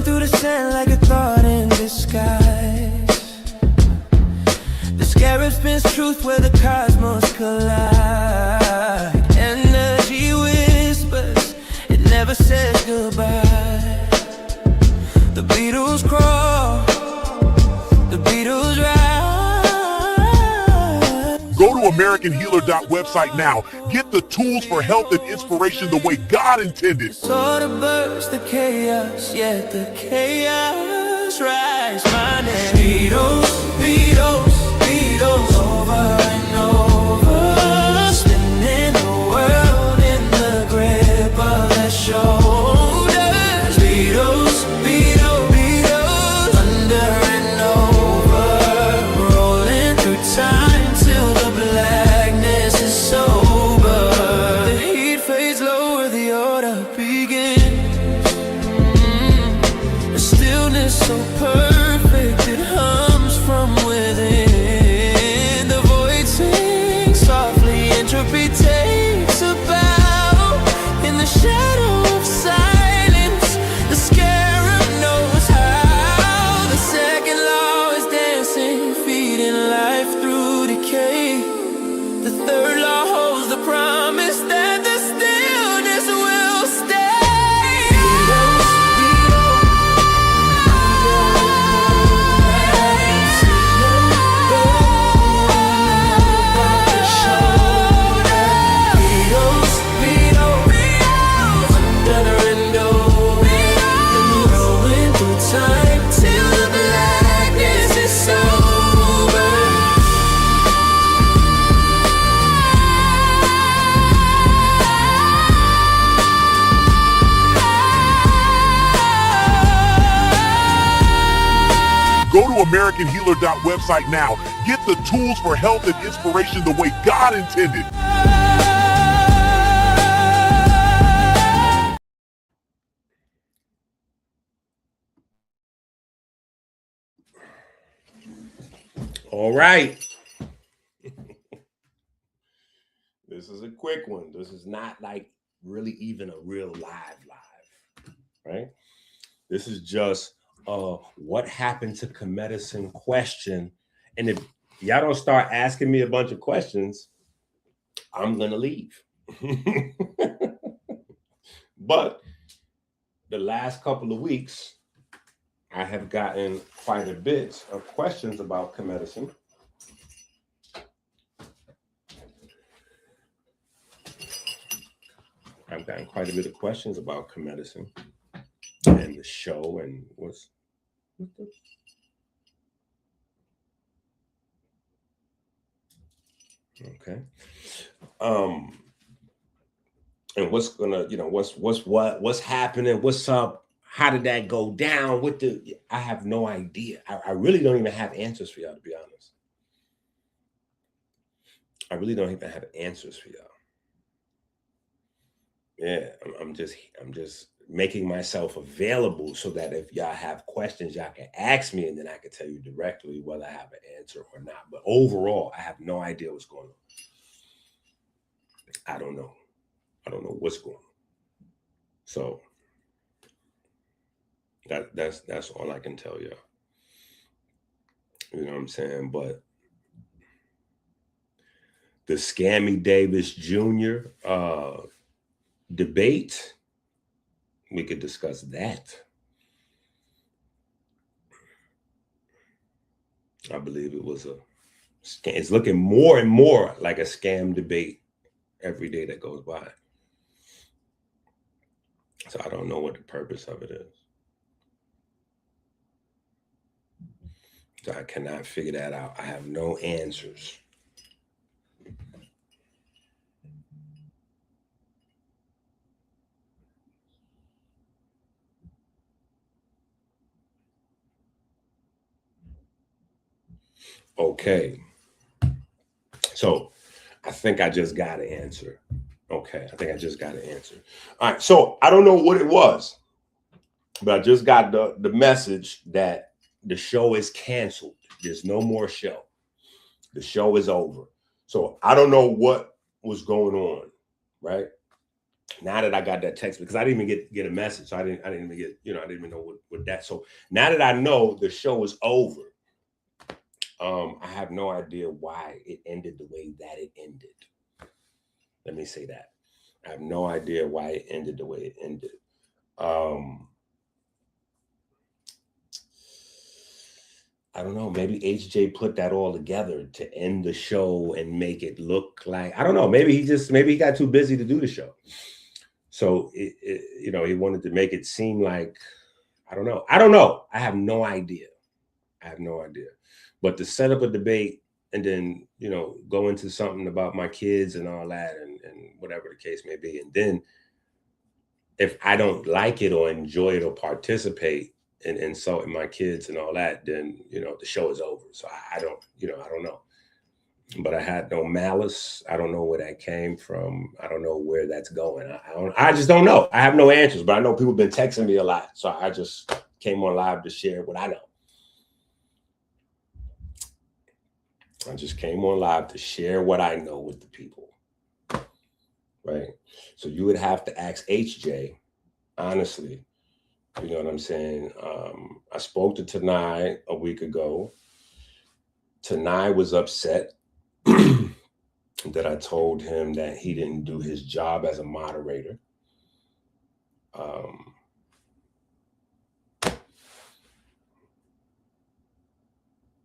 rolling through the sand like a thought in disguise. The scarab spins truth where the cosmos collide. Energy whispers, it never says goodbye. The Beatles crawl, the Beatles rise. Go to AmericanHealer.website now. Get the tools for health and inspiration the way God intended. Sort of burst the chaos, yet the chaos rise. My name Beatles, Beatles, Beatles, over and over, spinning the world in the grip of their shoulders. Beatles, Beatles, Beatles, under and over, rolling through time till the blackness is sober. The heat fades lower, the order begins. The stillness so perfect, it hums from within. The void sings softly, entropy takes a bow. In the shadow of silence, the scarab knows how. The second law is dancing, feeding life through decay. The third law holds the promise that the stillness will stay. Beatles, Beatles, Beatles, under and over, rolling through time till the blackness is sober. Go to AmericanHealer.website now. Get the tools for health and inspiration the way God intended. All right. This is a quick one. This is not like really even a real live, right? This is just what happened to Kemedicine question. And if y'all don't start asking me a bunch of questions, I'm gonna leave. But the last couple of weeks, I have gotten quite a bit of questions about Kemedicine. I've gotten quite a bit of questions about Kemedicine and the show and what's the... Okay. And what's gonna, what's happening, what's up, how did that go down with the, I have no idea. I really don't even have answers for y'all, to be honest. I really don't even have answers for y'all. Yeah, I'm just making myself available so that if y'all have questions, y'all can ask me and then I can tell you directly whether I have an answer or not. But overall, I have no idea what's going on. I don't know. I don't know what's going on. So that's all I can tell you. You know what I'm saying? But the Scammy Davis Jr. Debate, we could discuss that. I believe it was a scam. It's looking more and more like a scam debate every day that goes by. So I don't know what the purpose of it is. So I cannot figure that out. I have no answers. Okay. So I think I just got an answer. Okay. I think I just got an answer. All right. So I don't know what it was, but I just got the message that the show is canceled. There's no more show. The show is over. So I don't know what was going on, right? now that I got that text, because I didn't even get a message. So I didn't even get, I didn't even know what that. So now that I know the show is over, I have no idea why it ended the way that it ended. Let me say that. I have no idea why it ended the way it ended. I don't know. Maybe HJ put that all together to end the show and make it look like, I don't know. Maybe he got too busy to do the show. So he wanted to make it seem like, I don't know. I have no idea. But to set up a debate and then, go into something about my kids and all that and whatever the case may be. And then if I don't like it or enjoy it or participate in insulting my kids and all that, then, the show is over. So I don't know. But I had no malice. I don't know where that came from. I don't know where that's going. I just don't know. I have no answers, but I know people have been texting me a lot. So I just came on live to share what I know. I just came on live to share what I know with the people. Right? So you would have to ask HJ, honestly. You know what I'm saying? I spoke to Tanai a week ago. Tanai was upset that I told him that he didn't do his job as a moderator.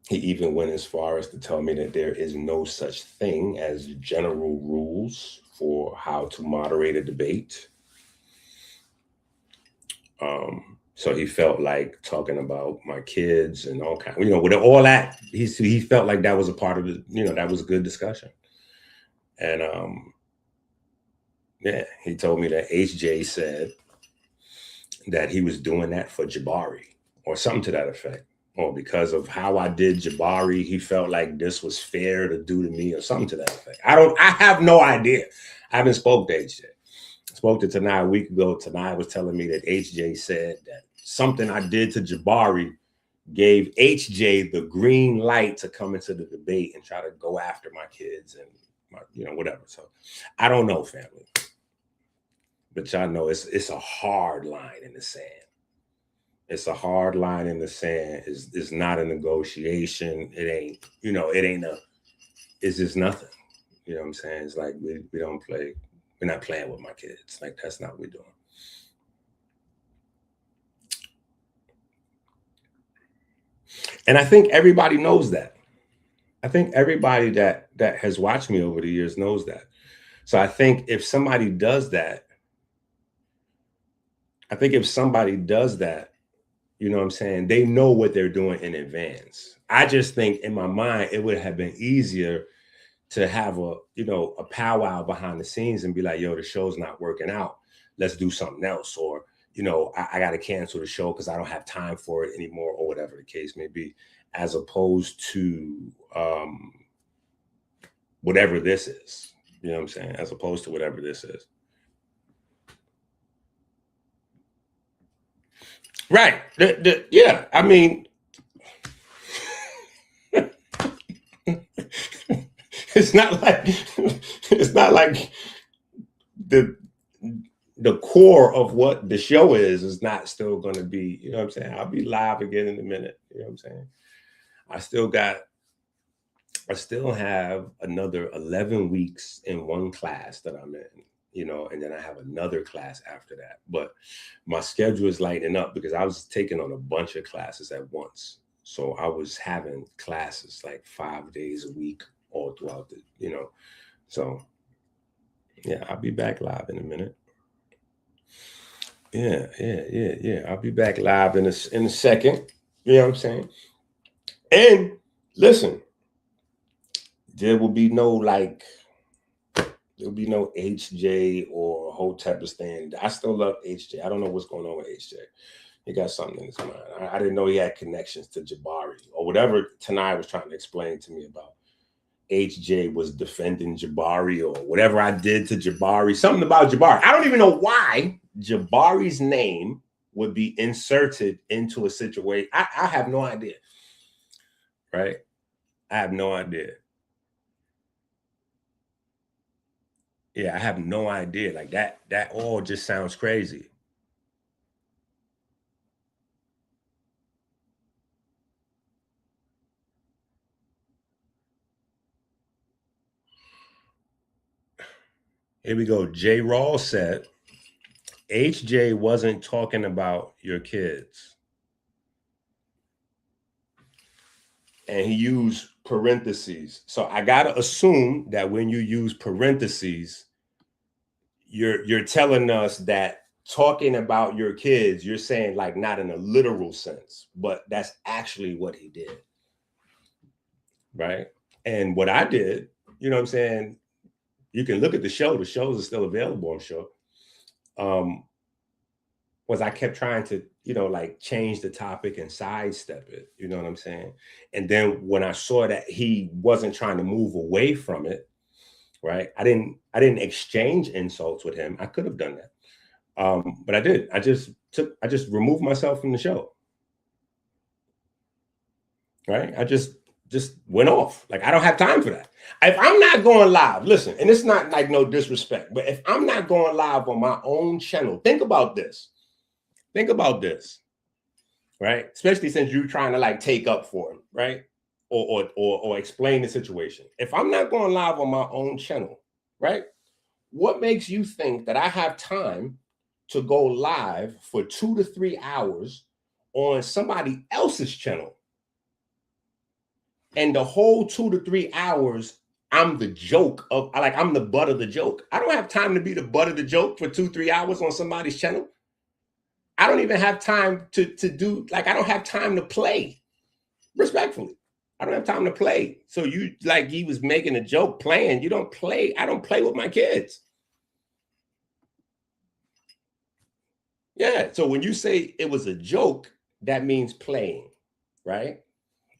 He even went as far as to tell me that there is no such thing as general rules for how to moderate a debate. So he felt like talking about my kids and all kinds, with all that, he felt like that was a part of it, that was a good discussion. And he told me that HJ said that he was doing that for Jabari or something to that effect. Or because of how I did Jabari, he felt like this was fair to do to me or something to that effect. I have no idea. I haven't spoke to HJ. I spoke to Tanai a week ago. Tanai was telling me that HJ said that something I did to Jabari gave HJ the green light to come into the debate and try to go after my kids and whatever. So I don't know, family. But y'all know it's a hard line in the sand. It's a hard line in the sand. It's not a negotiation. It ain't it's just nothing. You know what I'm saying? It's like we don't play. We're not playing with my kids. Like, that's not what we're doing. And I think everybody knows that. I think everybody that has watched me over the years knows that. So I think if somebody does that, you know what I'm saying, they know what they're doing in advance. I just think in my mind, it would have been easier to have a powwow behind the scenes and be like, yo, the show's not working out. Let's do something else. Or, I got to cancel the show because I don't have time for it anymore, or whatever the case may be, as opposed to whatever this is. You know what I'm saying? As opposed to whatever this is. Right. Yeah. I mean, it's not like the core of what the show is not still going to be, you know what I'm saying? I'll be live again in a minute. You know what I'm saying? I still have another 11 weeks in one class that I'm in, and then I have another class after that. But my schedule is lightening up because I was taking on a bunch of classes at once. So I was having classes like 5 days a week all throughout the, so yeah, I'll be back live in a minute. Yeah. I'll be back live in a second. You know what I'm saying? And listen, there will be no HJ or Hotep stand. I still love HJ. I don't know what's going on with HJ. He got something in his mind. I didn't know he had connections to Jabari or whatever Tanai was trying to explain to me about. HJ was defending Jabari or whatever I did to Jabari. Something about Jabari. I don't even know why Jabari's name would be inserted into a situation. I have no idea. Right? I have no idea. Yeah, I have no idea. Like that all just sounds crazy. Here we go. J. Rawls said, HJ wasn't talking about your kids. And he used parentheses. So I gotta assume that when you use parentheses, you're telling us that talking about your kids, you're saying like not in a literal sense, but that's actually what he did. Right. And what I did, you know what I'm saying? You can look at the show. The shows are still available, I'm sure. Was I kept trying to, like change the topic and sidestep it. You know what I'm saying? And then when I saw that he wasn't trying to move away from it, right? I didn't exchange insults with him. I could have done that. But I did. I just removed myself from the show. Right? I just went off. Like, I don't have time for that. If I'm not going live, listen, and it's not like no disrespect, but if I'm not going live on my own channel, think about this. Think about this, right? Especially since you're trying to like take up for him, right? Or explain the situation. If I'm not going live on my own channel, right? What makes you think that I have time to go live for 2 to 3 hours on somebody else's channel? And the whole 2 to 3 hours, I'm the joke of, like, I'm the butt of the joke. I don't have time to be the butt of the joke for 2-3 hours on somebody's channel. I don't even have time to do, like, I don't have time to play. Respectfully, I don't have time to play. So you, like, he was making a joke playing. You don't play. I don't play with my kids. Yeah. So when you say it was a joke, that means playing, right?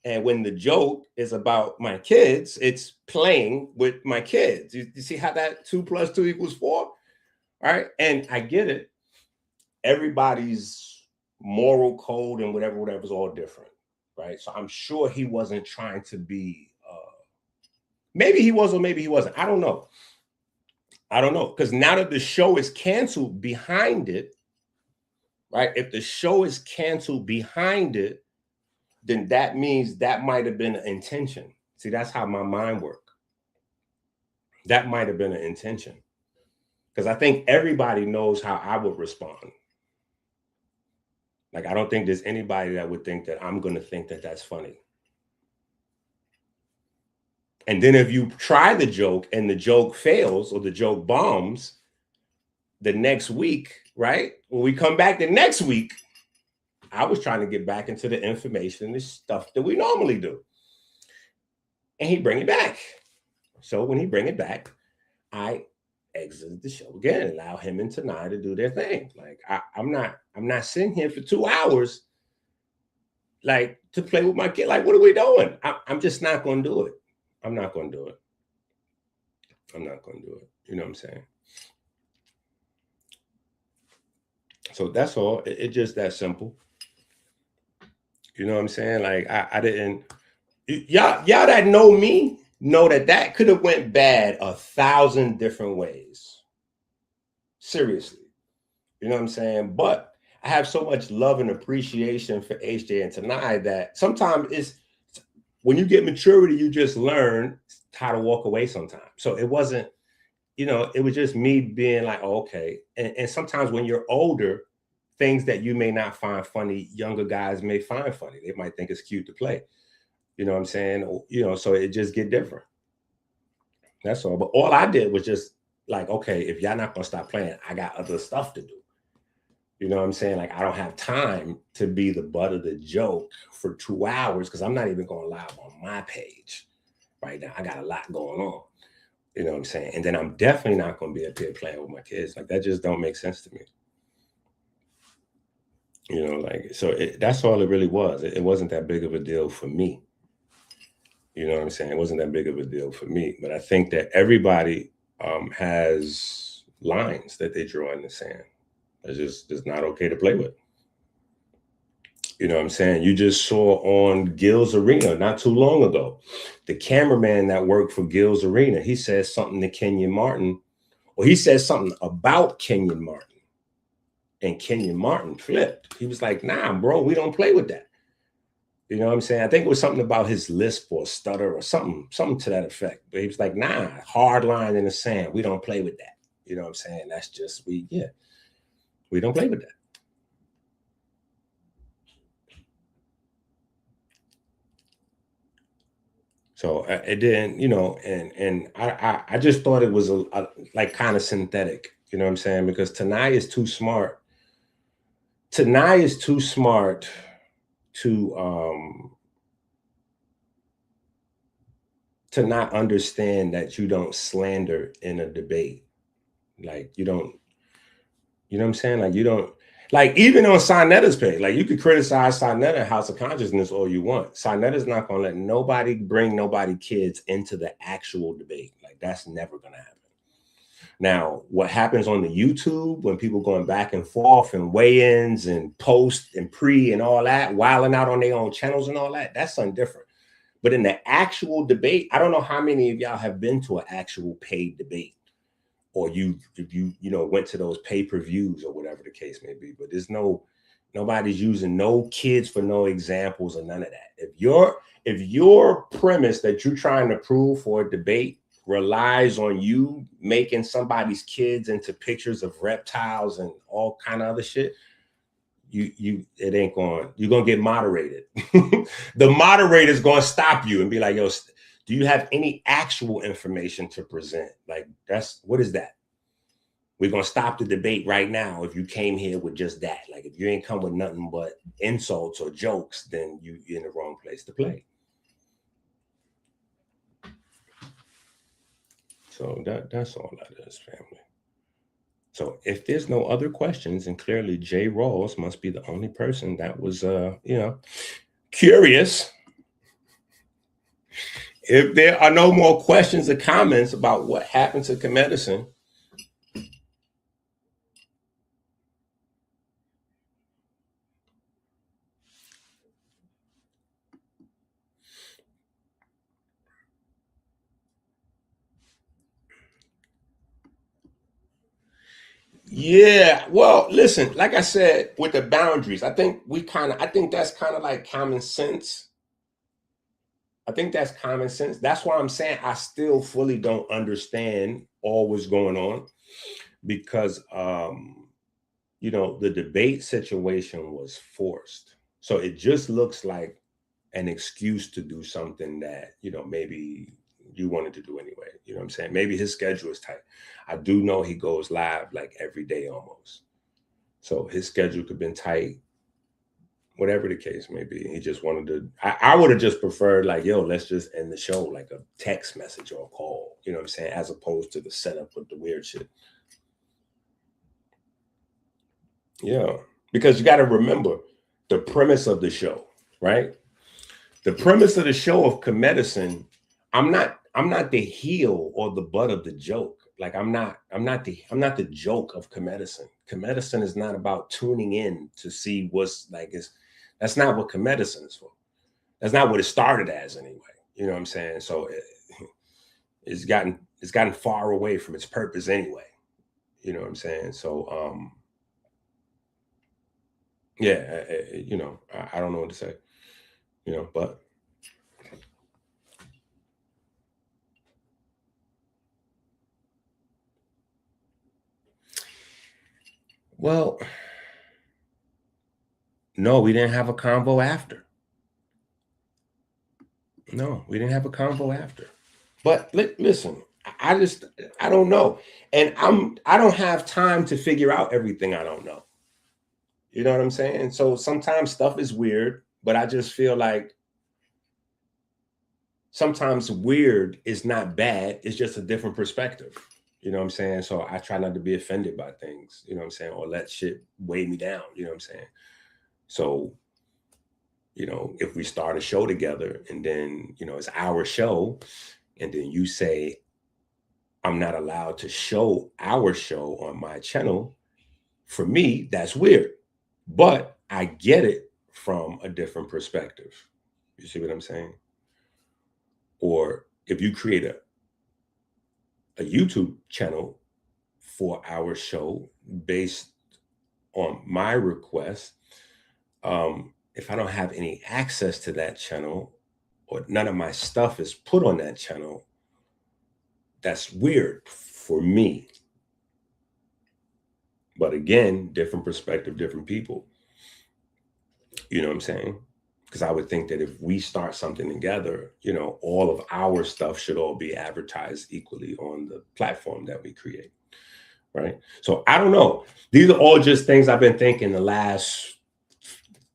And when the joke is about my kids, it's playing with my kids. You see how that 2 + 2 = 4? All right. And I get it. Everybody's moral code and whatever is all different. Right. So I'm sure he wasn't trying to be, maybe he was or maybe he wasn't. I don't know. Because now that the show is canceled behind it, right? If the show is canceled behind it, then that means that might have been an intention. See, that's how my mind works. That might have been an intention. Because I think everybody knows how I would respond. Like, I don't think there's anybody that would think that I'm going to think that that's funny. And then if you try the joke and the joke fails or the joke bombs, the next week, right? When we come back the next week, I was trying to get back into the information and the stuff that we normally do. And he bring it back. So when he bring it back, I exited the show again and allow him and Tanai to do their thing. Like, I'm not sitting here for 2 hours, like, to play with my kid. Like, what are we doing? I'm just not going to do it. I'm not going to do it. I'm not going to do it. You know what I'm saying? So that's all. It's just that simple. You know what I'm saying? Like, I didn't, y'all that know me know that could have went bad 1,000 different ways. Seriously. You know what I'm saying? But I have so much love and appreciation for HJ and Tanai that sometimes it's, when you get maturity, you just learn how to walk away sometimes. So it wasn't, it was just me being like, oh, okay. And sometimes when you're older, things that you may not find funny, younger guys may find funny. They might think it's cute to play. You know what I'm saying? So it just get different. That's all. But all I did was just like, okay, if y'all not going to stop playing, I got other stuff to do. You know what I'm saying? Like, I don't have time to be the butt of the joke for 2 hours because I'm not even going live on my page right now. I got a lot going on. You know what I'm saying? And then I'm definitely not going to be up here playing with my kids. Like, that just don't make sense to me. Like, so that's all it really was. It wasn't that big of a deal for me. You know what I'm saying? It wasn't that big of a deal for me. But I think that everybody has lines that they draw in the sand. It's just not okay to play with. You know what I'm saying? You just saw on Gil's Arena not too long ago, the cameraman that worked for Gil's Arena, he said something to Kenya Martin Well, he said something about Kenyon Martin, and Kenyon Martin flipped. He was like, nah, bro, we don't play with that. You know what I'm saying? I think it was something about his lisp or stutter or something to that effect. But he was like, nah, hard line in the sand. We don't play with that. You know what I'm saying? That's just, we don't play with that. So it didn't, you know, and I just thought it was a like kind of synthetic, you know what I'm saying? Because Tanai is too smart. Tanai is too smart to not understand that you don't slander in a debate. Like you don't, you know what I'm saying? Like you don't, like even on Sinetta's page, like you could criticize Sinetta House of Consciousness all you want. Sinetta's not gonna let nobody bring nobody kids into the actual debate. Like that's never gonna happen. Now, what happens on the YouTube when people going back and forth and weigh-ins and post and pre and all that, wilding out on their own channels and all that, that's something different. But in the actual debate, I don't know how many of y'all have been to an actual paid debate, or if you went to those pay-per-views or whatever the case may be. But there's nobody's using no kids for no examples or none of that. If your premise that you're trying to prove for a debate relies on you making somebody's kids into pictures of reptiles and all kind of other shit, it ain't going. You're gonna get moderated. The moderator's gonna stop you and be like, yo, do you have any actual information to present? Like, what is that? We're gonna stop the debate right now if you came here with just that. Like, if you ain't come with nothing but insults or jokes, then you're in the wrong place to play. So that's all that is, family. So if there's no other questions, and clearly Jay Rawls must be the only person that was, curious. If there are no more questions or comments about what happened to Kemedicine, yeah, well, listen, like I said, with the boundaries, I think that's kind of like common sense. I think that's common sense. That's why I'm saying I still fully don't understand all what's going on, because, the debate situation was forced. So it just looks like an excuse to do something that, maybe you wanted to do anyway. You know what I'm saying? Maybe his schedule is tight. I do know he goes live like every day almost. So his schedule could have been tight, whatever the case may be. He just wanted to, I would have just preferred like, yo, let's just end the show, like a text message or a call, you know what I'm saying? As opposed to the setup with the weird shit. Yeah, because you got to remember the premise of the show, right? The premise of the show of Kemedicine, I'm not the heel or the butt of the joke. Like I'm not the joke of Kemedicine. Kemedicine is not about tuning in to see what's like. That's not what Kemedicine is for. That's not what it started as anyway. You know what I'm saying? So it's gotten far away from its purpose anyway. You know what I'm saying? So yeah, I don't know what to say. But well, no, we didn't have a convo after. No, we didn't have a convo after. But listen, I don't know. And I don't have time to figure out everything I don't know. You know what I'm saying? So sometimes stuff is weird, but I just feel like sometimes weird is not bad. It's just a different perspective. You know what I'm saying? So I try not to be offended by things, you know what I'm saying? Or let shit weigh me down, you know what I'm saying? So, if we start a show together and then, it's our show, and then you say, I'm not allowed to show our show on my channel, for me, that's weird. But I get it from a different perspective. You see what I'm saying? Or if you create a YouTube channel for our show based on my request. If I don't have any access to that channel or none of my stuff is put on that channel, that's weird for me. But again, different perspective, different people. You know what I'm saying? Because I would think that if we start something together, you know, all of our stuff should all be advertised equally on the platform that we create. Right. So I don't know. These are all just things I've been thinking the last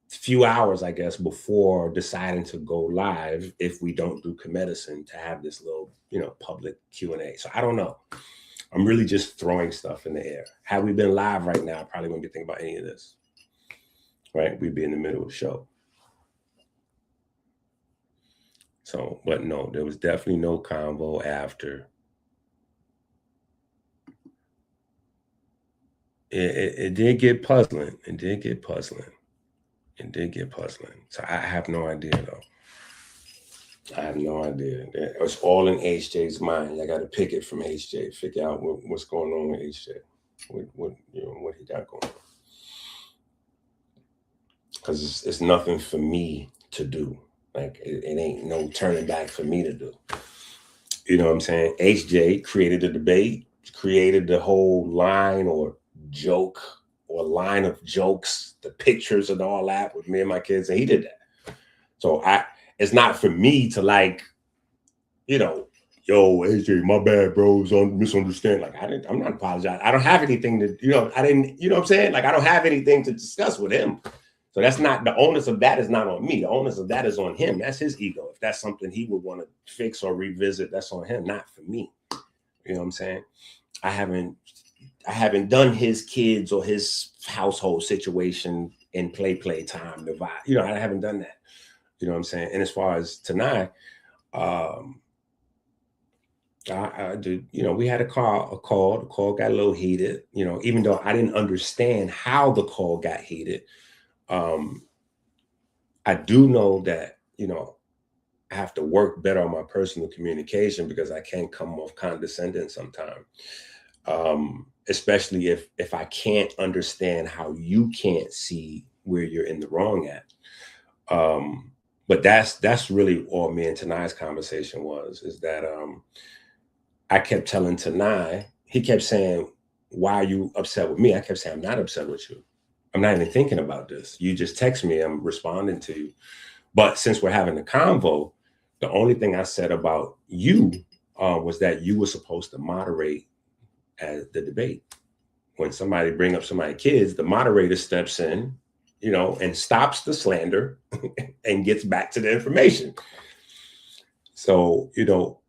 few hours, I guess, before deciding to go live if we don't do Kemedicine, to have this little, you know, public Q&A. So I don't know. I'm really just throwing stuff in the air. Had we been live right now, I probably wouldn't be thinking about any of this. Right? We'd be in the middle of the show. So, but no, there was definitely no convo after. It did get puzzling. It did get puzzling. So I have no idea, though. I have no idea. It's all in HJ's mind. I got to pick it from HJ, figure out what's going on with HJ, what he got going on. Because it's nothing for me to do. Like, it ain't no turning back for me to do. You know what I'm saying? HJ created the debate, created the whole line or joke or line of jokes, the pictures and all that with me and my kids, and he did that. So it's not for me to, like, you know, yo, HJ, my bad, bro, don't misunderstand. Like, I'm not apologizing. I don't have anything to, you know, you know what I'm saying? Like, I don't have anything to discuss with him. So that's not, the onus of that is not on me. The onus of that is on him. That's his ego. If that's something he would want to fix or revisit, that's on him, not for me. You know what I'm saying? I haven't done his kids or his household situation in play time. You know, I haven't done that. You know what I'm saying? And as far as tonight, I did, you know, we had a call. The call got a little heated, you know, even though I didn't understand how the call got heated. I do know that, you know, I have to work better on my personal communication because I can come off condescending sometimes. Especially if I can't understand how you can't see where you're in the wrong at. But that's really all me and Tanai's conversation was, is that I kept telling Tanai, he kept saying, why are you upset with me? I kept saying, I'm not upset with you. I'm not even thinking about this. You just text me, I'm responding to you. But since we're having a convo, the only thing I said about you was that you were supposed to moderate at the debate. When somebody bring up somebody's kids, the moderator steps in, you know, and stops the slander and gets back to the information. So, you know,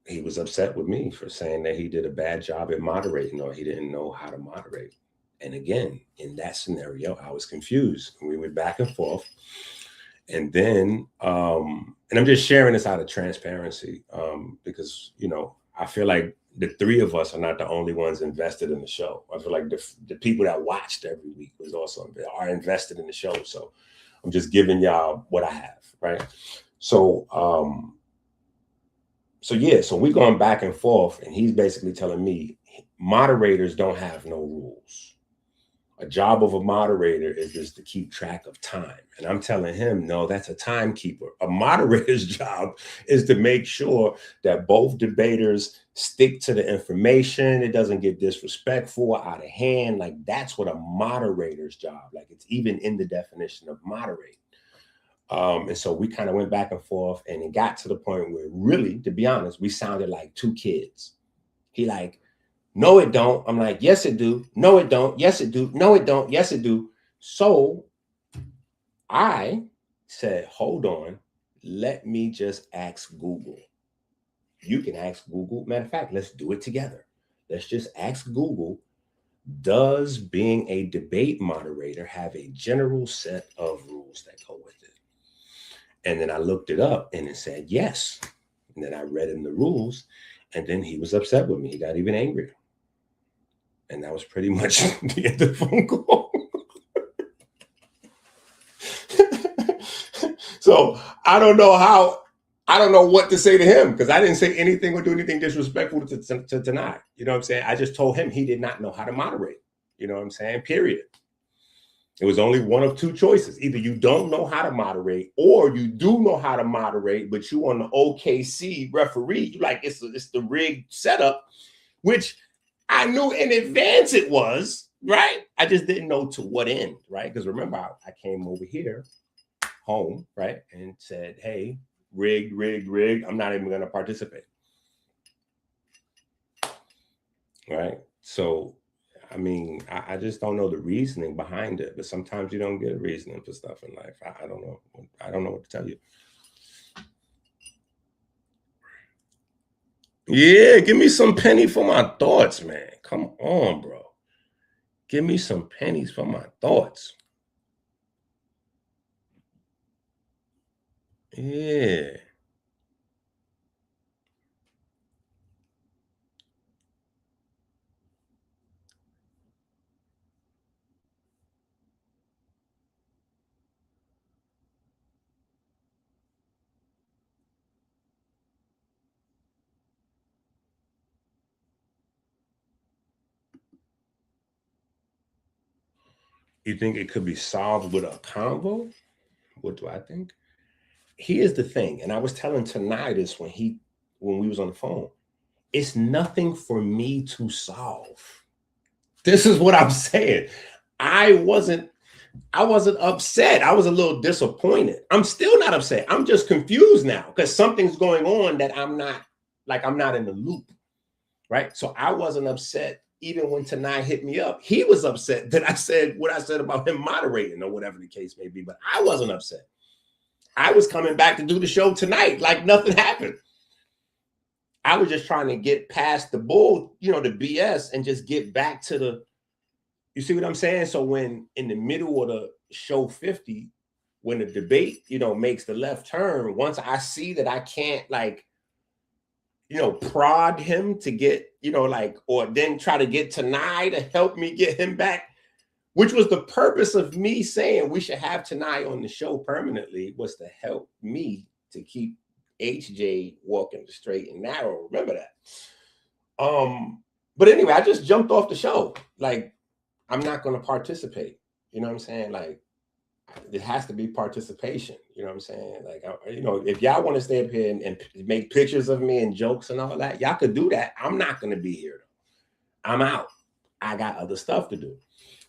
he was upset with me for saying that he did a bad job at moderating, or he didn't know how to moderate. And again, in that scenario, I was confused. We went back and forth. And then, and I'm just sharing this out of transparency because, you know, I feel like the three of us are not the only ones invested in the show. I feel like the people that watched every week are invested in the show. So I'm just giving y'all what I have, right? So, so we're going back and forth, and he's basically telling me moderators don't have no rules. A job of a moderator is just to keep track of time. And I'm telling him, no, that's a timekeeper. A moderator's job is to make sure that both debaters stick to the information. It doesn't get disrespectful, out of hand. Like, that's what a moderator's job. Like, it's even in the definition of moderate. And so we kind of went back and forth, and it got to the point where, really, to be honest, we sounded like two kids. He like, no, it don't. I'm like, yes, it do. No, it don't. Yes, it do. No, it don't. Yes, it do. So I said, hold on. Let me just ask Google. You can ask Google. Matter of fact, let's do it together. Let's just ask Google, does being a debate moderator have a general set of rules that go with it? And then I looked it up, and it said yes. And then I read him the rules, and then he was upset with me. He got even angrier. And that was pretty much the end of the phone call. So I don't know how I don't know what to say to him because I didn't say anything or do anything disrespectful to Tanai. You know what I'm saying? I just told him he did not know how to moderate. You know what I'm saying? Period. It was only one of two choices. Either you don't know how to moderate or you do know how to moderate, but you on the OKC referee, you like, it's the rigged setup, which I knew in advance it was, right? I just didn't know to what end, right? Because remember, I came over here home, right? And said, hey, rigged. I'm not even going to participate. Right? So, I mean, I just don't know the reasoning behind it, but sometimes you don't get a reasoning for stuff in life. I don't know. I don't know what to tell you. Yeah, give me some penny for my thoughts, man. Come on, bro. Give me some pennies for my thoughts. Yeah. You think it could be solved with a convo? What do I think? Here's the thing, and I was telling Tanai this when we was on the phone. It's nothing for me to solve. This is what I'm saying. I wasn't upset. I was a little disappointed. I'm still not upset. I'm just confused now because something's going on that I'm not in the loop, right? So I wasn't upset even when Tanai hit me up. He was upset that I said what I said about him moderating or whatever the case may be, but I wasn't upset. I was coming back to do the show tonight like nothing happened. I was just trying to get past the bull, the BS, and just get back to the, you see what I'm saying? So when in the middle of the show 50, when the debate, makes the left turn, once I see that I can't prod him to get, or then try to get Tanai to help me get him back, which was the purpose of me saying we should have Tanai on the show permanently, was to help me to keep HJ walking the straight and narrow. Remember that. But anyway, I just jumped off the show. Like, I'm not going to participate. You know what I'm saying? Like, it has to be participation. You know what I'm saying? Like, if y'all want to stay up here and make pictures of me and jokes and all that, y'all could do that. I'm not going to be here. I'm out. I got other stuff to do.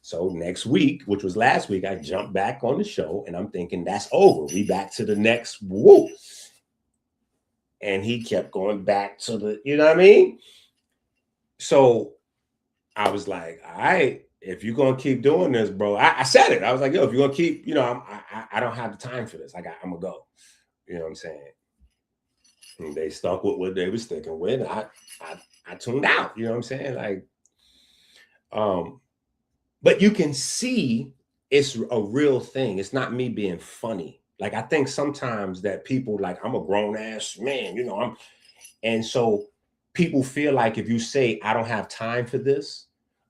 So next week, which was last week, I jumped back on the show and I'm thinking that's over. We back to the next whoop. And he kept going back to the, you know what I mean? So I was like, all right, if you're going to keep doing this, bro, I said it. I was like, yo, if you're going to keep, I don't have the time for this. I'm going to go. You know what I'm saying? And they stuck with what they were sticking with. I tuned out. You know what I'm saying? Like, but you can see it's a real thing. It's not me being funny. Like, I think sometimes that people, like, I'm a grown ass man, and so people feel like if you say, I don't have time for this,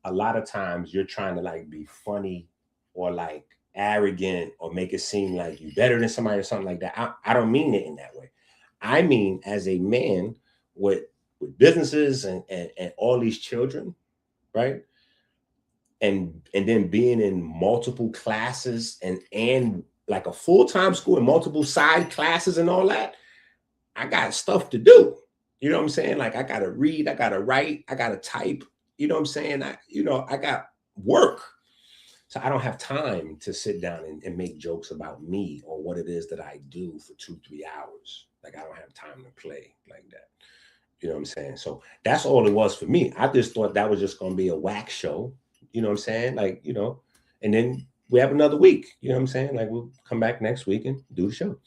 a lot of times you're trying to like be funny or like arrogant or make it seem like you're better than somebody or something like that. I don't mean it in that way. I mean, as a man with businesses and all these children, right? And then being in multiple classes and like a full-time school and multiple side classes and all that, I got stuff to do. You know what I'm saying? Like, I got to read, I got to write, I got to type. You know what I'm saying? I got work. So I don't have time to sit down and make jokes about me or what it is that I do for 2-3 hours. Like, I don't have time to play like that. You know what I'm saying? So that's all it was for me. I just thought that was just going to be a whack show. You know what I'm saying? Like, and then we have another week. You know what I'm saying? Like, we'll come back next week and do the show.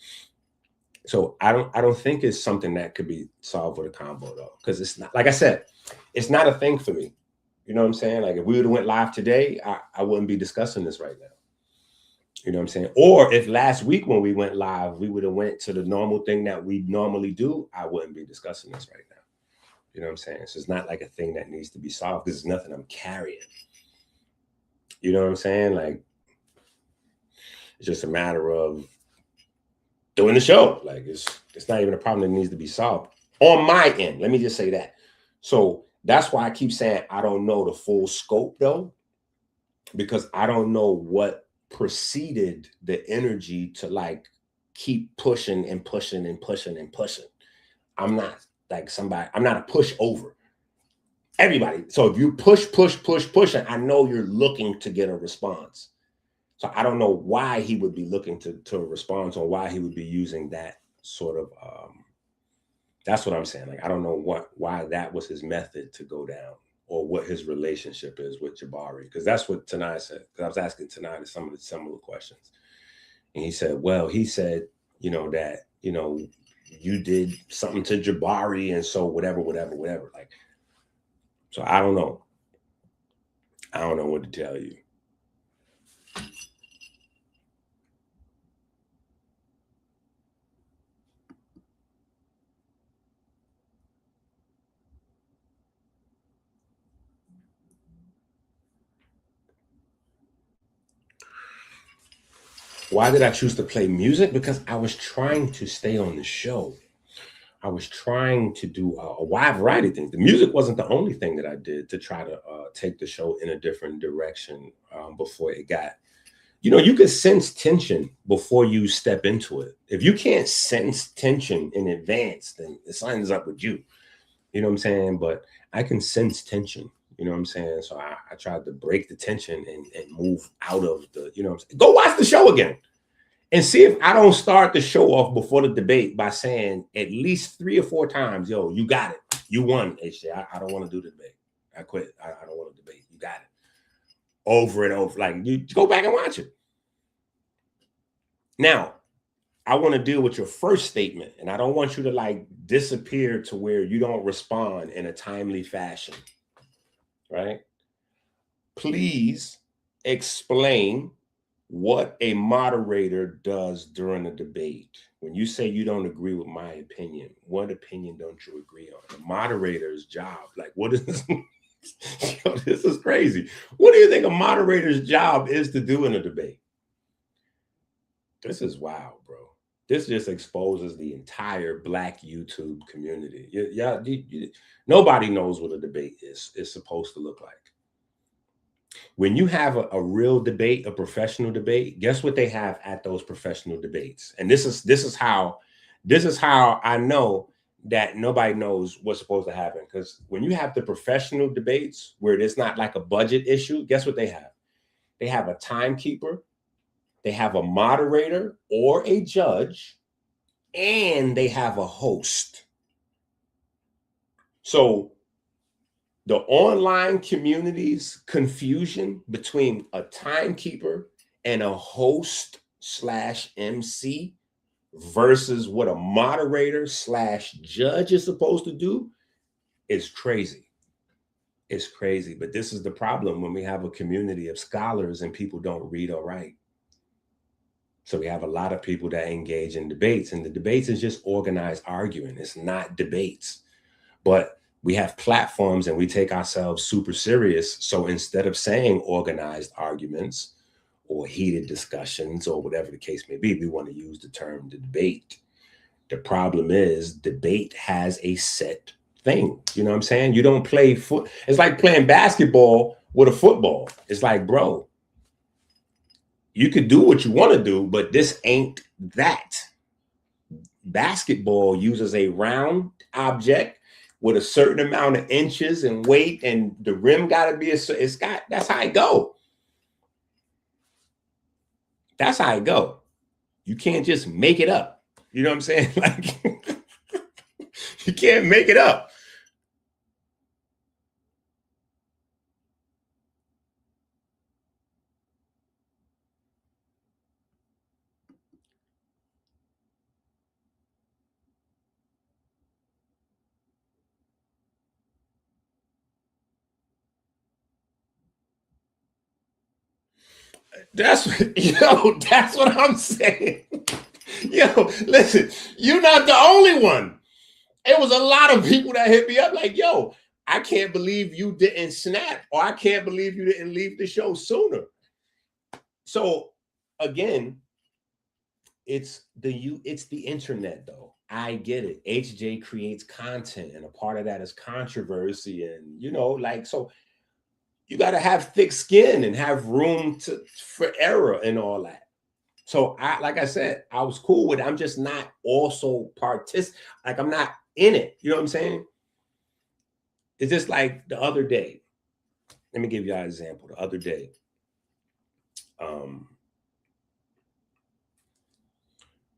So I don't think it's something that could be solved with a combo though, because it's not, like I said, it's not a thing for me. You know what I'm saying? Like, if we would have went live today, I wouldn't be discussing this right now. You know what I'm saying? Or if last week when we went live, we would have went to the normal thing that we normally do, I wouldn't be discussing this right now. You know what I'm saying? So it's not like a thing that needs to be solved because it's nothing I'm carrying. You know what I'm saying? Like, it's just a matter of doing the show. Like it's not even a problem that needs to be solved on my end. Let me just say that. So that's why I keep saying I don't know the full scope though, because I don't know what preceded the energy to like keep pushing and pushing and pushing and pushing. I'm not like somebody, I'm not a pushover. Everybody. So if you push, and I know you're looking to get a response. So I don't know why he would be looking to a response, or why he would be using that sort of that's what I'm saying. Like I don't know why that was his method to go down, or what his relationship is with Jabari. Because that's what Tanai said. Because I was asking Tanai some of the similar questions. And he said, well, he said, that, you did something to Jabari, and so whatever. Like, so I don't know. I don't know what to tell you. Why did I choose to play music? Because I was trying to stay on the show. I was trying to do a wide variety of things. The music wasn't the only thing that I did to try to take the show in a different direction before it got, you can sense tension before you step into it. If you can't sense tension in advance, then something's up with you. You know what I'm saying? But I can sense tension. You know what I'm saying? So I tried to break the tension and move out of the, Go watch the show again and see if I don't start the show off before the debate by saying at least 3 or 4 times, yo, you got it. You won, HJ. I don't want to do the debate. I quit. I don't want to debate. You got it. Over and over. Like, you go back and watch it. Now, I want to deal with your first statement, and I don't want you to like disappear to where you don't respond in a timely fashion, right? Please explain what a moderator does during a debate. When you say you don't agree with my opinion, what opinion don't you agree on? The moderator's job, like what is this? Yo, this is crazy. What do you think a moderator's job is to do in a debate? This is wild, bro. This just exposes the entire Black YouTube community. Nobody knows what a debate is supposed to look like. When you have a real debate, a professional debate, guess what they have at those professional debates? And this is how I know that nobody knows what's supposed to happen. Because when you have the professional debates where it's not like a budget issue, guess what they have? They have a timekeeper, they have a moderator or a judge, and they have a host. So the online community's confusion between a timekeeper and a host/MC versus what a moderator/judge is supposed to do is crazy. It's crazy. But this is the problem when we have a community of scholars and people don't read or write. So we have a lot of people that engage in debates, and the debates is just organized arguing. It's not debates. But we have platforms and we take ourselves super serious. So instead of saying organized arguments or heated discussions or whatever the case may be, we want to use the term debate. The problem is debate has a set thing. You know what I'm saying? You don't play foot. It's like playing basketball with a football. It's like, bro, you could do what you want to do, but this ain't that. Basketball uses a round object with a certain amount of inches and weight, and the rim got to be that's how it go. That's how it go. You can't just make it up. You know what I'm saying? Like, you can't make it up. That's what I'm saying. Yo, listen, you're not the only one. It was a lot of people that hit me up like, yo, I can't believe you didn't snap, or I can't believe you didn't leave the show sooner. So again, it's the internet though. I get it. HJ creates content, and a part of that is controversy, and like, so you got to have thick skin and have room for error and all that. So like I said, I was cool with it. I'm just not also like I'm not in it. You know what I'm saying? It's just like the other day. Let me give you an example. The other day,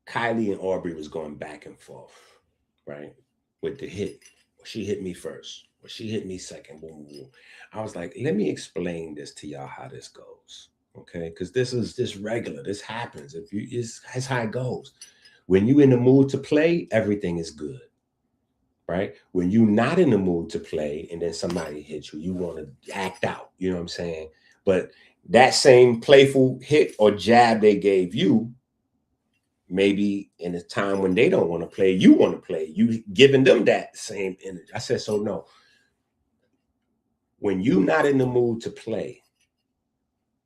Kylie and Aubrey was going back and forth, right? With the hit. She hit me first. Or she hit me second. Boom, boom. I was like, let me explain this to y'all how this goes. Okay, because this is just regular. This happens. That's how it goes. When you in the mood to play, everything is good. Right? When you're not in the mood to play and then somebody hits you, you want to act out. You know what I'm saying? But that same playful hit or jab they gave you, maybe in a time when they don't want to play, you want to play. You giving them that same energy. I said, so no. When you're not in the mood to play,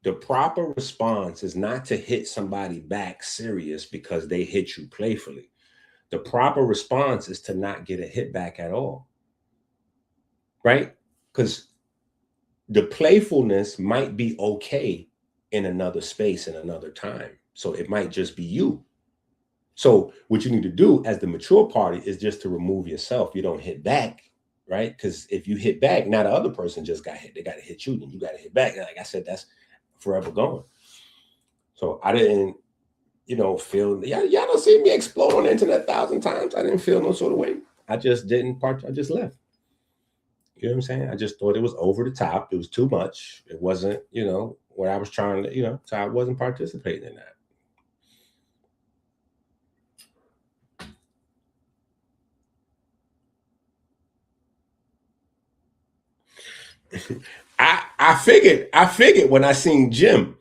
the proper response is not to hit somebody back serious because they hit you playfully. The proper response is to not get a hit back at all. Right? Because the playfulness might be okay in another space, in another time. So it might just be you. So what you need to do as the mature party is just to remove yourself. You don't hit back, right? Because if you hit back, now the other person just got hit. They got to hit you, then you got to hit back. Like I said, that's forever going. So I didn't, feel, y'all don't see me explode on the internet 1,000 times. I didn't feel no sort of way. I just didn't I just left. You know what I'm saying? I just thought it was over the top. It was too much. It wasn't, what I was trying to, so I wasn't participating in that. I figured when I seen Jim,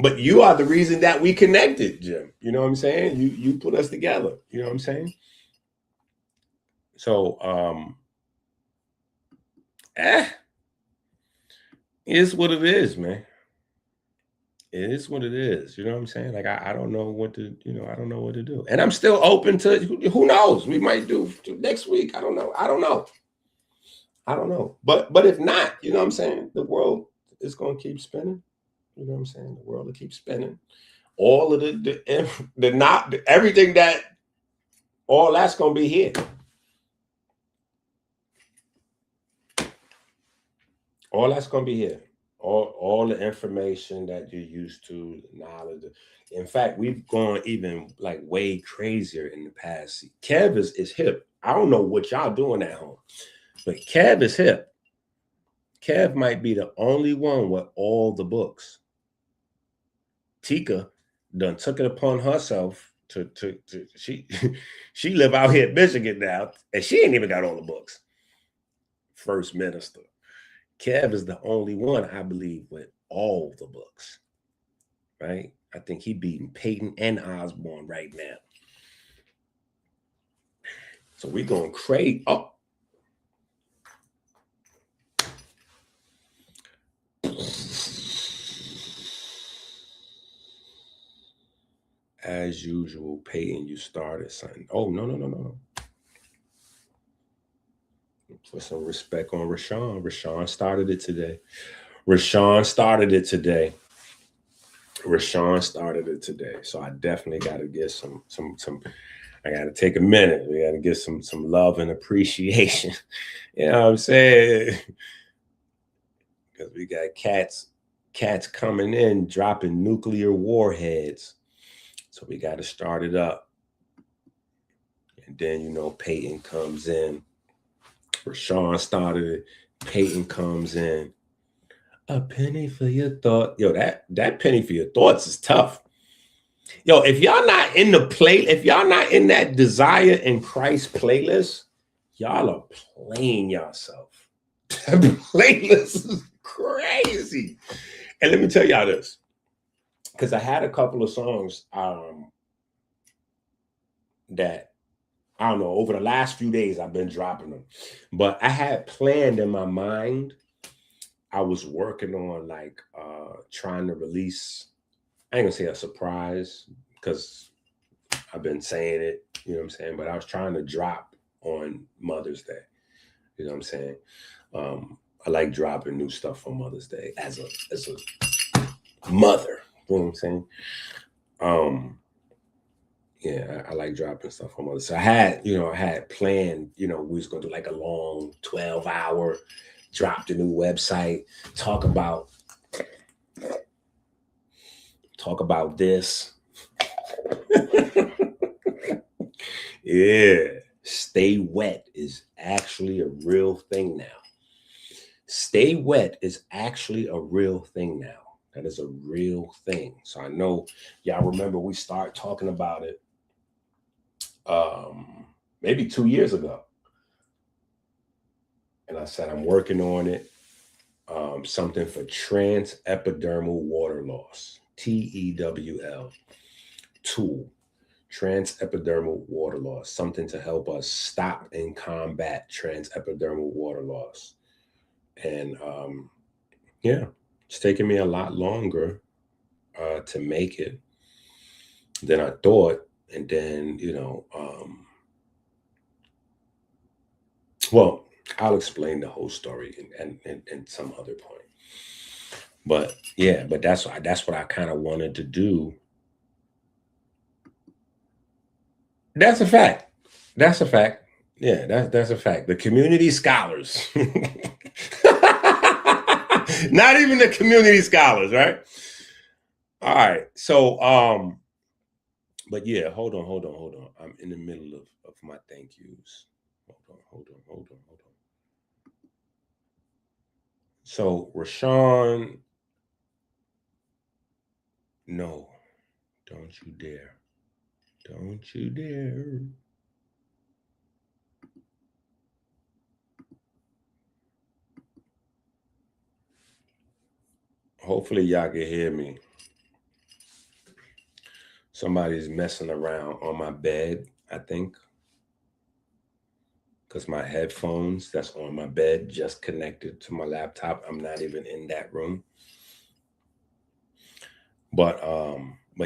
but you are the reason that we connected, Jim. You know what I'm saying? You put us together. You know what I'm saying? So it's what it is, man. It is what it is. You know what I'm saying? Like I don't know what to, I don't know what to do. And I'm still open to who knows? We might do next week. I don't know. But if not, you know what I'm saying? The world is gonna keep spinning. You know what I'm saying? The world will keep spinning. All of everything all that's gonna be here. All that's gonna be here. All the information that you're used to, the knowledge. In fact, we've gone even like way crazier in the past. Kev is hip. I don't know what y'all doing at home, but Kev is hip. Kev might be the only one with all the books. Tika done took it upon herself to she live out here in Michigan now, and she ain't even got all the books. First Minister. Kev is the only one, I believe, with all the books. Right? I think he beating Peyton and Osborne right now. So we're going crazy. Oh. As usual, Peyton, you started something. Oh, no. Put some respect on Rashawn. Rashawn started it today. So I definitely got to get some. I got to take a minute. We got to get some love and appreciation. You know what I'm saying? Because we got cats coming in, dropping nuclear warheads. So we got to start it up. And then, Peyton comes in. Rashawn started it. Peyton comes in. A penny for your thought. Yo, that penny for your thoughts is tough. Yo, if y'all not in that Desire in Christ playlist, y'all are playing yourself. That playlist is crazy. And let me tell y'all this, because I had a couple of songs that, I don't know, over the last few days I've been dropping them. But I had planned in my mind, I was working on trying to release, I ain't gonna say a surprise, because I've been saying it, you know what I'm saying? But I was trying to drop on Mother's Day. You know what I'm saying? I like dropping new stuff on Mother's Day as a mother. You know what I'm saying? Yeah, I like dropping stuff on Mother's Day. So I had planned, we was gonna do like a long 12-hour drop the new website, talk about this. Yeah, stay wet is actually a real thing now. Stay wet is actually a real thing now. That is a real thing. So I know y'all remember we started talking about it maybe 2 years ago. And I said I'm working on it. Something for transepidermal water loss. TEWL tool. Transepidermal water loss. Something to help us stop and combat transepidermal water loss. And yeah, it's taken me a lot longer to make it than I thought. And then, well, I'll explain the whole story and some other point. But yeah, but that's what I kind of wanted to do. That's a fact. That's a fact. Yeah, that's a fact. The community scholars. Not even the community scholars, right? All right. So but yeah, hold on. I'm in the middle of my thank yous. Hold on. So Rashawn, no, don't you dare. Don't you dare. Hopefully y'all can hear me. Somebody's messing around on my bed, I think. Because my headphones that's on my bed just connected to my laptop. I'm not even in that room. But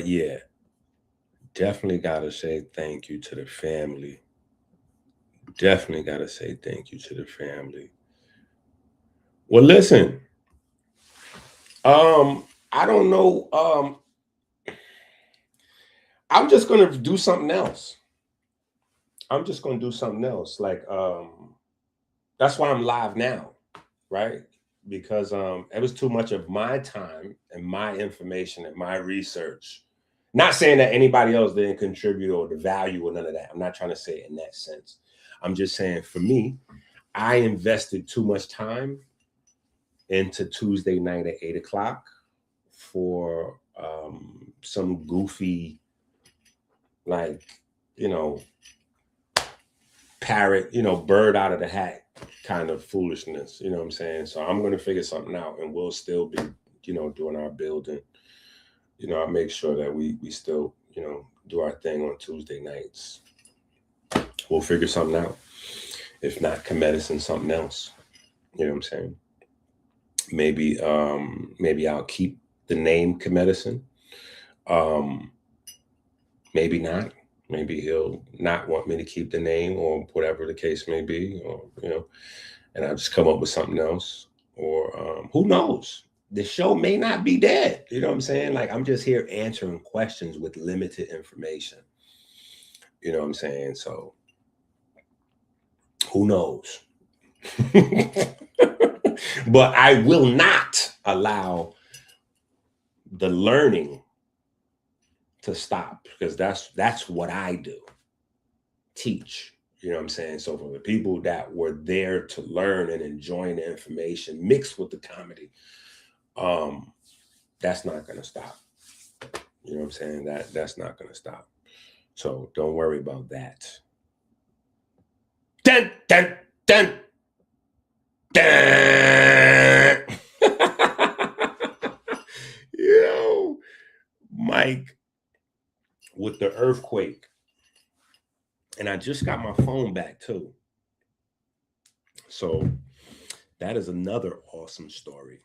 yeah, definitely gotta say thank you to the family. Definitely gotta say thank you to the family. Well, listen, I don't know. I'm just gonna do something else. I'm just gonna do something else. Like that's why I'm live now, right? Because it was too much of my time and my information and my research. Not saying that anybody else didn't contribute or the value or none of that. I'm not trying to say it in that sense. I'm just saying for me, I invested too much time into Tuesday night at 8:00 for some goofy, like, parrot, bird out of the hat kind of foolishness. You know what I'm saying? So I'm going to figure something out and we'll still be, doing our building. I'll make sure that we still, do our thing on Tuesday nights. We'll figure something out. If not Kemedicine, something else. You know what I'm saying? Maybe I'll keep the name Kemedicine. Maybe not. Maybe he'll not want me to keep the name or whatever the case may be, or and I'll just come up with something else. Or who knows? The show may not be dead. You know what I'm saying? Like, I'm just here answering questions with limited information. You know what I'm saying? So who knows? But I will not allow the learning to stop, because that's what I do. Teach. You know what I'm saying? So for the people that were there to learn and enjoying the information mixed with the comedy, that's not going to stop. You know what I'm saying? That's not going to stop. So don't worry about that. Dun, dun, dun, dun. Mike, with the earthquake, and I just got my phone back too. So that is another awesome story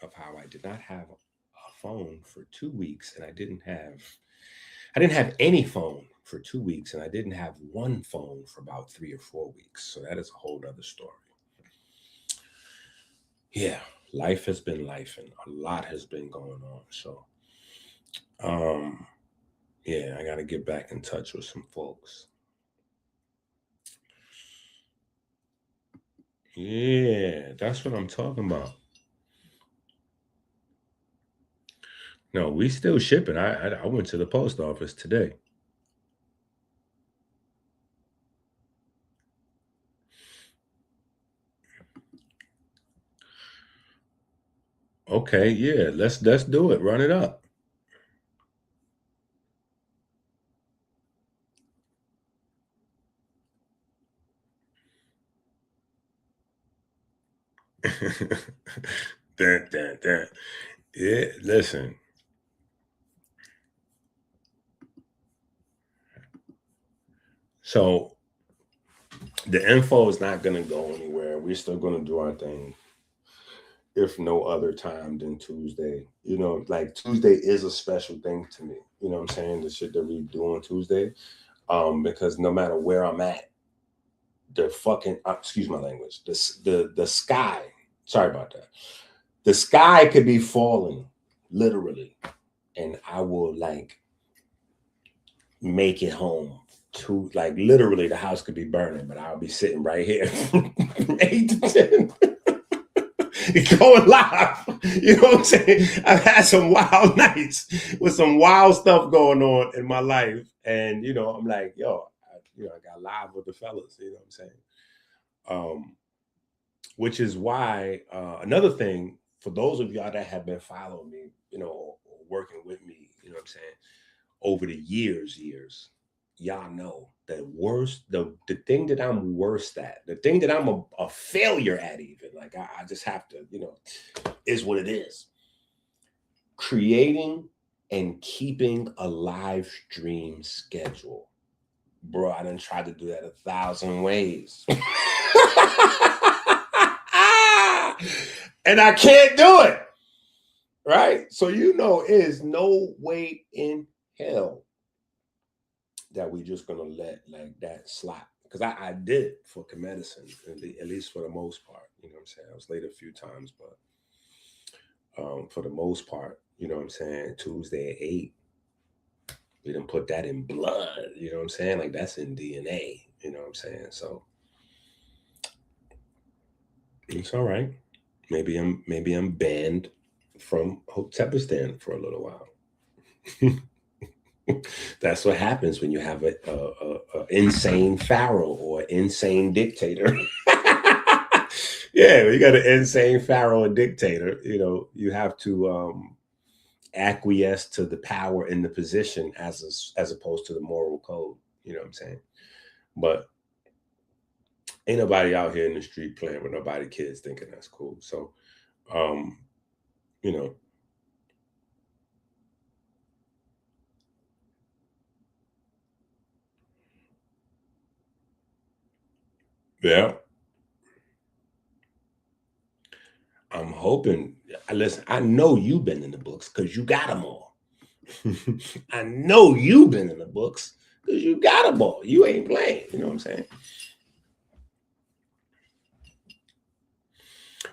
of how I did not have a phone for 2 weeks, and I didn't have I didn't have any phone for 2 weeks, and I didn't have one phone for about 3 or 4 weeks. So that is a whole other story. Yeah, life has been life, and a lot has been going on. So, yeah, I got to get back in touch with some folks. Yeah, that's what I'm talking about. No, we still shipping. I went to the post office today. Okay, yeah, let's do it. Run it up. Dun. Yeah, listen. So the info is not going to go anywhere. We're still going to do our thing. If no other time than Tuesday. You know, like Tuesday is a special thing to me. You know what I'm saying? The shit that we do on Tuesday. Because no matter where I'm at, the fucking excuse my language. The sky. Sorry about that. The sky could be falling, literally, and I will like make it home. To like literally, the house could be burning, but I'll be sitting right here from 8 to 10. Going live. You know what I'm saying? I've had some wild nights with some wild stuff going on in my life. And, you know, I'm like, yo, I got live with the fellas, you know what I'm saying? Which is why, another thing, for those of y'all that have been following me, you know, or working with me, you know what I'm saying, over the years, y'all know the thing that I'm worst at, the thing that I'm a failure at, even like I just have to, you know, is what it is. Creating and keeping a live stream schedule. Bro, I done tried to do that 1,000 ways. And I can't do it. Right? So you know, it is no way in hell that we just gonna let like that slide. Because I did for Kemedicine, at least for the most part. You know what I'm saying? I was late a few times, but for the most part, you know what I'm saying, Tuesday at 8, we didn't put that in blood, you know what I'm saying? Like that's in DNA, you know what I'm saying? So it's all right. Maybe I'm banned from Hotepistan for a little while. That's what happens when you have a insane pharaoh or insane dictator. Yeah, you got an insane pharaoh and dictator. You know, you have to acquiesce to the power in the position as opposed to the moral code. You know what I'm saying? But ain't nobody out here in the street playing with nobody kids thinking that's cool. So, you know. Yeah. I'm hoping. Listen, I know you've been in the books because you got them all. I know you've been in the books because you got them all. You ain't playing. You know what I'm saying?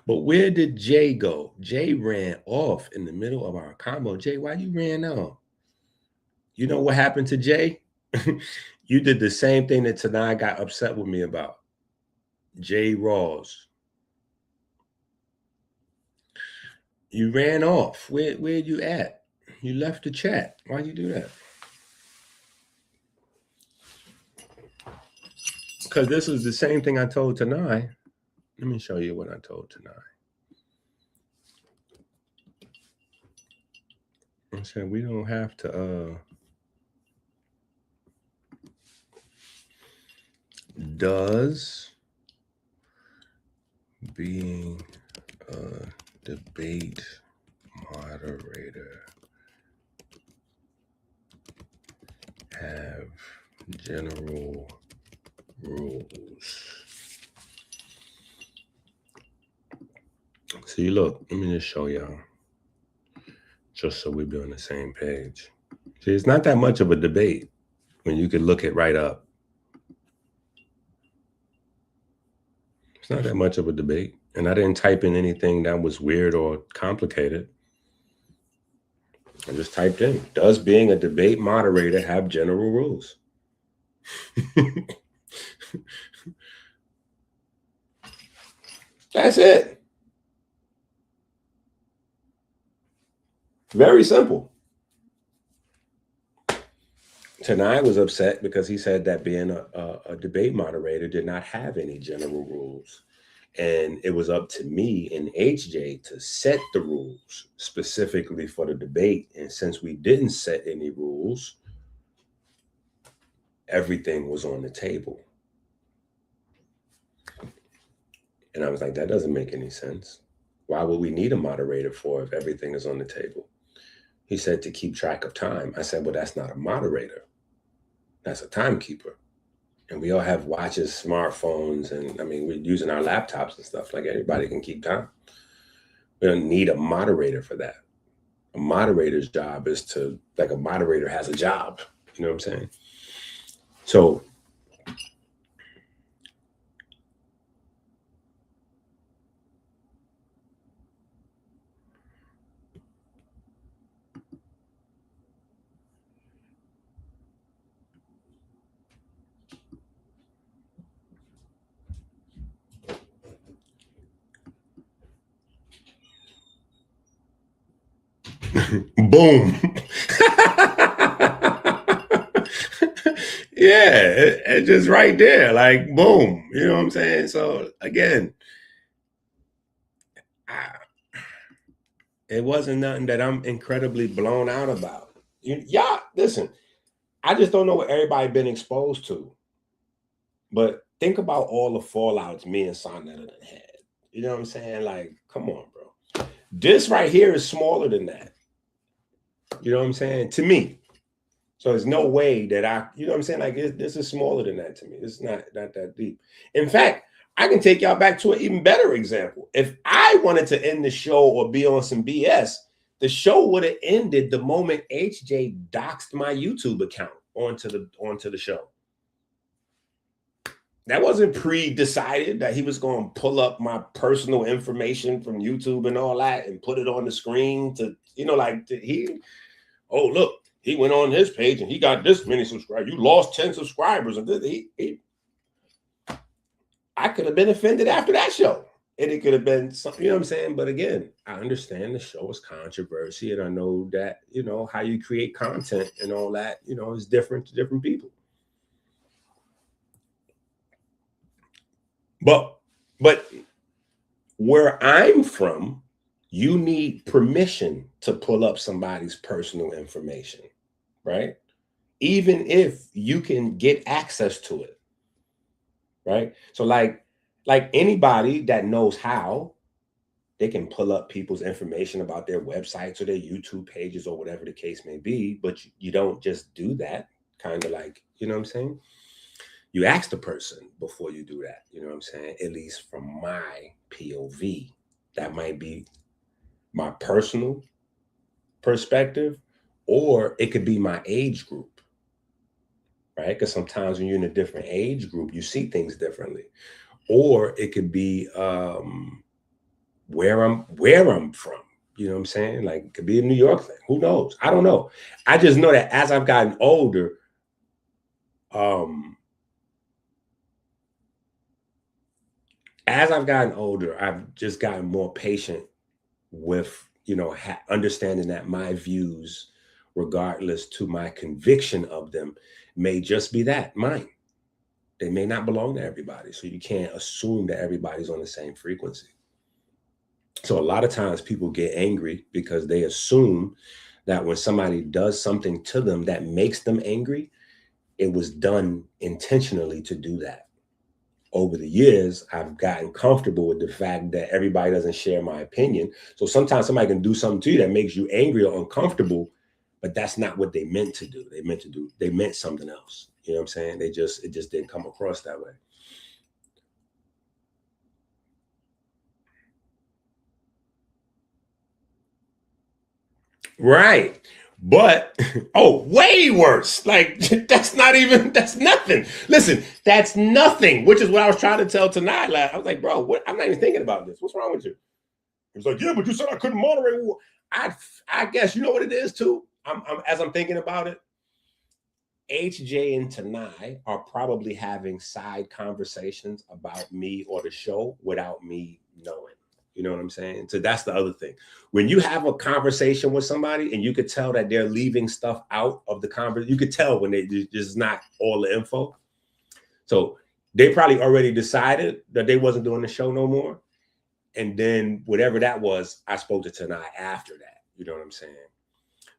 But where did Jay go? Jay ran off in the middle of our combo. Jay, why you ran off? You know what happened to Jay? You did the same thing that Tanai got upset with me about. Jay Rawls. You ran off. Where you at? You left the chat. Why you do that? Because this is the same thing I told Tanai. Let me show you what I told Tanai. I said we don't have to does being a debate moderator have general rules? See, look, let me just show y'all, just so we be on the same page. See, it's not that much of a debate when you could look it right up. It's not that much of a debate. And I didn't type in anything that was weird or complicated. I just typed in, does being a debate moderator have general rules? That's it. Very simple. Tanai was upset because he said that being a debate moderator did not have any general rules. And it was up to me and HJ to set the rules specifically for the debate. And since we didn't set any rules, everything was on the table. And I was like, that doesn't make any sense. Why would we need a moderator for if everything is on the table? He said to keep track of time. I said, well, that's not a moderator. That's a timekeeper. And we all have watches, smartphones, and I mean, we're using our laptops and stuff. Like anybody can keep time. We don't need a moderator for that. A moderator's job is to, like a moderator has a job. You know what I'm saying? So boom. Yeah, it's just right there, like boom. You know what I'm saying? So again, it wasn't nothing that I'm incredibly blown out about. Yeah, listen, I just don't know what everybody been exposed to. But think about all the fallouts me and Sonetta had. You know what I'm saying? Like, come on, bro. This right here is smaller than that. You know what I'm saying? To me. So there's no way that you know what I'm saying? Like this is smaller than that to me. It's not that deep. In fact, I can take y'all back to an even better example. If I wanted to end the show or be on some BS, the show would have ended the moment HJ doxed my YouTube account onto the show. That wasn't pre-decided that he was going to pull up my personal information from YouTube and all that and put it on the screen to, you know, like oh, look, he went on his page and he got this many subscribers. You lost 10 subscribers. And I could have been offended after that show. And it could have been something, you know what I'm saying? But again, I understand the show is controversy. And I know that, you know, how you create content and all that, you know, is different to different people. But where I'm from, you need permission to pull up somebody's personal information, right? Even if you can get access to it, right? So like anybody that knows how, they can pull up people's information about their websites or their YouTube pages or whatever the case may be, but you don't just do that, kind of like, you know what I'm saying? You ask the person before you do that, you know what I'm saying? At least from my POV, that might be my personal perspective, or it could be my age group, right? Because sometimes when you're in a different age group, you see things differently. Or it could be where I'm from. You know what I'm saying? Like it could be a New York thing. Who knows? I don't know. I just know that as I've gotten older, I've just gotten more patient with, you know, understanding that my views, regardless to my conviction of them, may just be that, mine. They may not belong to everybody. So you can't assume that everybody's on the same frequency. So a lot of times people get angry because they assume that when somebody does something to them that makes them angry, it was done intentionally to do that. Over the years, I've gotten comfortable with the fact that everybody doesn't share my opinion. So sometimes somebody can do something to you that makes you angry or uncomfortable, but that's not what they meant to do. They meant something else. You know what I'm saying? It just didn't come across that way. Right. But, oh, way worse. Like, that's nothing. Listen, that's nothing, which is what I was trying to tell tonight. Like, I was like, bro, I'm not even thinking about this. What's wrong with you? He was like, yeah, but you said I couldn't moderate. I guess you know what it is too. As I'm thinking about it, HJ and Tanai are probably having side conversations about me or the show without me knowing. You know what I'm saying? So that's the other thing. When you have a conversation with somebody and you could tell that they're leaving stuff out of the conversation, you could tell when they just not all the info. So they probably already decided that they wasn't doing the show no more. And then whatever that was, I spoke to Tanai after that. You know what I'm saying?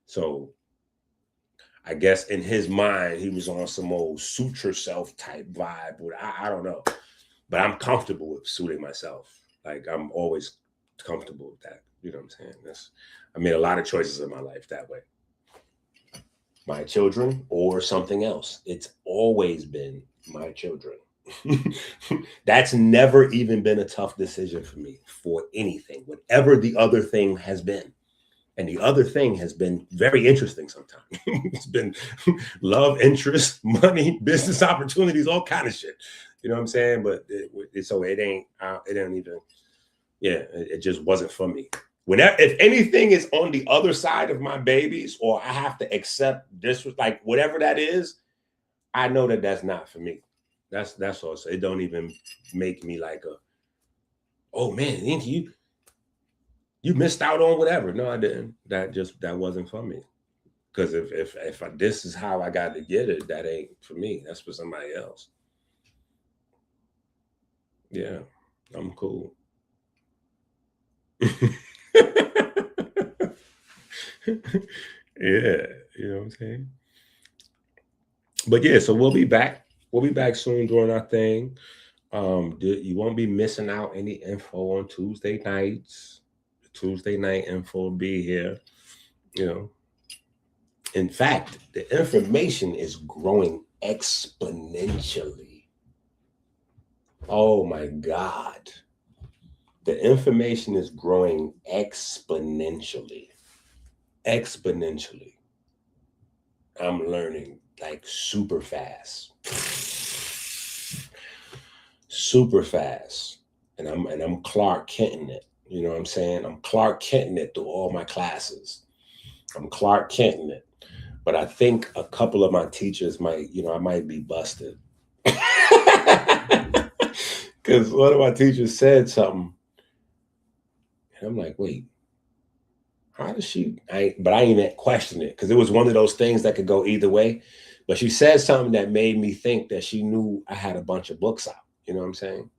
So I guess in his mind, he was on some old suit yourself type vibe. I don't know. But I'm comfortable with suiting myself. Like, I'm always comfortable with that. You know what I'm saying? I made a lot of choices in my life that way. My children or something else. It's always been my children. That's never even been a tough decision for me for anything, whatever the other thing has been. And the other thing has been very interesting sometimes. It's been love, interest, money, business opportunities, all kind of shit. You know what I'm saying? But it ain't even, yeah, it just wasn't for me. Whenever, if anything is on the other side of my babies, or I have to accept this, like whatever that is, I know that that's not for me. That's all. So it don't even make me like oh man, you missed out on whatever. No, I didn't. That wasn't for me. Because if this is how I got to get it, that ain't for me. That's for somebody else. Yeah, I'm cool. Yeah, you know what I'm saying? But yeah, so we'll be back. We'll be back soon doing our thing. You won't be missing out any info on Tuesday nights. The Tuesday night info will be here. You know, in fact, the information is growing exponentially. Oh my God. The information is growing exponentially. Exponentially. I'm learning like super fast. Super fast. And I'm Clark Kenting it. You know what I'm saying? I'm Clark Kenting it through all my classes. I'm Clark Kenting it. But I think a couple of my teachers might, I might be busted. Because one of my teachers said something. And I'm like, wait, how does she? But I ain't even question it, because it was one of those things that could go either way. But she said something that made me think that she knew I had a bunch of books out. You know what I'm saying?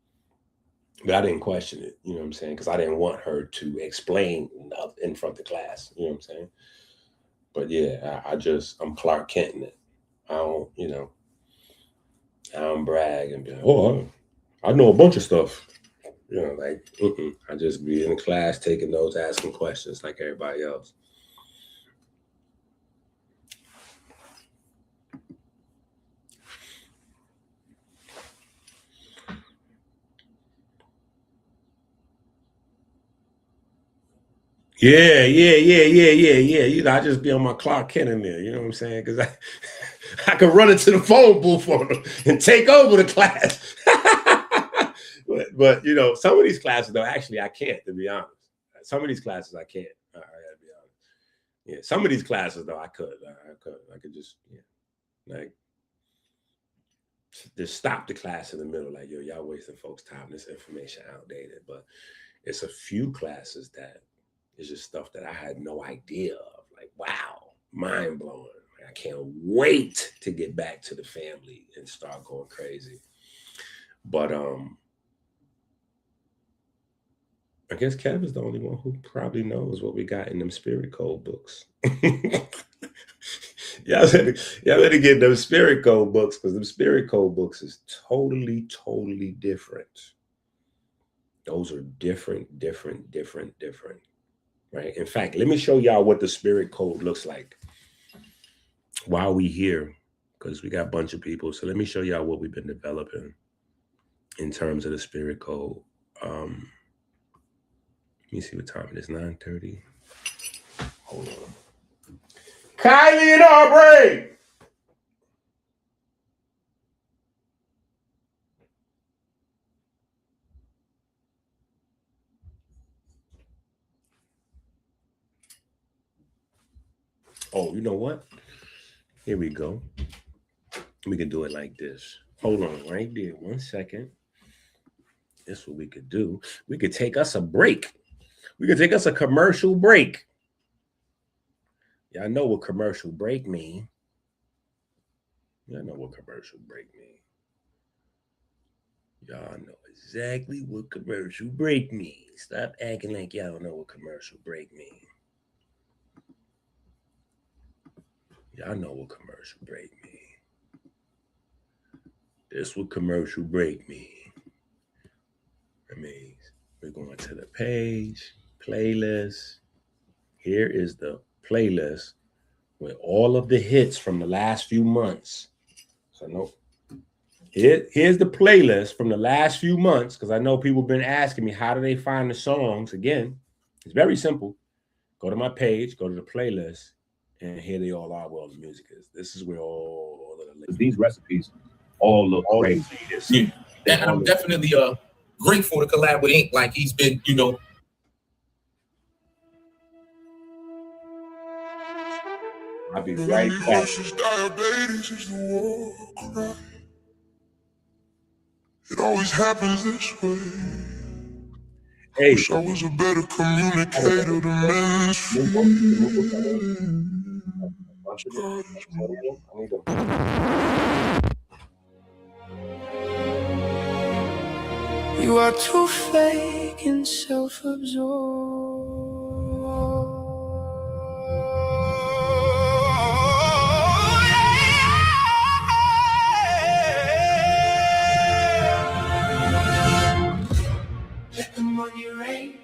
But I didn't question it. You know what I'm saying? Because I didn't want her to explain in front of the class. You know what I'm saying? But yeah, I'm Clark Kenting it. I don't brag and be like, oh, I know a bunch of stuff. I just be in the class taking notes, asking questions like everybody else. Yeah. I just be on my Clark Kent in there. You know what I'm saying? Because I could run into the phone booth for them and take over the class. but some of these classes though, actually I can't, to be honest. Some of these classes I can't. I gotta be honest. Yeah, some of these classes though I could. I could just just stop the class in the middle. Like, yo, y'all wasting folks' time. This information outdated. But it's a few classes that is just stuff that I had no idea of. Like, wow, mind blowing. I can't wait to get back to the family and start going crazy. But I guess Kev is the only one who probably knows what we got in them spirit code books. Y'all better get them spirit code books, because them spirit code books is totally different. Those are different. Right? In fact, let me show y'all what the spirit code looks like while we here, because we got a bunch of people. So let me show y'all what we've been developing in terms of the spirit code. Let me see what time it is. 9:30. Hold on. Kylie and Aubrey. Oh, you know what? Here we go. We can do it like this. Hold on right there. 1 second. This is what we could do. We could take us a break. We could take us a commercial break. Y'all know what commercial break mean. Y'all know what commercial break mean. Y'all know exactly what commercial break means. Stop acting like y'all don't know what commercial break mean. Y'all know what commercial break mean. This what commercial break mean. That means we're going to the page, playlist. Here is the playlist with all of the hits from the last few months. So no, here's the playlist from the last few months, because I know people have been asking me, how do they find the songs? Again, it's very simple. Go to my page, go to the playlist, and here they all are where all the music is. This is where all of the these recipes all look crazy. Yeah. And I'm definitely grateful to collab with Ink. Like he's been, you know. I'll be right back. Diabetes is the war cry. It always happens this way. Hey, Wish I was a better communicator to men's feelings. You are too fake and self-absorbed. Let the money rain.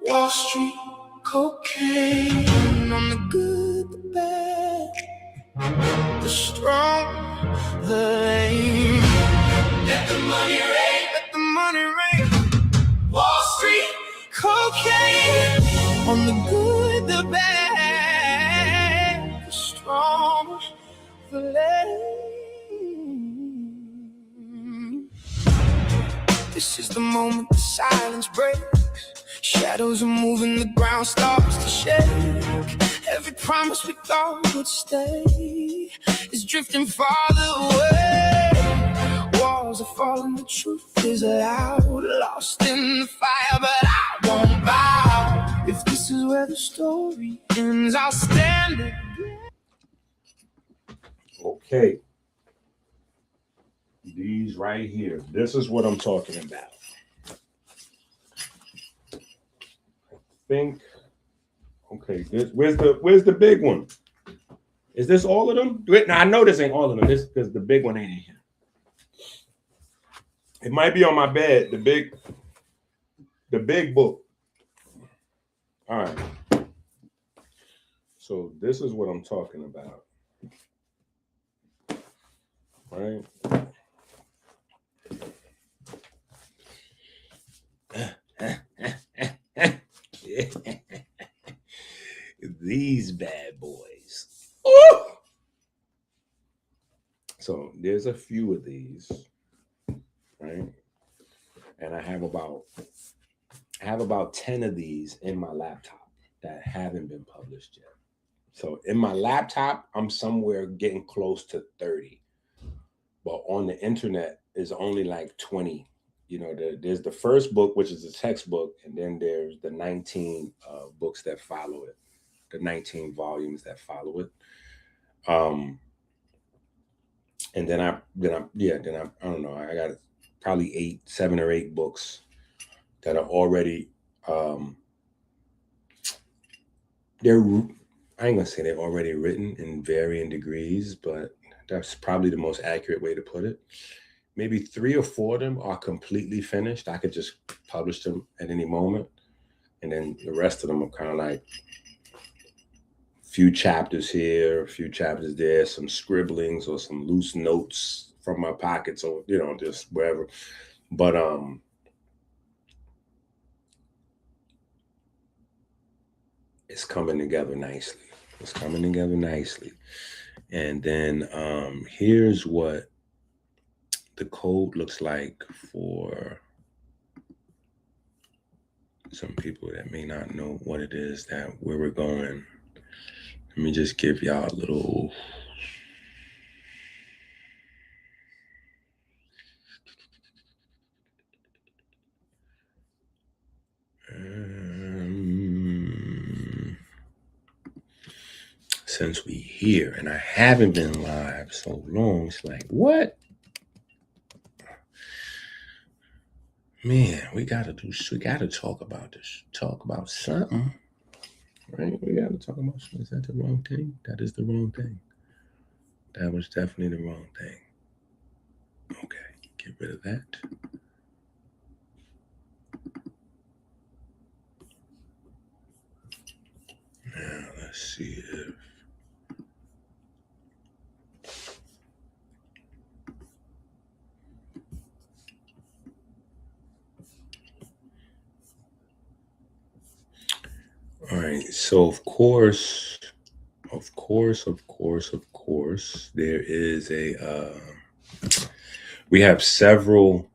Wall Street, cocaine. On the good, the bad, the strong, the lame. Let the money rain. Let the money rain. Wall Street, cocaine. On the good, the bad, the strong, the lame. This is the moment the silence breaks. Shadows are moving, the ground starts to shake. Every promise we thought would stay is drifting farther away. Walls are falling, the truth is loud. Lost in the fire, but I won't bow. If this is where the story ends, I'll stand it. Okay. These right here. This is what I'm talking about. Think, okay, where's the big one? Is this all of them? No, I know this ain't all of them. This because the big one ain't in here. It might be on my bed. The big book. All right. So this is what I'm talking about. Right. These bad boys. Ooh! So there's a few of these, right? And I have about 10 of these in my laptop that haven't been published yet. So in my laptop, I'm somewhere getting close to 30. But on the internet is only like 20. You know, there's the first book, which is a textbook, and then there's the 19 books that follow it, the 19 volumes that follow it. And then I don't know, I got probably 7 or 8 books that are already, I ain't gonna say they're already written in varying degrees, but that's probably the most accurate way to put it. Maybe 3 or 4 of them are completely finished. I could just publish them at any moment. And then the rest of them are kind of like a few chapters here, a few chapters there, some scribblings or some loose notes from my pockets or, you know, just wherever. But it's coming together nicely. It's coming together nicely. And then here's what the code looks like for some people that may not know what it is that where we're going. Let me just give y'all a little. Since we here, and I haven't been live so long, it's like, what? Man, we gotta talk about this. Talk about something. Right? We gotta talk about something. Is that the wrong thing? That is the wrong thing. That was definitely the wrong thing. Okay, get rid of that. Now let's see if all right, so of course, there is a we have several.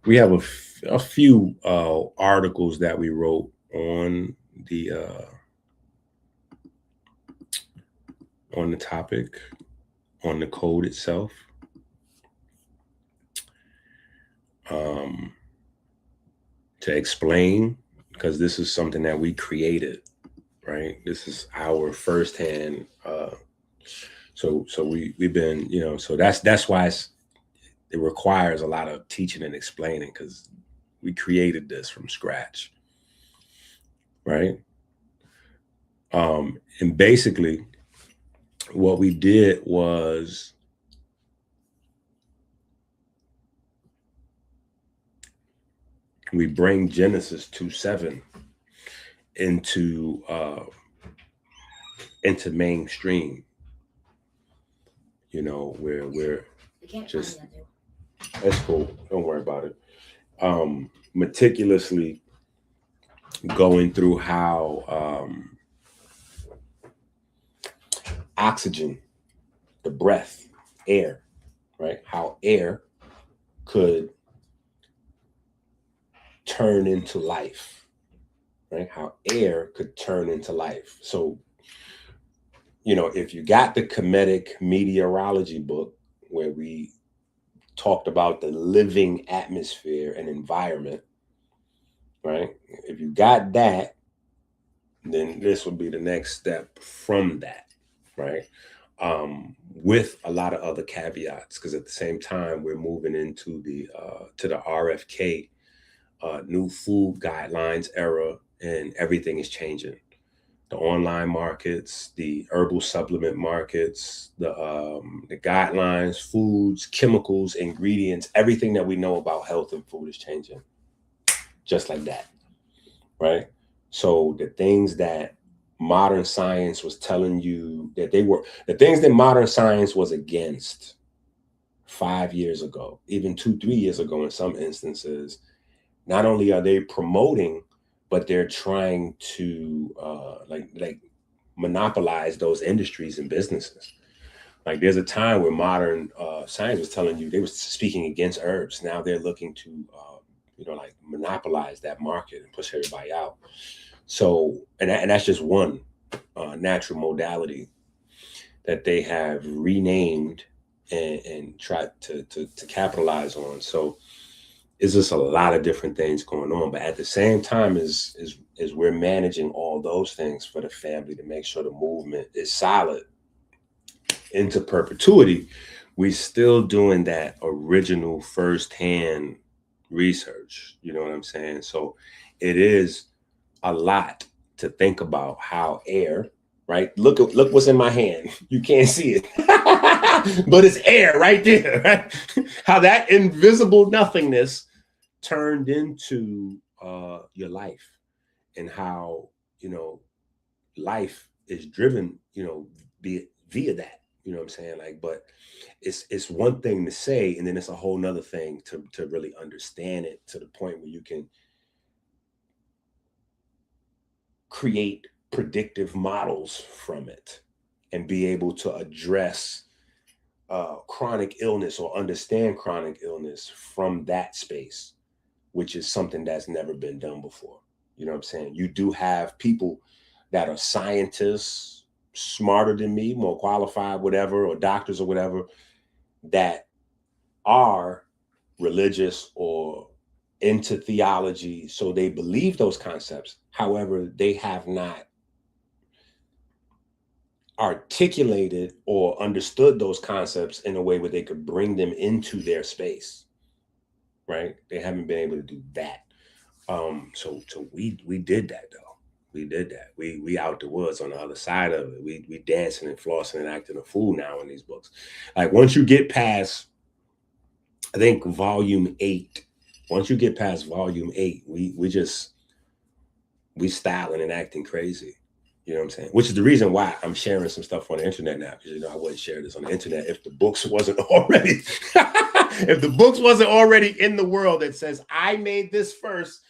We have a few articles that we wrote on the topic, on the code itself. To explain, because this is something that we created, right? This is our firsthand. So we've been, so that's why it requires a lot of teaching and explaining, because we created this from scratch, right? And basically, what we did was we bring Genesis 2:7 into mainstream. Where we're just, that's cool. Don't worry about it. Meticulously going through how oxygen, the breath, air, right? How air could turn into life, right? How air could turn into life. So, if you got the Kemetic meteorology book, where we talked about the living atmosphere and environment, right? If you got that, then this would be the next step from that, right? With a lot of other caveats, because at the same time we're moving into the RFK new food guidelines era, and everything is changing. The online markets, the herbal supplement markets, the guidelines, foods, chemicals, ingredients, everything that we know about health and food is changing, just like that, right? So the things that modern science was telling you that the things that modern science was against 5 years ago, even 2-3 years ago in some instances, not only are they promoting, but they're trying to like monopolize those industries and businesses. Like, there's a time where modern science was telling you, they were speaking against herbs. Now they're looking to like monopolize that market and push everybody out. So, and that's just one natural modality that they have renamed and tried to capitalize on. So it's just a lot of different things going on. But at the same time, is we're managing all those things for the family to make sure the movement is solid into perpetuity. We're still doing that original firsthand research. You know what I'm saying? So it is a lot to think about how air, right? Look what's in my hand. You can't see it, but it's air right there, right? How that invisible nothingness turned into your life, and how life is driven via that. You know what I'm saying? Like, but it's one thing to say, and then it's a whole nother thing to really understand it to the point where you can create predictive models from it and be able to address chronic illness or understand chronic illness from that space, which is something that's never been done before. You know what I'm saying? You do have people that are scientists, smarter than me, more qualified, whatever, or doctors or whatever, that are religious or into theology. So they believe those concepts. However, they have not articulated or understood those concepts in a way where they could bring them into their space, right? They haven't been able to do that. So we did that though. We did that. We out the woods on the other side of it. We dancing and flossing and acting a fool now in these books. Like once you get past, I think volume 8. Once you get past volume 8, we styling and acting crazy. You know what I'm saying? Which is the reason why I'm sharing some stuff on the internet now, because you know I wouldn't share this on the internet if the books wasn't already if the books wasn't already in the world that says I made this first.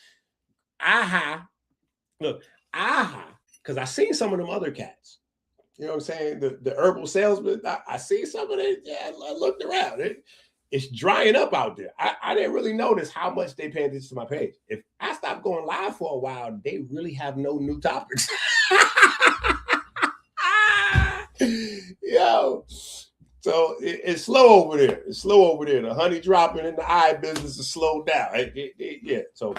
Aha. Look, aha, because I seen some of them other cats. You know what I'm saying? The herbal salesman, I see some of it. Yeah, I looked around. It's drying up out there. I didn't really notice how much they paid attention to my page. If I stopped going live for a while, they really have no new topics. Yo, so it's slow over there. It's slow over there. The honey dropping in the eye business is slowed down. Yeah. So,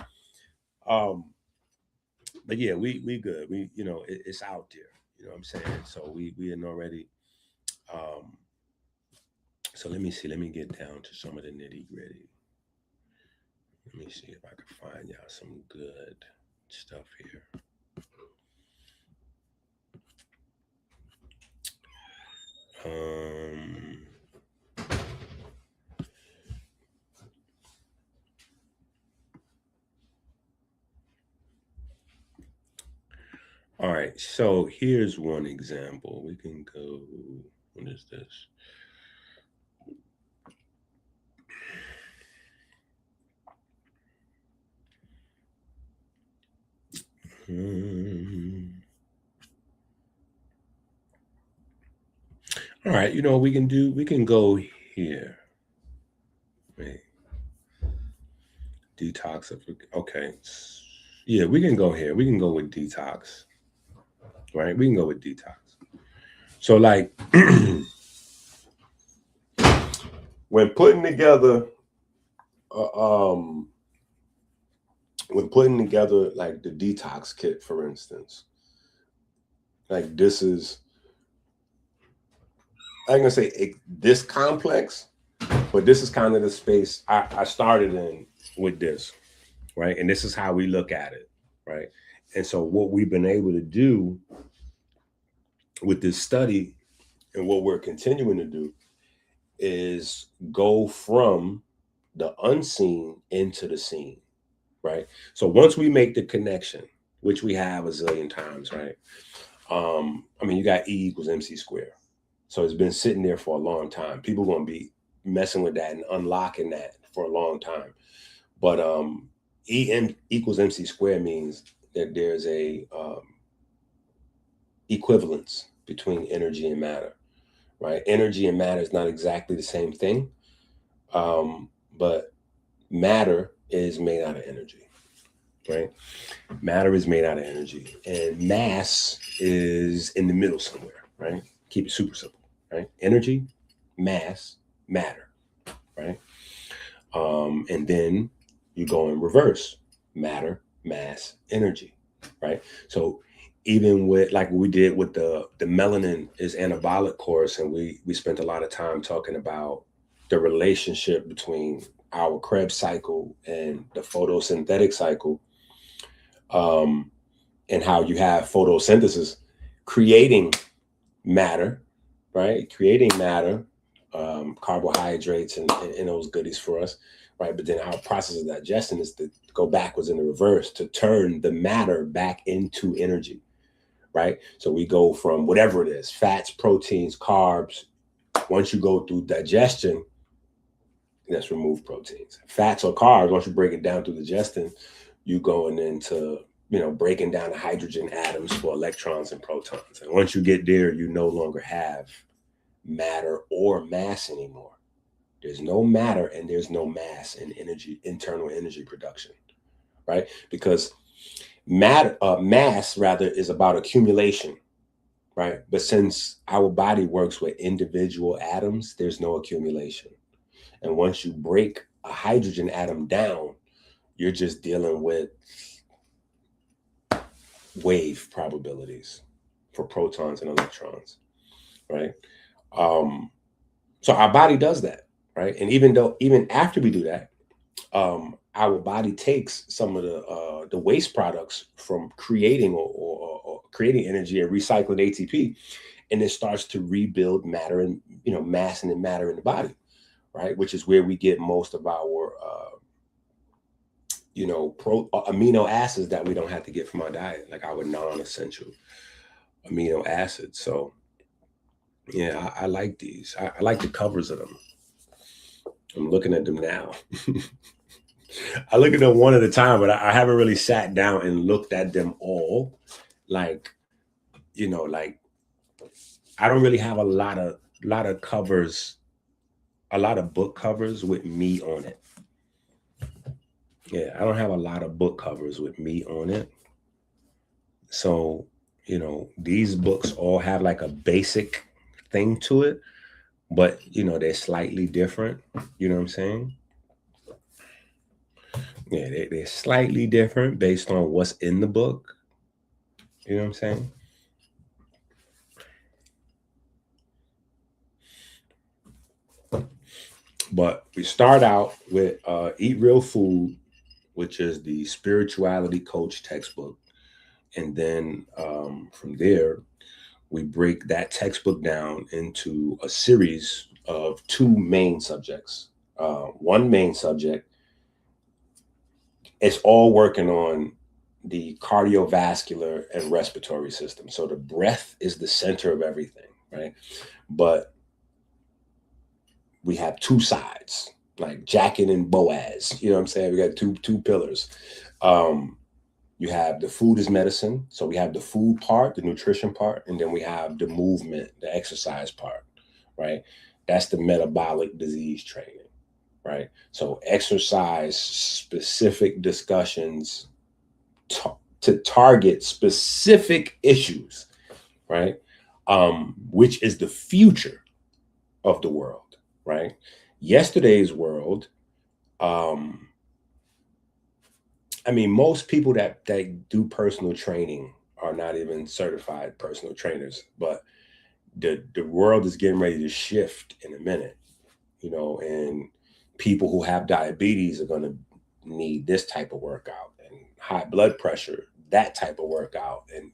but yeah, we good. We, you know, it's out there. You know what I'm saying? So we had already. So let me see. Let me get down to some of the nitty gritty. Let me see if I can find y'all some good stuff here. All right, so here's one example. We can go, what is this? All right, you know, we can go here. Wait. Detox. Okay. Yeah, we can go here. We can go with detox. Right? We can go with detox. So like when putting together like the detox kit, for instance, like this is, I'm gonna say this complex, but this is kind of the space I started in with this, right? And this is how we look at it, right? And so what we've been able to do with this study and what we're continuing to do is go from the unseen into the seen, right? So once we make the connection, which we have a zillion times, right? I mean, you got E equals MC squared. So it's been sitting there for a long time. People are going to be messing with that and unlocking that for a long time. But E equals MC squared means that there's a equivalence between energy and matter, right? Energy and matter is not exactly the same thing, but matter is made out of energy, right? Matter is made out of energy, and mass is in the middle somewhere, right? Keep it super simple, right? Energy, mass, matter, right? And then you go in reverse: matter, mass, energy, right? So even with like what we did with the melanin is anabolic course, and we spent a lot of time talking about the relationship between our Krebs cycle and the photosynthetic cycle, and how you have photosynthesis creating matter, right? Creating matter, carbohydrates and those goodies for us, right? But then our process of digestion is to go backwards in the reverse to turn the matter back into energy, right? So we go from whatever it is, fats, proteins, carbs. Once you go through digestion, let's remove proteins. Fats or carbs, once you break it down through digestion, you going into breaking down the hydrogen atoms for electrons and protons. And once you get there, you no longer have matter or mass anymore. There's no matter and there's no mass in internal energy production, right? Because mass rather is about accumulation, right? But since our body works with individual atoms, there's no accumulation. And once you break a hydrogen atom down, you're just dealing with wave probabilities for protons and electrons, right? So our body does that, right? And even after we do that, our body takes some of the waste products from creating or creating energy and recycling ATP, and it starts to rebuild matter and mass and matter in the body, right? Which is where we get most of our amino acids that we don't have to get from our diet, like our non-essential amino acids. So yeah, I like these. I like the covers of them. I'm looking at them now. I look at them one at a time, but I haven't really sat down and looked at them all. Like I don't really have a lot of covers, a lot of book covers with me on it. Yeah, I don't have a lot of book covers with me on it. So, these books all have like a basic thing to it, but they're slightly different. You know what I'm saying? Yeah, they're slightly different based on what's in the book. You know what I'm saying? But we start out with Eat Real Food, which is the spirituality coach textbook. And then from there, we break that textbook down into a series of two main subjects. One main subject, it's all working on the cardiovascular and respiratory system. So the breath is the center of everything, right? But we have two sides, like Jackin and Boaz. You know what I'm saying? We got two pillars. You have the food is medicine. So we have the food part, the nutrition part, and then we have the movement, the exercise part, right? That's the metabolic disease training, right? So exercise specific discussions to target specific issues, right? Which is the future of the world, right? Yesterday's world, most people that do personal training are not even certified personal trainers, but the world is getting ready to shift in a minute, and people who have diabetes are going to need this type of workout, and high blood pressure, that type of workout, and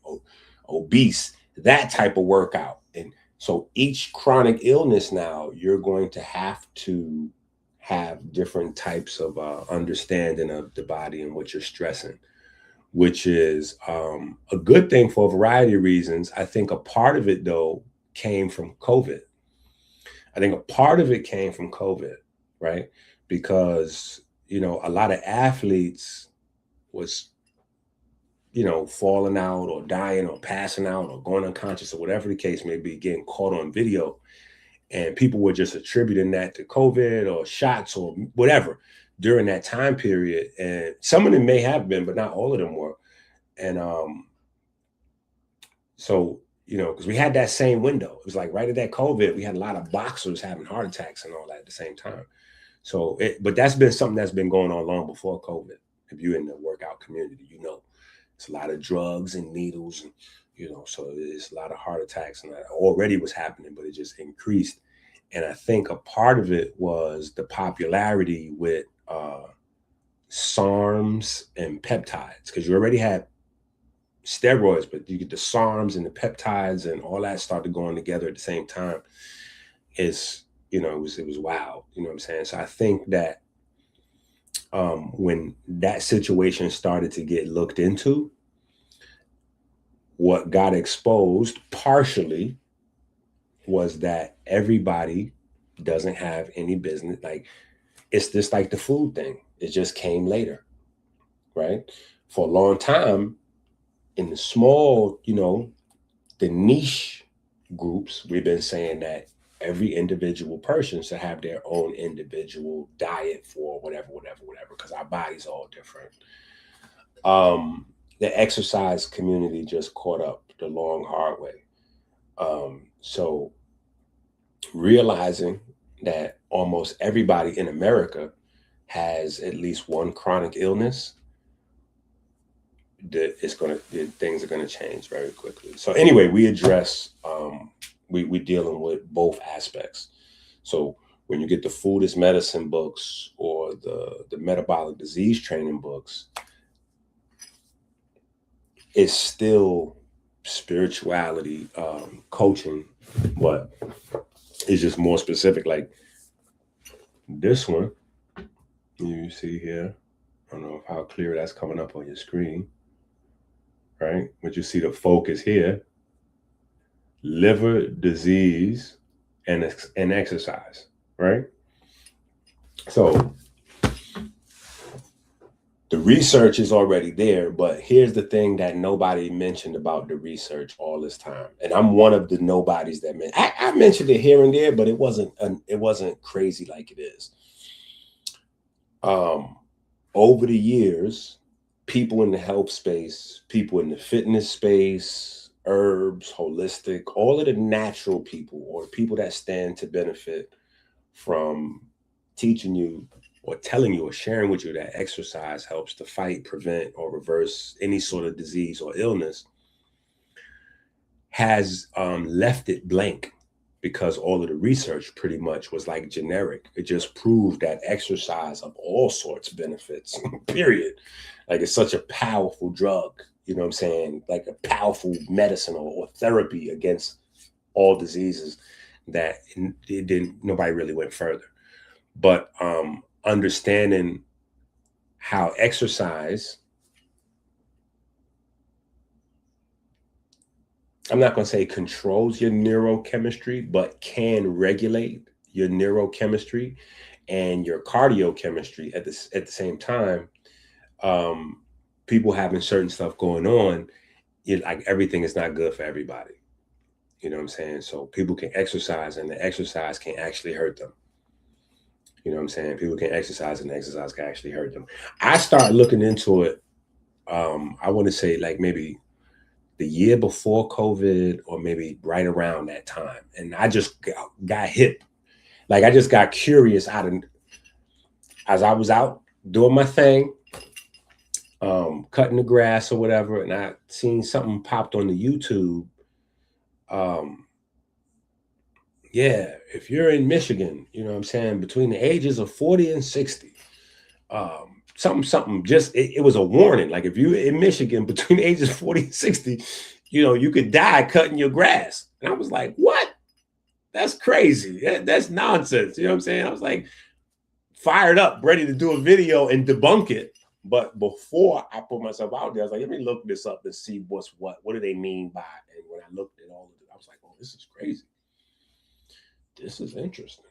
obese, that type of workout. And so each chronic illness now, you're going to have to have different types of understanding of the body and what you're stressing, which is a good thing for a variety of reasons. I think a part of it, though, came from COVID. Right? Because, a lot of athletes was, falling out or dying or passing out or going unconscious or whatever the case may be, getting caught on video. And people were just attributing that to COVID or shots or whatever during that time period. And some of them may have been, but not all of them were. And so, because we had that same window. It was like right at that COVID, we had a lot of boxers having heart attacks and all that at the same time. So, but that's been something that's been going on long before COVID. If you're in the workout community, it's a lot of drugs and needles, and so it's a lot of heart attacks, and that already was happening, but it just increased. And I think a part of it was the popularity with SARMs and peptides, because you already had steroids, but you get the SARMs and the peptides and all that started going together at the same time. It was wild. You know what I'm saying? So I think that when that situation started to get looked into, what got exposed partially was that everybody doesn't have any business. Like, it's just like the food thing. It just came later, right? For a long time, in the small, the niche groups, we've been saying that every individual person should have their own individual diet for whatever, because our body's all different. The exercise community just caught up the long, hard way. So realizing that almost everybody in America has at least one chronic illness, things are gonna change very quickly. So anyway, we address we're dealing with both aspects. So when you get the Food is Medicine books or the metabolic disease training books, it's still spirituality coaching, but it's just more specific. Like this one, you see here, I don't know how clear that's coming up on your screen, right? But you see the focus here: liver disease and exercise, right? So the research is already there, but here's the thing that nobody mentioned about the research all this time, and I'm one of the nobodies that I mentioned it here and there, but it wasn't crazy like it is. Over the years, people in the health space, people in the fitness space, herbs, holistic, all of the natural people or people that stand to benefit from teaching you or telling you or sharing with you that exercise helps to fight, prevent, or reverse any sort of disease or illness, has left it blank, because all of the research pretty much was like generic. It just proved that exercise of all sorts benefits, period. Like it's such a powerful drug, you know what I'm saying? Like a powerful medicine or therapy against all diseases, that nobody really went further. But understanding how exercise, I'm not going to say controls your neurochemistry, but can regulate your neurochemistry and your cardiochemistry at the same time. People having certain stuff going on, like everything is not good for everybody. You know what I'm saying? So people can exercise and the exercise can actually hurt them. You know what I'm saying? People can exercise and the exercise can actually hurt them. I started looking into it, I want to say like maybe the year before COVID or maybe right around that time. And I just got hip. Like I just got curious as I was out doing my thing, cutting the grass or whatever. And I seen something popped on the YouTube. Yeah, if you're in Michigan, you know what I'm saying, between the ages of 40 and 60, something just, it was a warning. Like if you're in Michigan between the ages of 40 and 60, you could die cutting your grass. And I was like, what? That's crazy. That's nonsense. You know what I'm saying? I was like fired up, ready to do a video and debunk it. But before I put myself out there, I was like, let me look this up and see what do they mean by it. And when I looked at all of it, I was like, oh, this is crazy. This is interesting.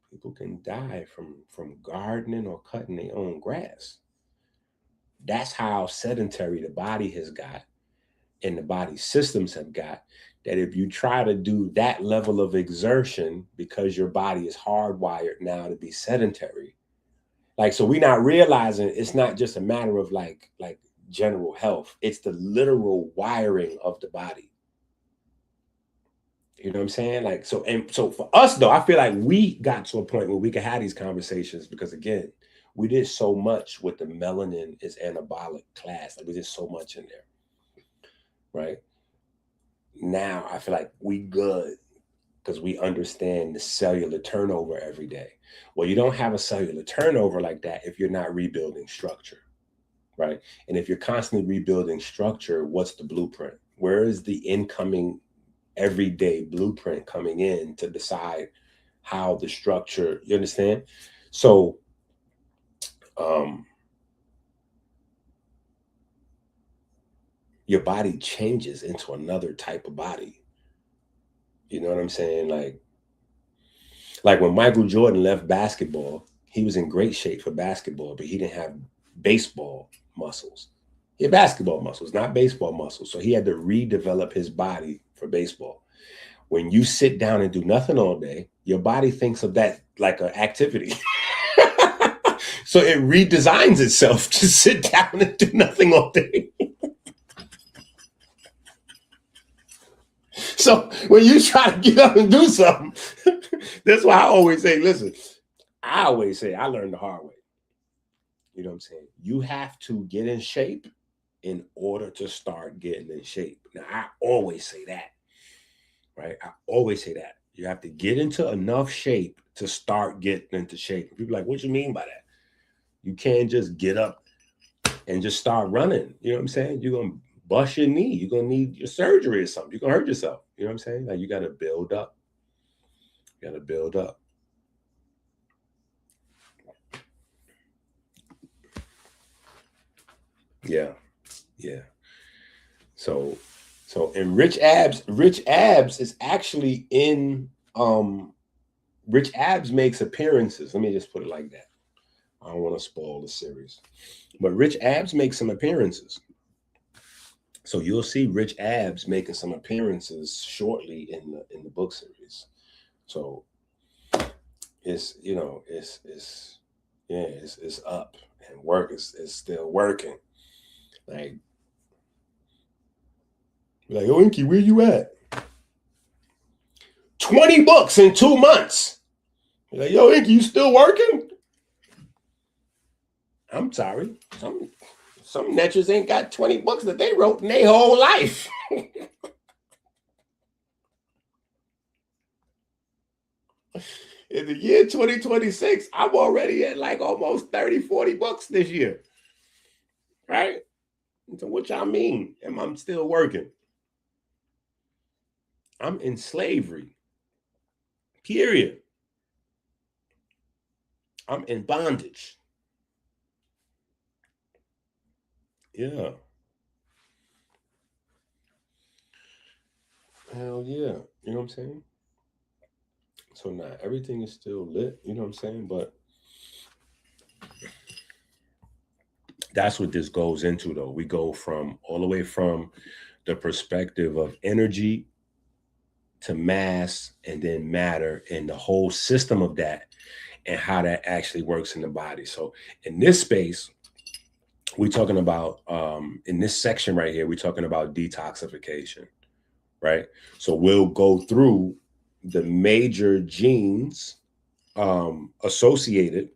People can die from gardening or cutting their own grass. That's how sedentary the body has got and the body systems have got, that if you try to do that level of exertion, because your body is hardwired now to be sedentary, like, so we're not realizing it's not just a matter of like general health. It's the literal wiring of the body. You know what I'm saying? Like, so for us though, I feel like we got to a point where we could have these conversations because again, we did so much with the melanin is anabolic class. Like we did so much in there, right? Now I feel like we good because we understand the cellular turnover every day. Well, you don't have a cellular turnover like that if you're not rebuilding structure, right? And if you're constantly rebuilding structure, what's the blueprint? Where is the incoming everyday blueprint coming in to decide how the structure, you understand? So your body changes into another type of body. You know what I'm saying? Like when Michael Jordan left basketball, he was in great shape for basketball, but he didn't have baseball muscles. He had basketball muscles, not baseball muscles. So he had to redevelop his body for baseball. When you sit down and do nothing all day, your body thinks of that like an activity. So it redesigns itself to sit down and do nothing all day. So when you try to get up and do something, that's why I always say, listen, I always say I learned the hard way. You know what I'm saying? You have to get in shape in order to start getting in shape. Now, I always say that, right? I always say that. You have to get into enough shape to start getting into shape. People are like, what you mean by that? You can't just get up and just start running. You know what I'm saying? You're going to bust your knee. You're going to need your surgery or something. You're going to hurt yourself. You know what I'm saying? Like, you got to build up. You got to build up. Yeah. Yeah. So and Rich Abs is actually in Rich Abs makes appearances. Let me just put it like that. I don't want to spoil the series. But Rich Abs makes some appearances. So you'll see Rich Abs making some appearances shortly in the book series. So it's, you know, it's up, and work is still working. Like, yo, Inky, where you at? 20 books in 2 months. You're like, yo, Inky, you still working? I'm sorry. Some netchers ain't got 20 books that they wrote in their whole life. In the year 2026, I'm already at like almost 30, 40 books this year. Right? So what y'all mean? And I'm still working. I'm in slavery. Period. I'm in bondage. Yeah. Hell yeah. You know what I'm saying? So now everything is still lit, you know what I'm saying? But that's what this goes into, though. We go from all the way from the perspective of energy to mass and then matter and the whole system of that and how that actually works in the body. So in this space, we're talking about, in this section right here, we're talking about detoxification, right? So we'll go through the major genes associated,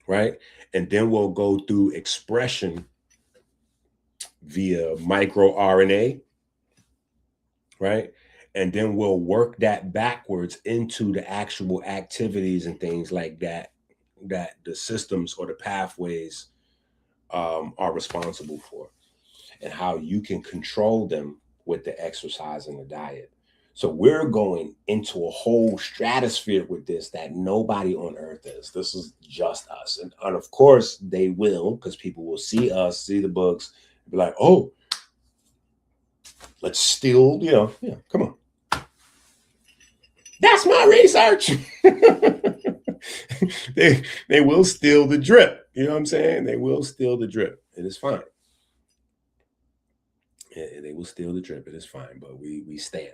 right? And then we'll go through expression via microRNA, right? And then we'll work that backwards into the actual activities and things like that, that the systems or the pathways are responsible for, and how you can control them with the exercise and the diet. So we're going into a whole stratosphere with this that nobody on earth is. This is just us. And of course they will, because people will see us, see the books, be like, oh, let's steal, you know, yeah, come on. That's my research. They will steal the drip. You know what I'm saying? They will steal the drip. It is fine. Yeah, they will steal the drip. It is fine. But we stand.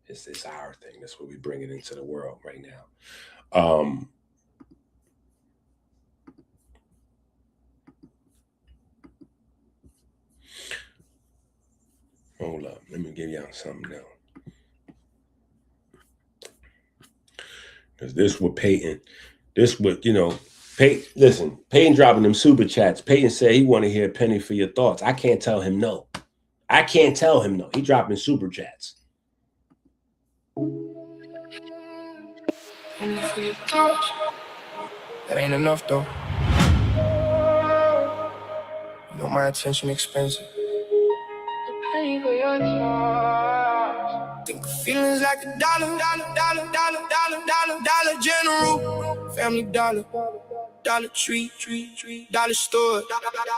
It's our thing. That's what we bring it into the world right now. Hold up. Let me give y'all something now. Because this what Peyton, this what, you know, listen, Peyton dropping them super chats. Peyton said he want to hear a penny for your thoughts. I can't tell him no. I can't tell him no. He dropping super chats. Penny for your thoughts. That ain't enough though. You know my attention expensive. A penny for your thoughts. Think of feelings like a dollar general. Family dollar, dollar tree, dollar store.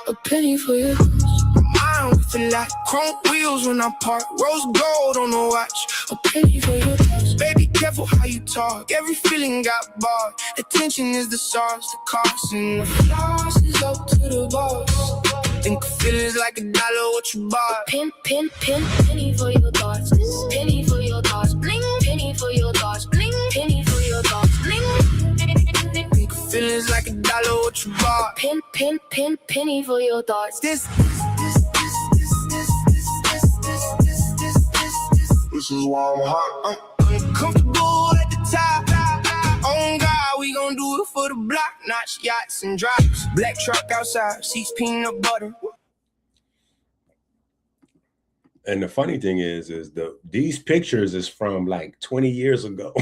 A penny for your thoughts. Mine with a lot, chrome wheels when I park, rose gold on the watch. A penny for your thoughts. Baby, careful how you talk. Every feeling got bought. Attention is the sauce, the cost, and the floss is up to the boss. Think feelings like $1 what you bought. Penny for your thoughts. Penny for your thoughts. Bling. Penny for your thoughts. Bling. Penny for your thoughts. Bling. Think feelings like $1 what you bought. Penny for your thoughts. This is why I'm hot. I'm comfortable at the top. On God, we gon' do it for the block. Notch yachts and drops. Black truck outside, seats peanut butter. And the funny thing is these pictures is from like 20 years ago.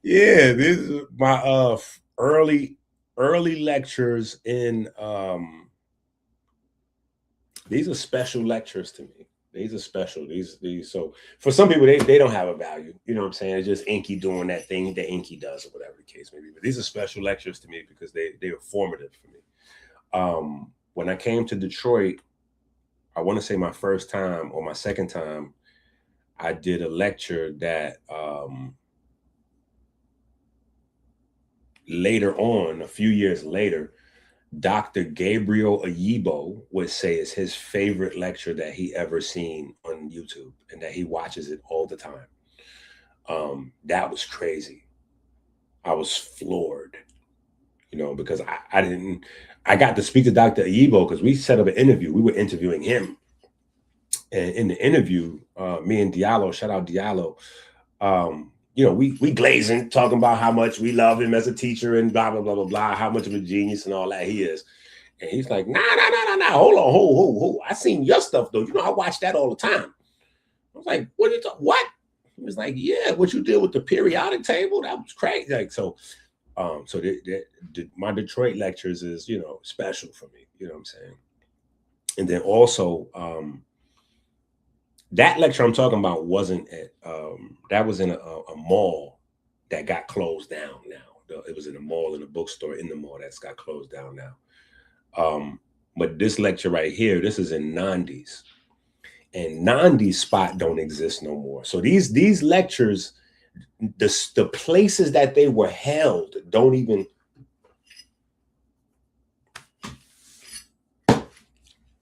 Yeah, this is my early lectures in these are special lectures to me. These are special. These so for some people they don't have a value. You know what I'm saying? It's just Inky doing that thing that Inky does or whatever the case may be. But these are special lectures to me because they were formative for me. When I came to Detroit, I want to say my first time or my second time, I did a lecture that later on, a few years later, Dr. Gabriel Ayibo would say is his favorite lecture that he ever seen on YouTube and that he watches it all the time. That was crazy. I was floored, you know, because I got to speak to Dr. Ayibo because we set up an interview. We were interviewing him. And in the interview, me and Diallo, shout out Diallo, you know, we glazing, talking about how much we love him as a teacher and blah, blah, blah, blah, blah, how much of a genius and all that he is. And he's like, nah, hold on, hold. I seen your stuff, though. You know, I watch that all the time. I was like, what are you talking? What? He was like, yeah, what you did with the periodic table, that was crazy. Like, so my Detroit lectures is, you know, special for me. You know what I'm saying? And then also, that lecture I'm talking about wasn't at, that was in a mall that got closed down now. It was in a mall, in a bookstore in the mall that's got closed down now. But this lecture right here, this is in Nandi's. And Nandi's spot don't exist no more. So these lectures, the places that they were held don't even.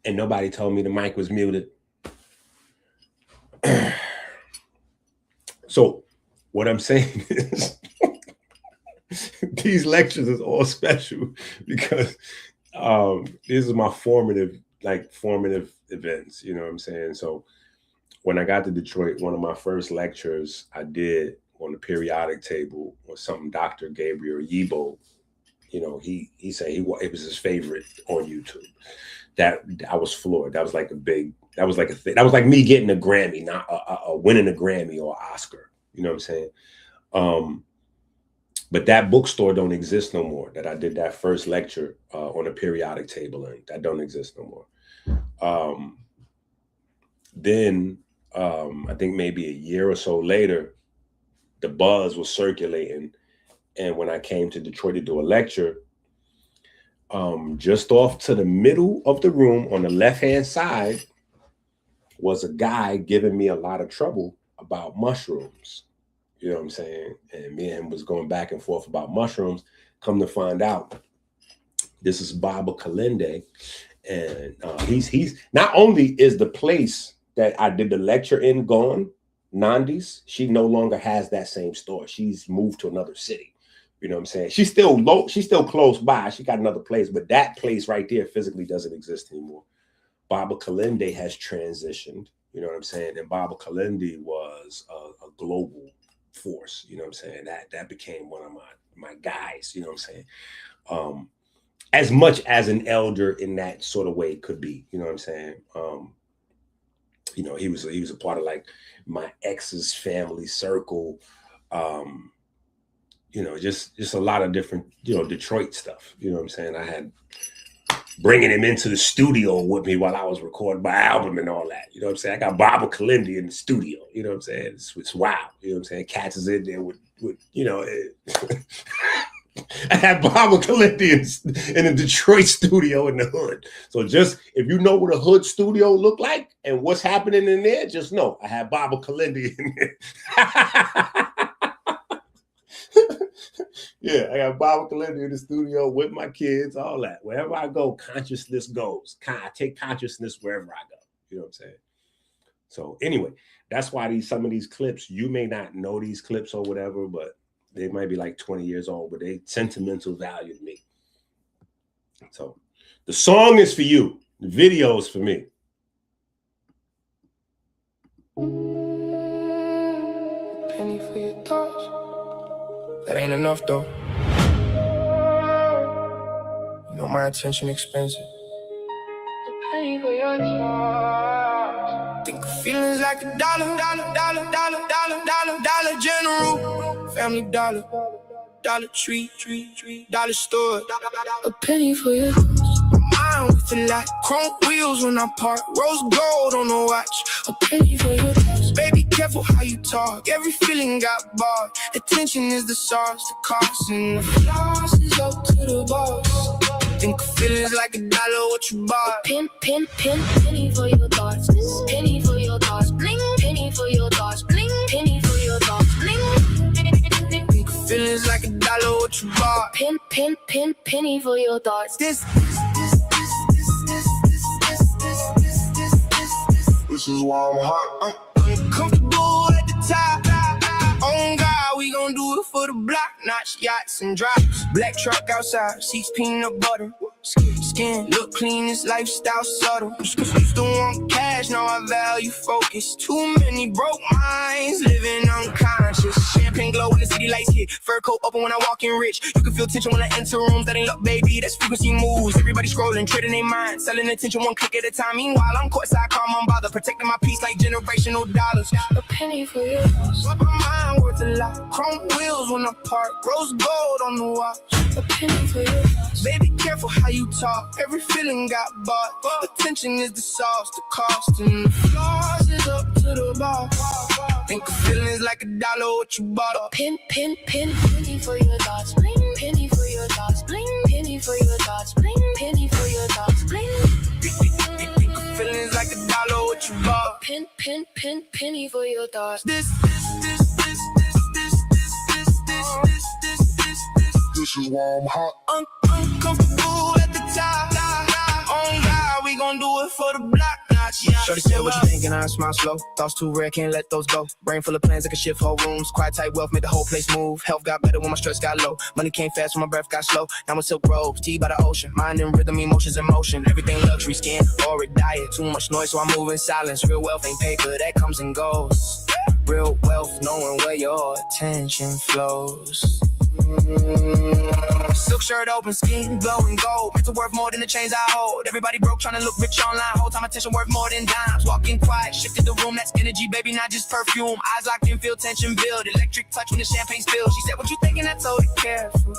And nobody told me the mic was muted. So what I'm saying is these lectures is all special because this is my formative events, you know what I'm saying? So when I got to Detroit, one of my first lectures I did on the periodic table was something Dr. Gabriel Ayibo, you know, he said it was his favorite on YouTube. That I was floored. That was like a thing. That was like me getting a Grammy, not winning a Grammy or Oscar. You know what I'm saying? But that bookstore don't exist no more. That I did that first lecture on a periodic table in. That don't exist no more. Then I think maybe a year or so later, the buzz was circulating. And when I came to Detroit to do a lecture, just off to the middle of the room on the left-hand side was a guy giving me a lot of trouble about mushrooms. You know what I'm saying? And me and him was going back and forth about mushrooms. Come to find out, this is Baba Kalende. And he's not only is the place that I did the lecture in gone, Nandi's, she no longer has that same store. She's moved to another city. You know what I'm saying? She's still close by. She got another place, but that place right there physically doesn't exist anymore. Baba Kalende has transitioned. You know what I'm saying? And Baba Kalende was a global force. You know what I'm saying? That became one of my guys. You know what I'm saying? As much as an elder in that sort of way could be. You know what I'm saying? You know, he was a part of like my ex's family circle. You know, just a lot of different, you know, Detroit stuff. You know what I'm saying? I had bringing him into the studio with me while I was recording my album and all that. You know what I'm saying? I got Baba Kalende in the studio. You know what I'm saying? It's wild. You know what I'm saying? Cats is in there with you know. I had Baba Kalende in the Detroit studio in the hood. So just if you know what a hood studio look like and what's happening in there, just know I had Baba Kalende in there. Yeah, I got Bible Calendar in the studio with my kids, all that. Wherever I go, consciousness goes. I take consciousness wherever I go. You know what I'm saying? So anyway, that's why some of these clips, you may not know these clips or whatever, but they might be like 20 years old, but they sentimental value to me. So the song is for you. The video is for me. Penny for your thoughts. That ain't enough though. You know my attention expensive. A penny for your thoughts. Think of feelings like a dollar general. Family dollar, Dollar Tree, dollar store. A penny for your thoughts. Mine with a lot, chrome wheels when I park, rose gold on the watch. A penny for your thoughts. Baby, careful how you talk. Every feeling got bought. Attention is the sauce, the cost, and the floss is up to the boss. Think of feelings like a dollar, what you bought. Penny for your thoughts. Penny for your thoughts. Bling. Penny for your thoughts. Bling. Penny for your thoughts. Bling. Think of feelings like a dollar, what you bought. Penny for your thoughts. This is why I'm hot. Uncomfortable at the top. On God, we gon' do it for the block. Notch yachts and drops. Black truck outside, seats peanut butter. Skin look clean, this lifestyle subtle. Used to want cash, now I value focus. Too many broke minds living unconscious. Champagne glow when the city lights hit. Fur coat open when I walk in rich. You can feel tension when I enter rooms. That ain't luck, baby, that's frequency moves. Everybody scrolling, trading their mind, selling attention one click at a time. Meanwhile, I'm courtside, calm, unbothered, protecting my peace like generational dollars. A penny for your house. My mind worth a lot. Chrome wheels when I park, rose gold on the watch. A penny for your house. Baby, careful how you talk. Every feeling got bought. Attention is the sauce, the cost, and the flaws is up to the boss. Think of feelings like a dollar, what you bought. Penny for your thoughts. Bling. Penny for your thoughts. Bling. Penny for your thoughts. Bling. Penny for your thoughts. Bling. Think of feelings like a dollar, what you bought. Penny for your thoughts. This is why I'm hot. Uncomfortable at the top. On God, we gon' do it for the block. Shorty said, what you thinking? I smile slow. Thoughts too rare, can't let those go. Brain full of plans that can shift whole rooms. Quiet tight wealth, made the whole place move. Health got better when my stress got low. Money came fast when my breath got slow. Now with silk robes, tea by the ocean. Mind and rhythm, emotions in motion. Everything luxury, skin, or a diet. Too much noise, so I move in silence. Real wealth ain't paper, that comes and goes. Real wealth, knowing where your attention flows. Silk shirt open, skin glowing gold. Mental worth more than the chains I hold. Everybody broke trying to look rich online. Whole time attention worth more than dimes. Walking quiet, shifted the room. That's energy, baby, not just perfume. Eyes locked in, feel tension build. Electric touch when the champagne spills. She said, what you thinking? I told her careful.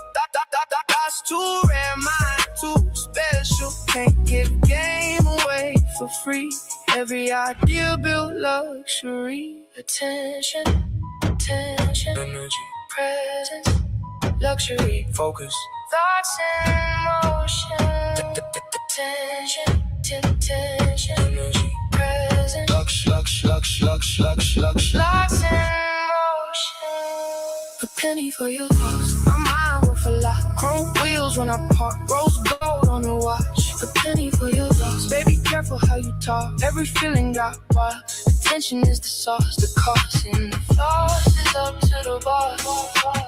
That's too rare, mine too special. Can't give game away for free. Every idea built luxury. Attention, energy, presence. Luxury, focus, thoughts in motion. Tension, energy, present. Lux in motion. A penny for your thoughts. My mind worth a lot. Chrome wheels when I park. Rose gold on the watch. A penny for your thoughts. Baby, careful how you talk. Every feeling got wild. Attention is the sauce, the cost, and the floss is up to the boss.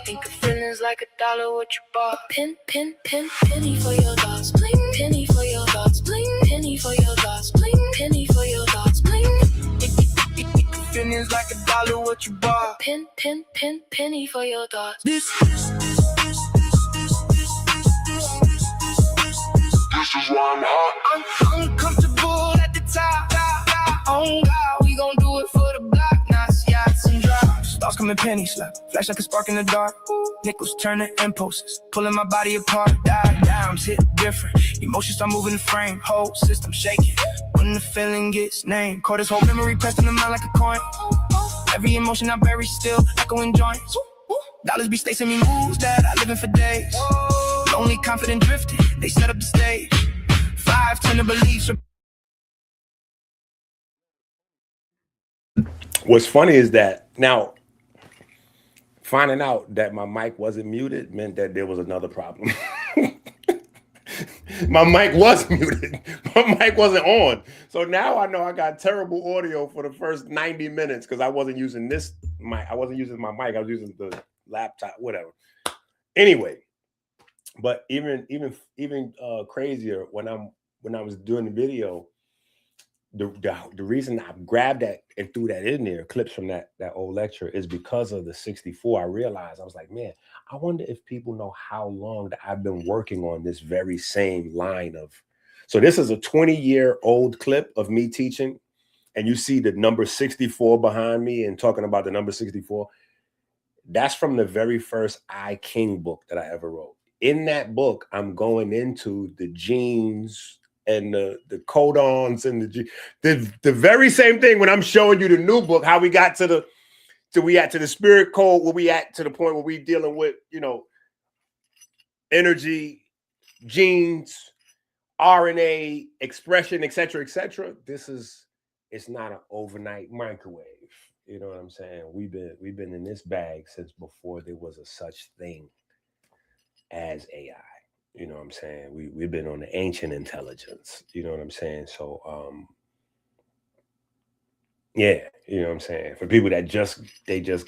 Think of feelings like a dollar, what you bought. Penny for your thoughts. Bling. Penny for your thoughts. Bling. Penny for your thoughts. Bling. Penny for your thoughts. Bling. Feelings like a dollar, what you bought. Penny for your thoughts. This is why I'm hot. I'm uncomfortable at the top. On God, we gon' do it for the block. Knots, yachts, and drops. Thoughts come in penny slap. Flash like a spark in the dark. Nickels turning impulses. Pulling my body apart. Dimes hit different. Emotions start moving the frame. Whole system shaking. When the feeling gets named. Caught this whole memory pressed in the mind like a coin. Every emotion I bury still echoing joints. Dollars be stacing me moves that I live in for days. Lonely, confident, drifting. They set up the stage. 5 tender beliefs. What's funny is that now finding out that my mic wasn't muted meant that there was another problem. My mic was muted. My mic wasn't on. So now I know I got terrible audio for the first 90 minutes because I wasn't using this mic. I wasn't using my mic. I was using the laptop, whatever. Anyway, but even crazier when I was doing the video, the reason I grabbed that and threw that in there, clips from that old lecture, is because of the 64. I realized, I was like, man, I wonder if people know how long that I've been working on this very same line of. So this is a 20-year-old clip of me teaching, and you see the number 64 behind me and talking about the number 64. That's from the very first I King book that I ever wrote. In that book, I'm going into the genes and the codons and the very same thing when I'm showing you the new book, how we got to the spirit code, where we at to the point where we dealing with, energy, genes, RNA, expression, etc., etc. It's not an overnight microwave. You know what I'm saying? We've been in this bag since before there was a such thing as AI. You know what I'm saying? We've been on the ancient intelligence. You know what I'm saying? So yeah, you know what I'm saying? For people that just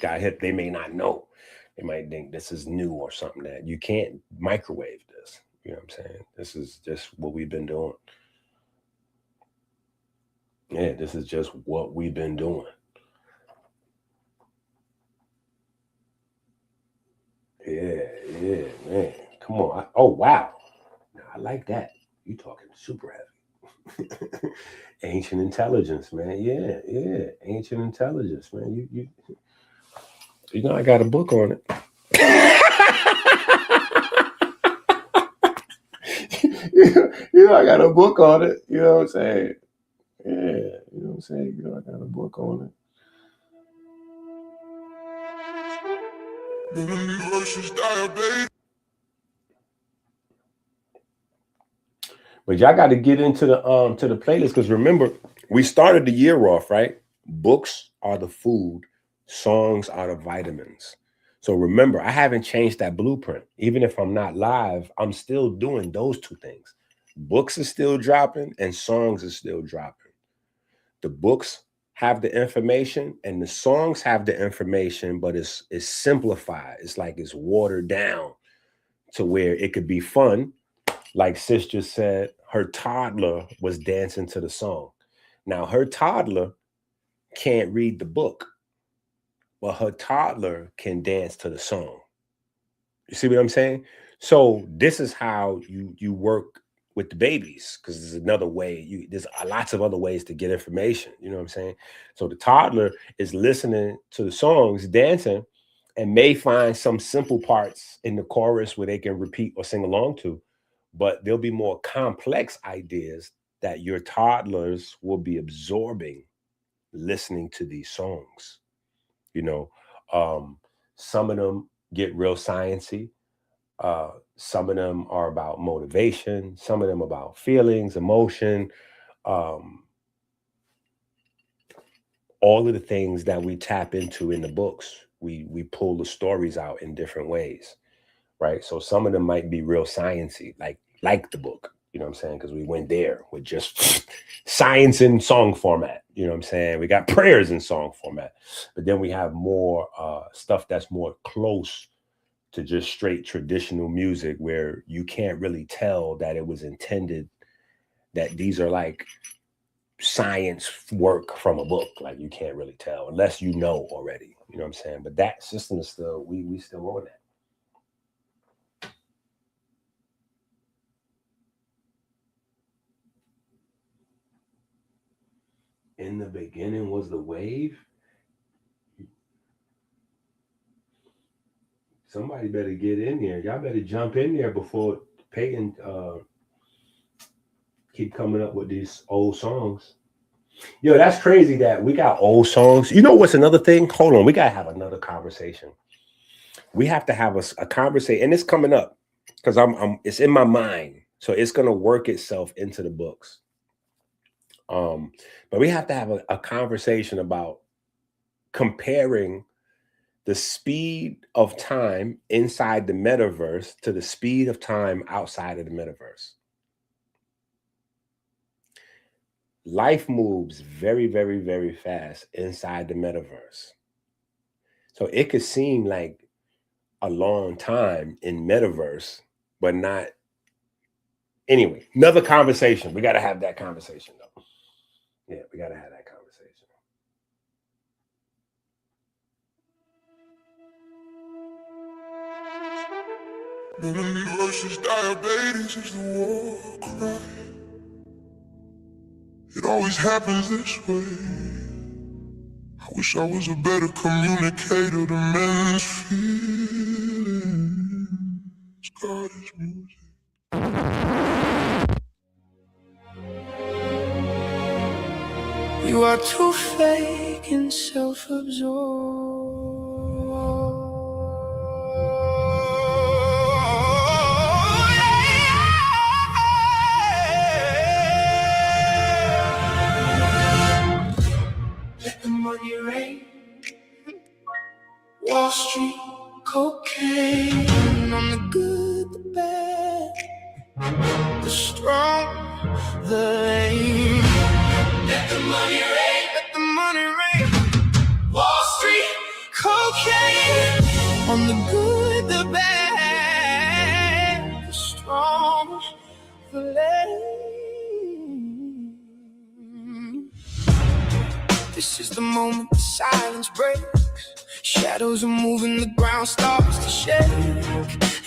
got hit, they may not know. They might think this is new or something, that you can't microwave this. You know what I'm saying? This is just what we've been doing. Yeah, this is just what we've been doing. Yeah, man. Come on. Oh, wow. I like that. You talking super heavy. Ancient intelligence, man. Yeah. Ancient intelligence, man. You know I got a book on it. you know I got a book on it. You know what I'm saying? Yeah, you know what I'm saying? You know I got a book on it. But y'all got to get into the playlist, because remember, we started the year off, right? Books are the food, songs are the vitamins. So remember, I haven't changed that blueprint. Even if I'm not live, I'm still doing those two things. Books are still dropping and songs are still dropping. The books have the information and the songs have the information, but it's simplified. It's like it's watered down to where it could be fun. Like Sis just said, her toddler was dancing to the song. Now, her toddler can't read the book, but her toddler can dance to the song. You see what I'm saying? So this is how you work with the babies, because there's another way. There's lots of other ways to get information. You know what I'm saying? So the toddler is listening to the songs, dancing, and may find some simple parts in the chorus where they can repeat or sing along to. But there'll be more complex ideas that your toddlers will be absorbing listening to these songs. Some of them get real sciencey. Some of them are about motivation. Some of them about feelings, emotion. All of the things that we tap into in the books, we pull the stories out in different ways, right? So some of them might be real sciencey, like the book. You know what I'm saying? Because we went there with just science in song format. You know what I'm saying? We got prayers in song format. But then we have more stuff that's more close to just straight traditional music, where you can't really tell that it was intended, that these are like science work from a book. Like, you can't really tell unless you know already. You know what I'm saying? But that system is still, we still on that. In the beginning was the wave. Somebody better get in there. Y'all better jump in there before Pagan keep coming up with these old songs. Yo, that's crazy that we got old songs. You know what's another thing? Hold on, we gotta have another conversation. We have to have a conversation, and it's coming up because it's in my mind, so it's gonna work itself into the books. But we have to have a conversation about comparing the speed of time inside the metaverse to the speed of time outside of the metaverse. Life moves very, very, very fast inside the metaverse. So it could seem like a long time in metaverse, but not. Anyway, another conversation. We got to have that conversation, though. Yeah, we got to have that conversation. Enemy versus diabetes is the war cry. It always happens this way. I wish I was a better communicator to men's feelings. God is music. You are too fake and self-absorbed. Let the money rain. Wall Street, cocaine. On the good, the bad, the strong, the lame. Let the money rain, let the money rain. Wall Street, cocaine. On the good, the bad, the strong, the lame. This is the moment the silence breaks. Shadows are moving, the ground starts to shake.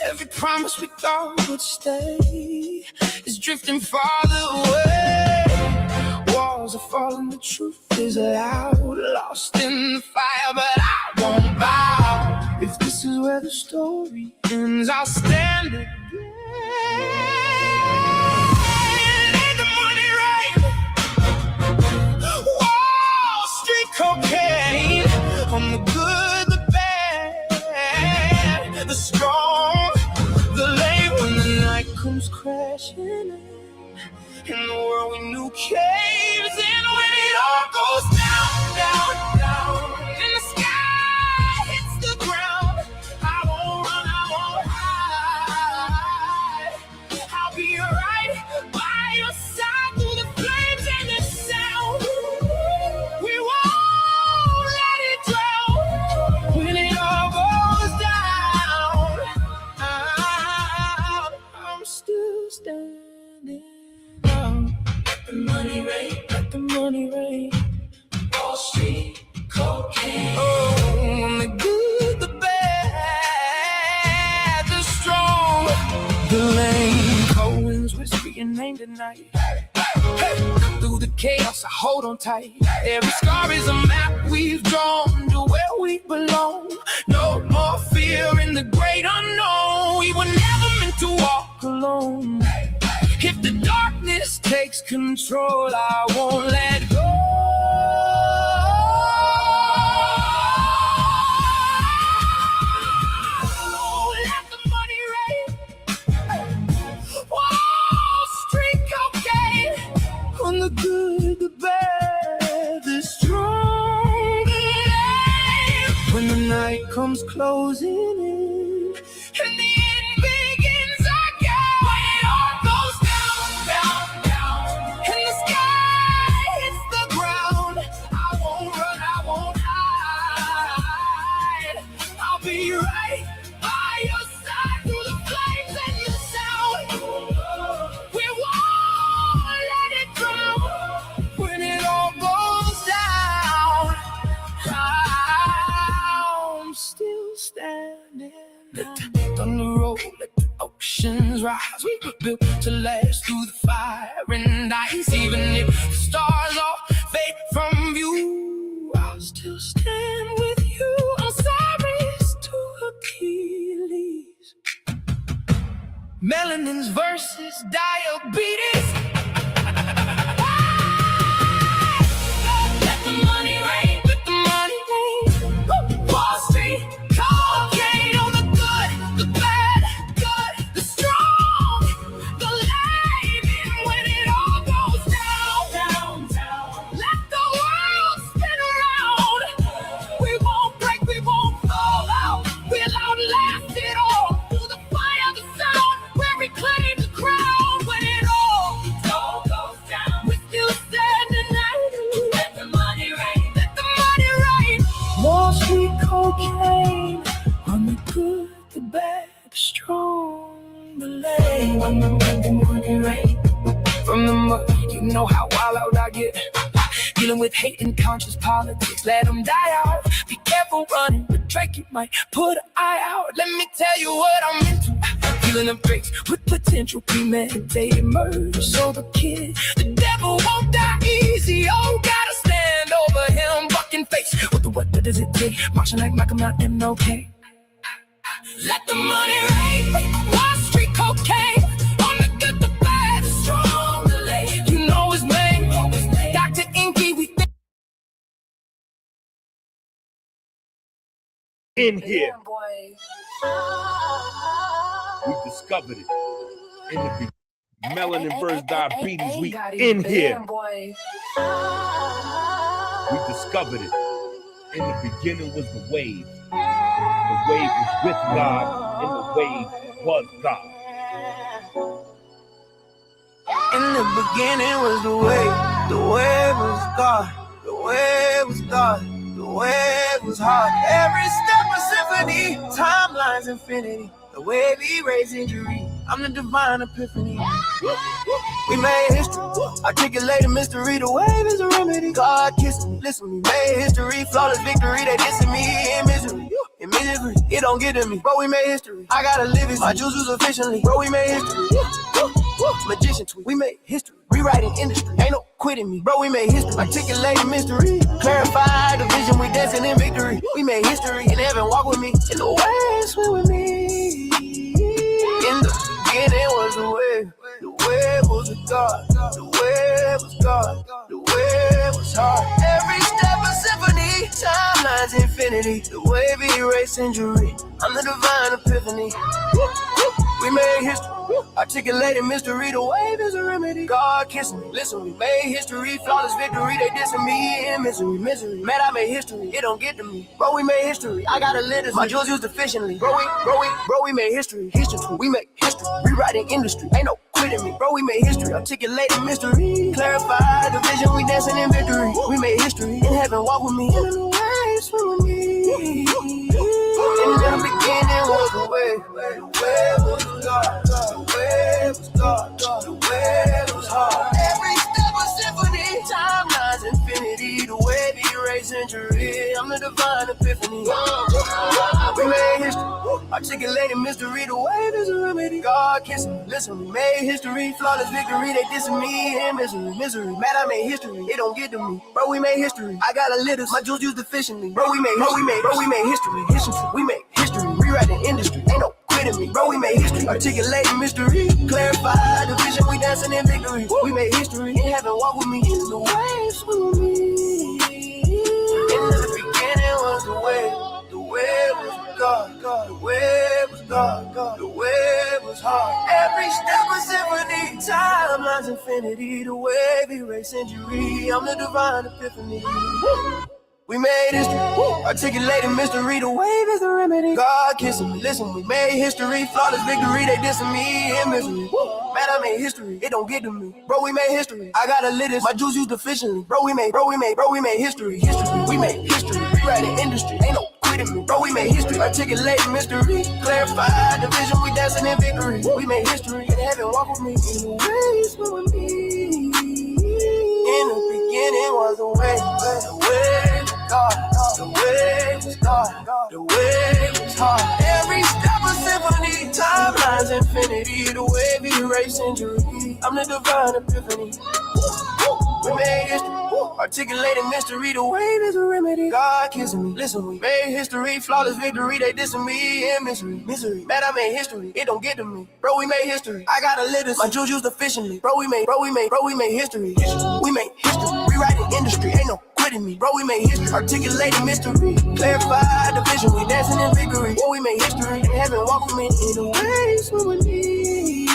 Every promise we thought would stay is drifting farther away. Walls are falling, the truth is loud. Lost in the fire, but I won't bow. If this is where the story ends, I'll stand again. Let the money rain. Wall Street cocaine. On the good, the bad, the strong, the lame. When the night comes crashing in, and the world we knew caves in. When it all goes down, down, down, and the sky hits the ground, I won't run, I won't hide. I'll be right by your side through the flames and the sound. We won't let it drown. When it all goes down, I'm still standing. Let the money rain, let the money rain. Wall Street, cocaine. Oh, on the good, the bad, the strong, the lame. Cohen's whisper your name tonight. Hey, through the chaos, I hold on tight. Every scar is a map we've drawn to where we belong. No more fear in the great unknown. We were never meant to walk alone. If the darkness takes control, I won't let go. Let the money rain. Wall Street cocaine. On the good, the bad, the strong, the lame. When the night comes closing in, and the end begins again. When it all goes down, down, down, and the sky hits the ground, I won't run, I won't hide. I'll be right by your side through the flames and the sound. We won't let it drown. When it all goes down, I'm still standing. Let the thunder roll, let the oceans rise. We were built to last through the fire and ice. Even if the stars all fade from view, I'll still stand with you. I'm sorry, it's to Achilles. Melanin's versus diabetes. Let the money rain, let the money rain. Wall Street, cocaine. On the good, the bad, good, the strong, the lame. And when it all goes down, down, down, let the world spin around. We won't break, we won't fall. Wall Street cocaine. On the good, the bad, the strong, the lame. When the morning rain. From the mud, you know how wild out I get. Dealing with hate and conscious politics, let them die out. Be careful running, but Drake, you might put an eye out. Let me tell you what I'm into. Feeling the breaks with potential premeditated murder. So the kid, the devil won't die easy. Oh, gotta stand over him, bucking face. What does it take? Marching like Malcolm, not MLK. Let the money rain, Wall Street cocaine. On the good, the bad, the strong, the late. You know his name, Dr. Inky, we think. In here, we discovered it. In the beginning, melanin versus diabetes, we in here. We discovered it. In the beginning was the wave. The wave was with God, and the wave was God. In the beginning was the wave was God, the wave was God, the wave was hard. Every step a symphony, timelines infinity, the wave erase injury, I'm the divine epiphany. We made history, articulate a mystery, the wave is a remedy. God kissing me, listen to me, made history, flawless victory, they dissing me in misery. In misery, it don't get to me, bro, we made history. I gotta live it, my juices efficiently, bro, we made history. Magician tweet, we made history, rewriting industry, ain't no quitting me, bro, we made history, articulating mystery, clarify the vision, we dancing in victory, we made history, in heaven walk with me, in the waves swim with me, in the beginning was the wave was a God, the wave was God, the wave was hard, every step a symphony, timelines infinity, the wave erase injury, I'm the divine epiphany. We made history, articulating mystery, the wave is a remedy. God kissing me, listen, we made history, flawless victory, they dissing me in misery, man, I made history, it don't get to me. Bro, we made history, I got a litter, my jewels used efficiently. Bro, we made history, we made history, rewriting industry, ain't no quitting me. Bro, we made history, articulating mystery, clarify the vision, we dancing in victory. We made history, in heaven walk with me, in the waves swim with me. In the beginning was the wave was God, the wave was God, the wave was hard. Every step a symphony, timelines infinity, the wave erase injury, I'm the divine epiphany. We made history, articulating mystery, the wave is a remedy. God kissing me, listen, we made history, flawless victory, they dissing me in misery, man, I made history, it don't get to me. Bro, we made history, I got a litter, my jewels used efficiently. Bro, we made history, we made history, rewriting industry, ain't no quitting me. Bro, we made history, articulating mystery, clarify the vision, we dancing in victory. We made history, in heaven walk with me, in the waves with me. In the beginning was the wave was God, the wave was God, the wave was hard. Every step a symphony, timelines infinity, the wave erase injury, I'm the divine epiphany. We made history, articulating mystery, the wave is the remedy. God kissing me, listen, we made history, flawless victory, they dissing me in misery. Man, I made history, it don't get to me. Bro, we made history, I got a litter, my juice used efficiently. Bro, we made history, we made history, rewriting industry, ain't no quitting me. Bro, we made history, articulating mystery, clarify the vision, we dancing in victory. We made history, in heaven walk with me, in the waves with me. In the beginning was the wave God, the wave was God, the wave was hard. Every step a symphony, timelines infinity, the wave erase injury, I'm the divine epiphany. We made history, articulating mystery, the wave is a remedy. God kissing me, listen, we made history, flawless victory, they dissing me in misery, man, I made history, it don't get to me. Bro, we made history, I got a litter, my jewels used efficiently. Bro, we made history, we made history, rewriting industry, ain't no quitting me. Bro, we made history, articulating mystery, clarify the vision, we dancing in victory. Bro, we made history, in heaven walk with me, in the waves swim with me.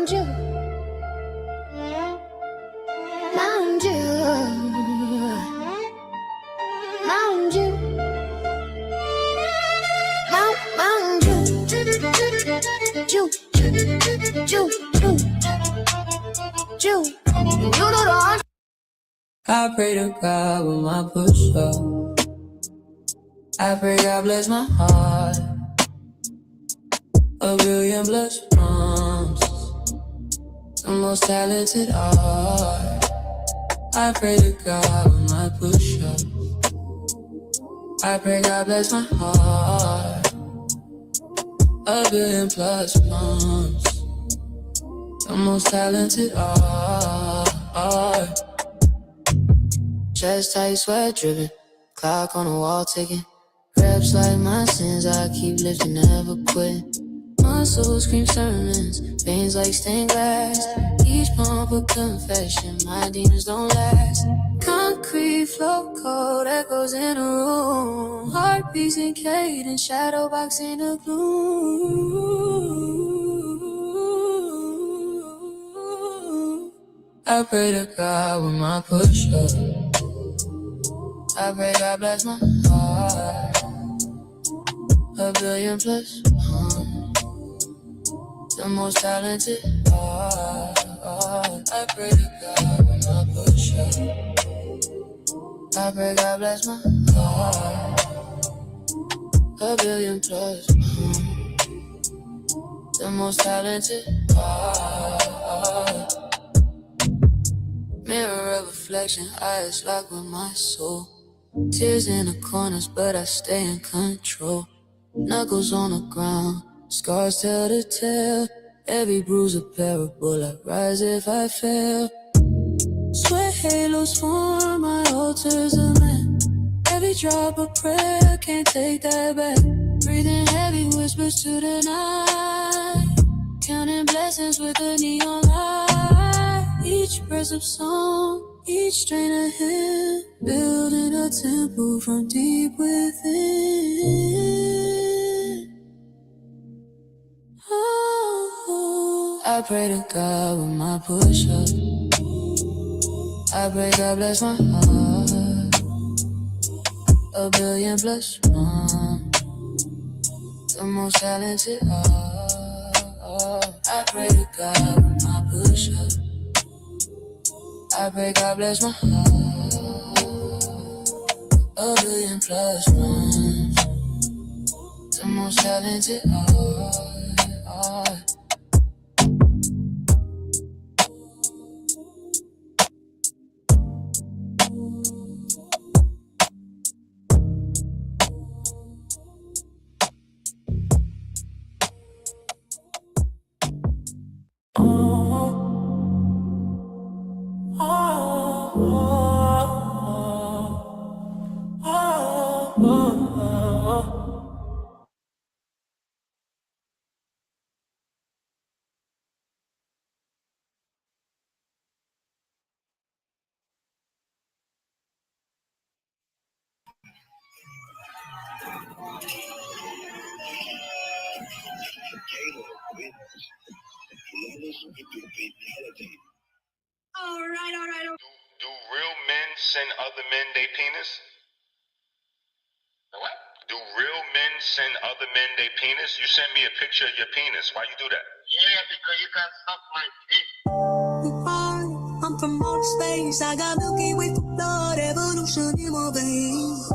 Dew, Mountain Dew, Mountain Dew, Mountain Dew, Dew, Dew, Dew, you know the I pray to God with my push up. I pray God bless my heart. A billion blessed moms, the most talented art. I pray to God with my push up. I pray God bless my heart. A billion plus moms, the most talented art. Chest tight, sweat dripping, clock on the wall ticking. Reps like my sins, I keep lifting, never quitting. Muscles scream sermons, veins like stained glass. Each pump a confession, my demons don't last. Concrete flow cold, echoes in a room. Heartbeats in cadence, shadow box in the gloom. I pray to God with my push up. I pray God bless my heart. A billion plus the most talented art. I pray to God when I push up. I pray God bless my heart. A billion plus the most talented art. Mirror of reflection, eyes locked with my soul. Tears in the corners, but I stay in control. Knuckles on the ground, scars tell the tale. Every bruise a parable, I rise if I fail. Sweat halos form, my altar's a man. Every drop of prayer, can't take that back. Breathing heavy whispers to the night. Counting blessings with a neon light. Each breath of song, each strain of hymn, building a temple from deep within. Oh, I pray to God with my push-up. I pray God bless my heart. A billion plus one, the most talented art. I pray to God with my push-up. I pray God bless my heart. A billion plus one, the most talented art. All right. Do real men send other men their penis? What? Do real men send other men their penis? You sent me a picture of your penis. Why you do that? Yeah, because you got suck my dick. I'm from outer space. I got Milky Way for blood, evolution in my veins.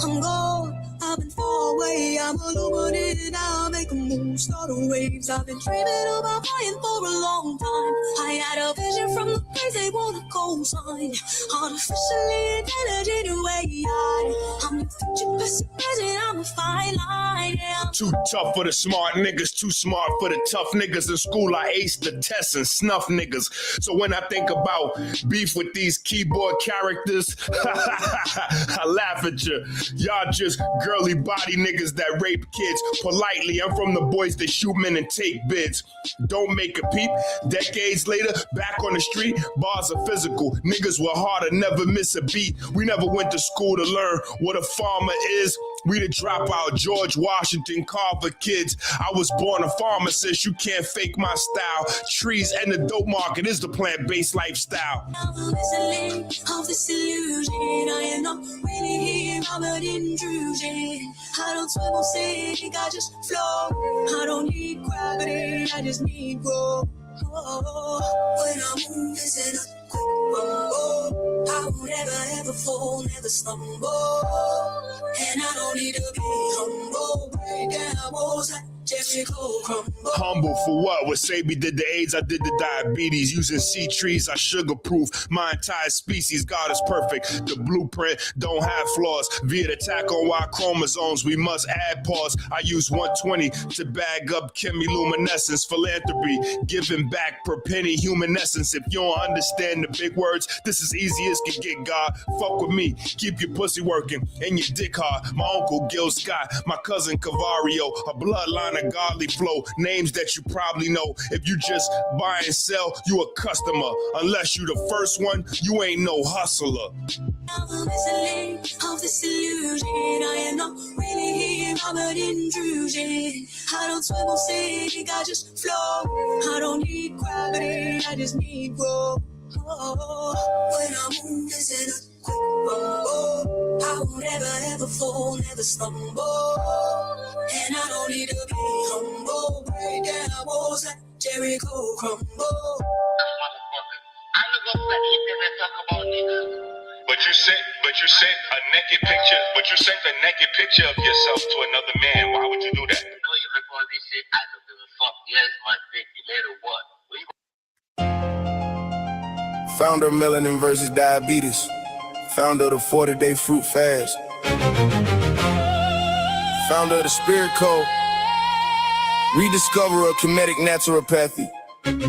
I'm gone. I've been far away. I'm illuminated. Now I make a move, start waves. I've been dreaming about flying for a long time. I had a vision from the place they want to co-sign. Artificially intelligent AI. I'm the future best present. I'm a fine line. Yeah. Too tough for the smart niggas, too smart for the tough niggas. In school I aced the tests and snuff niggas. So when I think about beef with these keyboard characters, I laugh at you. Y'all just girly body niggas that rape kids politely. I'm from the boys that shoot men and take bids. Don't make a peep. Decades later, back on the street, bars are physical. Niggas were harder, never miss a beat. We never went to school to learn what a farmer is We the dropout George Washington Carver kids. I was born a pharmacist, you can't fake my style. Trees and the dope market is the plant-based lifestyle. Whistling of this illusion, I am not really here, I'm an intrusion. I don't swim or sink, I just flow. I don't need gravity, I just need growth. When I move, it's in a quick rumble. I won't ever fall, never stumble. And I don't need to be humble. Break down walls like Jericho crumble. Humble for what? What Sabi did the AIDS, I did the diabetes. Using seed trees, I sugar-proof my entire species. God is perfect. The blueprint don't have flaws. Via the attack on Y chromosomes, we must add pause. I use 120 to bag up chemiluminescence. Philanthropy, giving back per penny human essence. If you don't understand the big words, this is easy as can get, God. Fuck with me, keep your pussy working and your dick hard. My uncle Gil Scott, my cousin Cavario, a bloodline of godly flow. Names that you probably know. If you just buy and sell, you a customer. Unless you the first one, you ain't no hustler. I'm whistling of this illusion, I am not really here, I'm an intrusion. I don't swim or sink, I just flow. I don't need gravity, I just need growth. When I move, it's in a quick rumble. I won't ever fall, never stumble. And I don't need to be humble. Break down walls like Jericho crumble. I look up like internet talk about niggas. But you sent a naked picture. But you sent a naked picture of yourself to another man. Why would you do that? No, you record this shit. I don't give a fuck. Yes, my dick. Later what? Founder of Melanin versus Diabetes. Founder of the 40-day fruit fast. Founder of the Spirit Code. Rediscoverer of Kemedicine naturopathy.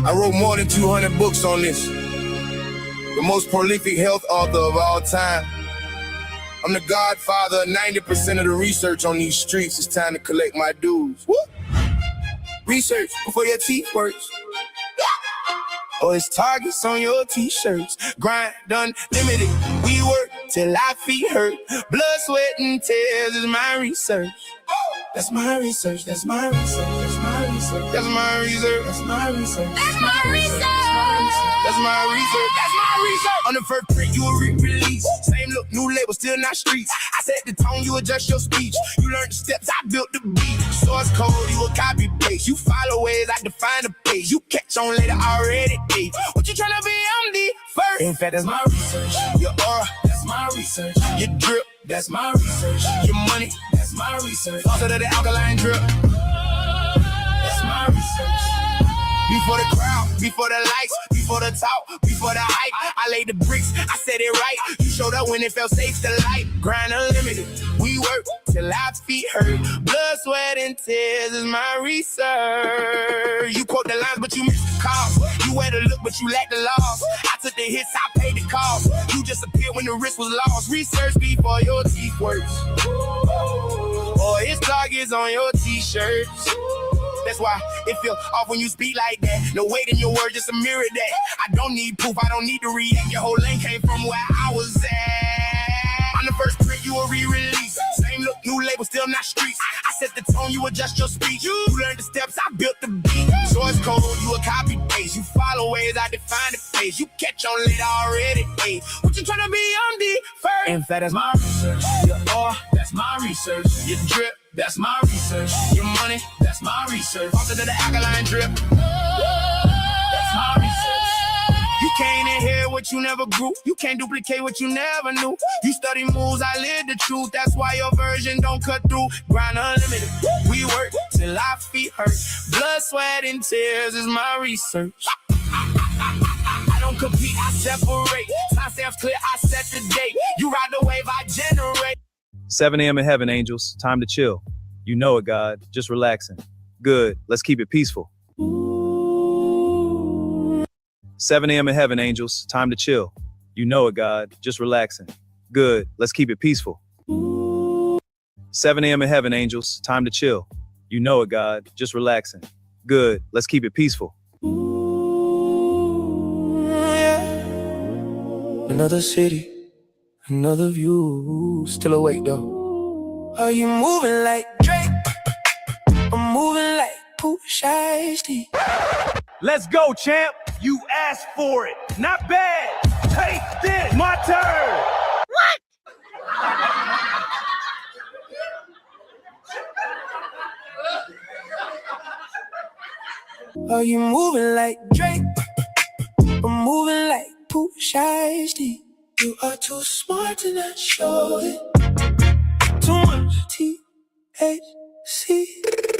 I wrote more than 200 books on this. The most prolific health author of all time. I'm the godfather of 90% of the research on these streets. It's time to collect my dues. Woo! Research before your teeth works. Or it's targets on your t-shirts. Grind unlimited. We work till our feet hurt. Blood, sweat, and tears is my research. That's my research. That's my research. That's my research. That's my research. That's my research. That's my research. That's my research. That's my research. On the first print, you a re-release. Same look, new label, still not streets. I set the tone, you adjust your speech. You learn the steps, I built the beat. Source code, you a copy paste. You follow ways, I define the page. You catch on later, already date. What you tryna be? I'm the first. In fact, that's my research. Your aura, that's my research. Your drip, that's my research. Your money, that's my research. Also to the alkaline drip, that's my research. Before the crowd, before the lights, before the talk, before the hype, I laid the bricks, I said it right. You showed up when it felt safe to light. Grind unlimited, we work till our feet hurt. Blood, sweat, and tears is my research. You quote the lines, but you missed the call. You wear the look, but you lack the loss. I took the hits, I paid the cost. You just appeared when the risk was lost. Research before your teeth works. Or it's targets on your t-shirts. That's why it feel off when you speak like that. No weight in your words, just a mirror that. I don't need proof, I don't need to react. Your whole lane came from where I was at. On the first print, you a re-release. Same look, new label, still not streets. I set the tone, you adjust your speech. You learn the steps, I built the beat. Source code, you a copy paste. You follow ways, I define the page. You catch on later already, hey. What you tryna be? I'm the first. In fact, that's my research. Your aura, that's my research. Your drip, that's my research. Your money, that's my research. Also to the alkaline drip, that's my research. You can't inherit what you never grew. You can't duplicate what you never knew. You study moves, I live the truth. That's why your version don't cut through. Grind unlimited, we work till our feet hurt. Blood, sweat, and tears is my research. I don't compete, I separate. Timestamps clear, I set the date. You ride the wave, I generate. 7 a.m. in heaven, angels. Time to chill. You know it, God. Just relaxing. Good. Let's keep it peaceful. 7 a.m. in heaven, angels. Time to chill. You know it, God. Just relaxing. Good. Let's keep it peaceful. 7 a.m. in heaven, angels. Time to chill. You know it, God. Just relaxing. Good. Let's keep it peaceful. Another city, another view. Still awake though. Are you moving like Drake? I'm moving like Pusha. Let's go, champ. You asked for it. Not bad. Take this. My turn. Are you moving like Drake? I'm moving like Pusha. You are too smart to not show it. Too much THC.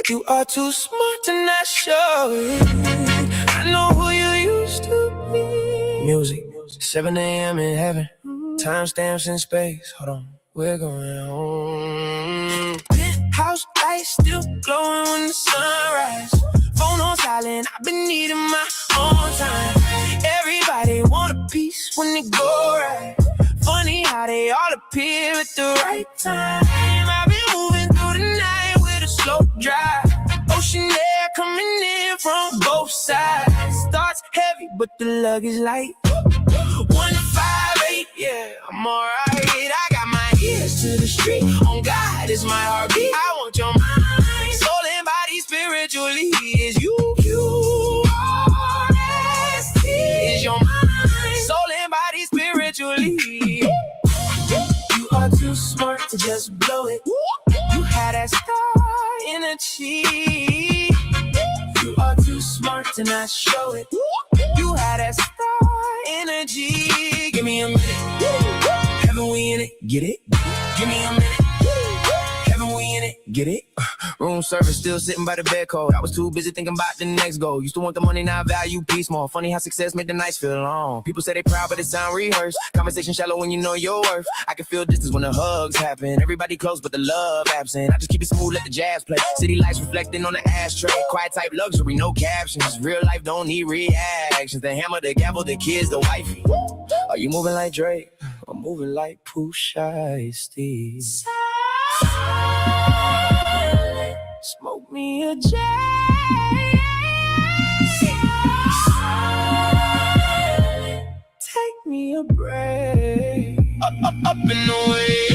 You are too smart to not show it. I know who you used to be. Music, 7 a.m. in heaven. Timestamps in space. Hold on, we're going home. House lights still glowing when the sunrise. Phone on silent, I've been needing my own time. Everybody want a piece when they go right. Funny how they all appear at the right time. I've been moving through the night with a slow drive. Ocean air coming in from both sides. Starts heavy, but the luggage light. 158, yeah, I'm alright. I got my ears to the street. On God is my heartbeat. I want your mind, soul and body spiritually. Is you, QRST. Is your mind, soul and body spiritually. You are too smart to just blow it. You had that star energy. You are too smart to not show it. You had that star energy. Give me a minute. Haven't we in it? Get it? Give me a minute. Haven't we in it? Get it? Room service still sitting by the bed cold. I was too busy thinking about the next goal. Used to want the money, now I value peace more. Funny how success made the nights feel long. People say they proud, but it sound rehearsed. Conversation shallow when you know your worth. I can feel distance when the hugs happen. Everybody close, but the love absent. I just keep it smooth, let the jazz play. City lights reflecting on the ashtray. Quiet type luxury, no captions. Real life don't need reactions. The hammer, the gavel, the kids, the wifey. Are you moving like Drake? I'm moving like Pusha T. Smoke me a J. Take me a break. Up and away.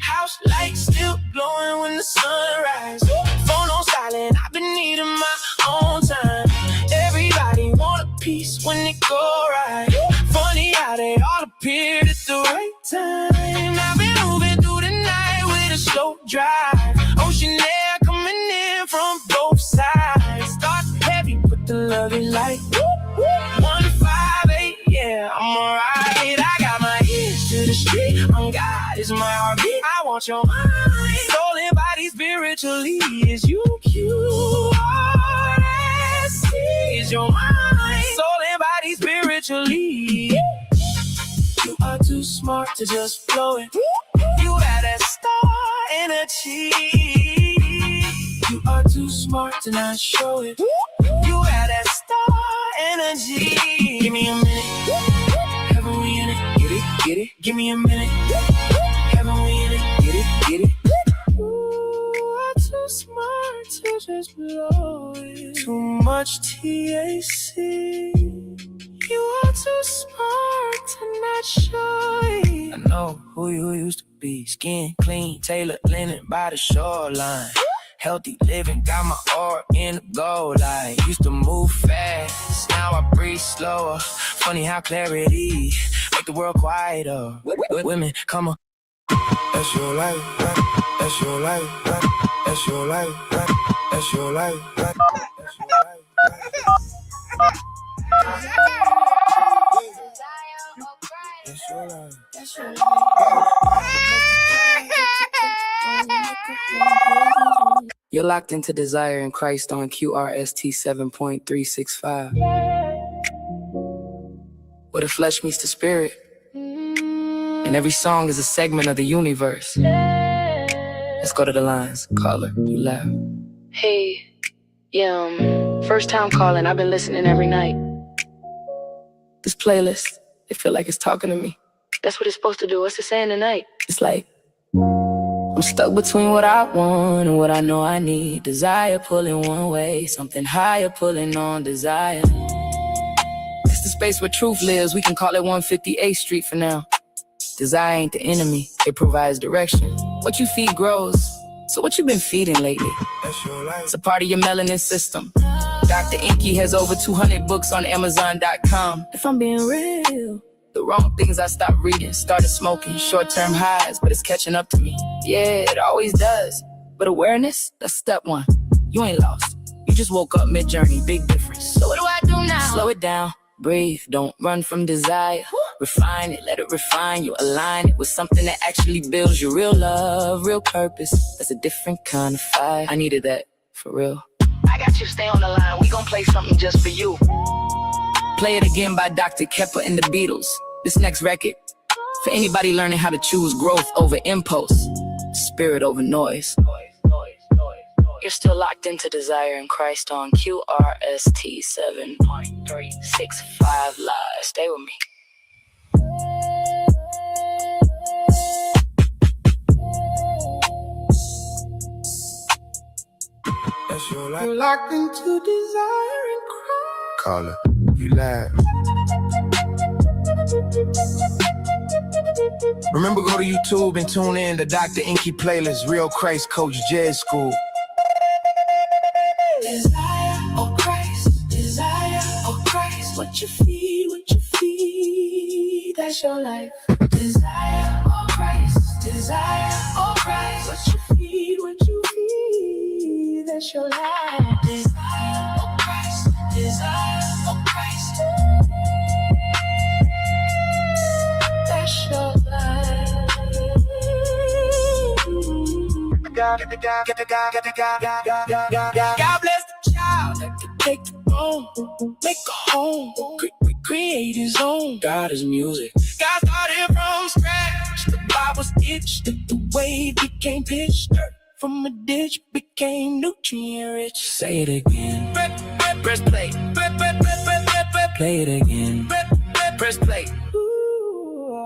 House lights still glowing when the sun rises. Phone on silent, I've been needing my own time. Everybody want a piece when they go right. Funny how they all appeared at the right time. I've been moving through the night with a slow drive. Ocean air coming in from both sides. Start heavy, but the luggage light. 158, yeah, I'm alright. I got my ears to the street. On God is my heartbeat. I want your mind, soul and body spiritually. Is you QRST. Is your mind, soul and body spiritually. You are too smart to just blow it. You had that star energy. You are too smart to not show it. You had that star energy. Give me a minute. Haven't we in it? Get it, get it. Give me a minute. Haven't we in it? Get it, get it. You are too smart to just blow it. Too much THC. You are too smart to not show it. I know who you used to be. Skin clean, tailored linen by the shoreline. Healthy living, got my aura in the gold light. Used to move fast, now I breathe slower. Funny how clarity make the world quieter. Women, come on. That's your life, right? That's your life, right? That's your life, right? That's your life, right? That's your life, right? That's your life. That's your life. You're locked into Desire in Christ on QRST 7.365. Where the flesh meets the spirit. And every song is a segment of the universe. Let's go to the lines. Caller, you laugh. Hey, yeah, first time calling. I've been listening every night. This playlist, it feel like it's talking to me. That's what it's supposed to do. What's it saying tonight? It's like, I'm stuck between what I want and what I know I need. Desire pulling one way, something higher pulling on desire. It's the space where truth lives. We can call it 158th Street for now. Desire ain't the enemy, it provides direction. What you feed grows. So what you been feeding lately? It's a part of your melanin system. Dr. Inky has over 200 books on Amazon.com. If I'm being real, the wrong things I stopped reading. Started smoking, short-term highs, but it's catching up to me. Yeah, it always does. But awareness, that's step one. You ain't lost. You just woke up mid-journey, big difference. So what do I do now? Slow it down, breathe, don't run from desire. Refine it, let it refine you. Align it with something that actually builds your real love, real purpose. That's a different kind of fire. I needed that, for real. I got you, stay on the line. We gon' play something just for you. Play It Again by Dr. Kepper and the Beatles. This next record, for anybody learning how to choose growth over impulse, spirit over noise. You're still locked into Desire in Christ on QRST 7.365 Live. Stay with me. You're locked into Desire in Christ. Call it. You live. Remember, go to YouTube and tune in to Dr. Inky playlist, Real Christ Coach Jazz School. Desire, oh Christ, what you feed, that's your life. Desire, oh Christ, what you feed, that's your life. Desire, oh Christ, that's your life. God bless the child that can take the throne, make a home, create his own. God is music. God started from scratch. The Bible's itch, the wave became pitch. Dirt from a ditch became nutrient rich. Say it again. Press play. Play it again. Press play.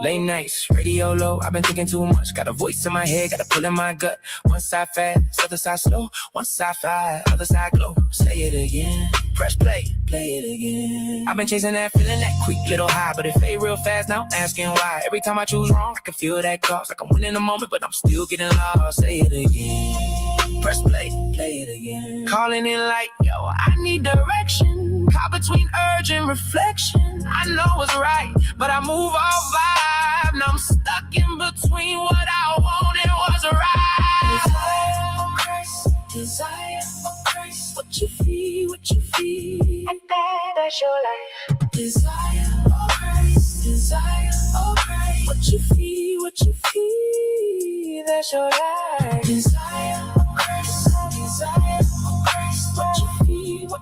Late nights, radio low, I've been thinking too much. Got a voice in my head, got a pull in my gut. One side fast, other side slow. One side fire, other side glow. Say it again. Press play, play it again. I've been chasing that feeling, that quick little high, but it fade real fast now, asking why. Every time I choose wrong, I can feel that cost. Like I'm winning the moment, but I'm still getting lost. Say it again. Press play, play it again. Calling in like, yo, I need direction. Caught between urge and reflection. I know it's right, but I move off vibe. Now I'm stuck in between what I want and what's right. Desire, oh Christ, what you feed, and that's your life. Desire, oh Christ, what you feed, that's your life. Desire, oh Christ, what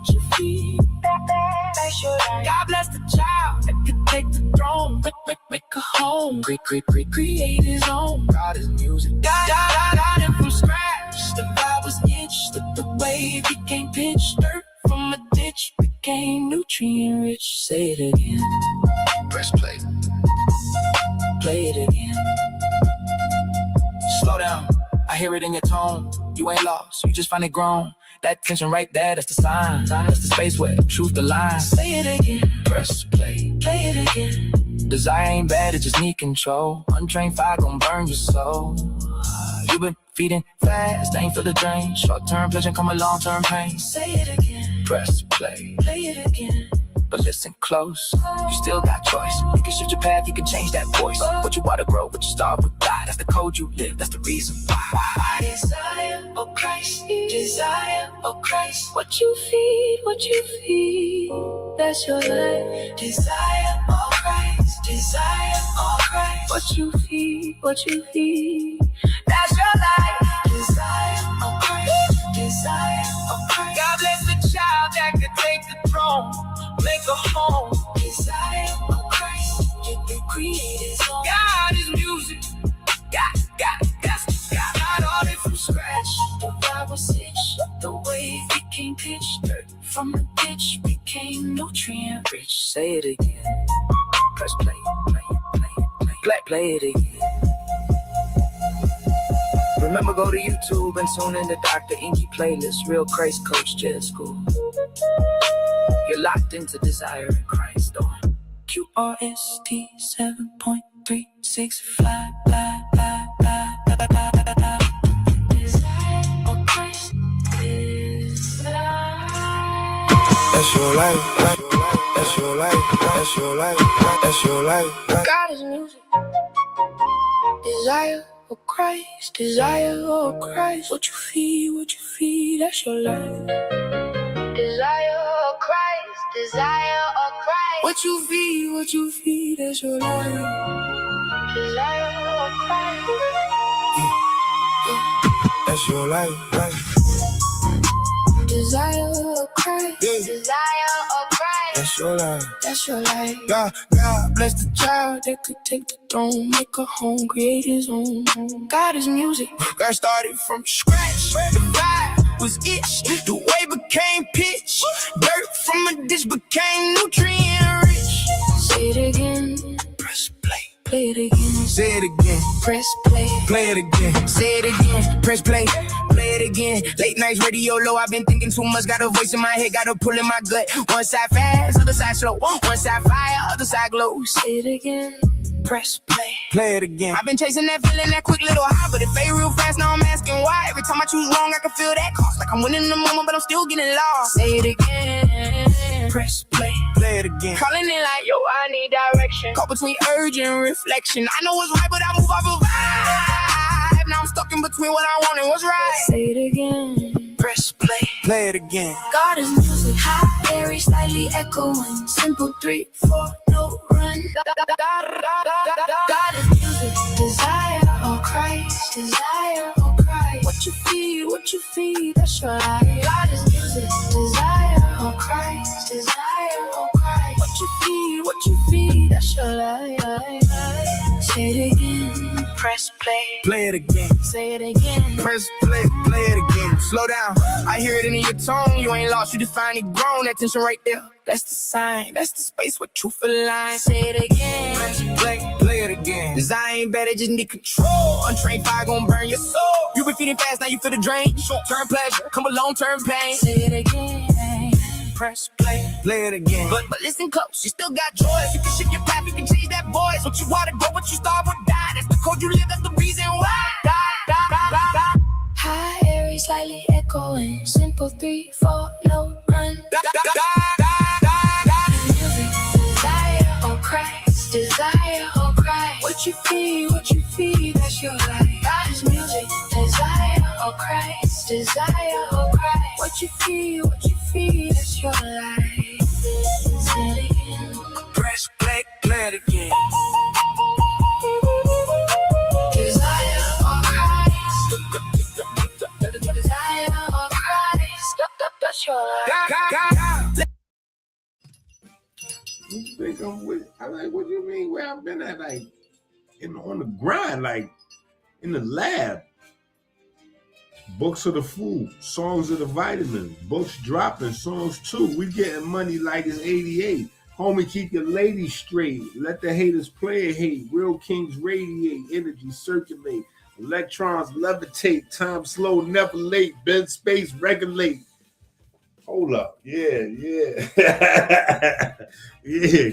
you feed, that's your life. God bless the child that could take the throne, make a home, create his own. God is music. God him from scratch. The Bible's itch, the wave became pitch. Dirt from a ditch became nutrient rich. Say it again. Press play. Play it again. Slow down. I hear it in your tone. You ain't lost, you just finally grown. That tension right there, that's the sign. That's the space where truth aligns. Say it again. Press play. Play it again. Desire ain't bad, it just need control. Untrained fire gon' burn your soul. You been feeding fast, ain't feel the drain. Short-term pleasure come with long-term pain. Say it again. Press play. Play it again. But listen close, you still got choice. You can shift your path, you can change that voice. What you wanna grow, what you start with God. That's the code you live, that's the reason why. Desire, oh Christ, what you feed, that's your life. Desire, oh Christ, what you feed, that's your life. Desire, oh Christ, God bless the child that could take the throne, make a home. Desire, oh Christ, you create his own. God is music. God all it from scratch. The Bible's itch, the wave became pitch. Dirt from the ditch became nutrient rich. Say it again. Press play, play it again. Remember, go to YouTube and tune in to Dr. Inky playlist, Real Christ Coach Jazz School. You're locked into Desire in Christ on QRST 7.365. That's your life, that's your life, that's your life, that's your life. God is music. Desire or Christ, desire or Christ. What you feed, that's your life. Desire or Christ, desire or Christ. What you feed, that's your life. Desire or Christ. That's your life, life. Desire or Christ, desire or Christ. That's your life. That's your life. God Bless the child that could take the throne, make a home, create his own home. God is music. God started from scratch. The vibe was itch. The way became pitch. Dirt from a ditch became nutrient rich. Say it again. Press play. Play it again. Say it again. Press play. Play it again. Say it again. Press play. Play it again. Late nights radio low. I've been thinking too much. Got a voice in my head. Got a pull in my gut. One side fast, other side slow. One side fire, other side glow. Say it again. Press play. Play it again. I've been chasing that feeling, that quick little high, but it fade real fast. Now I'm asking why. Every time I choose wrong, I can feel that cost. Like I'm winning the moment, but I'm still getting lost. Say it again. Press play. Play it again. Calling it like, yo, I need direction. Caught between urge and reflection. I know what's right, but I move off of vibe. Now I'm stuck in between what I want and what's right. Say it again. Press play. Play it again. God is music. High, airy, slightly echoing. Simple 3, 4, no run. God is music. Desire or Christ. Desire or Christ. What you feed, that's your life. God is music. Desire or Christ. Desire or Christ. What you feed, that's your life. Say it again. Press play. Play it again. Say it again. Press play. Play it again. Slow down. I hear it in your tone. You ain't lost. You just finally grown. That tension right there. That's the sign. That's the space where truth aligns. Say it again. Press play. Play it again. Desire ain't bad. It just need control. Untrained fire gon' burn your soul. You been feeding fast. Now you feel the drain. Short-term pleasure. Come with long-term pain. Say it again. Press play. Play it again. But listen close. You still got choice. You can shift your path. You can change that voice. What you wanna go, what you starve or die. That's the code you live. That's the reason why. High, airy, slightly echoing. Simple 3, 4, no run. Music, desire or Christ. Desire or Christ. What you feed, that's your life. God is music, desire or Christ. Desire or Christ. What you feed, that's your life. Say it again. Press play. Play it again. Desire or Christ. Desire or Christ. That's your life. You think I'm with? I'm like, what do you mean? Where I've been at, like, on the grind, like, in the lab. Books are the food, songs are the vitamins. Books dropping, songs too. We getting money like it's 88. Homie, keep your ladies straight. Let the haters play hate. Real kings radiate, energy circulate. Electrons levitate. Time slow, never late. Bend space, regulate. Hold up, yeah. Yeah,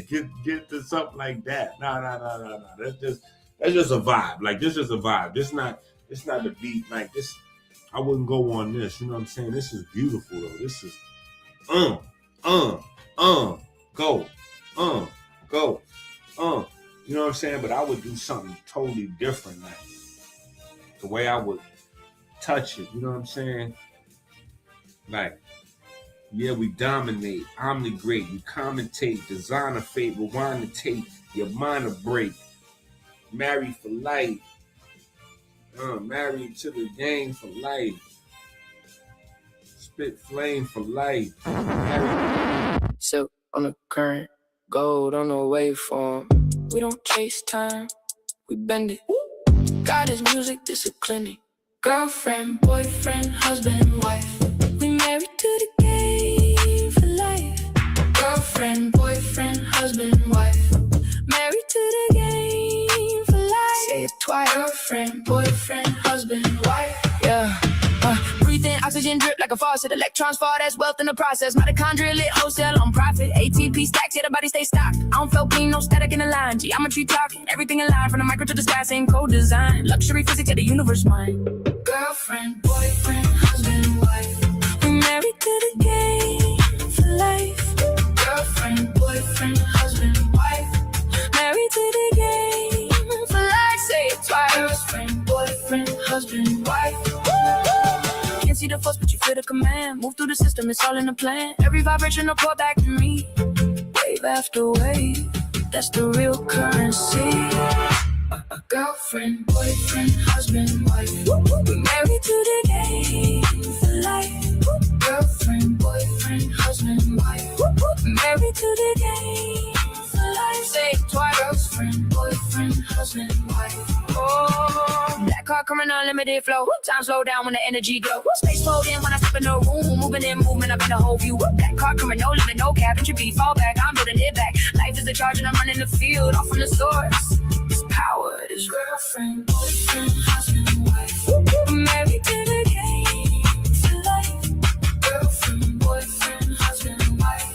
get to something like that. No. That's just a vibe. Like, this is a vibe. It's not the beat. Like, this, I wouldn't go on this. You know what I'm saying? This is beautiful though. This is go. You know what I'm saying? But I would do something totally different, like the way I would touch it. You know what I'm saying? Like, yeah, we dominate. I'm the great. We commentate. Designer fate. Rewind the tape. Your mind will break. Married for life. Married to the game for life. Spit flame for life. Silk on the current. Gold on the waveform. We don't chase time. We bend it. God is music, disciplining. Girlfriend, boyfriend, husband, wife. We married to the game for life. Girlfriend, boyfriend, husband, wife. Married to the game for life. Say it twice. Girlfriend, boyfriend, husband, wife. Yeah. Breathe in, oxygen drip like a faucet. Electrons fall, that's wealth in the process. Mitochondria lit, wholesale on profit. ATP stacks, yeah, the body stay stocked. I don't feel clean, no static in the line. Geometry talking, everything in line. From the micro to the sky, same code design. Luxury physics, yeah, the universe mine. Girlfriend, boyfriend, husband, wife. We married to the game for life. girlfriend, husband, wife. Married to the game, for life, say it twice. Girlfriend, boyfriend, husband, wife. Can't see the force, but you feel the command. Move through the system, it's all in the plan. Every vibration will pour back to me. Wave after wave, that's the real currency. A girlfriend, boyfriend, husband, wife. We married to the game for life. Girlfriend, boyfriend, husband, wife. Married to the game for life. Say it twice. Girlfriend, boyfriend, husband, wife. Oh, black car coming unlimited flow. Time slow down when the energy go. Space floating when I step in the room. Moving in movement, I'm in the whole view. Black car coming, no limit, no cap. Entropy, fall back, I'm building it back. Life is a charge and I'm running the field off from the source. This power, this girlfriend, boyfriend, husband, wife. Married to the game for life. Girlfriend, boyfriend, husband, wife.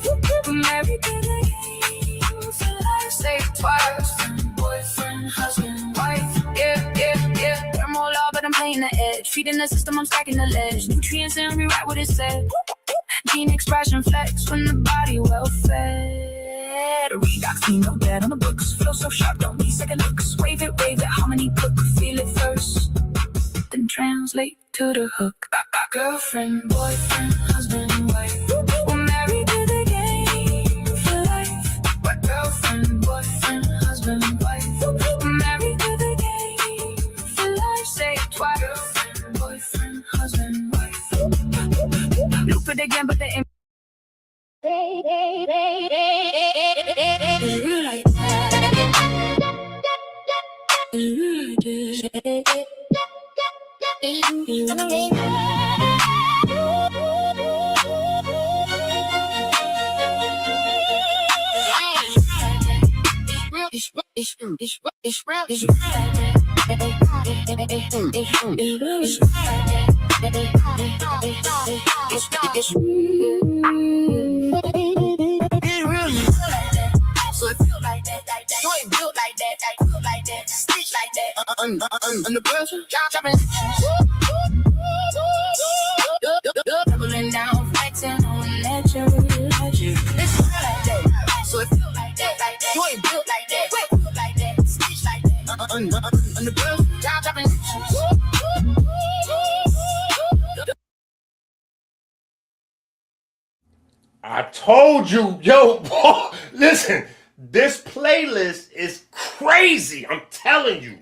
Married to the game for life. Say it twice. Boyfriend, husband, wife. Yeah. Thermal law, but I'm playing the edge. Feeding the system, I'm stacking the ledge. Nutrients and rewrite what it said. Gene expression flex when the body well fed. Redox, clean, no dead on the books. Flow so sharp, don't need second looks. Wave it, harmony cook. Feel it first, then translate to the hook. Girlfriend, boyfriend, husband, wife. We're married to the game for life. We're girlfriend, boyfriend, husband, wife. We're married to the game for life. Say it twice. Girlfriend, boyfriend, husband, wife. Loop it again, but the So it feel like that, you ain't built like that, feel like that, stitch like that, under pressure, chopping, doubling down, flexing on that you. It's feel like that, so it feel like that, you ain't built like that, feel like that, stitch like that, under pressure, chopping. I told you, yo, boy, listen, this playlist is crazy. I'm telling you.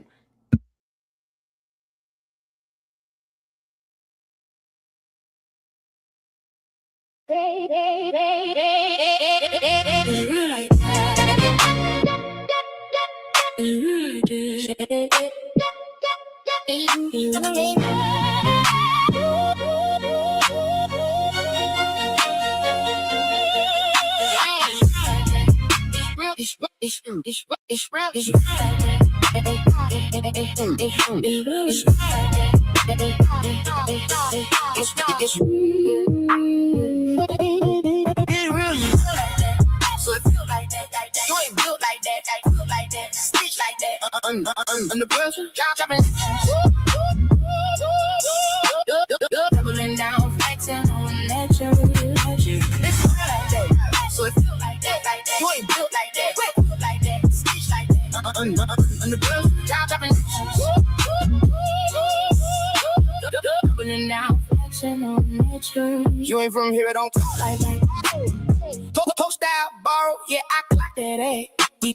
It's real. So it feel like that, you ain't built like that, feel like that, stitch like that, under pressure, chopping, doubling down, flexing on that you. It's feel like that, so it feel like that, you ain't built like that, feel like that, stitch like that, under pressure, chopping, doubling down, flexing on that you ain't from here, don't talk like that. Post out, borrow, yeah, I clocked that ass. We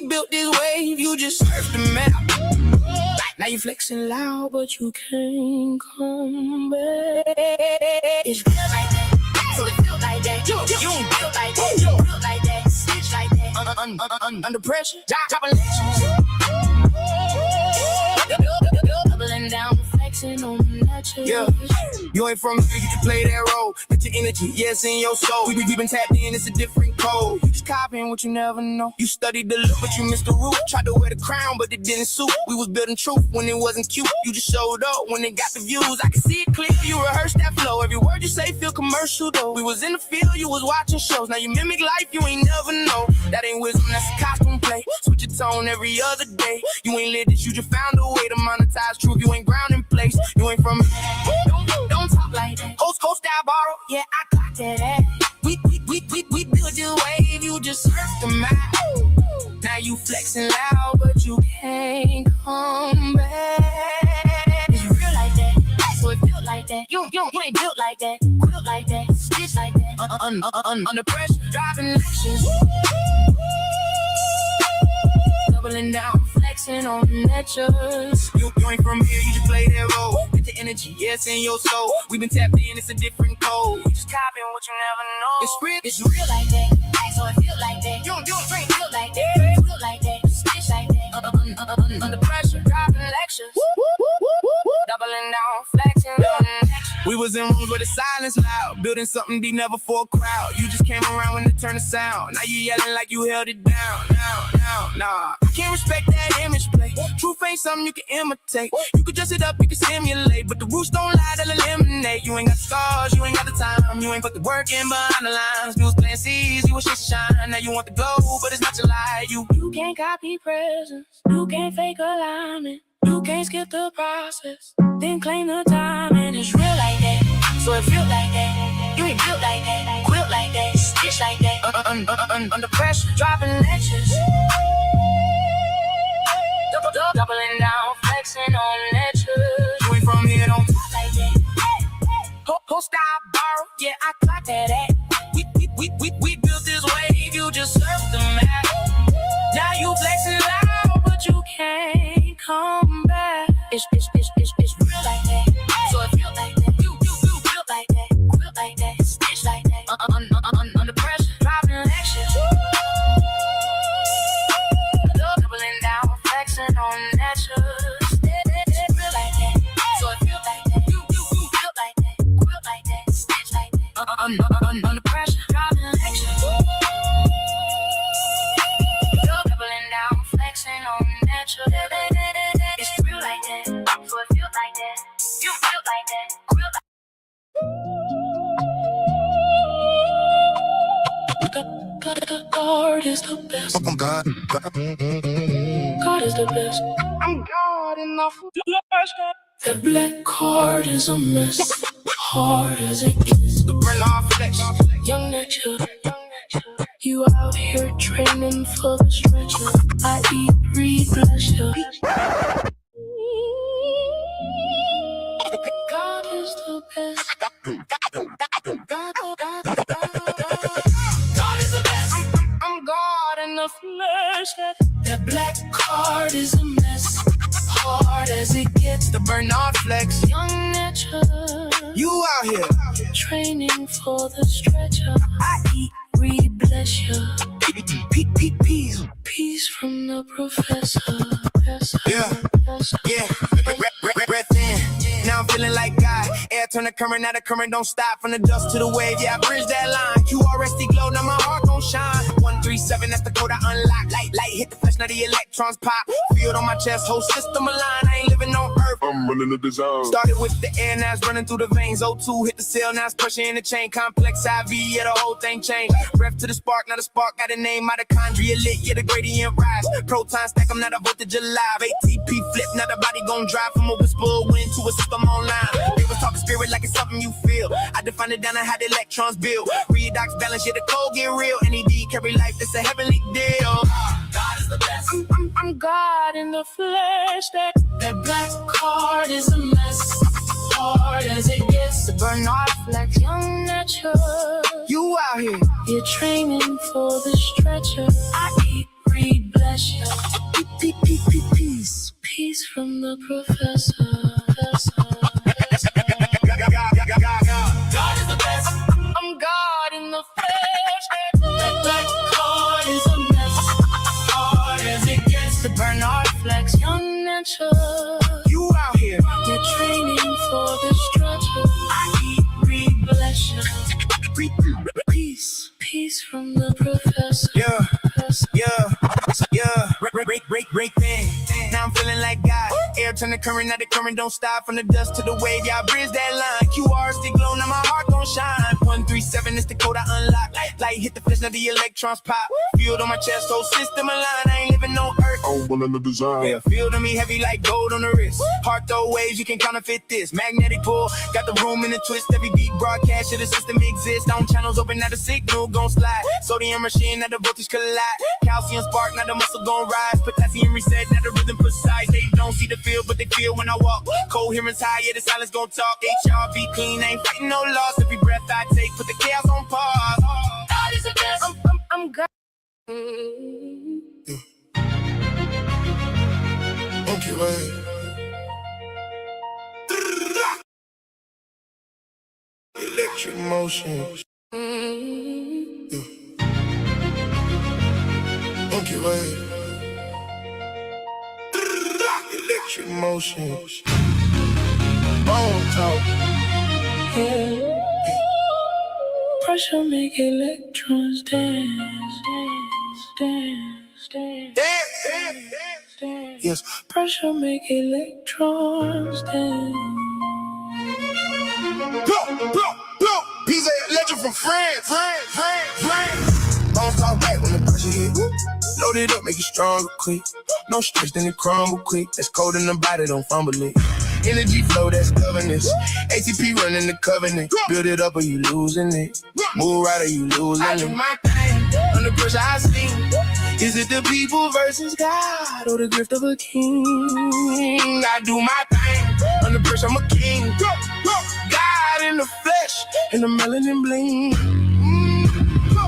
built this wave, you just surfed the map. Now you flexing loud, but you can't come back. It's real like that, so it feel like that. You ain't built like that, you built like that, stitch like that. Under pressure, dropping lectures. Doubling down, flexing on that. Yeah, you ain't from here, you can play that role. Put your energy, yes, in your soul. We been tapped in, it's a different code. You just copying what you never know. You studied the look, but you missed the root. Tried to wear the crown, but it didn't suit. We was building truth when it wasn't cute. You just showed up when it got the views. I can see it clear, you rehearsed that flow. Every word you say feel commercial though. We was in the field, you was watching shows. Now you mimic life, you ain't never know. That ain't wisdom, that's a costume play. Switch your tone every other day. You ain't lit this, you just found a way to monetize truth. You ain't ground in place. You ain't from don't talk like that. Host style borrow, yeah, I clocked that. We build your wave, you just them out. Now you flexing loud, but you can't come back. It's real like that, so it feel like that. You ain't built like that, quilt like that, stitch like that. Under pressure, driving lectures. Doubling down, flexing on lectures. You ain't from here, you just play that role. Get the energy, yes, in your soul. We been tapped in, it's a different code. You just copying what you never know. It's real like that, so it feel like that. You ain't built like that, quilt like that, stitch like that. Under pressure, driving lectures. Doubling down, flexing on lectures. We was in rooms where the silence loud, building something deep, never for a crowd. You just came around when it turned the sound. Now you yelling like you held it down. Nah. I can't respect that image play. Truth ain't something you can imitate. You can dress it up, you can simulate, but the roots don't lie, they'll eliminate. You ain't got the scars, you ain't got the time, you ain't put the work in behind the lines. You was playing C's, you was shit shine. Now you want the glow, but it's not your lie. You can't copy presence, you can't fake alignment, you can't skip the process, then claim the time. And it's real like that, so it feel like that. You ain't built like that, quilt like that, stitch like that. Under pressure, dropping lectures. Doubling down, flexing on lectures. You ain't from here, don't talk like that. Whole style borrow, yeah, I clock that at. We built this wave, you just surf the map. Now you flexing loud, but you can't come back. It's real like that, so it feel like that. You built like that, quilt like that, stitch like that. Under pressure, dropping lectures. Doubling down, flexing on lectures. It's real like that, so it feel like that. You built like that, quilt like that, stitch like that. Under pressure, dropping lectures. Doubling down, flexing on lectures. It's real like that, so it feel like that. You built like that, quilt like God is the best. God is the best. I'm God in the flesh. The black card is a mess. Hard as it gets. The burn off flex. Young nature. You out here training for the stretcher. I eat, breathe, pleasure. God is the best. God is the best. I'm God in the flesh. That black card is a mess. Hard as it gets. The burn off flex. Young nature. You out here training for the stretcher. I eat, breathe, bless you. Peace from the professor. Yeah. Breath in. Now I'm feeling like God. Air turn the current, now the current don't stop. From the dust to the wave, yeah, I bridge that line. QRST glow, now my heart gon' shine. 137, that's the code I unlock. Light hit the flesh, now the electrons pop. Field on my chest, whole system aligned. I ain't living on earth, I'm running the design. Started with the air, now it's running through the veins. O2 hit the cell, now it's pressure in the chain. Complex IV, yeah, the whole thing changed. Breath to the spark, now the spark got a name. Mitochondria lit, yeah, the gradient rise. Proton stack, I'm not a voltage alive. ATP flip, now the body gon' drive from a whisper of wind to a system online. They was talking spirit like it's something you feel. I define it down to how the electrons build. Redox balance, yeah, the code get real. NED carry life, it's a heavenly deal. God is the best. I'm God in the flesh. That black card is a mess. Hard as it gets. The burn off flex, young nature. You out here, you're training for the stretcher. I eat, breathe, bless you. Peace from the professor. God is the best. I'm God in the flesh. That black card is a mess. Hard as it gets. The burn art flex, young nature. You out here, you're training for the stretcher. I eat, breathe, bless you. Peace from the professor. Yeah. Break thing. Now I'm feeling like God. Air turn the current, now the current don't stop. From the dust to the wave, y'all bridge that line. QRST glow, now my heart gon' shine. 137 is the code I unlock. Light hit the flesh, now the electrons pop. Field on my chest, whole system aligned. I ain't living on earth. I'm willing to design. Yeah, field on me heavy like gold on the wrist. Heart throw waves, you can counterfeit this. Magnetic pull, got the room in the twist. Every beat broadcast, shit, the system exists. On channels open, now the signal gon' slide. Sodium machine, now the voltage collide. Calcium spark, now the muscle gon' rise. Potassium reset, now the rhythm precise. They don't see the feel, but they feel when I walk. Coherence high, yeah, the silence gon' talk. HRV clean, ain't fighting no loss. Every breath I take, put the chaos on pause. God is the best. I'm God. Okay, wait. Electric motion. Okay, wait. Electric motion. Bone talk. Pressure make electrons dance, dance, dance, dance. Yes, pressure make electrons dance. Blow. Pizza legend from France. Bone talk back when the pressure hit. Load it up, make it stronger quick. No stress, then it crumble quick. That's cold in the body, don't fumble it. Energy flow, that's governance. ATP running the covenant. Build it up or you losing it. Move right or you losing it. I do my thing, under pressure I sing. Is it the people versus God or the gift of a king? I do my thing, under pressure I'm a king. God in the flesh, and the melanin bling.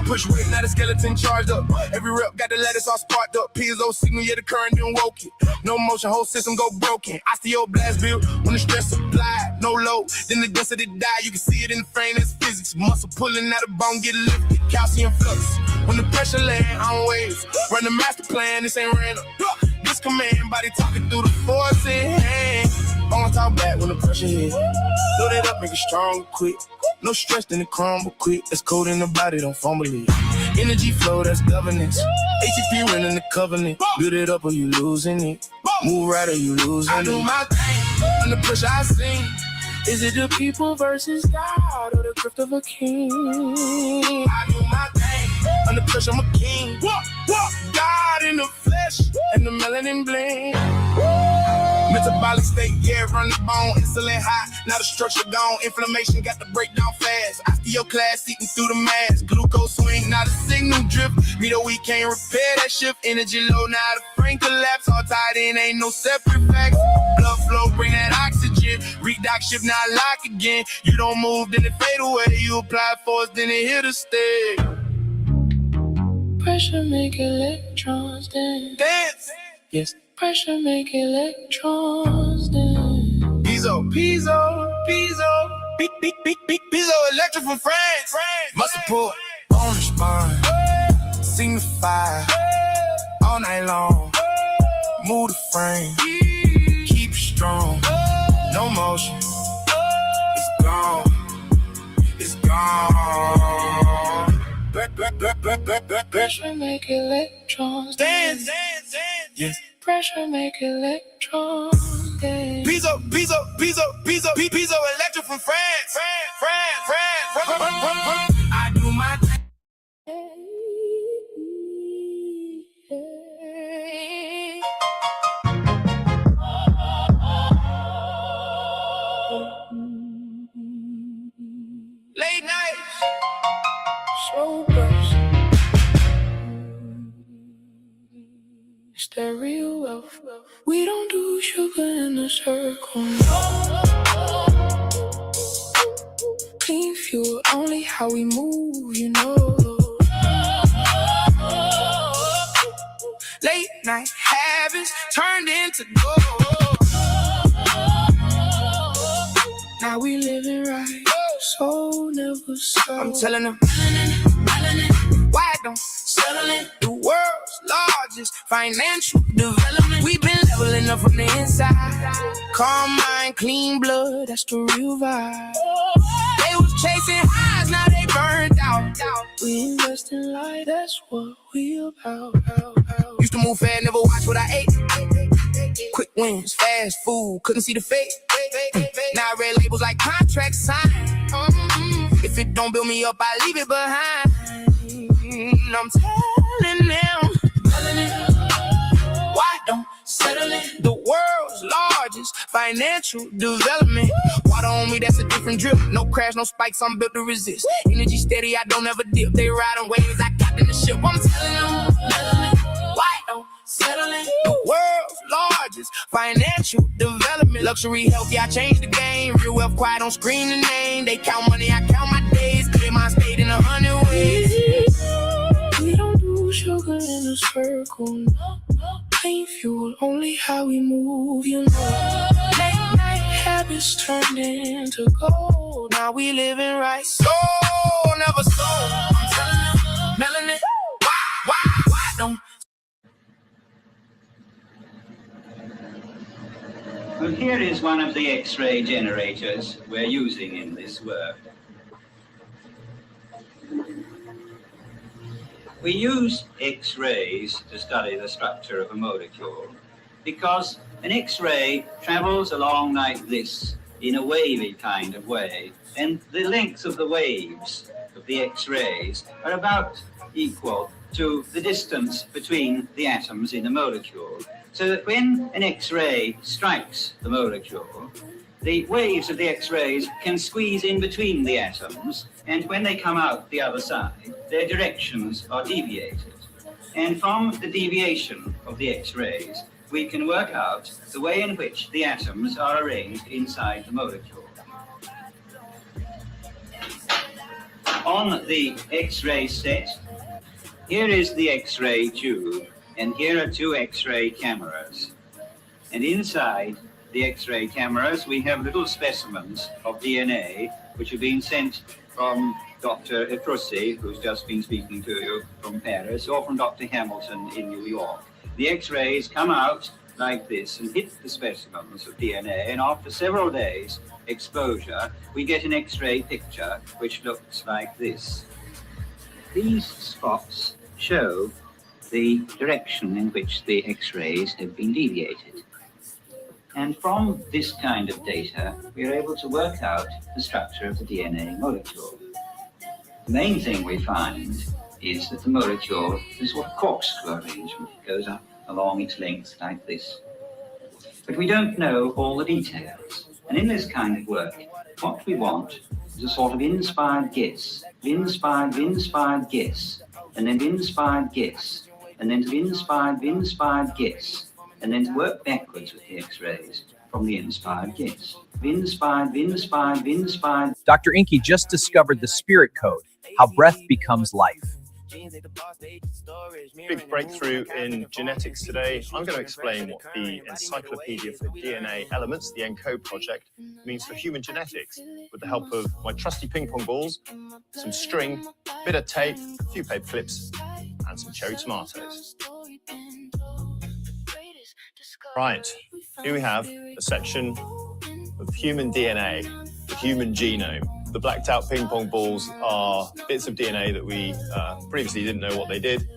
Push weight, now the skeleton charged up. Every rep got the lettuce all sparked up. Piezo signal, yeah, the current done woke it. No motion, whole system go broken. Osteoblast built when the stress applied. No load, then the density die. You can see it in the frame, that's physics. Muscle pulling out the bone, get lifted. Calcium flux, when the pressure land on waves. Run the master plan, this ain't random. This command, body talking through the forces. Bone talk back when the pressure hit. Load it up, make it strong quick. No stress, then it crumble quick. That's cold in the body, don't fumble it. Energy flow, that's governance. ATP running the covenant. Build it up or you losing it. Move right or you losing it. I do my thing, under pressure I sing. Is it the people versus God or the gift of a king? I do my thing, under pressure I'm a king. God in the flesh and the melanin bling. Metabolic state, yeah, run the bone, insulin high, now the structure gone, inflammation got the breakdown fast, osteoclast eating through the mass, glucose swing, now the signal drift, me though we can't repair that shift, energy low, now the frame collapse, all tied in, ain't no separate facts, blood flow, bring that oxygen, redox shift, now lock again, you don't move, then it fade away, you apply force, then it here to stay. Pressure make electrons dance. Yes. Pressure make electrons dance. Piezo, electric from France. Muscle pull, bone and spine. Signify all night long. Move the frame, keep it strong. No motion, it's gone. It's gone. Pressure make electrons dance. Yes. Pressure make electrons dance. Piezo, electric from France. I do my thing. Late nights, slow burst. It's that real wealth. We don't do sugar in a circle. Clean fuel, only how we move, you know. Late night habits turned into gold. Now we living right, so never so. I'm telling them, why don't settle in? The world's largest financial development. We've been leveling up from the inside. Calm mind, clean blood, that's the real vibe. They was chasing highs, now they burned out. We invest in life, that's what we about. Used to move fast, never watch what I ate. Quick wins, fast food, couldn't see the fate. Now I read labels like contract sign. If If it don't build me up, I leave it behind. I'm telling them, why don't settle in the world's largest financial development? Water on me, that's a different drip. No crash, no spikes, I'm built to resist. Energy steady, I don't ever dip. They ride on waves, I got in the ship. I'm telling them, why don't settle in the world's largest financial development? Luxury health, yeah, I changed the game. Real wealth, quiet on screen the name. They count money, I count my days. Clear my state in 100 ways. We don't do sugar in a circle, no. Plain fuel, only how we move, you know. Late night habits turned into gold. Now we living right, so never sold. I'm telling them, melanin, why don't? Well, here is one of the X-ray generators we're using in this work. We use X-rays to study the structure of a molecule because an X-ray travels along like this in a wavy kind of way, and the length of the waves of the X-rays are about equal to the distance between the atoms in a molecule. So that when an X-ray strikes the molecule, the waves of the X-rays can squeeze in between the atoms, and when they come out the other side, their directions are deviated. And from the deviation of the X-rays, we can work out the way in which the atoms are arranged inside the molecule. On the X-ray set, here is the X-ray tube, and here are two X-ray cameras. And inside the X-ray cameras, we have little specimens of DNA, which have been sent from Dr. Etrussi, who's just been speaking to you from Paris, or from Dr. Hamilton in New York. The X-rays come out like this and hit the specimens of DNA, and after several days exposure, we get an X-ray picture which looks like this. These spots show the direction in which the X-rays have been deviated. And from this kind of data, we are able to work out the structure of the DNA molecule. The main thing we find is that the molecule is a sort of corkscrew arrangement. It goes up along its length like this. But we don't know all the details. And in this kind of work, what we want is a sort of inspired guess, inspired guess, and then inspired guess, and then to inspired guess, and then to work backwards with the X-rays from the inspired guess. Inspired. Dr. Inky just discovered the spirit code, how breath becomes life. Big breakthrough in genetics today. I'm going to explain what the Encyclopedia for DNA Elements, the ENCODE project, means for human genetics with the help of my trusty ping pong balls, some string, a bit of tape, a few paper clips, and some cherry tomatoes. Right, here we have a section of human DNA, the human genome. The blacked out ping pong balls are bits of DNA that we previously didn't know what they did,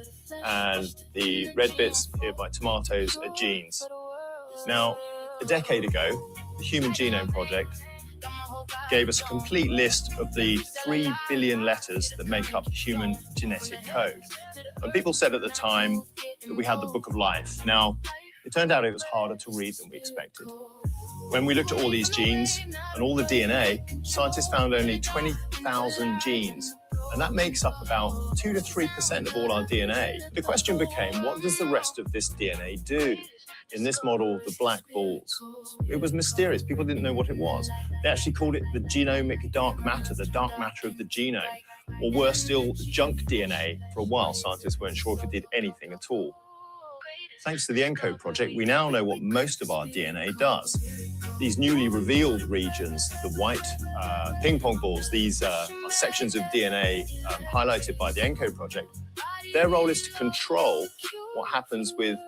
and the red bits here by tomatoes are genes. Now, a decade ago, the Human Genome Project gave us a complete list of the 3 billion letters that make up human genetic code. And people said at the time that we had the Book of Life. Now, it turned out it was harder to read than we expected. When we looked at all these genes and all the DNA, scientists found only 20,000 genes. And that makes up about 2 to 3% of all our DNA. The question became, what does the rest of this DNA do? In this model, the black balls. It was mysterious. People didn't know what it was. They actually called it the genomic dark matter, the dark matter of the genome. Or worse still, junk DNA. For a while, scientists weren't sure if it did anything at all. Thanks to the ENCODE project, we now know what most of our DNA does. These newly revealed regions, the white ping pong balls, these are sections of DNA highlighted by the ENCODE project. Their role is to control what happens with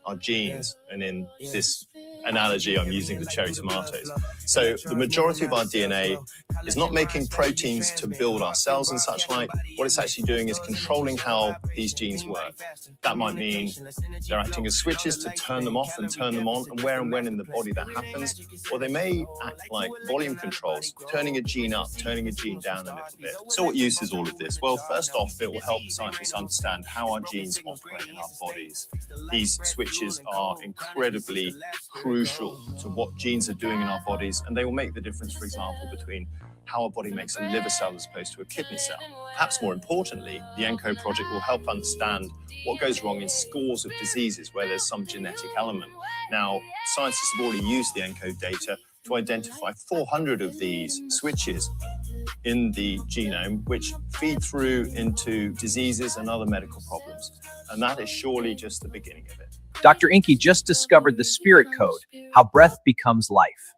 our genes. And in this analogy, I'm using the cherry tomatoes. So the majority of our DNA is not making proteins to build our cells and such like. What it's actually doing is controlling how these genes work. That might mean they're acting as switches to turn them off and turn them on, and where and when in the body that happens. Or they may act like volume controls, turning a gene up, turning a gene down a little bit. So what use is all of this? Well, first off, it will help scientists understand how our genes operate in our bodies. These switches are incredibly crucial to what genes are doing in our bodies, and they will make the difference, for example, between how our body makes a liver cell as opposed to a kidney cell. Perhaps more importantly, the ENCODE project will help understand what goes wrong in scores of diseases where there's some genetic element. Now, scientists have already used the ENCODE data to identify 400 of these switches in the genome, which feed through into diseases and other medical problems. And that is surely just the beginning of it. Dr. Inky just discovered the spirit code, how breath becomes life.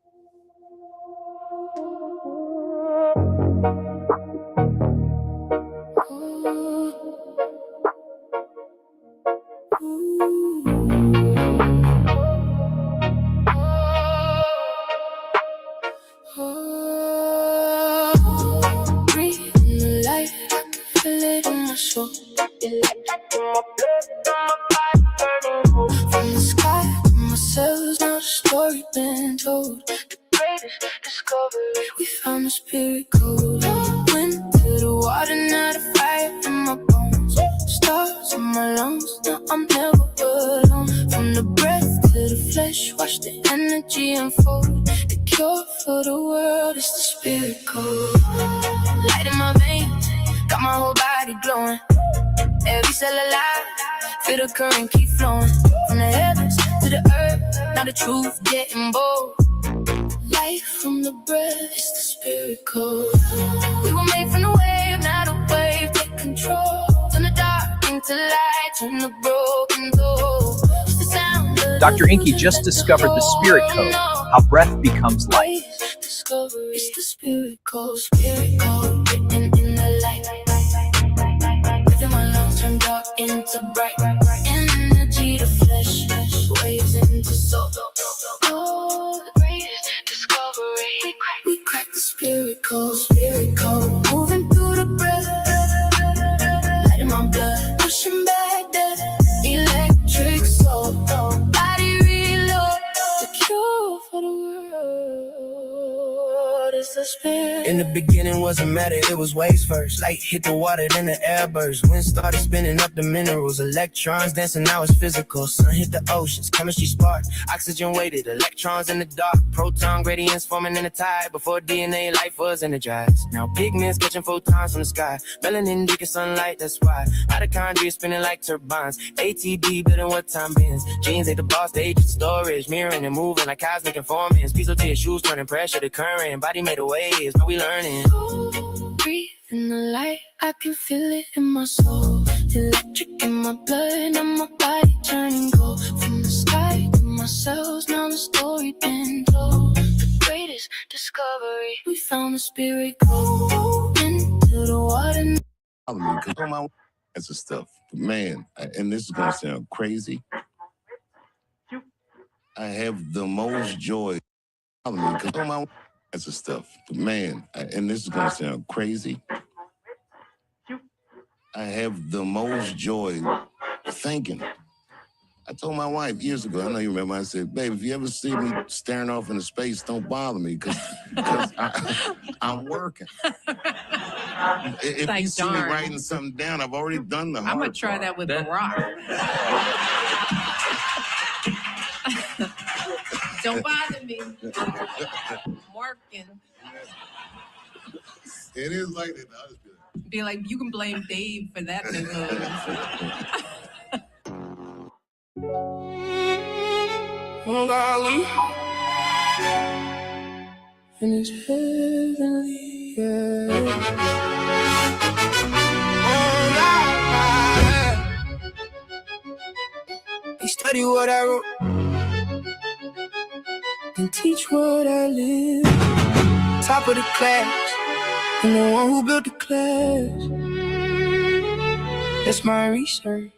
From the sky, my cells, now the story been told. The greatest discovery, we found the spirit code. Went to the water, now the fire in my bones. Stars in my lungs, now I'm never alone. From the breath to the flesh, watch the energy unfold. The cure for the world is the spirit code. Light in my veins, got my whole body glowing. Every cell alive, feel the current keep flowing. From the heavens to the earth, now the truth getting bold. Life from the breath is the spirit code. We were made from the wave, now the wave take control. Turn the dark into light, turn the broken door. It's the sound of Dr. Inky just discovered the spirit code, how breath becomes life. discovery. It's the spirit code, written in the light. Within my lungs turn dark into bright. Energy to flesh, waves into soul. Oh, the greatest discovery. We crack the spirit code, moving through the breath. Light in my blood, pushing back death. Electric soul, body reload. The cure for the world is the spirit. In the beginning wasn't matter, it was waves first. Light hit the water, then the air burst. Wind started spinning up the minerals. Electrons dancing, now it's physical. Sun hit the oceans, chemistry sparked. Oxygen weighted, electrons in the dark. Proton gradients forming in the tide. Before DNA, life was energized. Now pigments catching photons from the sky. Melanin beacon sunlight, that's why. Mitochondria spinning like turbines. ATP building what time bends. Genes ain't the boss, they just storage. Mirroring and moving like cosmic informants. Pieces to your shoes, turning pressure to current. Body made a waves, now we learning. Breathe in the light, I can feel it in my soul. Electric in my blood, now my body turning gold. From the sky to my cells, now the story been told. The greatest discovery, we found the spirit code. Into the water. That's the stuff. Man, and this is gonna sound crazy. I have the most joy. That's the stuff. Man, and this is gonna sound crazy. I have the most joy thinking. I told my wife years ago, I know you remember, I said, babe, if you ever see me staring off into space, don't bother me, because I'm working. If you see me writing something down, I've already done the hard I'm going to try that with Barack. Don't bother me. I'm working. It is like that. Be like, you can blame Dave for that. Oh, darling. And it's heavenly, yeah. They study what I wrote and teach what I live. Top of the class, I'm the one who built the class. That's my research.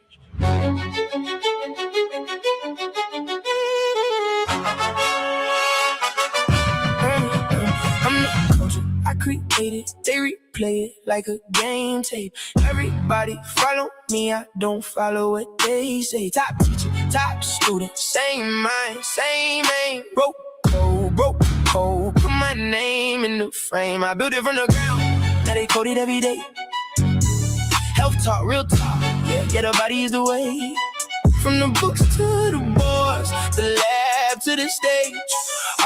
created, they replay it like a game tape. Everybody follow me, I don't follow what they say. Top teacher, top student, same mind, same aim. Broke code, put my name in the frame. I built it from the ground, now they code it every day. Health talk, real talk, yeah, get a body is the way. From the books to the boards, the lab to the stage.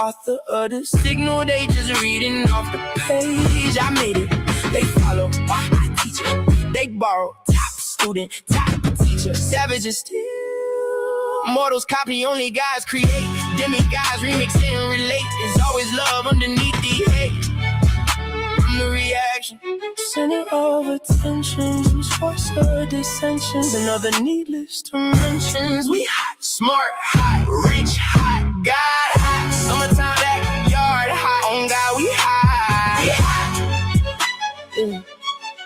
Author of the signal, they just reading off the page. I made it, they follow, I teach it. They borrow, top student, top teacher. Savages still, mortals copy, only guys create. Demigods remix and relate. There's always love underneath the hate. I'm the reaction, center of attention, source of dissensions and other needless dimensions. We hot, smart, hot, rich, hot, God hot, summertime backyard hot, on God we hot.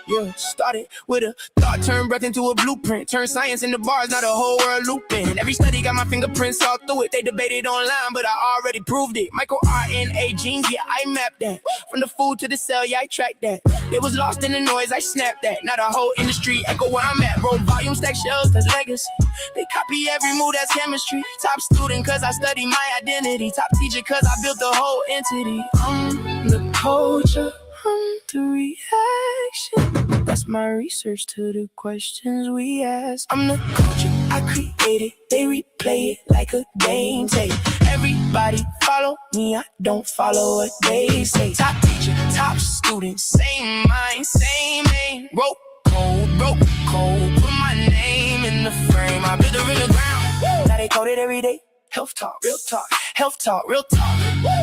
Yeah, started with a thought, turned breath into a blueprint, turned science into bars, now the whole world looping. Every study got my fingerprints all through it. They debated online, but I already proved it. Micro RNA genes, yeah, I mapped that. From the food to the cell, yeah, I tracked that. It was lost in the noise, I snapped that. Now the whole industry echo where I'm at. Roll volume, stack shells, that's legacy. They copy every move, that's chemistry. Top student, cause I study my identity. Top teacher, cause I built the whole entity. I'm the culture, I'm the reaction. That's my research to the questions we ask. I'm the culture, I create it, they replay it like a game tape. Everybody follow me, I don't follow what they say. Top teacher, top student, same mind, same aim. Broke code, put my name in the frame. I built it in the ground, now they code it every day. Health talk, real talk, health talk, real talk.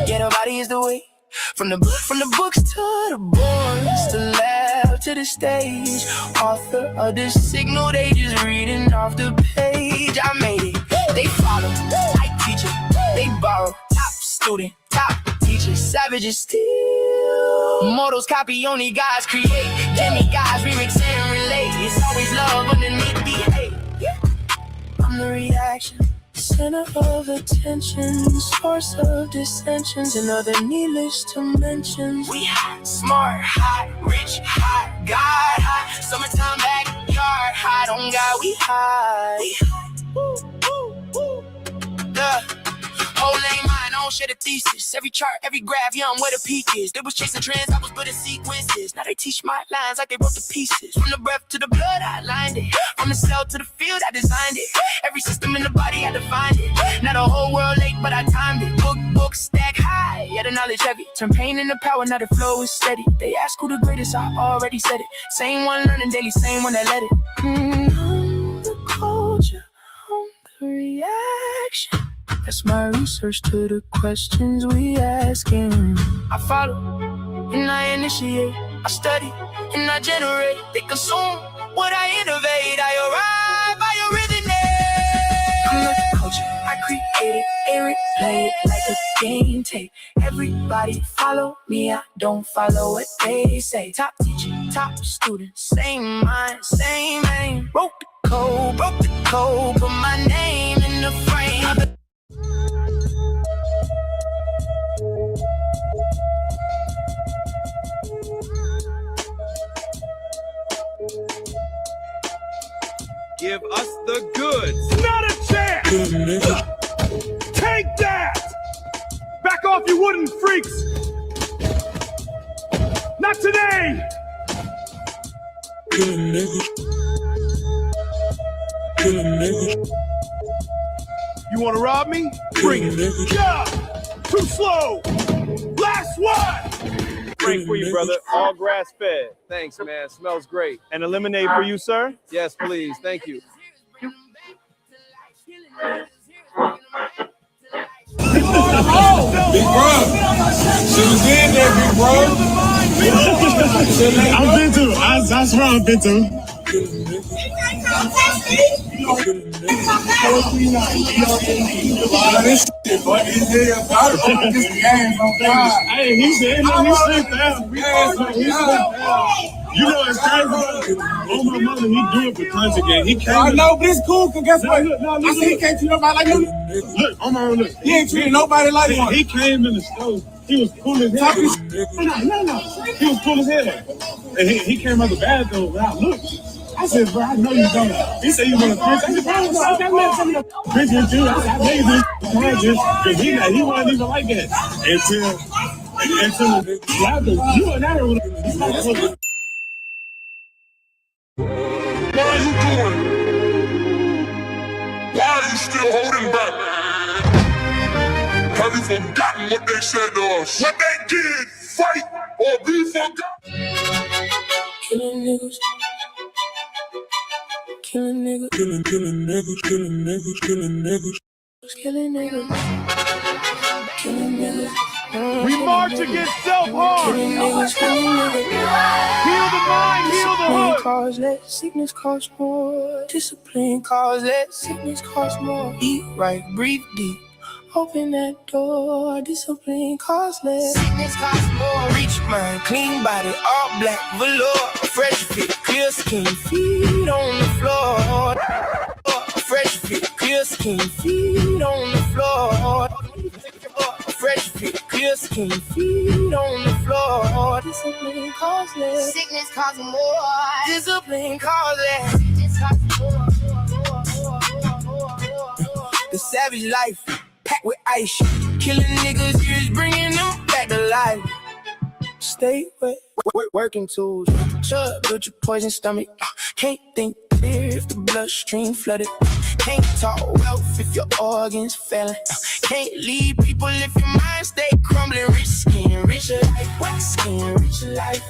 Yeah, the body is the way. From the books to the boards, the lab to the stage. Author of the signal, they just reading off the page. I made it, they follow, I teach it. They borrow, top student, top teacher. Savages still, mortals copy, only guys create. Demigods remix and relate. It's always love underneath the hate. I'm the reaction, center of attention, source of dissensions and other needless dimensions. We hot, smart, hot, rich, hot, God hot, summertime backyard hot, on God we hot. We hot. Whole lane mind, I don't share the thesis. Every chart, every graph, yeah, I'm where the peak is. They was chasing trends, I was building sequences. Now they teach my lines like they wrote the pieces. From the breath to the blood, I lined it. From the cell to the field, I designed it. Every system in the body, I defined it. Now the whole world late, but I timed it. Book stack high, yeah, the knowledge heavy. Turn pain into power, now the flow is steady. They ask who the greatest, I already said it. Same one learning daily, same one that led it. I'm the culture, I'm the reaction. That's my research to the questions we asking. I follow and I initiate. I study and I generate. They consume what I innovate. I arrive, I originate. I'm the culture, I create it, they replay it like a game tape. Everybody follow me, I don't follow what they say. Top teacher, top student, same mind, same aim. Broke the code, put my name in the frame. Give us the goods. Not a chance! Take that! Back off, you wooden freaks! Not today! You wanna rob me? Bring it. Yeah! Too slow! Last one! Drink for you, brother. All grass fed. Thanks, man. Smells great. And a lemonade for you, sir? Yes, please. Thank you. Big bro. She was in there, big bro. I've been to. I swear I've been to. Hey, he said that. You know it's crazy. Oh my mother, he do it for content. He came. I know, but it's cool. Cause guess what? I said he can't treat nobody like him. Look, on my own. Look, he ain't treating nobody like one. He came in the store. He was cool as hell. No. He was cool as hell. And he came out the bathroom and I looked. I said, bro, I know you don't. He said you want to punch. I said, bro, I got met some of the bitches too. I said, I know you do because he wasn't even like that. Until the laughter, you and I were What are you doing? Why are you still holding back? Have you forgotten what they said to us? What they did, fight or be forgotten? Killing niggas. Killing niggas. Killing niggas. Killing niggas. Killing niggas. Killing niggas. Killing niggas. We march against self-harm. Killing niggas. Killing niggas. Heal the mind, heal the hood. Cause less, sickness costs more. Discipline cause less, sickness costs more. Eat right, breathe deep. Open that door, discipline costs less. Sickness costs more. Rich mind, clean body, all black velour. Fresh fit, clear skin, feet on the floor. Fresh fit, clear skin, feet on the floor. Fresh fit, clear skin, feet on the floor. Discipline costs less. Sickness costs more. Discipline costs less. Sickness costs more. The savage life. Packed with ice, killing niggas, you just bringing them back to life. Stay wet, working tools. Chug, build your poison stomach. Can't think clear if the bloodstream flooded. Can't talk wealth if your organs failing. Can't lead people if your mind stay crumbling. Rich skin, richer life. White skin, richer life.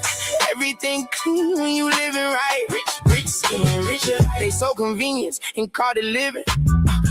Everything clean when you living right. Rich skin, richer life. They so convenience and call it living.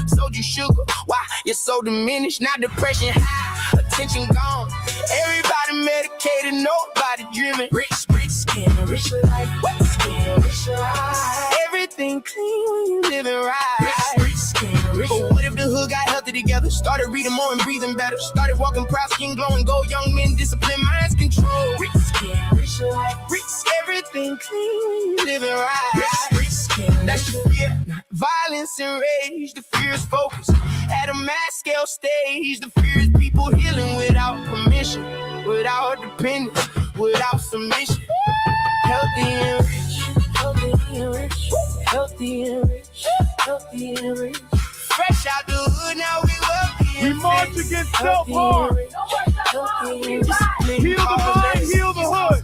Sold you sugar, why you're so diminished? Now depression high, attention gone. Everybody medicated, nobody driven. Rich skin, rich life. White skin, rich life. Everything clean when you living right. Rich skin, rich. But what if the hood got healthy together? Started reading more and breathing better. Started walking proud, skin glowing, gold young men, discipline, minds control. Rich skin, rich life. Rich, everything clean when you living right. Rich skin, that's your fear. Violence and rage, the fear is focused. At a mass scale stage, the fear is people healing without permission, without dependence, without submission. Healthy and rich, healthy and rich, healthy and rich, healthy and rich. Fresh out the hood, now we wealthy. We march against self-harm. Heal the mind, heal the hood.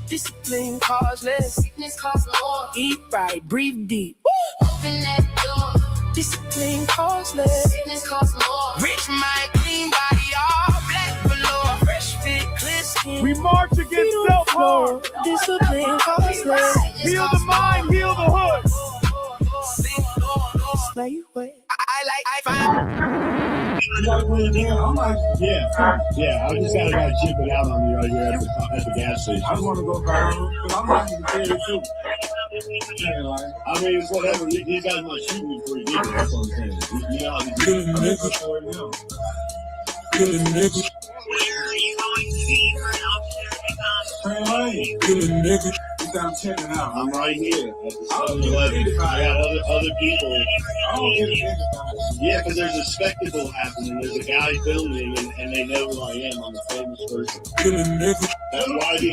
Discipline cause less, sickness cause more. Eat right, breathe deep. Open that door. Discipline cause less, sickness cause more. Rich mind, clean body, all black velour. Fresh fit, clear skin. We march against self-harm. Discipline cause less. Heal the mind, heal the hood. Slay away. I find. I'm like, yeah. I just gotta chip it out on me right here at the gas station. I just want to go back because I'm not even there too. I mean, it's whatever. These guys might shoot me for it. That's what I'm saying. You know, Killing niggas. Killing niggas. Killing niggas. I'm checking out. I'm right here at the 7-Eleven. I got other people. Yeah, because there's a spectacle happening. There's a guy filming, and they know who I am. I'm a famous person. That's why the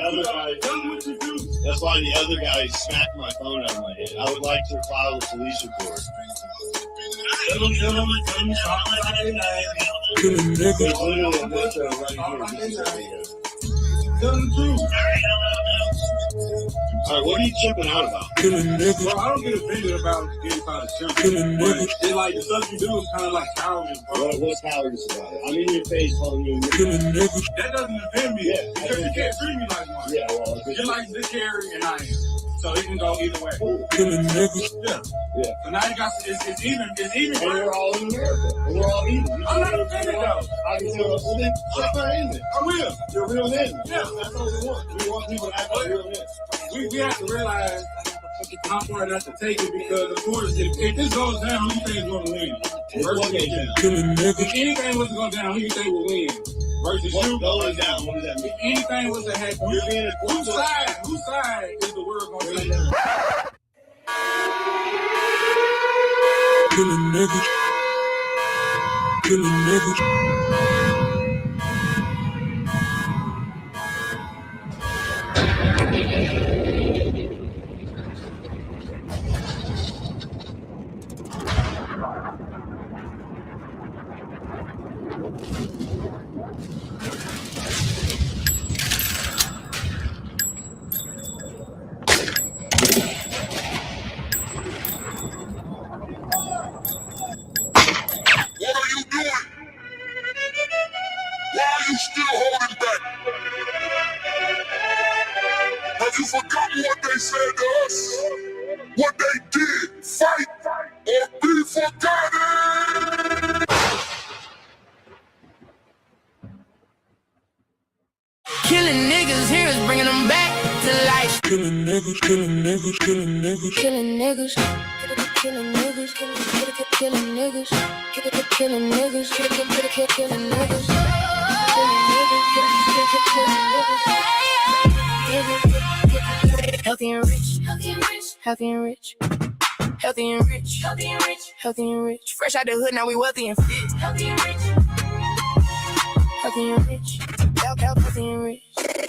other guy smacked my phone out of my head. I would like to file a police report. Killing niggas. There's literally a metro right here. Tell them the truth. All right, what are you chipping out about? Killing niggas. Well, I don't get offended about getting caught of shit. Killing niggas. It's like the stuff you do is kind of like cowardice, bro. What's cowardice about it? I'm in your face calling you a nigga. Killing niggas. That doesn't offend me. Yeah, because you can't treat me like one. Yeah, well, you're like this Harry and I am. So it can go either way. Killing niggas. Yeah. So now you got it's even. And we're all in America. And we're all even. I'm not offended though. I can tell us well, then check our in there. I will. You're real men. Yeah. That's what we want. We want people to act like real men. We have to realize how far not to take it because of course if this goes down, who you think is going to win? Killing niggas. If anything was to go down, who you think will win? Versus what's you going down? What does that mean? If anything was to happen, you're being whose side is the world going to take? Killing niggas. Killing niggas. What are you doing? Why are you still holding back? Have you forgotten what they said to us? What they did? Fight or be forgotten! Killing niggas, here is bringing them back to life. Killing niggas, killing niggas, killing niggas. Killing niggas, killing niggas, killing niggas, killing niggas, killing niggas. Healthy and rich, healthy and rich, healthy and rich, healthy and rich, healthy and rich, healthy and rich. Fresh out the hood, now we wealthy and fit. Healthy and rich, healthy and rich, healthy and rich.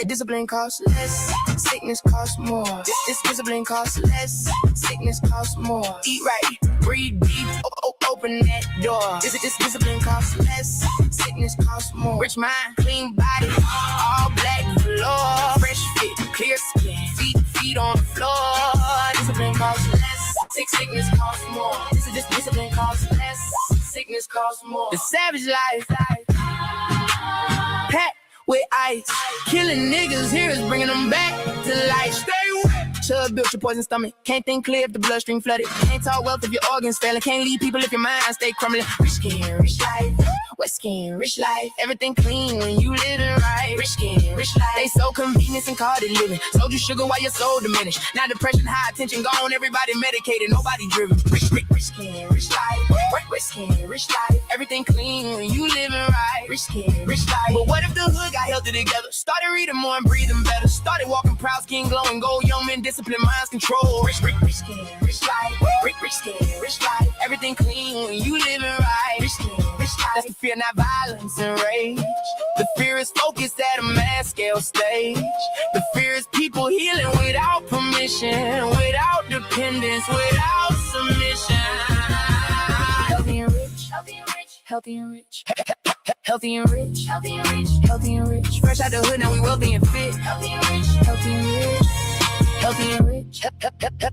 Discipline costs less, sickness costs more. This discipline costs less, sickness costs more. Eat right, breathe deep, open that door. This discipline costs less, sickness costs more. Rich mind, clean body, all black floor. Fresh fit, clear skin, feet on the floor. Discipline costs less, sickness costs more. This discipline costs less, sickness costs more. The savage life, packed with ice. Killing niggas, here is bringing them back to life. Stay away. Chub built your poison stomach. Can't think clear if the bloodstream flooded. Can't talk wealth if your organs failing. Can't lead people if your mind stay crumbling. Rich skin, rich life. Wet skin, rich life. Everything clean when you living right. Rich skin, rich life. They so convenience and card it living. Sold you sugar while your soul diminished. Now depression, high attention gone. Everybody medicated, nobody driven. Rich skin, rich life. Wet skin, rich life. Everything clean when you living right. Rich skin, rich life. But what if the hood got healthy together? Started reading more and breathing better. Started walking proud, skin glowing, gold, young men, discipline, minds control. Rich skin, rich life. Rich skin, rich life. Everything clean when you living right. Rich skin, rich life. That's the fear, not violence and rage. The fear is focused at a mass scale stage. The fear is people healing without permission, without dependence, without submission. Healthy and rich, healthy and rich, healthy and rich. Healthy and rich, healthy and rich, healthy and rich. Fresh out the hood, now we wealthy and fit. Healthy and rich, healthy and rich, healthy and rich,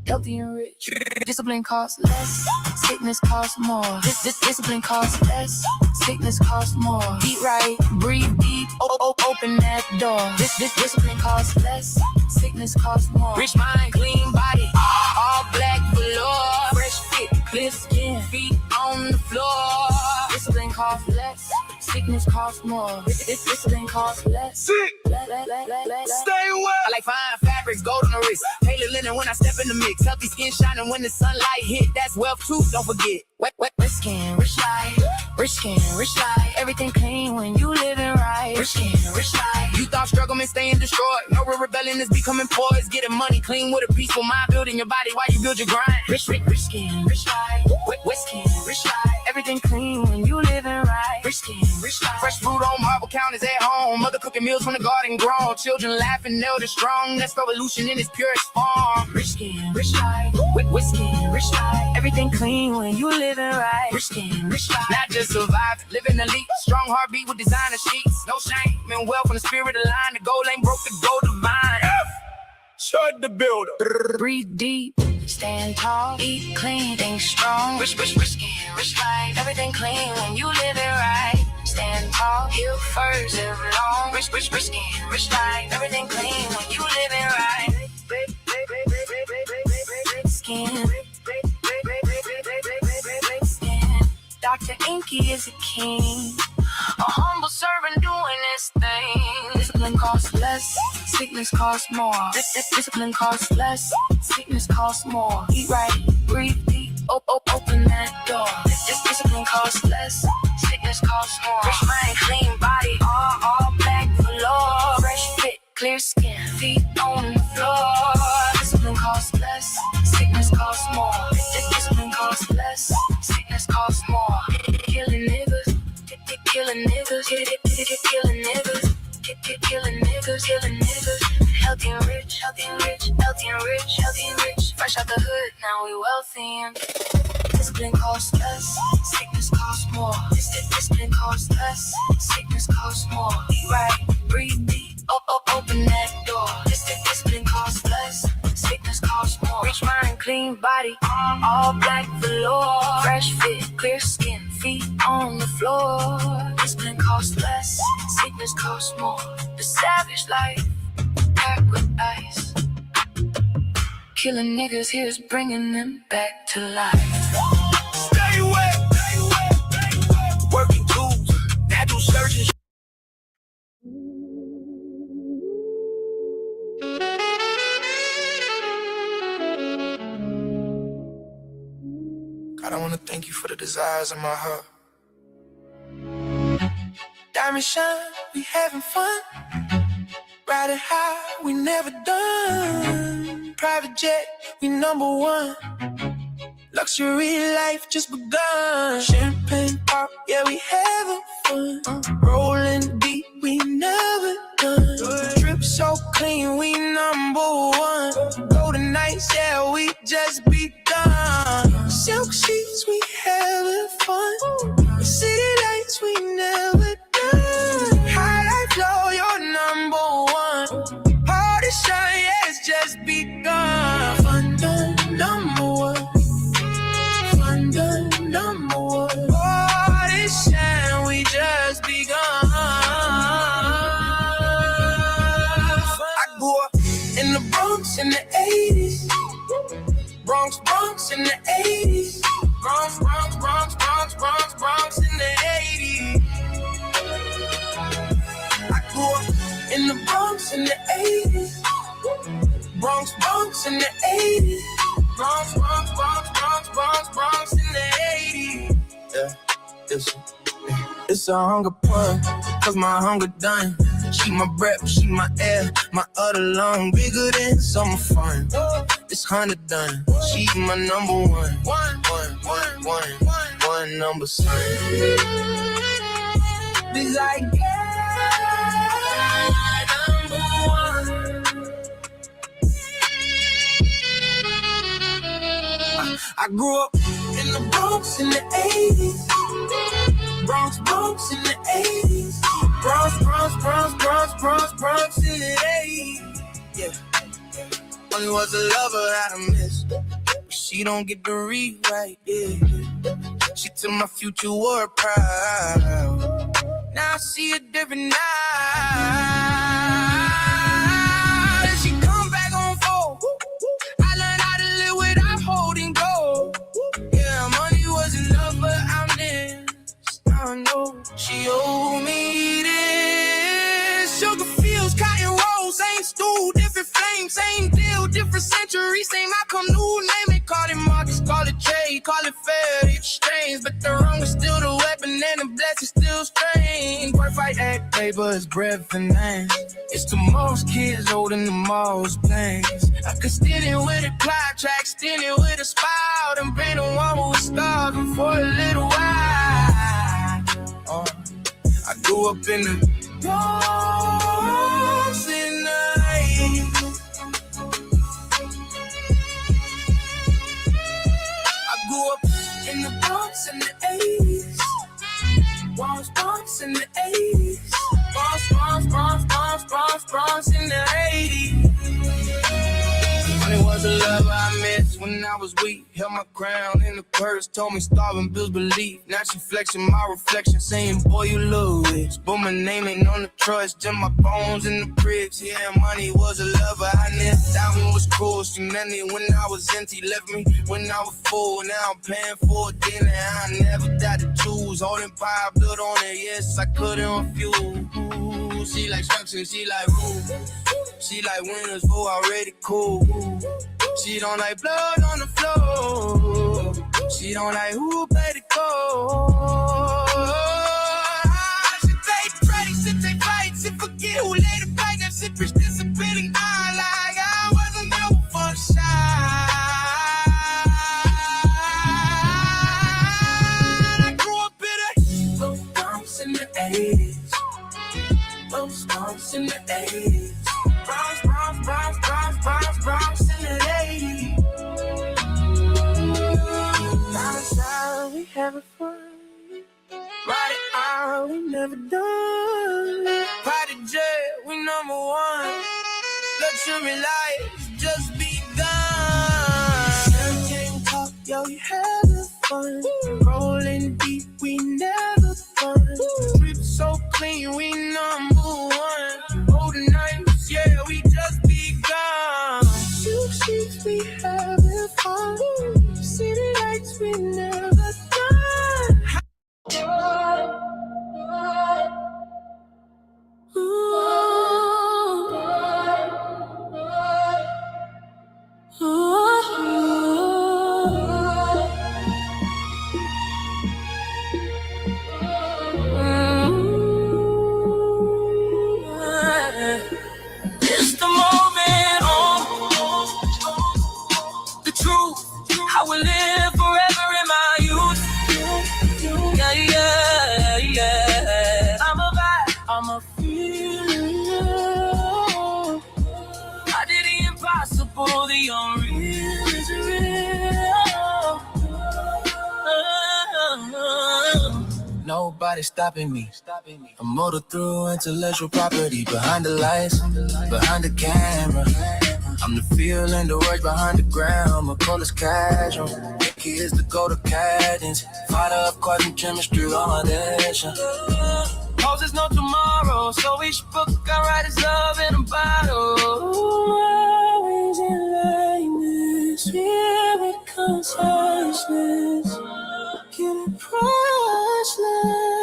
healthy and rich. Discipline costs less, sickness costs more. This discipline costs less, sickness costs more. Eat right, breathe deep, open that door. This discipline costs less, sickness costs more. Rich mind, clean body, all black velour. Fresh fit, clear skin, feet on the floor. Discipline costs less, sickness costs more. This discipline costs less. Stay away. I like fine fabrics, gold on the wrist. Tailored linen when I step in the mix. Healthy skin shining when the sunlight hit. That's wealth too, don't forget. Wet skin, rich life. Rich skin, rich life. Everything clean when you living right. Rich skin, rich life. You thought struggle meant staying destroyed. No real rebellion is becoming poised. Getting money clean with a peaceful mind. Building your body while you build your grind. Rich skin, rich life. Wet skin, rich life. Everything clean when you living right. Rich skin, rich life. Fresh fruit on marble counters at home. Mother cooking meals from the garden grown. Children laughing, elders strong. That's revolution in its purest form. Rich skin, rich life. Wet skin, rich life. Everything clean when you living right. Rich skin, rich life. Not just survive, living elite. Strong heartbeat with designer sheets. No shame and wealth from the spirit aligned. The goal ain't broke, the goal divine. Shut the builder. Breathe deep, stand tall, eat clean, think strong. Rich skin, rich life. Everything clean when you live it right. Stand tall, heal first, live long. Rich skin, rich life. Everything clean when you live it right. Skin. Dr. Inky is a king, a humble servant doing his thing. Discipline costs less, sickness costs more. This discipline costs less, sickness costs more. Eat right, breathe deep, open that door. This discipline costs less, sickness costs more. Rich mind, clean body, all black velour. Fresh fit, clear skin, feet on the floor. Discipline costs less, sickness costs more. This discipline costs less, sickness costs more. Killing niggas, killing niggas, killing niggas, killing niggas, killing niggas. Healthy and rich, healthy and rich, healthy and rich, healthy and rich. Fresh out the hood, now we wealthy and Discipline costs less, sickness costs more. Discipline costs less, sickness costs more. Eat right, breathe deep, open that door. Discipline costs less, sickness costs more. Rich mind, clean body, all black velour. Fresh fit, clear skin, feet on the floor. Discipline costs less, sickness costs more. The savage life, packed with ice. Killing niggas, here's bringing them back to life. Stay away. Working tools, natural surgeons. God, I wanna thank you for the desires of my heart. Diamond shine, we having fun. Riding high, we never done. Private jet, we #1. Luxury life just begun. Champagne pop, yeah, we having fun. Rolling deep, we never done. Drip so clean, we #1. Golden nights, yeah, we just begun. Silk sheets, we having fun. City lights, we never done. High life low, you're #1. Party shine, yeah, it's just begun. Fun done, #1. Fun done, #1. Party shine, we just begun. I grew up in the Bronx in the 80s. Bronx in the 80s. Bronx in the 80s. I grew up in the Bronx in the 80s. Bronx in the 80s. Bronx in the 80s. Yeah, it's a hunger point, cause my hunger done. She my breath, she my air, my other lung, bigger than summer fun. It's 100 done. She's my #1. One number son. This I get #1. I grew up in the Bronx in the 80s. Bronx in the 80s. Bronx in the 80s. Yeah. Only was a lover that I missed. She don't get the rewrite, yeah. She took my future word proud. Now I see a different night. And she come back on full. I learned how to live without holding go. Yeah, money wasn't love, but I'm this. I know she owed me this. Sugar fields, cotton rolls, same stool, different flames, same deal, different century, same outcome, new name it. Call it Marcus, call it trade, call it fair exchange, but the wrong is still the weapon and the blessing still strange. Worth I act, paper is breath and name. It's the most kids holding the most planes. I could steal it with a clock track, steal it with a spout, and been the one who was starving for a little while. I grew up in the Bronx in the 80s. I grew up in the Bronx in the 80s. Bronx in the 80s. Bronx in the 80s. It was a love I missed when I was weak. Held my crown in the purse, told me starving bills belief. Now she flexing my reflection, saying, boy, you look rich. But my name ain't on the trust, just my bones in the bricks. Yeah, money was a lover I never thought it was cool. She met me when I was empty, left me when I was full. Now I'm paying for a dinner, I never thought to choose. Holding pie, blood on it, yes, I couldn't refuse. She like structure, she like rules. She like winners, who already cool. She don't like blood on the floor. She don't like who played the code. She played Freddy, sit they fights, and forget who laid the pipe. That shit bitch disappearing. Like I wasn't built for the shine. I grew up in those Bronx in the 80s. Those Bronx in the 80s. Bronx in the 80s. having fun. Ride it out, we never done. Private jet, we number one. Luxury life just begun. Champagne talk, yo, we having fun. Rolling deep, we never fun. Drip so clean, we number one. Golden nights, yeah, we just begun. Two sheets, we having fun. City lights, we never done. It's the moment, the truth, how we live forever in my youth. Yeah, yeah, yeah. I'm a vibe, I'm a feeling. I did the impossible, the unreal is real. Nobody stopping me. I'm motor through intellectual property. Behind the lights, behind the camera. I'm the feel and the words behind the ground. My call is casual. Key is the go to cadence. Fight up quantum chemistry on my audition. Poses no tomorrow, so each book I write is love in a bottle. Always in alignment, spirit consciousness. Get it priceless.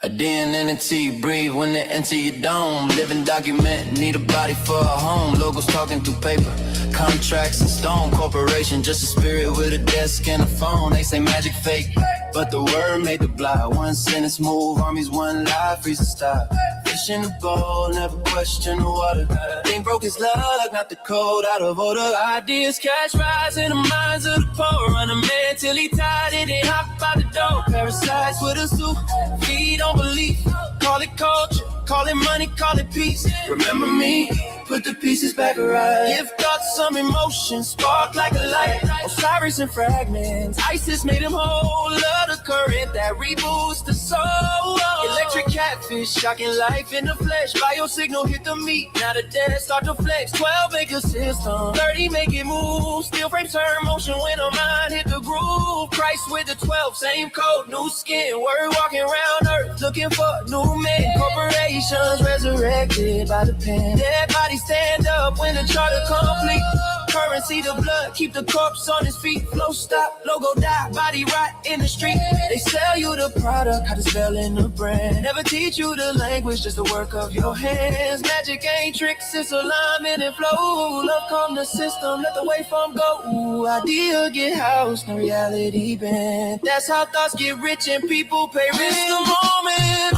A DNNT, breathe when they enter your dome. Living document, need a body for a home. Logos talking through paper, contracts and stone. Corporation, just a spirit with a desk and a phone. They say magic fake, but the word made the block. One sentence move, armies one life, freeze and stop. Fish in the bowl, never question the water. Thing broke his luck, not the code, out of order. Ideas cash rise in the minds of the poor. Run a man till he tired and then hop out the door. Parasites with a suit, feed on belief. Call it culture, call it money, call it peace. Remember me, put the pieces back right. Give thoughts some emotion, spark like a light. Osiris in fragments, Isis made him whole. Love the current that reboots the soul. Electric catfish, shocking life in the flesh. Biosignal hit the meat, now the dead start to flex. 12 make a system, 30 make it move. Steel frame turn motion when a mind hit the groove. Christ with the 12, same code, new skin. Word walking around earth, looking for new men. Corporations resurrected by the pen. Dead bodies stand up when the charter complete. Currency the blood, keep the corpse on his feet. Flow stop, logo die, body rot in the street. They sell you the product, how to spell in the brand. Never teach you the language, just the work of your hands. Magic ain't tricks, it's alignment and flow. Love calm the system, let the waveform go. Ooh, idea get housed, no reality bent. That's how thoughts get rich and people pay rent. It's the moment,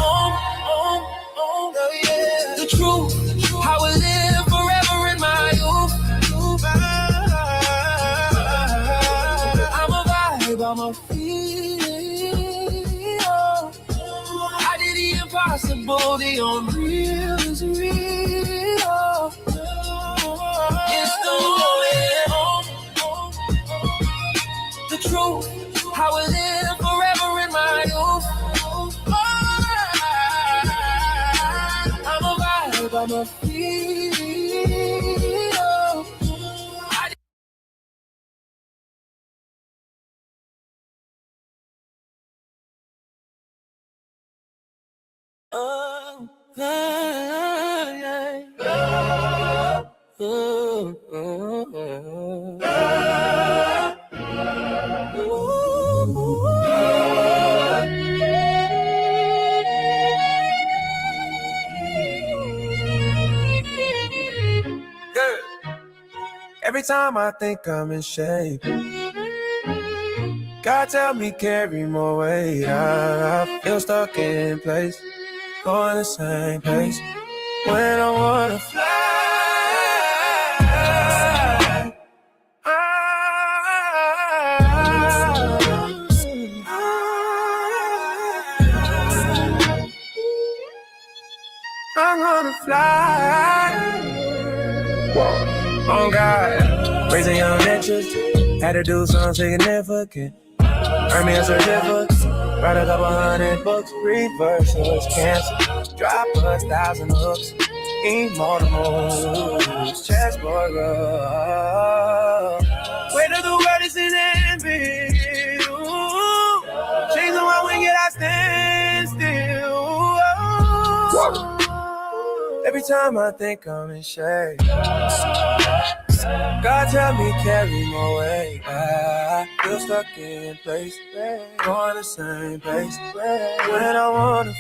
yeah. The truth, how we live forever in my youth. I'm a vibe, I'm a feel. I did the impossible, the unreal is real. It's the moment, the truth, how we live forever in my youth. I'm a vibe, I'm a feel. Oh, yeah. Every time I think I'm in shape, God tell me carry more weight. I feel stuck in place, going the same pace when I wanna fly. I'm gonna fly. On God, raise a young bitch, pictures. Had to do something significant. Earn me a certificate. Write a couple 100 books. Reverses, cancel. Drop 1,000 hooks. Emotional chessboard girl. Weight of the world is in envy. Ooh. Chains on my wing, yet I stand still. Ooh. Every time I think I'm in shade, God tell me carry my weight. I feel stuck in place, going the same pace. When I wanna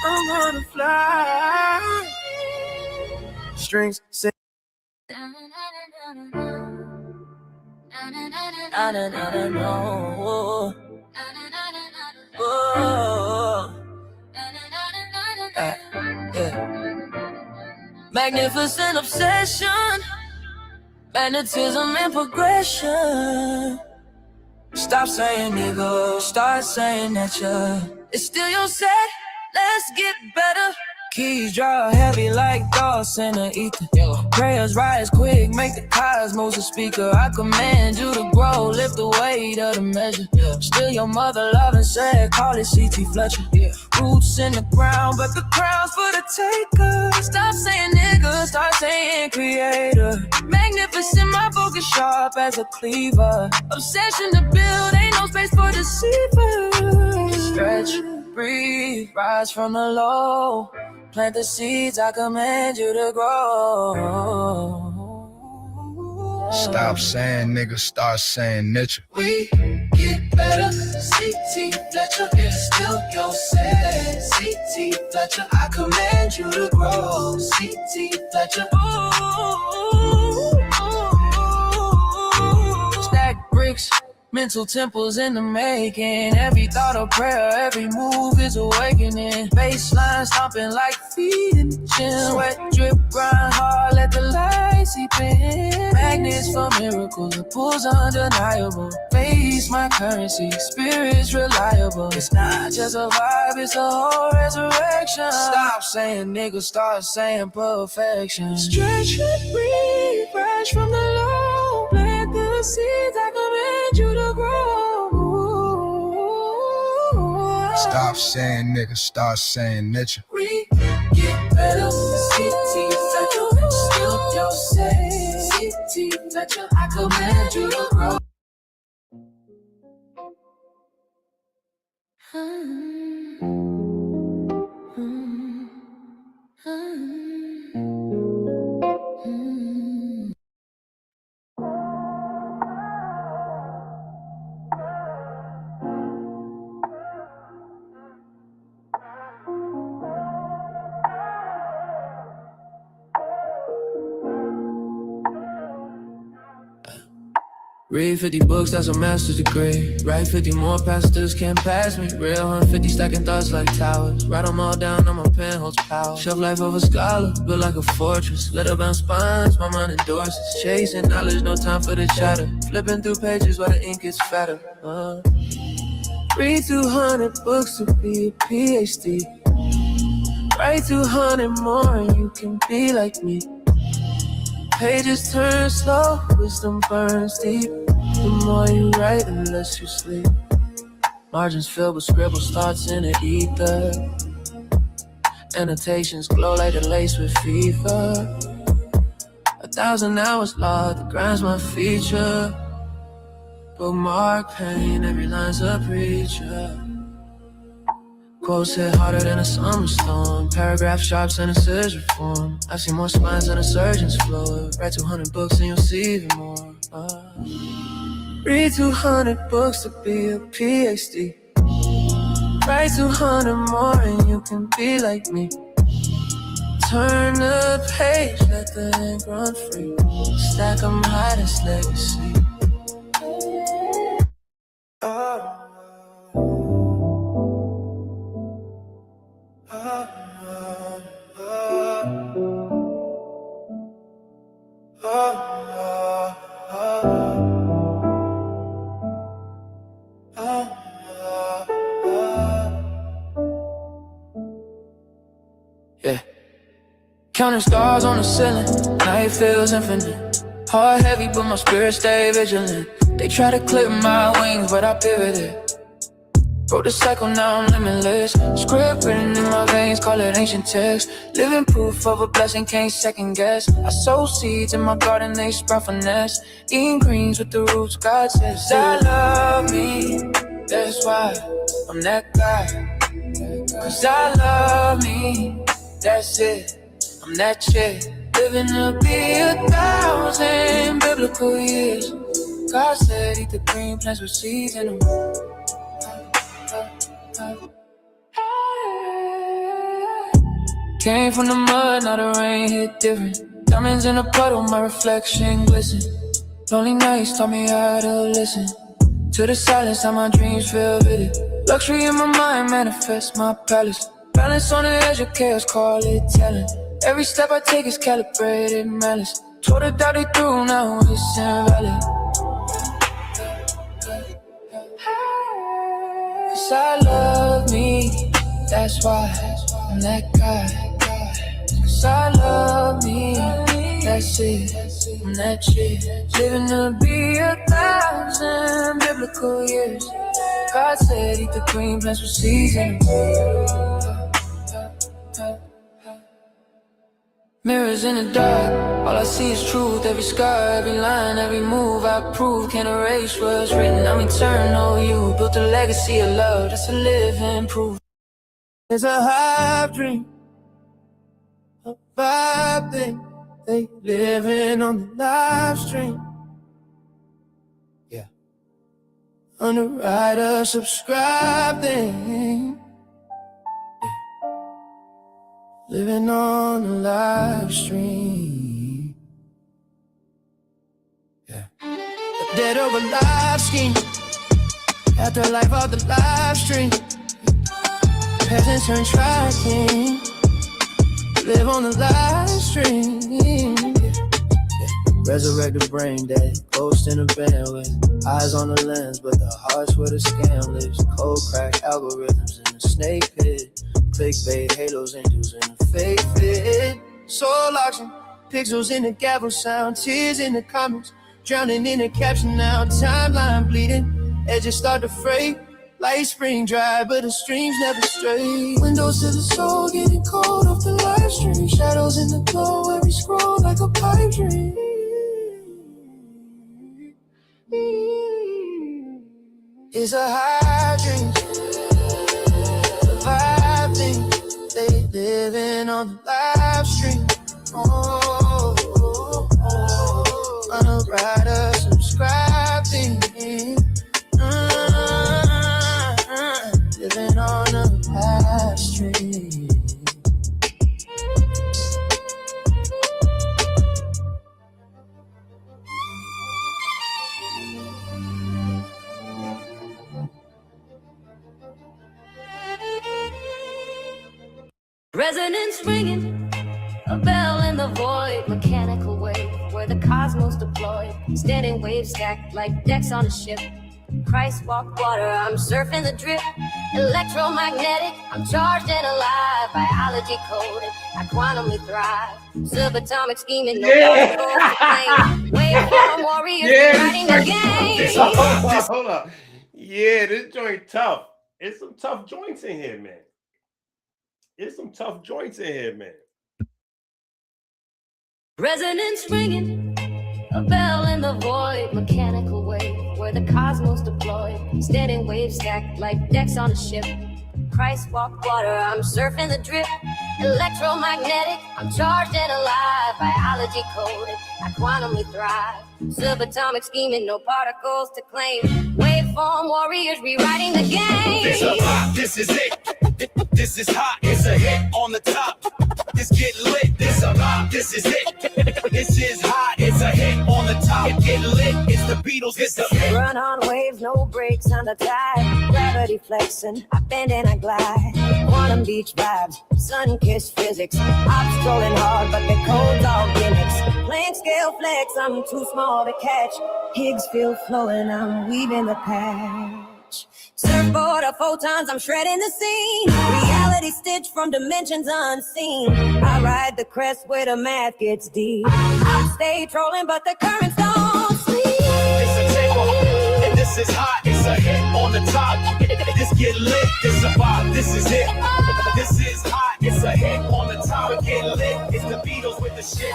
I'm gonna fly. Strings sing. Magnificent obsession, magnetism and progression. Stop saying nigga, start saying that ya. It's still your set, let's get better. Keys draw heavy like dogs in the ether. Prayers rise quick, make the cosmos a speaker. I command you to grow, lift the weight of the measure. Still your mother loving said, call it C.T. Fletcher. Roots in the ground, but the crown's for the taker. Stop saying nigga, start saying creator. Magnificent, my focus sharp as a cleaver. Obsession to build, ain't no space for deceiver. Stretch, breathe, rise from the low. Plant the seeds, I command you to grow. Stop saying nigga, start saying niche. We get better. C.T. Fletcher, it's still your set. C.T. Fletcher, I command you to grow. C.T. Fletcher, stack bricks. Mental temples in the making. Every thought of prayer, every move is awakening. Baseline stomping like feet in the gym. Sweat drip, grind hard, let the light seep in. Magnets for miracles, the pull's undeniable. Face my currency, spirit's reliable. It's not just a vibe, it's a whole resurrection. Stop saying nigga, start saying perfection. Stretch and breathe, rise from the low. Plant the seeds, I command you to grow. Stop saying nigga, start saying niche. We get better. C.T. Fletcher, still your set. C.T. Fletcher, I command you to grow. Read 50 books, that's a master's degree. Write 50 more pastors can't pass me. Real 150 stacking thoughts like towers. Write them all down on my pen holds power. Shelf life of a scholar, built like a fortress. Let up bounce spines, my mind endorses. Chasing knowledge, no time for the chatter. Flipping through pages while the ink gets fatter. Read 200 books to be a PhD. Write 200 more and you can be like me. Pages turn slow, wisdom burns deep. The more you write, the less you sleep. Margins filled with scribbles, thoughts in the ether. Annotations glow like the lace with fever. 1,000 hours logged, the grind's my feature. Bookmark pain, every line's a preacher. Quotes hit harder than a summer storm. Paragraph sharps and a scissor form. I've seen more spines on a surgeon's floor. Write 200 books and you'll see even more. Read 200 books to be a PhD. Write 200 more and you can be like me. Turn the page, let the ink run free. Stack 'em high, that's legacy. Counting stars on the ceiling, night feels infinite. Heart heavy, but my spirit stay vigilant. They try to clip my wings, but I pivoted. Broke the cycle, now I'm limitless. Script written in my veins, call it ancient text. Living proof of a blessing, can't second guess. I sow seeds in my garden, they sprout finesse. Eating greens with the roots, God says I love me, that's why I'm that guy. Cause I love me, that's it, I'm that chick. Living to be 1,000 biblical years. God said eat the green plants with seeds in them. Came from the mud, now the rain hit different. Diamonds in a puddle, my reflection glisten. Lonely nights taught me how to listen to the silence, how my dreams feel vivid. Luxury in my mind, manifest my palace. Balance on the edge of chaos, call it talent. Every step I take is calibrated malice. Told her doubt it through, now it's invalid. Cause I love me, that's why I'm that guy. Cause I love me, that's it, I'm that chick. Living to be 1,000 biblical years. God said eat the green plants with seeds in them. Mirrors in the dark, all I see is truth. Every scar, every line, every move I prove. Can't erase what's written, I'm eternal. You built a legacy of love, that's a living proof. There's a hive dream, a vibe thing. They living on the live stream. Yeah. On the writer subscribe thing. Living on the live stream. Yeah. A dead over live scheme. Afterlife of the live stream. Peasants turn tracking. Live on the live stream. Yeah. Resurrect the brain dead. Ghost in a bandwidth. Eyes on the lens, but the heart's where the scam lives. Cold crack algorithms in the snake pit. Clickbait, halos, angels in a fake fit. Soul auction, pixels in the gavel sound. Tears in the comments, drowning in the caption now. Timeline bleeding, edges start to fray. Light spring dry, but the streams never stray. Windows to the soul, getting cold off the live stream. Shadows in the glow, every scroll like a pipe dream. It's a high dream. They living on the live stream. Oh, oh, oh. On a writer subscribe thing. Living on the live stream. Resonance ringing, a bell in the void, mechanical wave, where the cosmos deployed, standing waves stacked like decks on a ship. Christ walked water, I'm surfing the drip. Electromagnetic, I'm charged and alive. Biology coded, I quantumly thrive. Subatomic scheming, no claim. Waveform warriors fighting the game. Hold up. Yeah, this joint tough. It's some tough joints in here, man. It's some tough joints in here, man. Resonance ringing, a bell in the void, mechanical wave, where the cosmos deployed, standing waves stacked like decks on a ship. Christ walked water, I'm surfing the drip. Electromagnetic, I'm charged and alive. Biology coded, I quantumly thrive. Subatomic scheming, no particles to claim. Waveform warriors rewriting the game. This is hot, this is it. This is hot, it's a hit on the top. This get lit, this a rock, this is it. This is hot, it's a hit on the top. Get lit, it's the Beatles, it's the hit. Run on waves, no brakes on the tide. Gravity flexing, I bend and I glide. Quantum beach vibes, sun-kissed physics. I'm strolling hard, but the code's all gimmicks. Playing scale flex, I'm too small to catch. Higgs feel flowing, I'm weaving the patch. Surfboard of photons, I'm shredding the scene. Reality stitched from dimensions unseen. I ride the crest where the math gets deep. I stay trolling, but the currents don't sleep. It's a takeoff, and this is hot. It's a hit on the top. This get lit, this a vibe, this is it. This is hot, it's a hit on the top. It get lit, it's the Beatles with the shit.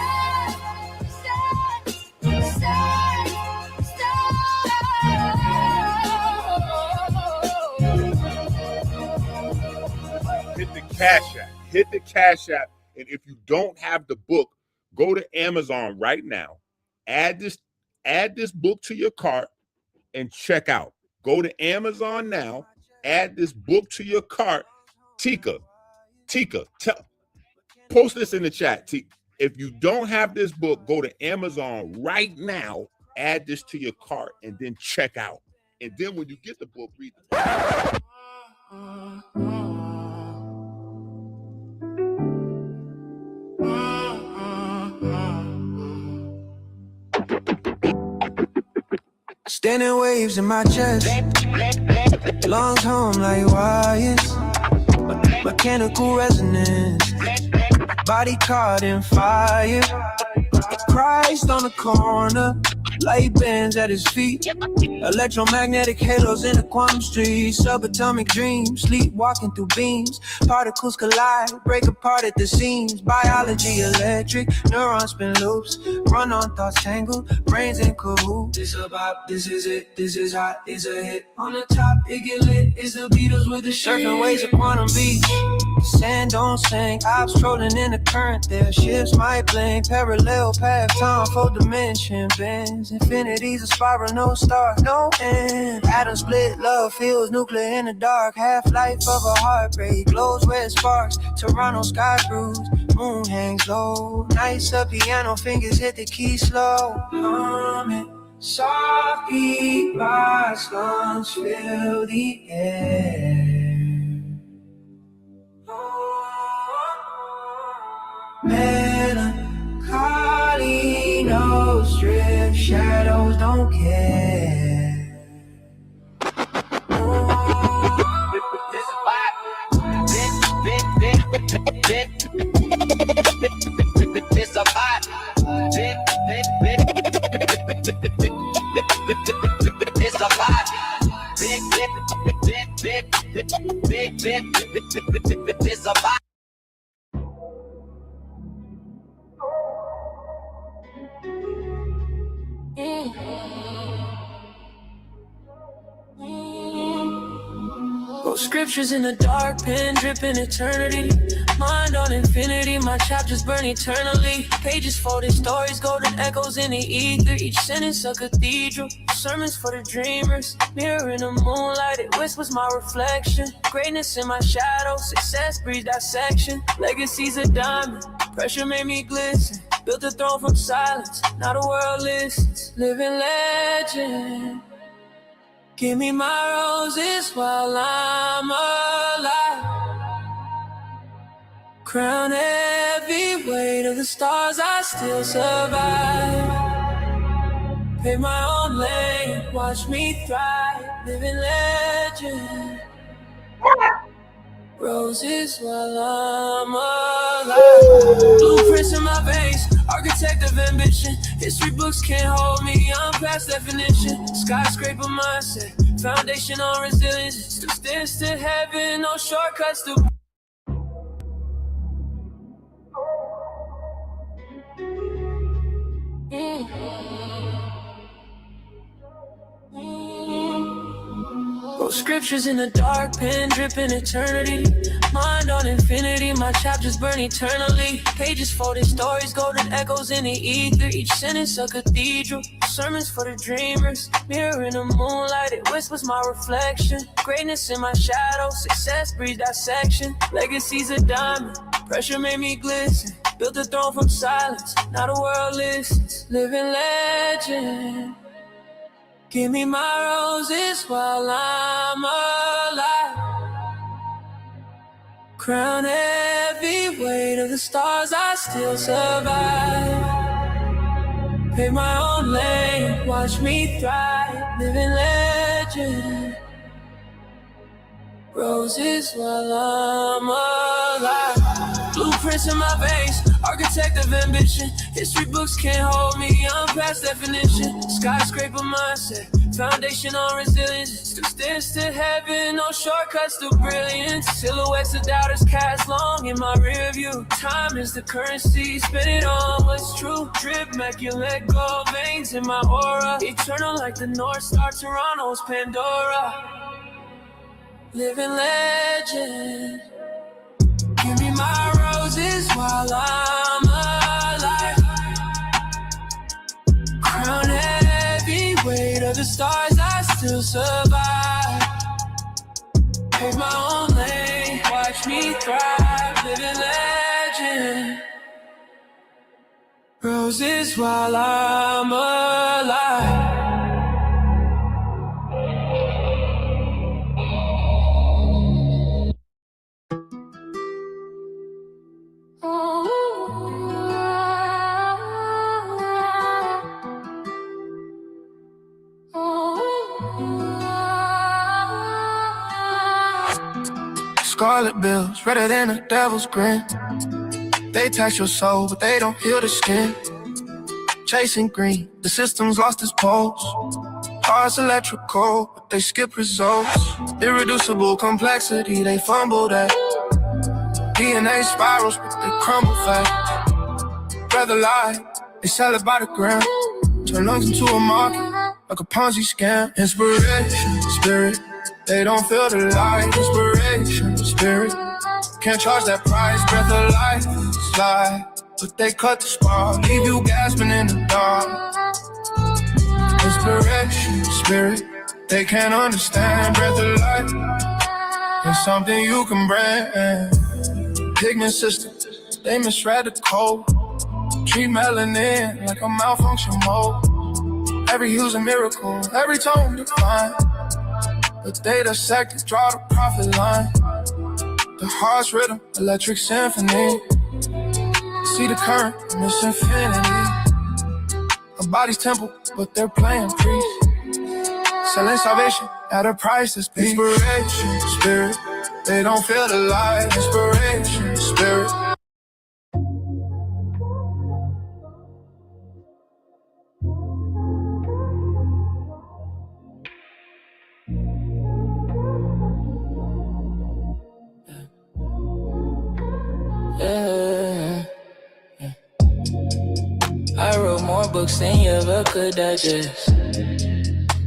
Hit the Cash App. Hit the Cash App. And if you don't have the book, go to Amazon right now. Add this book to your cart and check out. Go to Amazon now. Add this book to your cart. Tika, post this in the chat. If you don't have this book, go to Amazon right now. Add this to your cart and then check out. And then when you get the book, read the book. Standing waves in my chest, lungs hum like wires, mechanical resonance, body caught in fire. Christ on the corner, light bands at his feet, electromagnetic halos in the quantum streets, subatomic dreams, sleepwalking through beams, particles collide, break apart at the seams, biology electric, neurons spin loops, run on thoughts tangled, brains in cahoots. This a bop, this is it, this is hot, it's a hit. On the top, it get lit, it's the Beatles with the shit. Surfing waves of quantum beach, sand don't sink, ops trolling in the current there, ships might blink, parallel path, time for dimension bends, infinity's a spiral, no start, no end. Atom split, love feels nuclear in the dark, half-life of a heartbreak, glows where it sparks, Toronto sky bruised, moon hangs low, nights up piano, fingers hit the key slow, humming, soft beat, my lungs fill the air. Melancholy, no strip, shadows don't care. This is hot. This a hot. It's a hot. It's a hot. Those scriptures in the dark, pen dripping eternity. Mind on infinity, my chapters burn eternally. Pages folded, stories, golden echoes in the ether. Each sentence a cathedral, sermons for the dreamers. Mirror in the moonlight, it whispers my reflection. Greatness in my shadow, success breeds dissection. Legacy's a diamond, pressure made me glisten. Built a throne from silence, now the world listens. Living legend. Give me my roses while I'm alive. Crown every weight of the stars, I still survive. Pave my own lane, watch me thrive. Living legend. Roses while I'm alive. Blueprints in my veins, architect of ambition. History books can't hold me, I'm past definition. Skyscraper mindset, foundation on resilience. Still stairs to heaven, no shortcuts to. Those scriptures in the dark, pen dripping eternity. Mind on infinity, my chapters burn eternally. Pages folded, stories, golden echoes in the ether. Each sentence a cathedral, sermons for the dreamers. Mirror in the moonlight, it whispers my reflection. Greatness in my shadow, success breeds dissection. Legacy's a diamond, pressure made me glisten. Built a throne from silence, now the world listens. Living legend. Give me my roses while I'm alive. Crown every weight of the stars, I still survive. Pave my own lane, watch me thrive. Living legend. Roses while I'm alive. Blueprints in my veins, architect of ambition. History books can't hold me, I'm past definition. Skyscraper mindset, foundation on resilience. Still stairs to heaven, no shortcuts to brilliance. Silhouettes of doubters cast long in my rear view. Time is the currency, spend it on what's true. Drip, immaculate gold veins in my aura. Eternal like the North Star, Toronto's Pandora. Living legend. Give me my roses while I'm alive. Crown heavy, weight of the stars, I still survive. Pave my own lane, watch me thrive. Living legend. Roses while I'm alive. Scarlet bills, redder than a devil's grin. They tax your soul, but they don't heal the skin. Chasing green, the system's lost its pulse. Hearts electrical, but they skip results. Irreducible complexity, they fumble that. DNA spirals, but they crumble fast. Rather lie, they sell it by the gram. Turn lungs into a market, like a Ponzi scam. Inspiration, spirit, they don't feel the light. Inspiration, spirit, can't charge that price. Breath of life, slide, but they cut the spark. Leave you gasping in the dark. Inspiration, spirit, they can't understand. Breath of life, it's something you can brand. Pigment system, they misread the code. Treat melanin like a malfunction mode. Every hue's a miracle, every tone divine. The data sector draw the profit line. The heart's rhythm, electric symphony. See the current in this infinity. A body's temple, but they're playing priest. Selling salvation at a price that's peak. Inspiration, spirit, they don't feel the light. Inspiration, spirit. Yeah. I wrote more books than you ever could digest.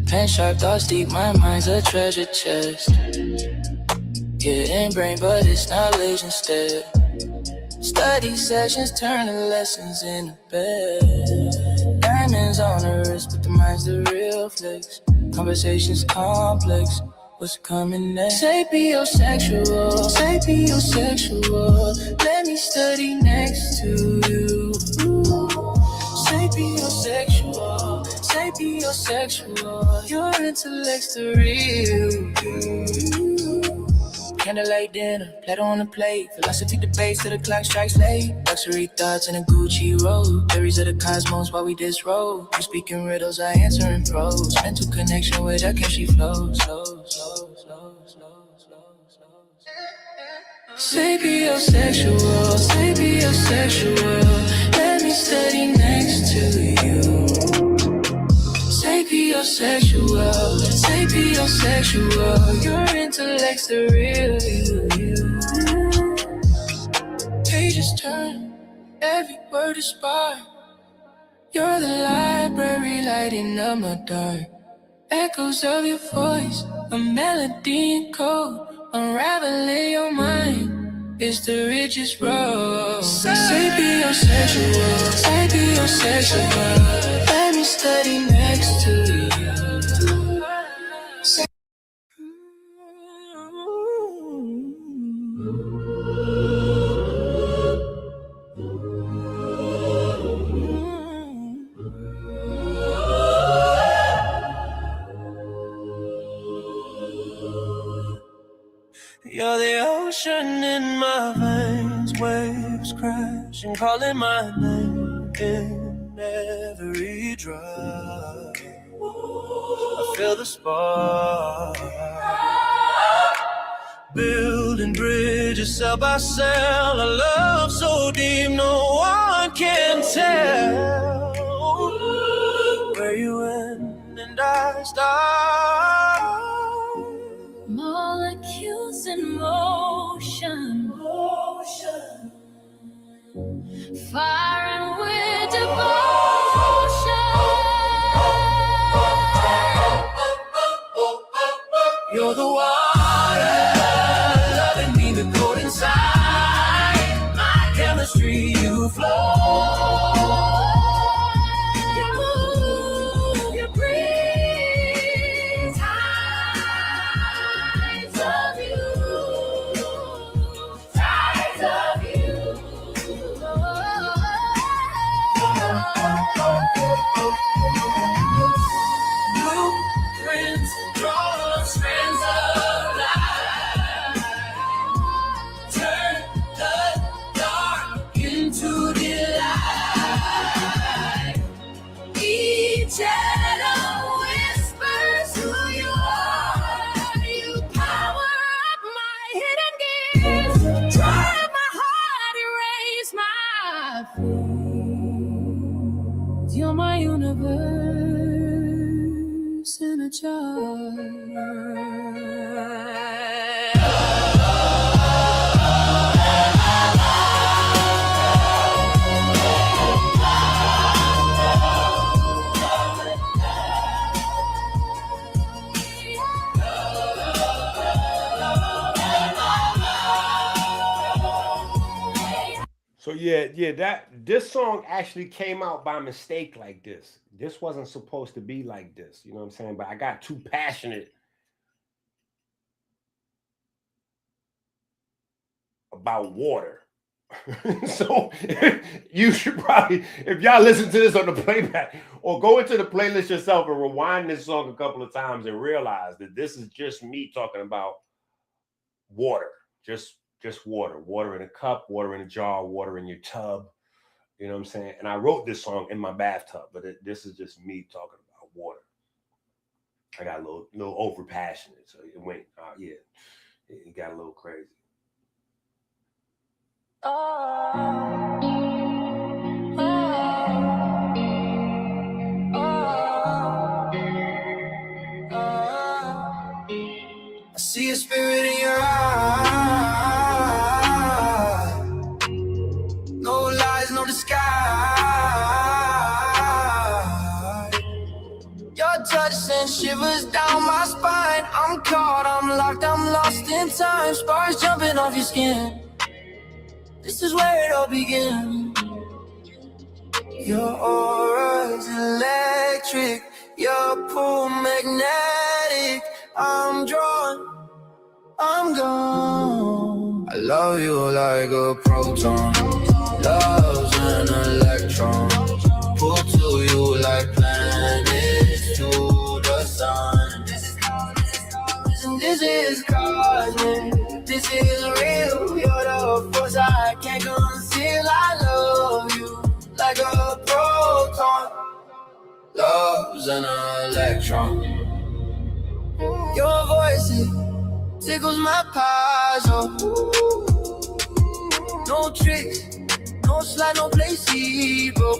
Pen sharp, thoughts deep, my mind's a treasure chest. Getting brain, but it's knowledge instead. Study sessions turn the lessons into bed. Diamonds on the wrist, but the mind's the real flex. Conversations complex. What's coming next? Sapiosexual, sapiosexual. Let me study next to you. Sapiosexual, sapiosexual. Your intellect's the real you. Candlelight dinner, platter on the plate. Philosophy debates till the clock strikes late. Luxury thoughts in a Gucci robe. Theories of the cosmos while we disrobe. You speaking riddles, I answer in prose. Mental connection with her, can she flow? Slow, slow, slow, slow, slow, slow. Sapiosexual, sapiosexual. Let me study next to you. Sapiosexual, sapiosexual. Your intellect's the real you. Pages turn, every word is spark. You're the library lighting up my dark. Echoes of your voice, a melody in code. Unraveling your mind, it's the richest road. Sapiosexual, sapiosexual. Let me study next to you. You're the ocean in my veins, waves crashing, calling my name in every drop. I feel the spark. building bridges cell by cell. A love so deep no one can tell where you end and I start. Molecules in motion, fire and with devotion. You're the water, loving me, the code inside my chemistry. You flow, you move, you breathe. Tides of you, tides of you. Blueprints, draw strands of light. Turn the dark into delight. Each atom whispers who you are. You power up my hidden gears. Drive my heart, erase my fears. You're my universe in a jar. So this song actually came out by mistake like this. This wasn't supposed to be like this, you know what I'm saying? But I got too passionate about water. So you should probably, if y'all listen to this on the playback or go into the playlist yourself and rewind this song a couple of times and realize that this is just me talking about water, just water in a cup, water in a jar, water in your tub. You know what I'm saying? And I wrote this song in my bathtub, but this is just me talking about water. I got a little over passionate, so it went, it got a little crazy. I see a spirit in your eye. No lies, no disguise. Your touch sends shivers down my spine. I'm caught, I'm locked, I'm lost in time. Sparks jumping off your skin. This is where it all begins. Your aura's electric, your pull magnetic. I'm drawn, I'm gone. I love you like a proton. Love's an electron. Pull to you like planets to the sun. This is cosmic. This is real. You're the force I can't conceal. I love you like a proton. Love's an electron. Your voice, it tickles my puzzle. No tricks, no slide, no placebo.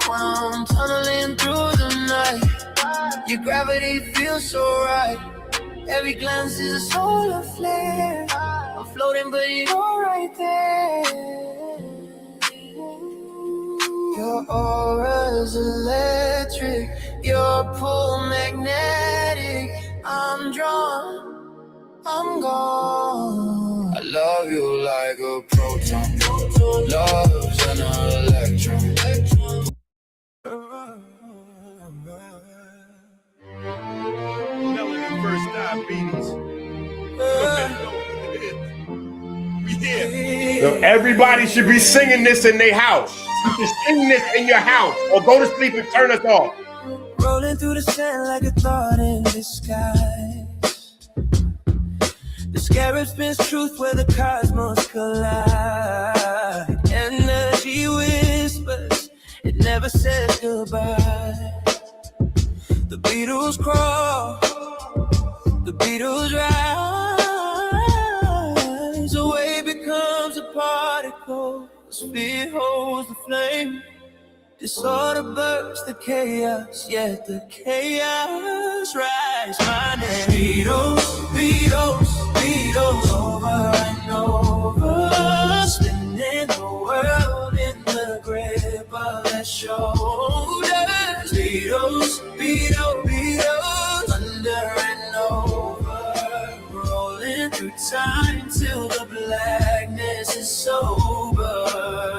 When I'm tunneling through the night, your gravity feels so right. Every glance is a solar flare. I'm floating, but you're right there. Your aura's electric, your pull magnetic. I'm drawn, I'm gone. I love you like a proton. Love's an electron. Melanin versus diabetes. We here. So everybody should be singing this in their house. You can sing this in your house or go to sleep and turn us off. Rolling through the sand like a thought in disguise. The scarab spins truth where the cosmos collide. Energy whispers, it never says goodbye. The Beatles crawl, the Beatles rise. fear holds the flame. Disorder bursts the chaos, yet the chaos rise. My name Beatles, Beatles, Beatles, over and over, spinning the world in the grip of their shoulders. Beatles, Beatles, Beatles, under and over, rolling through time till the blackness is sober.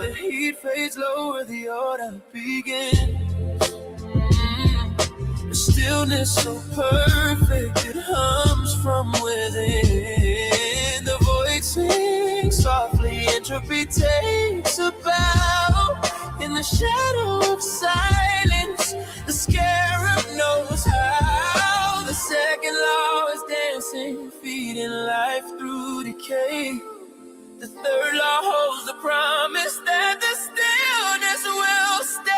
The heat fades lower, the order begins. The stillness so perfect, it hums from within. The void sings softly, entropy takes a bow. In the shadow of silence, the scarab knows how. The second law is dancing, feeding life through decay. The third law holds the promise that the stillness will stay.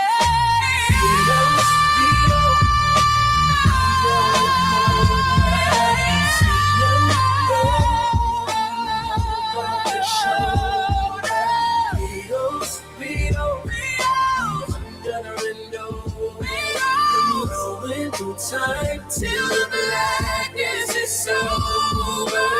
Through time till the blackness is sober.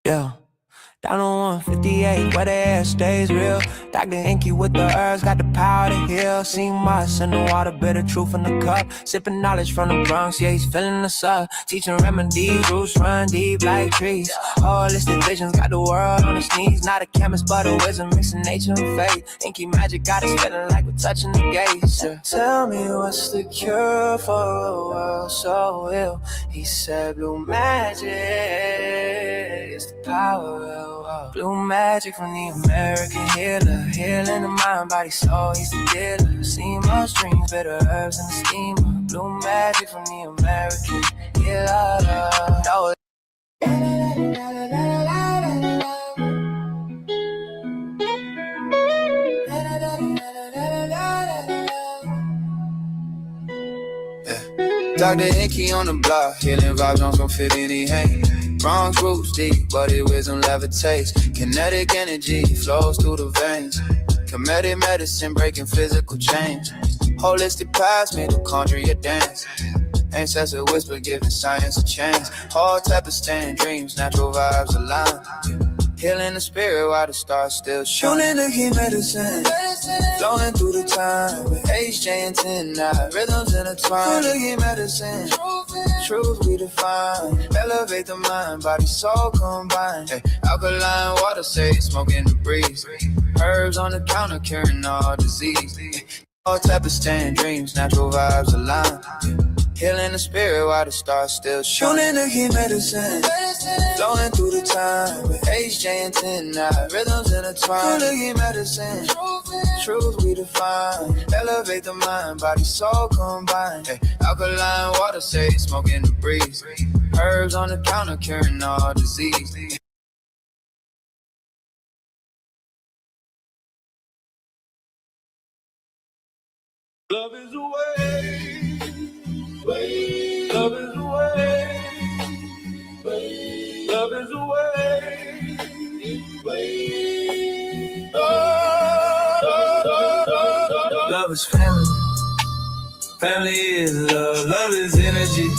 Yeah, down on 158, where the air stays real. Dr. Inky with the herbs, got the power to heal. See Moss in the water, bitter truth in the cup. Sipping knowledge from the Bronx, yeah, he's filling us up. Teaching remedies, roots run deep like trees. Holistic visions, got the world on its knees. Not a chemist, but a wisdom, mixing nature and faith. Inky magic got us feeling like we're touching the gates. Yeah. Tell me what's the cure for a world so ill? He said blue magic is the power of blue magic from the American healer. Healing the mind, body, soul, he's the dealer. See my dreams, bitter herbs in the steamer. Blue magic from the American healer. No. Dr. Inky on the block, healing vibes on some 50 hang. Bronx roots deep, but it wisdom levitates. Kinetic energy flows through the veins. Kemedicine breaking physical chains. Holistic past, mitochondria dance. Ancestor whisper giving science a chance. Hotep stand dreams, natural vibes align. Healing the spirit while the stars still shine. Tuning to Kemedicine, flowing through the time. HJ and 10-9, rhythms intertwine. Tuning to Kemedicine, truth we define. Elevate the mind, body, soul combined. Hey, alkaline water, say smoking the breeze. Herbs on the counter, curing all disease. All type of stand dreams, natural vibes align. Healing the spirit while the stars still shine. Tuning to Kemedicine, flowing through the time. HJ and 10-9, rhythms intertwine. Tuning to Kemedicine, truth we define. Elevate the mind, body, soul combined. Hey, alkaline water, say smoking the breeze. Herbs on the counter, curing all disease. Love is away. Love is away. Love is away. Love is family. Family is love. Love is energy.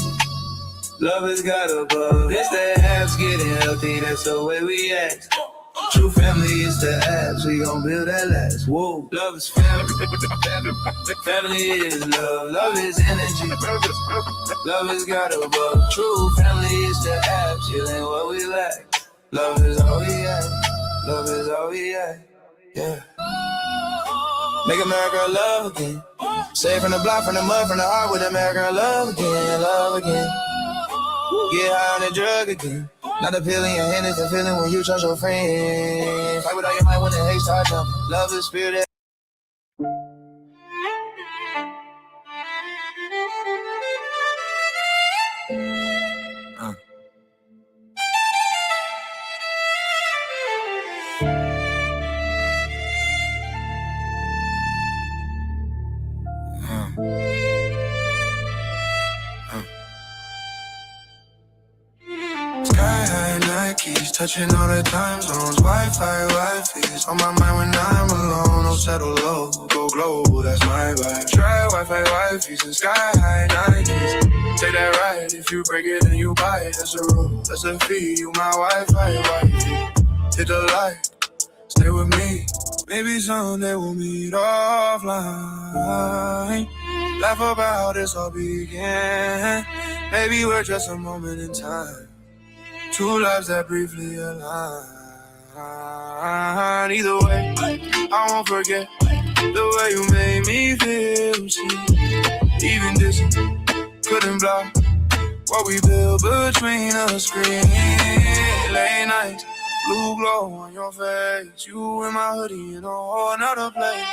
Love is God above. It's the apps getting healthy. That's the way we act. True family is the apps. We gon' build that last. Whoa. Love is family. Family is love. Love is energy. Love is God above. True family is the apps. You ain't what we lack. Love is all we have. Love is all we have. Yeah. Make America love again. Save from the block, from the mud, from the heart with America love again. Love again. Get high on the drug again. Not a pill in your hand, it's a feeling when you trust your friend. Fight with all your might when the hate start jumping. Love is spirit. Sky high Nikes, touching all the time zones. Wi-Fi, Wi-Fi's on my mind when I'm alone. Don't settle low, go global, that's my vibe. Try Wi-Fi, Wi-Fi's and sky high Nikes. Take that ride, if you break it then you buy it. That's a rule, that's a fee. You my Wi-Fi, Wi-Fi. Hit the light, stay with me. Maybe someday we'll meet offline. Laugh about how this all began. Maybe we're just a moment in time. Two lives that briefly align. Either way, I won't forget the way you made me feel. See, even this couldn't block what we built between us. Screen late nights, blue glow on your face. You in my hoodie in a whole nother place.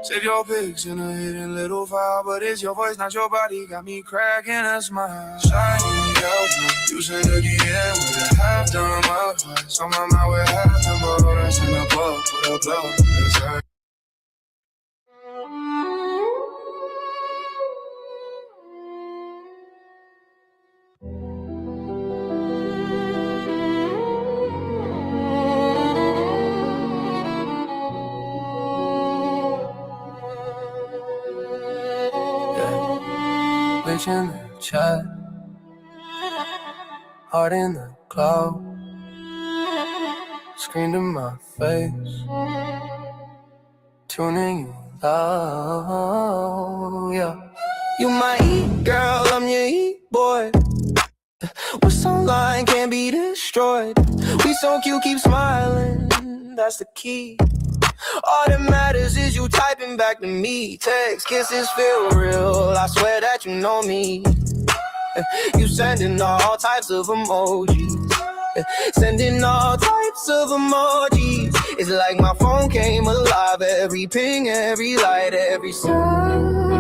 Save your pics in a hidden little file, but it's your voice, not your body. Got me cracking a smile. Shining out, you send a DM with a half-done advice. On my mind with half-done, but that's in the book with a blow. Exactly. Bitch in the chat, heart in the cloud, screamed in my face, tuning you out, yeah. You my E girl, I'm your E boy. What's online can't be destroyed. We so cute, keep smiling, that's the key. All that matters is you typing back to me. Text, kisses feel real, I swear that you know me. You sending all types of emojis. Sending all types of emojis. It's like my phone came alive. Every ping, every light, every sign.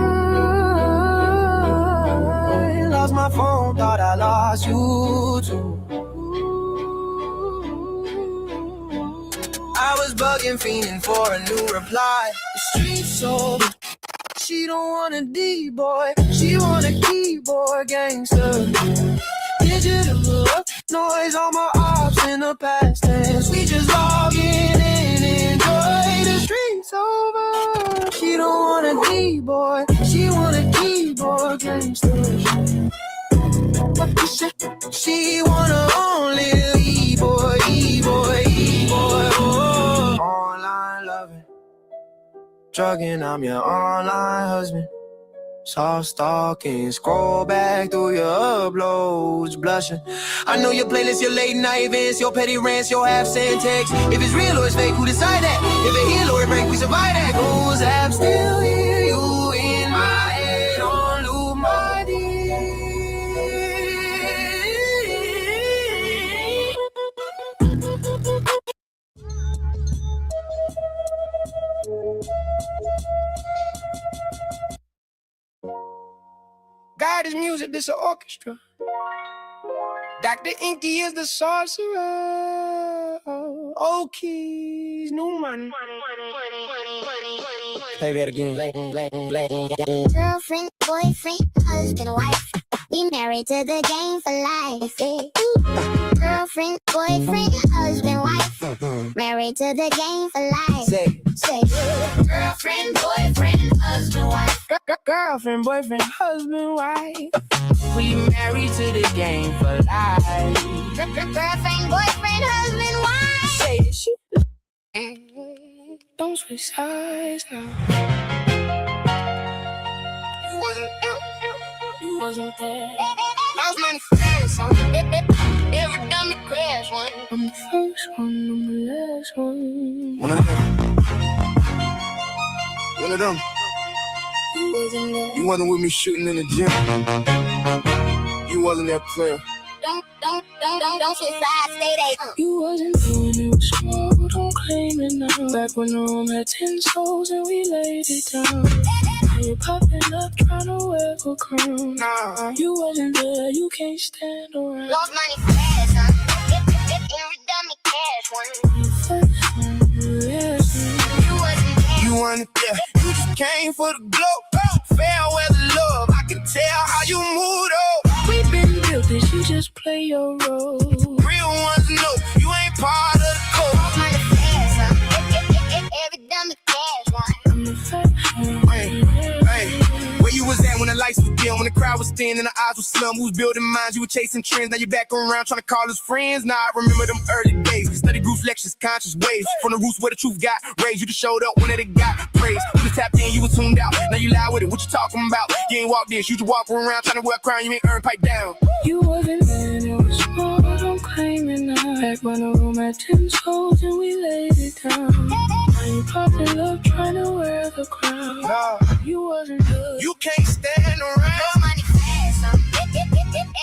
Lost my phone, thought I lost you too. I was bugging, fiending for a new reply. The streets over. She don't want a D-boy, she want a keyboard gangster. Digital noise on my ops in the past tense. We just log in and enjoy. The streets over. She don't want a D-boy, she want a keyboard gangster. She wanna only E-boy, E-boy, E-boy, oh. Online loving, drugging, I'm your online husband. Soft stalking, scroll back through your uploads, blushing. I know your playlist, your late night events, your petty rants, your half-cent text. If it's real or it's fake, who decide that? If it heal or it break, we survive that. Those apps still hear you in my head on loop, my dear. God is music, this an orchestra. Dr. Inky is the sorcerer. Old keys, new money. Play that again. Girlfriend, boyfriend, husband, wife. We married to the game for life. Girlfriend, boyfriend, husband, wife. Married to the game for life. Say. Girlfriend, boyfriend, husband, wife. Girlfriend, boyfriend, husband, wife. We married to the game for life. Girlfriend, boyfriend, husband, wife. Say this shit. Don't switch sides now. You wasn't there. Lost money fast, son. Ever done the crash one? I'm the first one, I'm the last one. One of them. One of them. You wasn't there. You wasn't with me shooting in the gym. You wasn't that player. Don't shit side, stay there. You wasn't doing it was small, don't claim it now. Back when the room had 10 souls and we laid it down. Now you popping up trying to wear a crown. Nah, you wasn't there, you can't stand around. Lost money fast, huh? Every dummy cash one. You wasn't there. You wanted there, you just came for the glow. Fair weather love, I can tell how you moved up. We been built this, you just play your role. Real ones know you ain't part of the code. Lost money fast, huh? Every dummy cash one. I'm the first one. Hey, where you was at when the lights was dim, when the crowd was thin and the eyes was slum? Who was building minds? You were chasing trends. Now you're back around trying to call us friends. Nah, I remember them early days. Study groups, lectures, conscious ways. From the roots where the truth got raised. You just showed up when it got praised. You just tapped in, you was tuned out. Now you loud with it. What you talking about? You ain't walk this. You just walk around trying to wear a crown. You ain't earn, pipe down. You wasn't there, it was small, don't claim it now. Back when the room had 10 souls and we laid it down. Now you popping up trying to wear the crown. Nah, you wasn't there. You can't stand around. No money fast,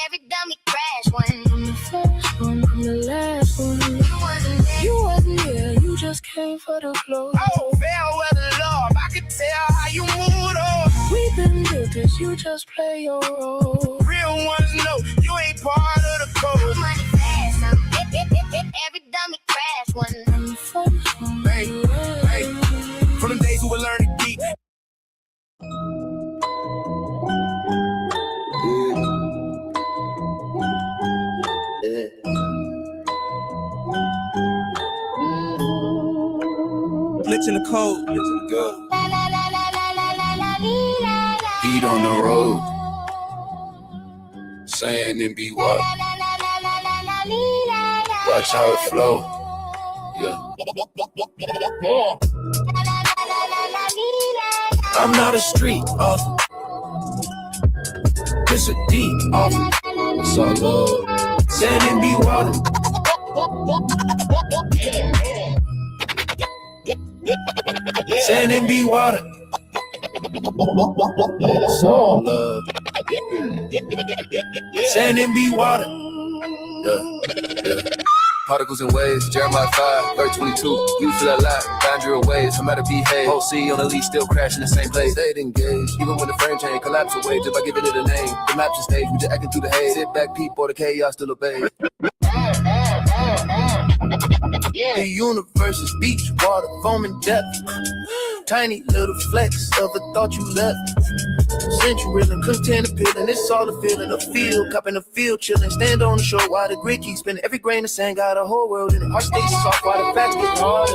every dummy crash one. I'm the first one, I'm the last one. You wasn't there. You wasn't there, you just came for the flow. Oh, fair weather love, I can tell how you moved up. We been built this, you just play your role. Real ones know you ain't part of the code. Money fast, every dummy crash one. I'm the first one. Hey, from the days we were learning deep. Glitch in the code. Go. Beat on the road. Saying and be what? Watch how it flow. Yeah. I'm not a street offer. It's a deep offer. It's all love. Sand and be water. Sand and be water. It's all love. Sand and be water. Yeah. Particles and waves, Jeremiah 5, verse 22. You feel alive, boundary ways, no matter behave. Whole sea on the leash, still crashing the same place. Stayed engaged, even when the frame change, collapse away just by giving it a name. The map's the stage, we just acting through the haze. Sit back, peep, or the chaos still obeys. The universe is beach, water, foam and depth. Tiny little flecks of a thought you left. Century and content appealing, it's all a feeling of field, cup in the field, chilling, stand on the shore while the grid keeps spinning. Every grain of sand got a whole world in it. Heart stays soft while the facts get harder.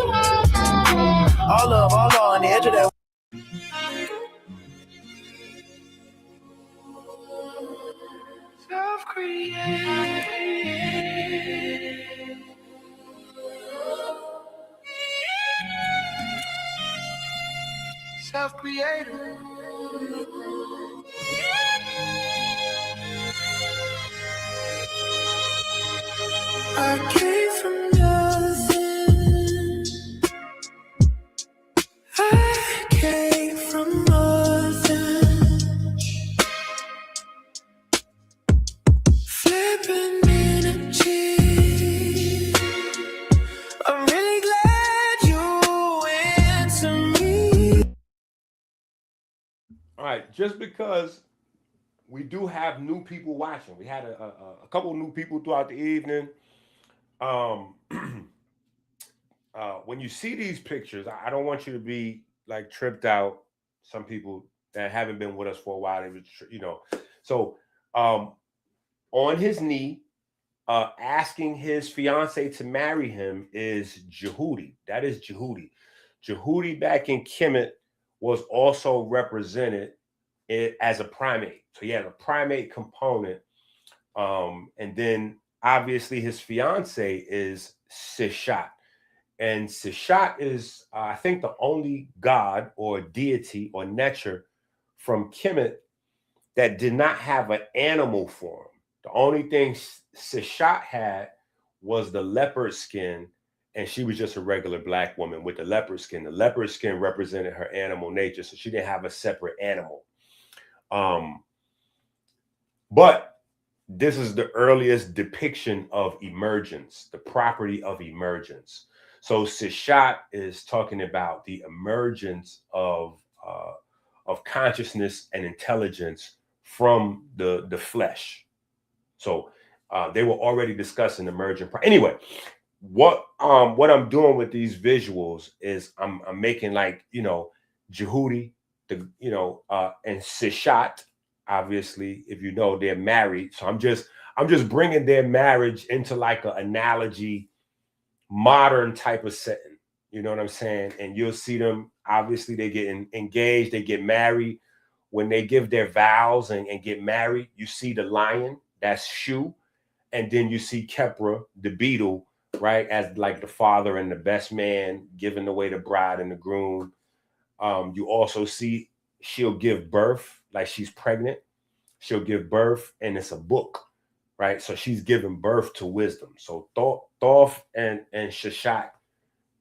All love, all law on the edge of that. Self-created. Self-created. I came from nothing. I came from nothing. Flipping energy. I'm really glad you answered me. All right, just because we do have new people watching, we had a couple new people throughout the evening. When you see these pictures, I don't want you to be like tripped out. Some people that haven't been with us for a while, they was, So on his knee, asking his fiance to marry him is Jehudi. That is Jehudi. Jehudi back in Kemet was also represented as a primate. So he had a primate component. And then obviously his fiance is Sishat. And Sishat is, I think, the only god or deity or nature from Kemet that did not have an animal form. The only thing Sishat had was the leopard skin, and she was just a regular black woman with the leopard skin. The leopard skin represented her animal nature, so she didn't have a separate animal. But this is the earliest depiction of emergence, the property of emergence. So Sishat is talking about the emergence of consciousness and intelligence from the flesh. So they were already discussing emergent. Anyway, what I'm doing with these visuals is I'm making, like, you know, Jehudi, the, you know, and Sishat. Obviously, if you know, they're married. So I'm just bringing their marriage into like an analogy, modern type of setting. You know what I'm saying? And you'll see them. Obviously, they get engaged. They get married. When they give their vows and get married, you see the lion. That's Shu. And then you see Kepra, the beetle, right, as like the father and the best man, giving away the bride and the groom. You also see she'll give birth, like she's pregnant. She'll give birth, and it's a book, right? So she's giving birth to wisdom. So Thoth and Shashat,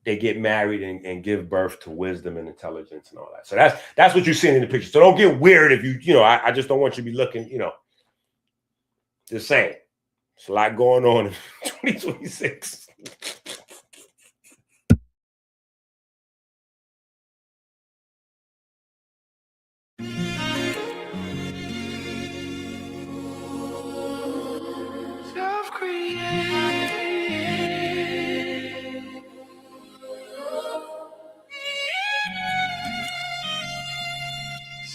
they get married and give birth to wisdom and intelligence and all that. So that's what you're seeing in the picture. So don't get weird if you know, I just don't want you to be looking, you know, just saying. There's a lot going on in 2026.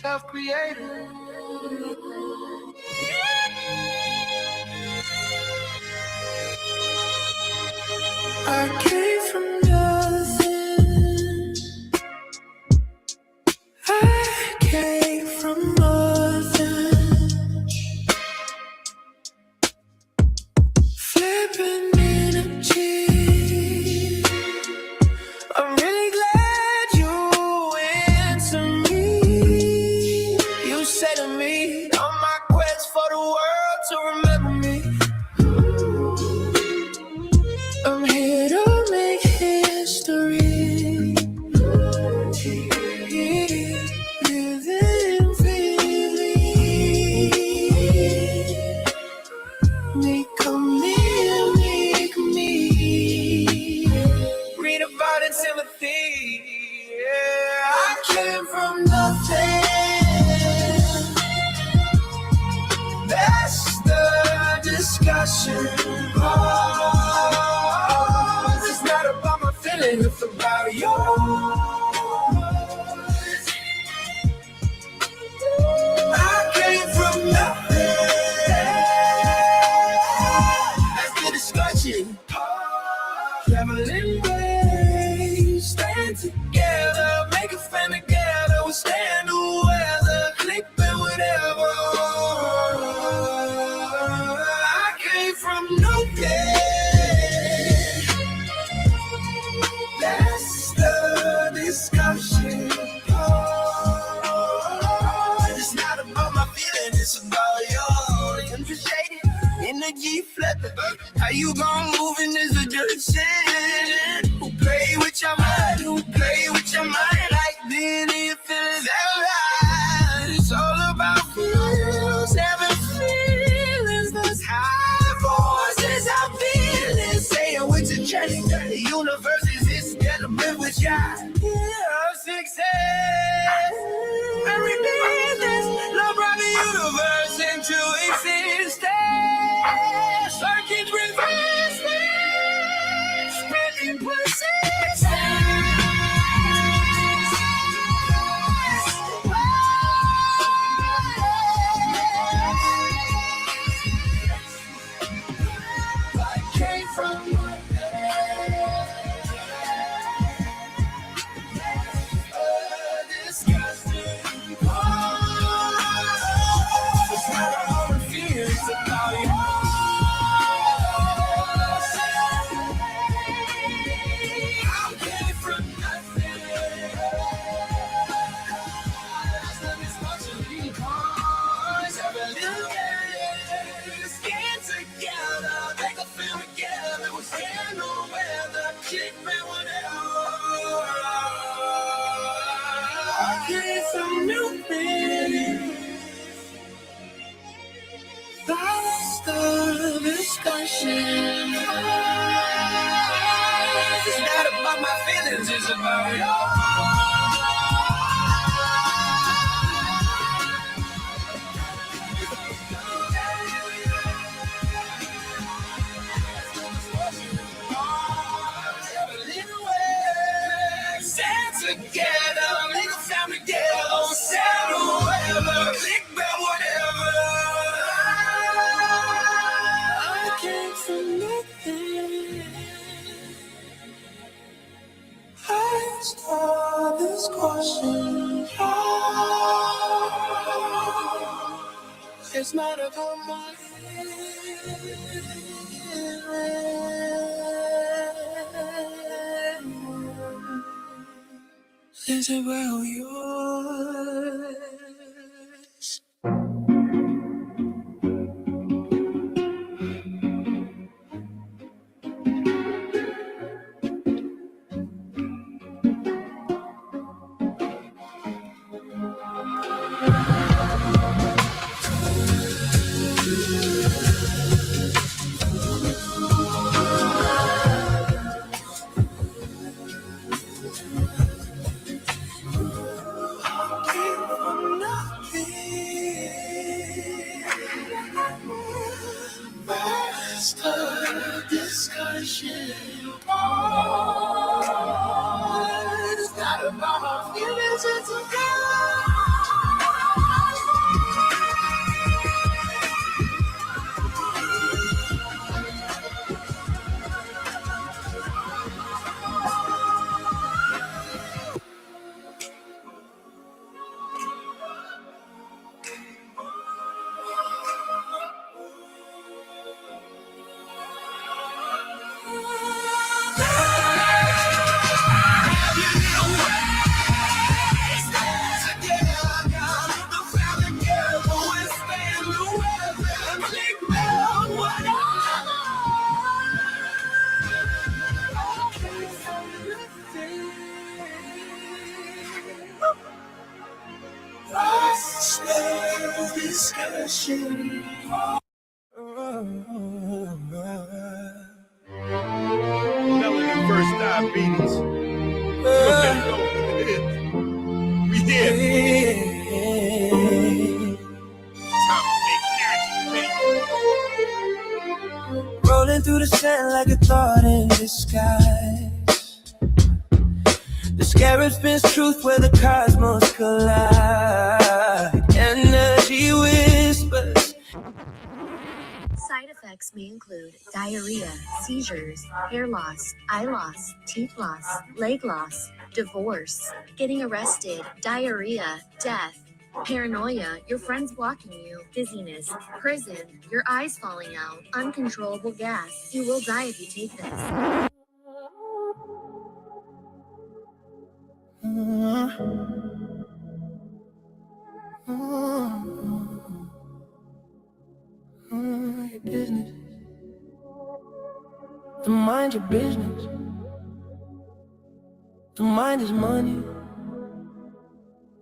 Self-created. I came from nothing. I came from nothing. Flipping energy. I'm really glad you answer me. You say to me, on my quest for the world to remember me. I'm here to make history. Living freely. Make me. Read about it, Timothy. Yeah, I came from nothing. That's the discussion. Oh, it's not about my feelings, it's about yours. I came from nothing. That's the discussion. Traveling ways, stand together, make a fan together, withstand the weather, click and whatever. I came from nothing. That's the discussion. It's not about my feelings, it's about yours. Concentrated, energy flipping. How you gon' move in this direction? Who play with your mind? Who play with your mind? Like then it feels alright. It's all about feels, having feelings. Those high voices, our feelings, saying with your chest. The universe is this, gotta live with ya. Yeah, success. Every business, love brought the universe into existence. Circuits resistance, spinning persistence. I came from some new things. That's the discussion. It's not about my feelings, it's about together, make a family together, don't settle whatever, big bad whatever. I came from nothing. I start this question. It's not about my Is it well yours? Discussion. It's not about my feelings, it's discussion. Melanin first diabetes. We here. Rolling through the sand like a thought in disguise. The scarab spins truth where the cosmos collide. Energy whispers. Side effects may include diarrhea, seizures, hair loss, eye loss, teeth loss, leg loss, divorce, getting arrested, diarrhea, death, paranoia, your friends blocking you, dizziness, prison, your eyes falling out, uncontrollable gas. You will die if you take this. Your business. The mind your business. The mind is money.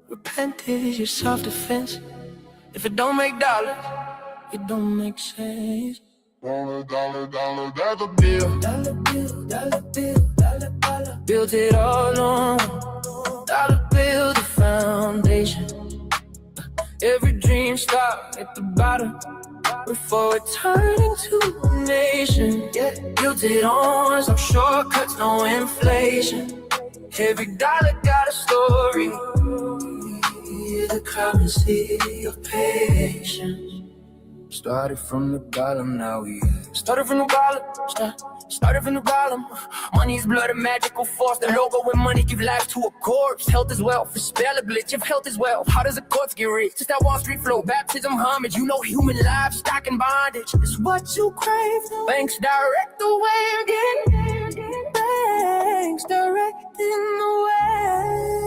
Repent is your self-defense. If it don't make dollars, it don't make sense. Dollar, dollar, dollar, dollar bill. Dollar bill, dollar bill, dollar, dollar. Built it all on dollar bill, the foundation. Every dream start at the bottom before it turned into a nation. Yeah, built it on some shortcuts, no inflation. Every dollar got a story. The currency of patience. Started from the bottom, now we started from the bottom. Started from the bottom. Money's blood, a magical force. The logo when money give life to a corpse. Health is wealth, spell a glitch. If health is wealth, how does a corpse get rich? Just that Wall Street flow, baptism, homage. You know human life, stock and bondage is what you crave. Banks direct the way again. Banks directing the way.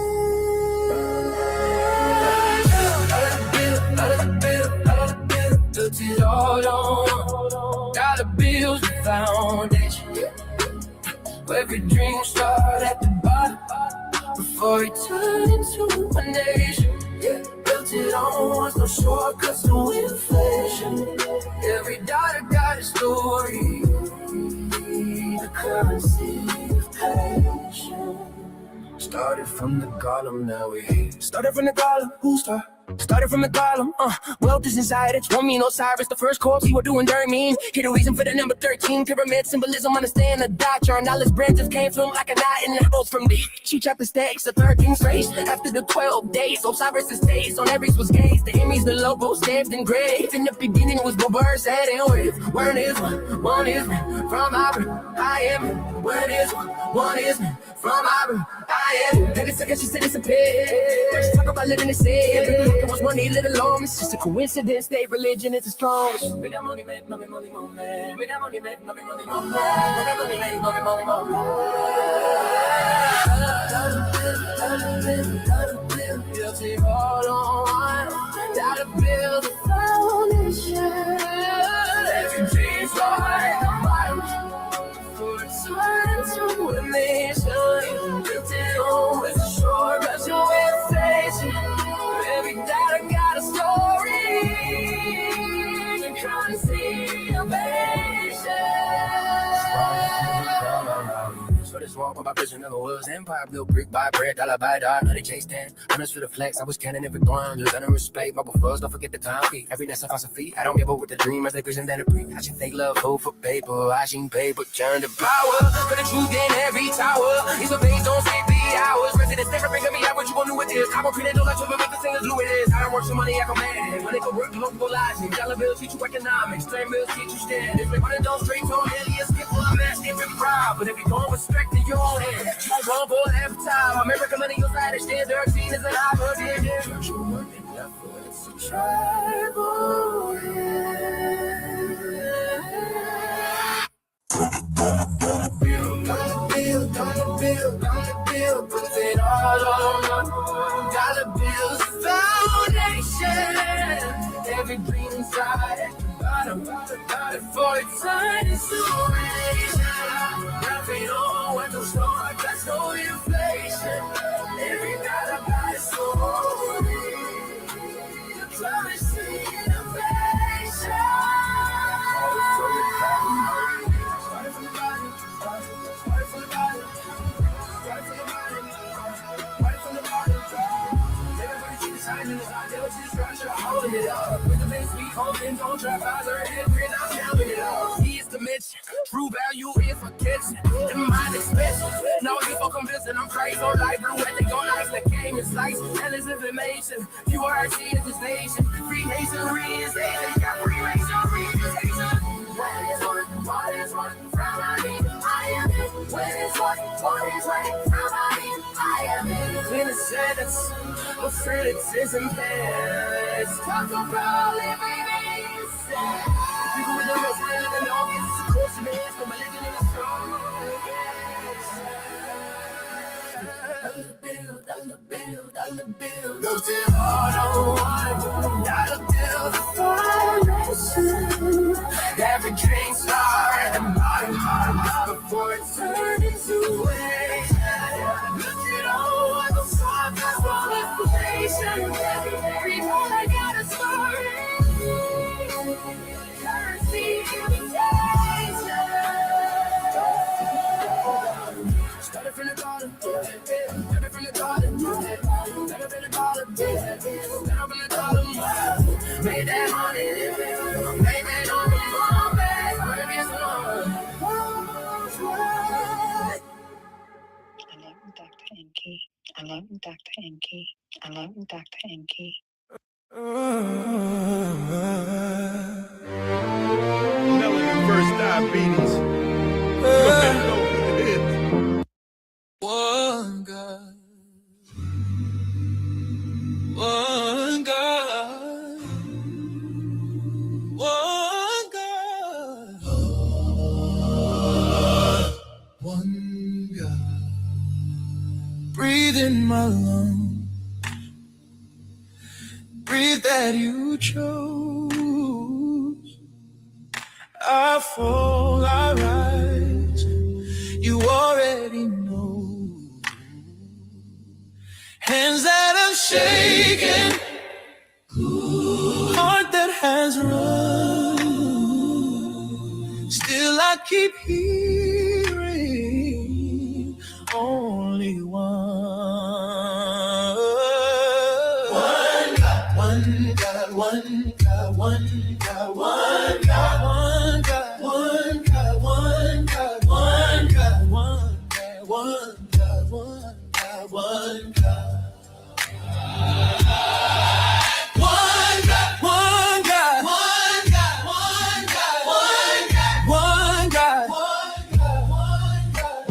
Built it all on dollar bills, the foundation. Where every dream start at the bottom before it turned into a nation. Built it on, no shortcuts, no inflation. Every dollar got a story. Started from the column, now we here. Started from the column, who's start? Started from the column, wealth is inside it. Won't mean Osiris, the first course you were doing during mean. Here the reason for the number 13, pyramid symbolism, understand the doctrine. Knowledge branches came from like a knot in the both from the she chopped the stakes, the 13th race. After the 12 days, Osiris' days on Aries was gaze. The Emmys, the logos, stamped and engraved. In the beginning was what birds said and with. One is one is from I am. One is one is from I am. Then it's like she said it's a pit. She talk about living in sin. It was one little long. It's just a coincidence. State religion is the strongest. We got money, make money, money, money. We got money, make money, money, money. We got money, make money, money, money. Guilty all on one. Gotta build a foundation. Every dream's right. For a time to a nation. Built it on with a shore, but you're inflation. Every dollar got a story. You can't see a So this walk with my vision never was empire built brick by brick, dollar by dollar, money chase 10. Honest for the flex, I was cannon every ground, just under respect, my befores, don't forget the time feet. Every nest I found some feet, I don't give up with the dream, as the vision that it breathe. I should fake love, hope for paper, I seen paper, turn to power. For the truth in every tower, these are things don't sleep the hours. Residents never bring me out what you gon' do with this. I'm gonna create no life, but the singers do it is. I don't work some money, I can manage. Money can work, local logic. Dollar bills teach you economics, strain bills teach you standards. Make money don't straight to aliens, get full of mass, different proud. But if you don't respect it, you own it. You won't go every time. American money, you'll side stand 13 is an opportunity. You work enough for it's a tribal. Build, put it all on dollar bills, foundation. Every dream inside at the bottom, for it's time is nothing on when to start, that's no inflation. Every dollar got a story. The promise innovation. Holding it up with the base we holding, don't trap eyes or head, we're not counting it up. He is the mission, true value is for kitchen. And mine is special. No, you for convincing, I'm crazy on life, blue, and they go nice, the game is slice, hell is information. QRC is the station, free nation, reinstation, got free nation, reinstation. What is one from I am it. When is what is right from I am it. In a sentence, of criticism past. Talk about living inside. People with the most real and obvious, of course, man, from a living in a strong. Dollar bill, built it all on one. Dollar bill, the foundation. Every dream star at the bottom, before it turned into a look at all what the sun has for inflation. Every one I got a story. Currency imitation. Started from the bottom, started from the bottom, started from the bottom, started from the bottom. Made that money, made that money. I love Dr. Enki. I love Dr. Enki. Melanin versus diabetes. One God. One God. One God. One God. Breathe in my lungs. Breathe that you chose. I fall, I rise. You already know. Hands that are shaking. Heart that has run. Still I keep hearing only one. One God, one God, one God, one God, one God, one God, one God, one God, one God, one God, one God, one God, one God. One God, one God, one God, one God, one God, one God, one God,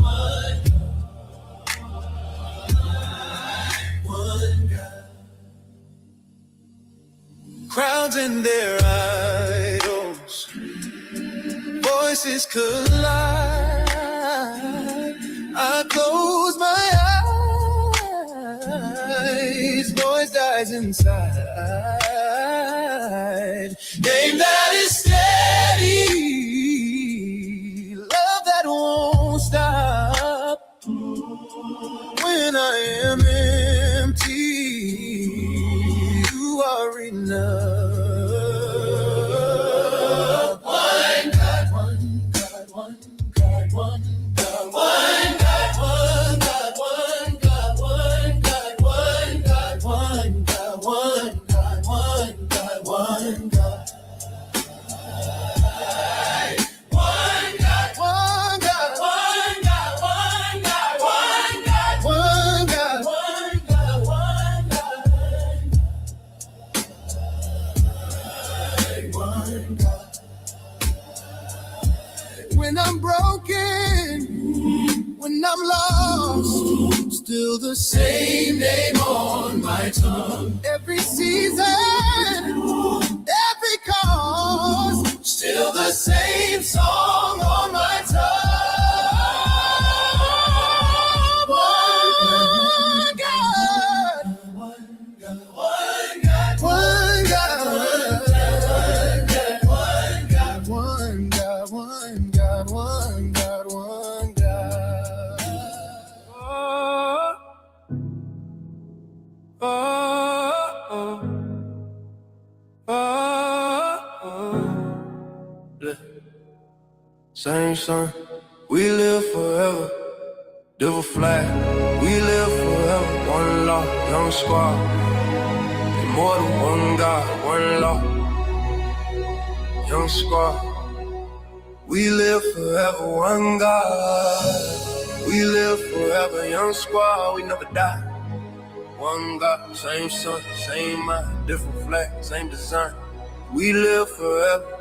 one God. Crowds and their idols, voices collide. I close my eyes, noise dies inside. Name that is steady, love that won't stop. When I am empty, you are enough. One God, one God, one God, one God, one God, one God, one God, one God, one God, one God, one God, one God, one God. One God, one God, one God, one God, one God, one God, one God, one God, one God. When I'm broken, when I'm lost, still the same name on my tongue. Every season, every cause, still the same song on my tongue. One God, one God, one God, one God, one God, one God, one God, one God, one God. Oh, oh, oh, oh. Look. Same son, we live forever. Devil flag, we live forever. One law, young squad. Immortal, one God, one law. Young squad. We live forever, one God. We live forever, young squad, we never die. One God, same sun, same mind, different flag, same design. We live forever.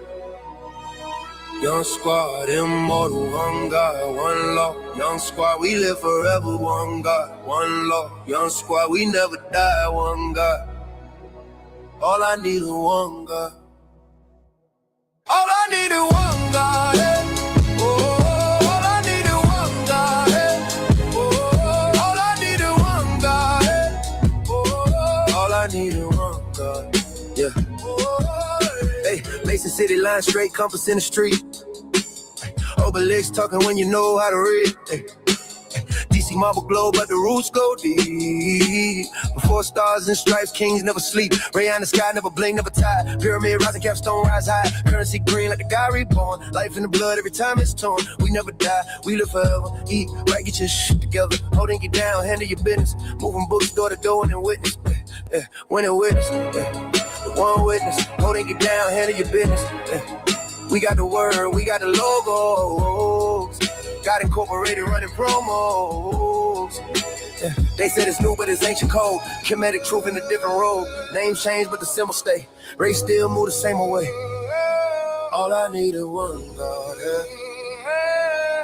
Young squad, immortal, one God, one law. Young squad, we live forever, one God, one law. Young squad, we never die, one God. All I need is one God. All I need is one God, eh? Oh, all I need is one God, eh? Oh, all I need is one God, eh? Oh, all I need is one God, yeah. Hey, Mason City line straight, compass in the street. Obelix talking when you know how to read. Hey. DC marble glow, but the roots go deep. Before stars and stripes, kings never sleep. Ray on the sky, never blink, never tie. Pyramid rising, capstone rise high. Currency green like the guy reborn. Life in the blood every time it's torn. We never die, we live forever. Eat right, get your shit together. Holding you down, handle your business. Moving books door to door and then witness. When a witness, the one witness. Holding you down, handle your business. We got the word, we got the logos. Got incorporated running promos. Yeah. They said it's new, but it's ancient code. Kemedicine truth in a different road. Names change, but the symbol stay. Race still move the same way. All I need is one God.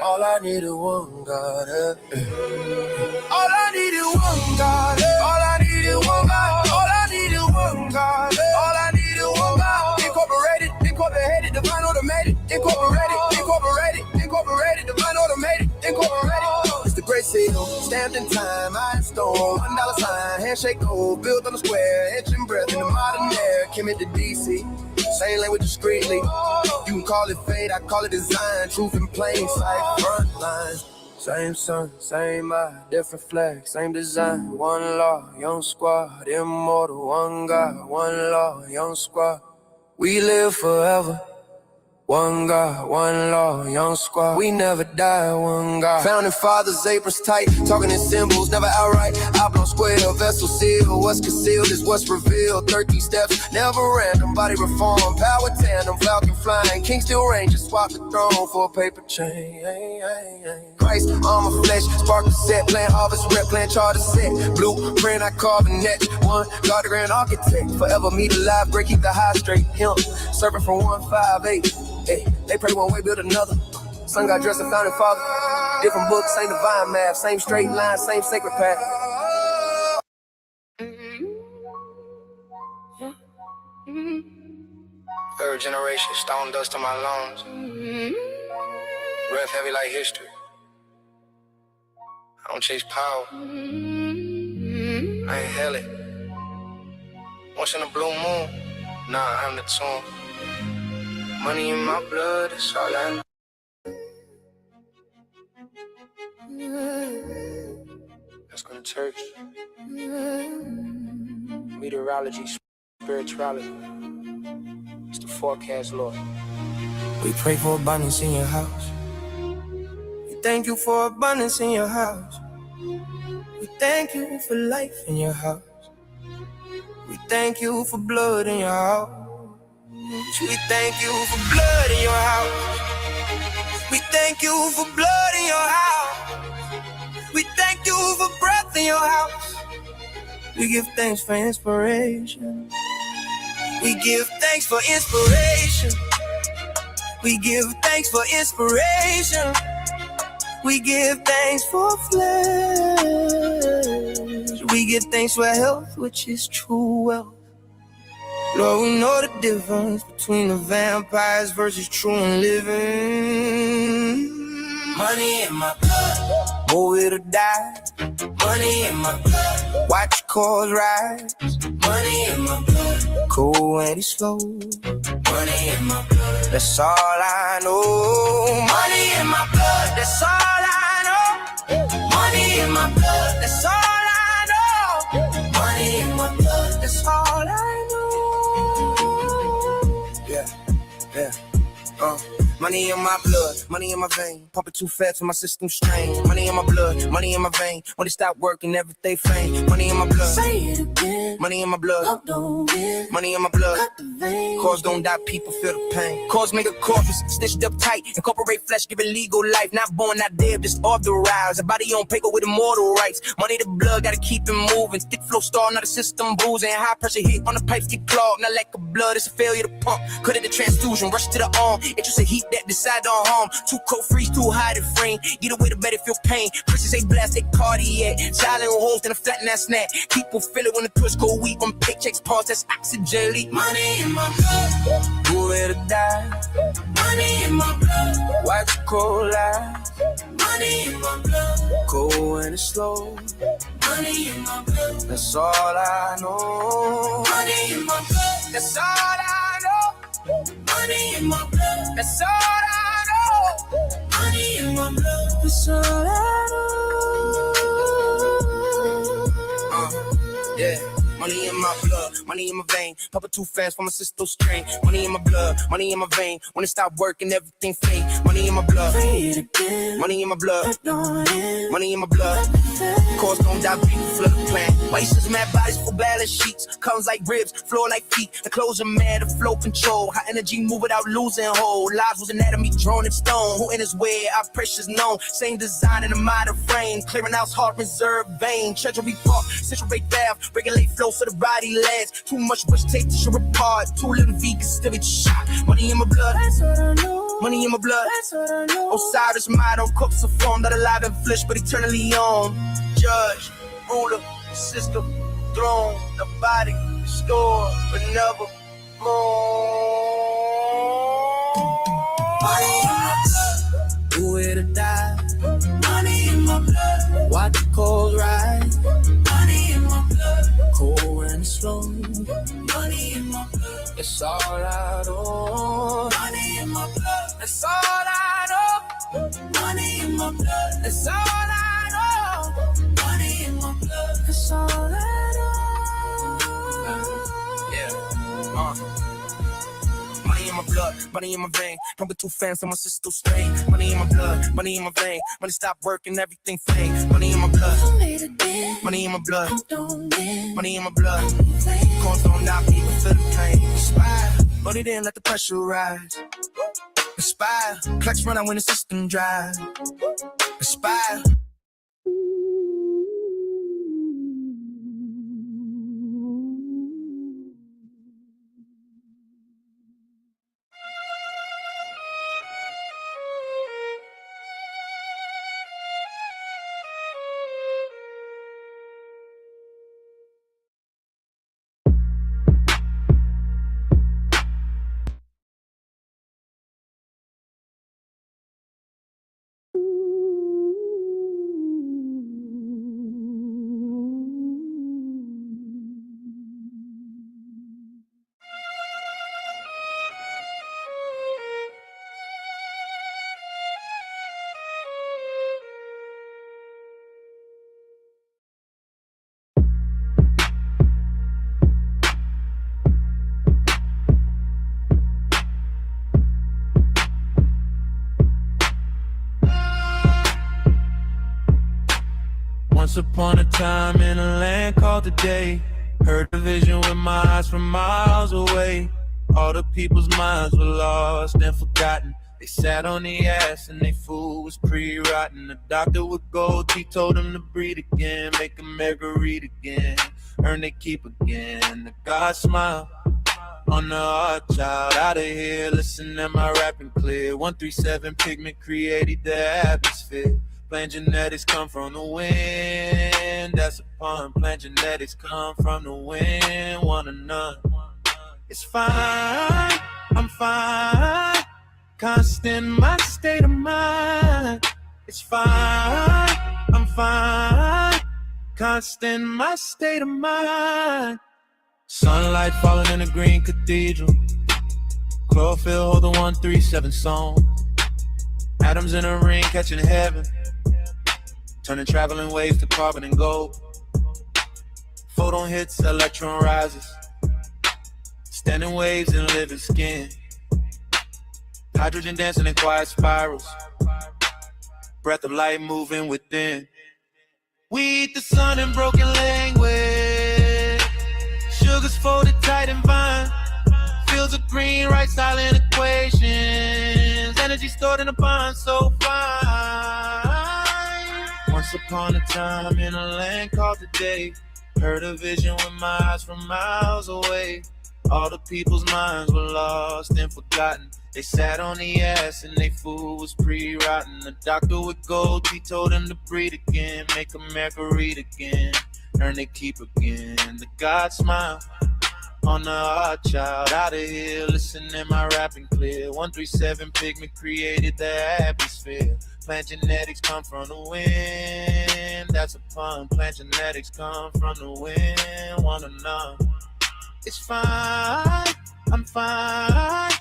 All I need is one God. All I need is one God. All I need is one God. All I need is one God. All I need is one God. Incorporated, divine automated. Incorporated, divine automated. Incorporated. It's the great seal, stamped in time, iron stone, $1 sign, handshake gold, built on the square, etching breath in the modern air. Kimmy to DC, same language discreetly. You can call it fate, I call it design. Truth in plain sight, front lines. Same sun, same eye, different flag, same design. One law, young squad, immortal. One God, one law, young squad. We live forever. One God, one law, young squad. We never die, one God. Founding fathers, aprons tight, talking in symbols, never outright. Oblong square, vessel seal. What's concealed is what's revealed. 13 steps, never random. Body reform, power tandem, falcon flying. King still ranges, swap the throne for a paper chain. Christ, armor, flesh, sparkle set, playing harvest rep, playing charter set. Blueprint, I carve a net. One God, the grand architect. Forever meet alive, break, keep the high straight. Him, serving from 158. Hey, they pray one way, build another. Son got dressed and founding father. Different books, same divine math, same straight line, same sacred path. Third generation, stone dust on my lungs. Breath heavy like history. I don't chase power. I inhale it. Once in a blue moon, nah, I'm the tomb. Money in my blood, that's all I know. Let's go to church. Meteorology, spirituality. It's the forecast, Lord. We pray for abundance in your house. We thank you for abundance in your house. We thank you for life in your house. We thank you for blood in your house. We thank you for blood in your house. We thank you for blood in your house. We thank you for breath in your house. We give thanks for inspiration. We give thanks for inspiration. We give thanks for inspiration. We give thanks for flesh. We give thanks for health, which is true wealth. Lord, we know the difference between the vampires versus true and living. Money in my blood, move it or die. Money in my blood, watch cars rise. Money in my blood, cool and it's slow. Money in my blood, that's all I know. Money in my blood, that's all I know. Money in my blood, that's all I know. Money in my blood, that's all I know. Yeah. Money in my blood, money in my vein. Pumping too fast for my system strain. Money in my blood, money in my vein. When it stop working, everything fame. Money in my blood. Say it again. Money in my blood. Money in my blood. Cause don't die, people feel the pain. Cause make a corpus, stitched up tight. Incorporate flesh, give it legal life. Not born, not dead, just authorized. A body on paper with immortal rights. Money to blood, gotta keep it moving. Thick flow star, not a system bruising. High pressure hit on the pipes get clogged. Not lack of blood, it's a failure to pump. Cut it the transfusion, rush to the arm. It's just a heat that decide on harm. Too cold, freeze, too high to frame. Either way, the better feel pain. Christians ain't blast, they cardiac. Silent homes, then a flatten that snack. People feel it when the push go weak. When paychecks pause, that's oxygen leak. Money in my blood, who ready to die? Money in my blood, watch it cold lies. Money in my blood, cold and it's slow. Money in my blood, that's all I know. Money in my blood, that's all I know. Money in my blood, that's all I know. Money in my blood, that's all I know. Yeah. Money in my blood, money in my vein. Papa too fast for my sister strain. Money in my blood, money in my vein. When it stop working, everything fade. Money in my blood, money in my blood, money in my blood. Cause don't die, people flood the plan. Waste mad bodies for balance sheets. Comes like ribs, floor like feet. The clothes are mad, the flow control. High energy move without losing hold. Lives was anatomy drawn in stone. Who in his way, our precious known. Same design in a modern frame. Clearing out heart reserve vein. Treasury park, central rate valve. Regulate flow so the body lasts. Too much brush tape to show apart. Too little vegans still get shot. Money in my blood, that's what I know. Money in my blood, that's what I know. Osiris model, cooks a form that alive and flesh but eternally on. Judge, ruler, system, throne, the body, restored, but never more. Money in my blood, who here to die? Money in my blood, watch the cold rise. Money in my blood, cold and slow. Money in my blood, that's all I know. Money in my blood, that's all I know. Money in my blood, that's all I know. Money in my blood, that's all I know. Yeah, money in my blood, money in my vein. Don't get too fancy, my sister strain. Money in my blood, money in my vein. Money stop working, everything fade. Money in my blood, money in my blood, money in my blood. Corns don't knock me, but feel the pain. Aspire, money didn't let the pressure rise. Aspire, clutch run out when the system dry. Aspire. Once upon a time in a land called today, heard a vision with my eyes from miles away. All the people's minds were lost and forgotten. They sat on the ass and they food was pre-rotten. The doctor with gold teeth told them to breathe again, make America read again, earn they keep again. The God smile on the hard child out of here. Listen, am I rapping clear? 137 pigment created the atmosphere. Plant genetics come from the wind. That's a pun. Plant genetics come from the wind. One or none. It's fine. I'm fine. Constant my state of mind. It's fine. I'm fine. Constant my state of mind. Sunlight falling in a green cathedral. Chlorophyll hold the 137 song. Atoms in a ring catching heaven. Turning traveling waves to carbon and gold. Photon hits, electron rises. Standing waves in living skin. Hydrogen dancing in quiet spirals. Breath of light moving within. We eat the sun in broken language. Sugars folded tight and vine. Fields of green, right silent equations. Energy stored in a pond so fine. Once upon a time in a land called today, heard a vision with my eyes from miles away. All the people's minds were lost and forgotten. They sat on the ass and they food was pre-rotten. The doctor with gold teeth told them to breathe again, make America read again, earn they keep again. The God smile on the hard child out of here. Listen, am I rapping clear? 137 pigment created the atmosphere. Plant genetics come from the wind. That's a pun. Plant genetics come from the wind. One or none. It's fine. I'm fine.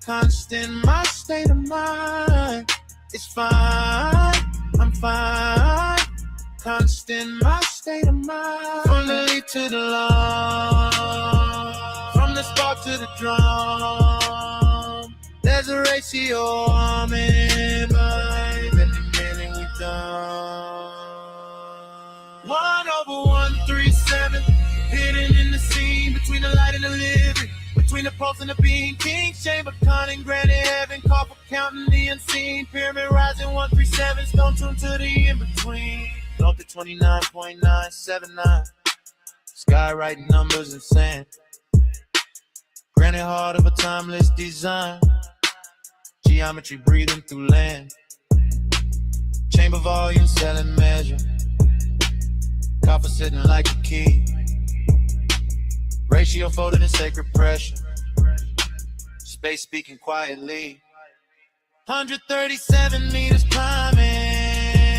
Constant my state of mind. It's fine. I'm fine. Constant my state of mind. From the leaf to the lawn, from the spark to the drum, there's a ratio I'm in mind. Any minute we done. 1/137, hidden in the scene, between the light and the living, between the pulse and the beam. King's chamber, conning granted heaven, copper counting the unseen. Pyramid rising 137, stone tuned to the in-between. North to 29.979. Sky writing numbers in sand. Granite heart of a timeless design. Geometry breathing through land. Chamber volume selling measure. Copper sitting like a key. Ratio folded in sacred pressure. Space speaking quietly. 137 meters climbing.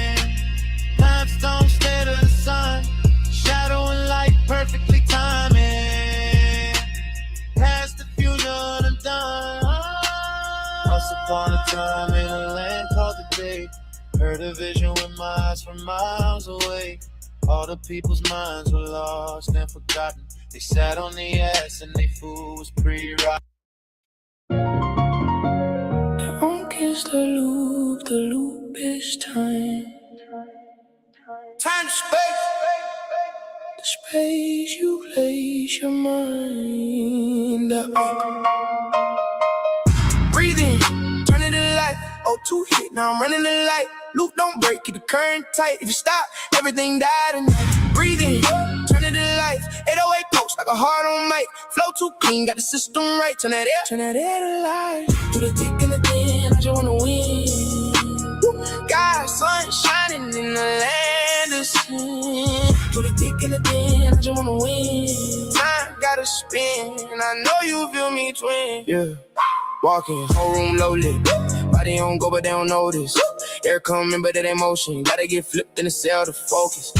Limestone state of the sun. Shadow and light perfectly timing. Past the fusion and done. Once upon a time in a land called today, heard a vision with my eyes from miles away. All the people's minds were lost and forgotten. They sat on the ass and they food was pre-rotten. is the loop is time. Time to space. The space you place your mind. Breathe in, turn it to life. O2 hit, now I'm running the light. Loop don't break, keep the current tight. If you stop, everything died tonight. Breathe in, turn it to life. 808 post like a heart on mic. Flow too clean, got the system right. Turn that air to life. Do the thick and the thin, I just wanna win. God, sun shining in the land of sin. Do the thick and the thin, I just wanna win. Time gotta spin, I know you feel me, twin. Yeah. Walking, whole room low lit. Body on go, but they don't notice. Air coming, but it ain't motion. Gotta get flipped in the cell to focus.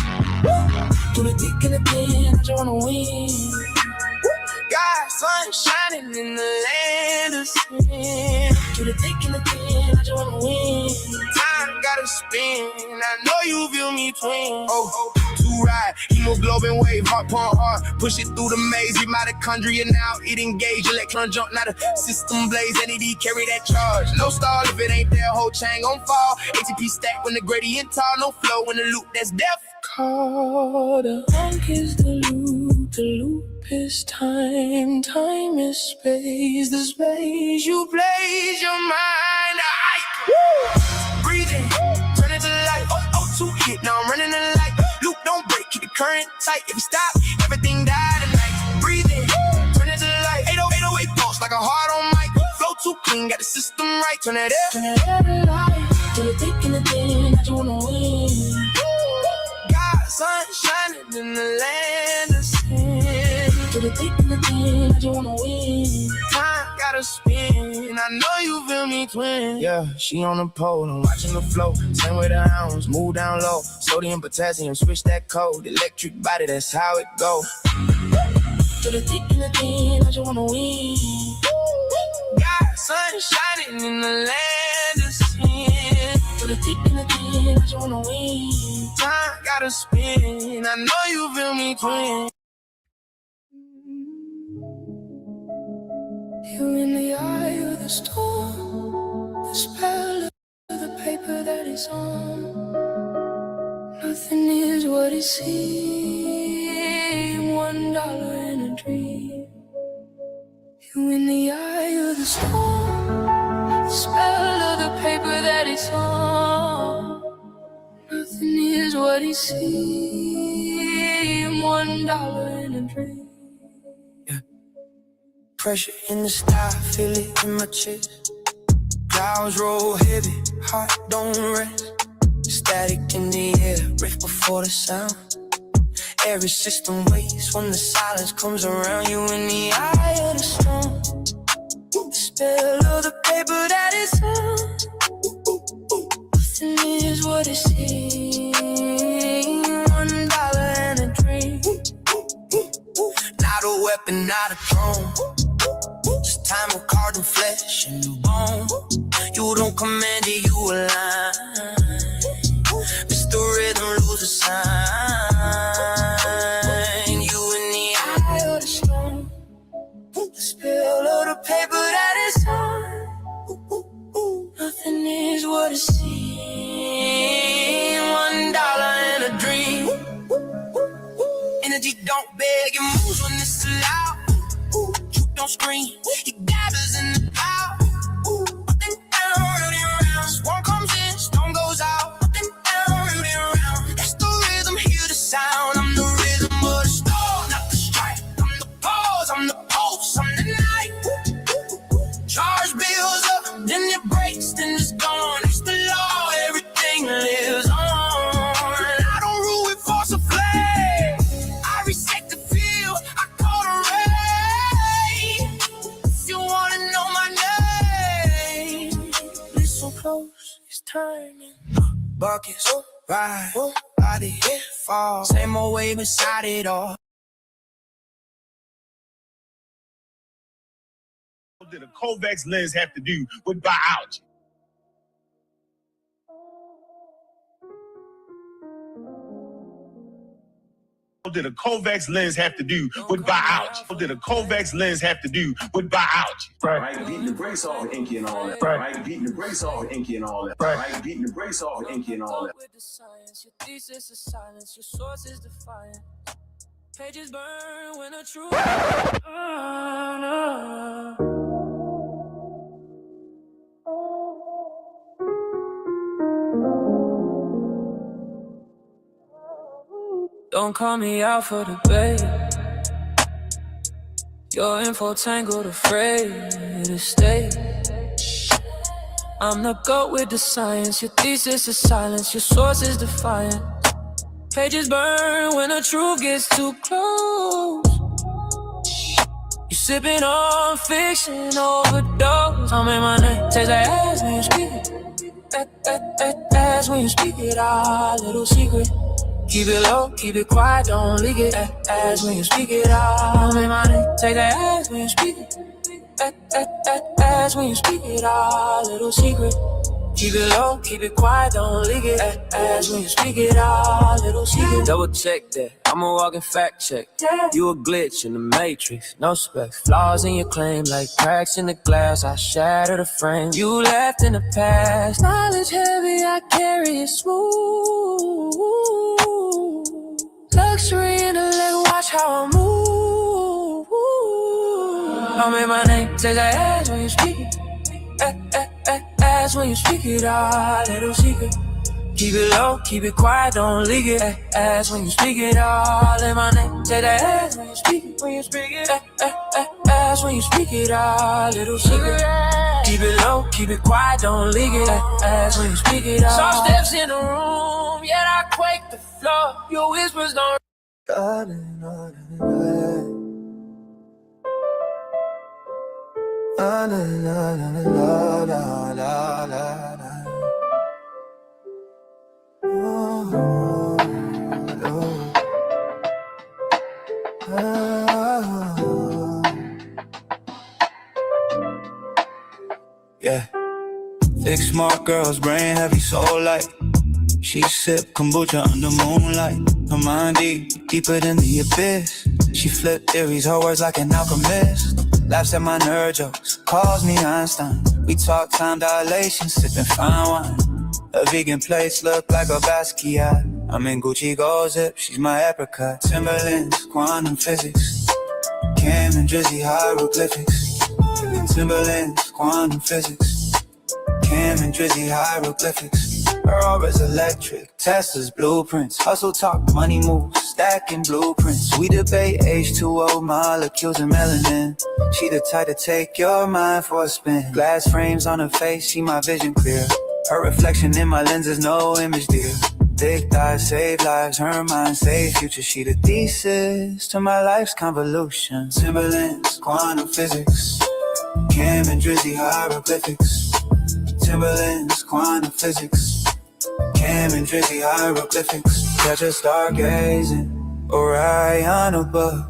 Do the thick and the thin, I just wanna win. God, sun shining in the land of sin. Do the thick and the thin, I just wanna win. Time gotta spin, I know you feel me, twin. Oh, to ride, hemoglobin wave, heart pump hard. Push it through the maze, your mitochondria now. It engage, electron jump, now the system blaze. NED carry that charge. No stall if it ain't there, whole chain gon' fall. ATP stack when the gradient tall, no flow in the loop, that's death. Call the funk is the loop is time. Time is space, the space you place your mind. Breathe in, turn it to life. O2 hit, now I'm running the light. Loop don't break, keep the current tight. If you stop, everything die tonight. Breathe in, turn it to life. 808 pulse like a heart on mic. Flow too clean, got the system right. Turn that air to life. Do the thick and the thin, I just wanna win. God, sun shining in the land of sin. Do the thick and the thin, I just wanna win. Time gotta spin, I know you feel me, twin. Yeah, she on the pole, I'm watching the flow. Same with the hounds, move down low. Sodium, potassium, switch that code. Electric body, that's how it go. Do the thick and the thin, I just wanna win. God, sun shining in the land of sin. Do the thick and the thin, I just wanna win. Time gotta spin, I know you feel me, twin. You in the eye of the storm, the spell of the paper that is on. Nothing is what it seems. $1 in a dream. You in the eye of the storm, the spell of the paper that is on. Nothing is what it seems. $1 in a dream. Pressure in the sky, feel it in my chest. Clouds roll heavy, heart don't rest. Static in the air, riff before the sound. Every system waits when the silence comes around. You in the eye of the storm, the spell of the paper that is on. Nothing is what it seems. $1 and a dream. Not a weapon, not a throne. Just time of card and flesh and bone. You don't command it, you align. Mr. Rhythm, lose a sign. You in the eye of the storm, the spell of the paper that is on. Nothing is what it seems. $1 and a dream. Energy don't beg, it moves when it's loud. Truth don't scream, it gathers in the cloud. Up and down, rooting around. Swarm comes in, storm goes out. Up and down, rooting around. That's the rhythm, hear the sound. I'm the rhythm of the storm, not the strike. I'm the pause, I'm the pulse, I'm the night. Charge builds up, then it breaks, then it's gone. It's the law, everything lives on. I don't rule with force or flame. I reset the field, I call the rain. If you wanna know my name, listen close, it's timing. Buckets, ride, body, hit, fall. Same old way beside it all. What did a Kovacs lens have to do with biology? What did a Kovacs lens have to do with biology? What did a Kovacs lens have to do with biology? Right, beating the brakes off of Inky and all that. Right, beating the brakes off of Inky and all that. Right, beating the brakes off of Inky and all that. With the science, your thesis is silence, your source is defiant. Pages burn when a truth. Don't call me out for debate. Your info tangled, afraid to stay. I'm the goat with the science. Your thesis is silence, your source is defiant. Pages burn when the truth gets too close. You sipping on fiction overdose. I'm in my name, taste like ass when you speak it. Ass when you speak it, our little secret. Keep it low, keep it quiet, don't leak it. Ass when you speak it, I'm in my name, take that ass when you speak it. Ass when you speak it, our little secret. Keep it low, keep it quiet, don't leak it. Ass when you speak it, our little secret. Double check that, I'm a walking fact check. You a glitch in the matrix, no specs. Flaws in your claim like cracks in the glass. I shatter the frame, you left in the past. Knowledge heavy, I carry it smooth. Luxury in the leg, watch how I move. I'm in my name, take that ass when you speak it. Ass when you speak it, our little secret. Keep it low, keep it quiet, don't leak it. Ass when you speak it, all in my name. Take that ass when you speak it, when you speak it. Ass when you speak it, our little secret. Keep it low, keep it quiet, don't leak it. Ass when you speak it, all. Soft steps in the room, yet I quake the floor. Your whispers don't. Yeah, thick smart girl's brain heavy, soul light. She sip kombucha under moonlight. Her mind deep, deeper than the abyss. She flip theories, her words like an alchemist. Laughs at my nerd jokes, calls me Einstein. We talk time dilation, sipping fine wine. A vegan place look like a Basquiat. I'm in Gucci gold zip, she's my apricot. Timberlands, quantum physics. Cam and Drizzy hieroglyphics. Timberlands, quantum physics. Cam and Drizzy hieroglyphics. Her aura's electric, Tesla's blueprints. Hustle talk, money moves, stacking blueprints. We debate H2O, molecules and melanin. She the type to take your mind for a spin. Glass frames on her face, she my vision clear. Her reflection in my lenses, no image dear. Thick thighs save lives, her mind save future. She the thesis to my life's convolution. Timberlands, quantum physics. Cam and Drizzy hieroglyphics. Timberlands, quantum physics. Cam and Drizzy hieroglyphics. Catch her stargazing, Orion above.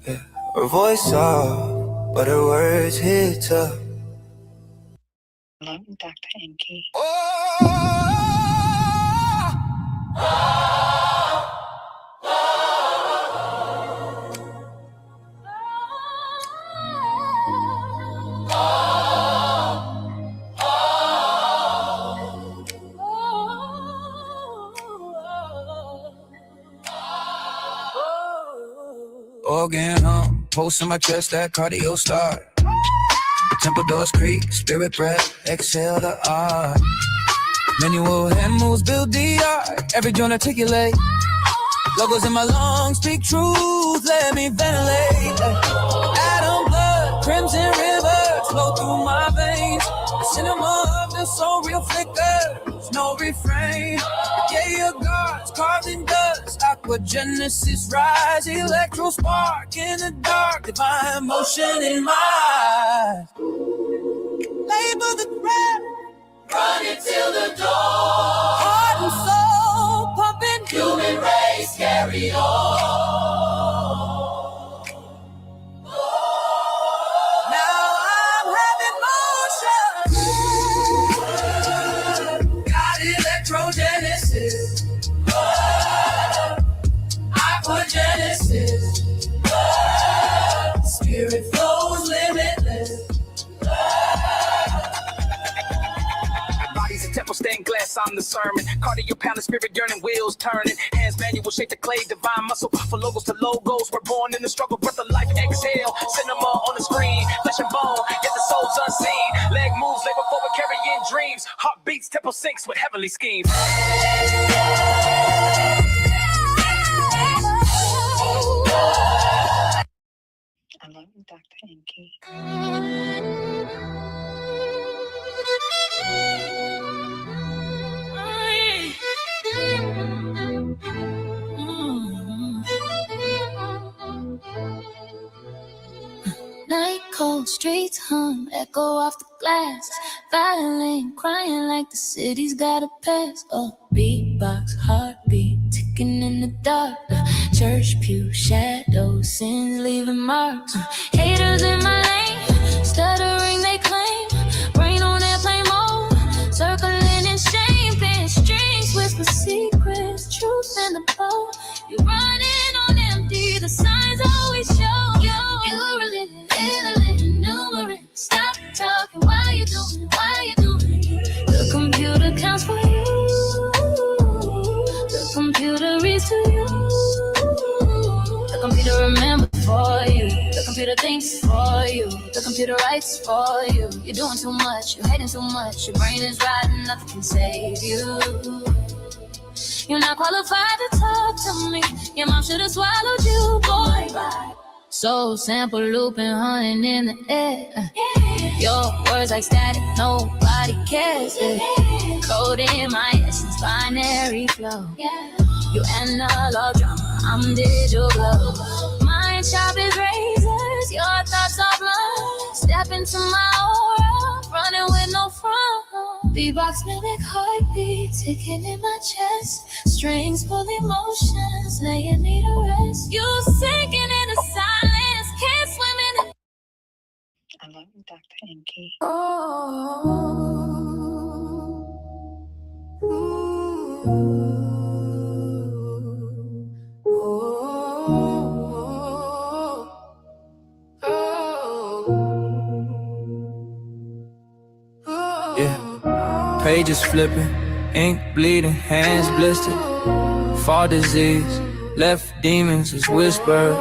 Yeah, her voice soft, but her words hit tough. Hello, Dr. Inky. Organ pulse in my chest, that cardio start. Temple doors creak, spirit breath, exhale the art. Manual hand moves build the art, every joint articulate. Logos in my lungs speak truth, let me ventilate. Atom blood, crimson rivers flow through my veins. The cinema of the soul real flickers, no refrain. Yeah, your gods carved in dust, aqua genesis rise. Electro spark in the dark, divine motion in my eyes. Label the threat, run it till the dawn. Heart and soul pumping, human race carry on. Now I'm having motion. Got electrogenesis. from the sermon. Cardio pounding, spirit yearning, wheels turning. Hands manual, shape the clay, divine muscle. For logos to logos, we're born in the struggle. Breath of life, exhale. Cinema on the screen, flesh and bone, yet the soul's unseen. Leg moves, labor forward, carrying dreams. Heartbeats, temple sinks with heavenly schemes. I love you, Dr. Inky. Night cold streets hum, echo off the glass. Violin crying like the city's got a pass. Oh, beatbox, heartbeat ticking in the dark. Church pew, shadows, sins leaving marks. Haters in my lane, stuttering they claim. Rain on airplane mode, circling in shame. Bent strings, whisper secrets, truth in the bow. You running on empty, the signs always show. You're a living, numerous. Stop talking, why you doing it, why you doing it? The computer counts for you. The computer reads to you. The computer remembers for you. The computer thinks for you. The computer writes for you. You're doing too much, you're hating too much. Your brain is rotten, nothing can save you. You're not qualified to talk to me. Your mom should have swallowed you, boy. Soul sample looping, hunting in the air. Your words like static, nobody cares. Code in my essence, binary flow. You analog drama, I'm digital glow. Mind sharp as razors, your thoughts are blunt. Step into my aura, running with no front. Beatbox mimic heartbeat, ticking in my chest. Strings pull emotions, laying me to rest. You sinking in the silence, can't swim in the... I love you, Dr. Inky. Yeah, pages flipping, ink bleeding, hands blistered. Fall disease, left demons as whispers.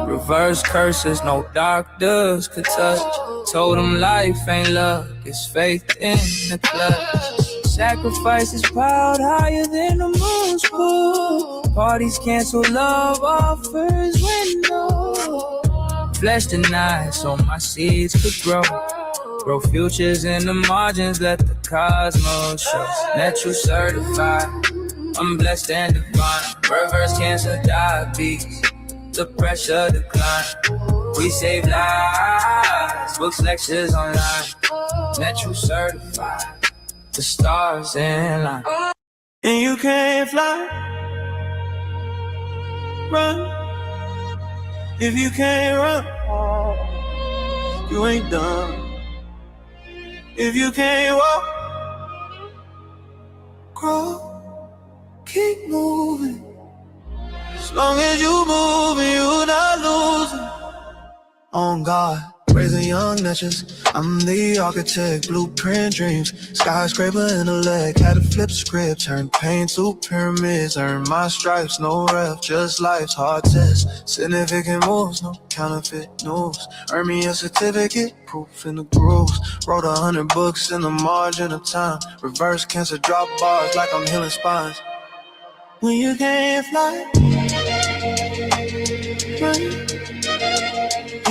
Reverse curses, no doctors could touch. Told them life ain't luck, it's faith in the clutch. Sacrifices piled higher than the moon's pull. Parties cancel, love offers window. Flesh denied so my seeds could grow. Grow futures in the margins, let the cosmos show. Natural certified, I'm blessed and divine. Reverse cancer, diabetes, the pressure decline. We save lives, books, lectures online. Natural certified, the stars in line. And you can't fly, run. If you can't run, you ain't done. If you can't walk, crawl, keep moving. As long as you moving, you're not losing. On God, raising young natures. I'm the architect, blueprint dreams. Skyscraper in the leg, had to flip script. Turn pain to pyramids, earn my stripes. No ref, just life's hard test. Significant moves, no counterfeit news. Earn me a certificate, proof in the grooves. Wrote 100 books in the margin of time. Reverse cancer, drop bars like I'm healing spines. When you can't fly, run.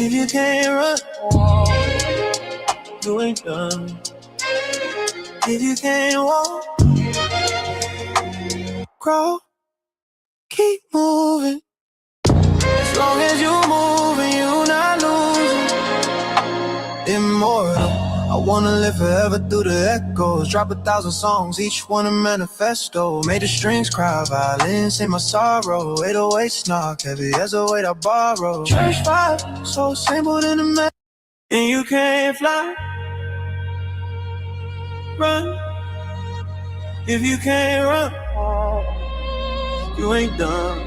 If you can't run, you ain't done. If you can't walk, crawl, keep moving. As long as you moving, you not losing. Immortal, I wanna live forever through the echoes. Drop 1,000 songs, each one a manifesto. Made the strings cry, violins in my sorrow. 808s knock, heavy as a weight I borrow. Church vibe, so simple in the man. And you can't fly, run. If you can't run, you ain't done.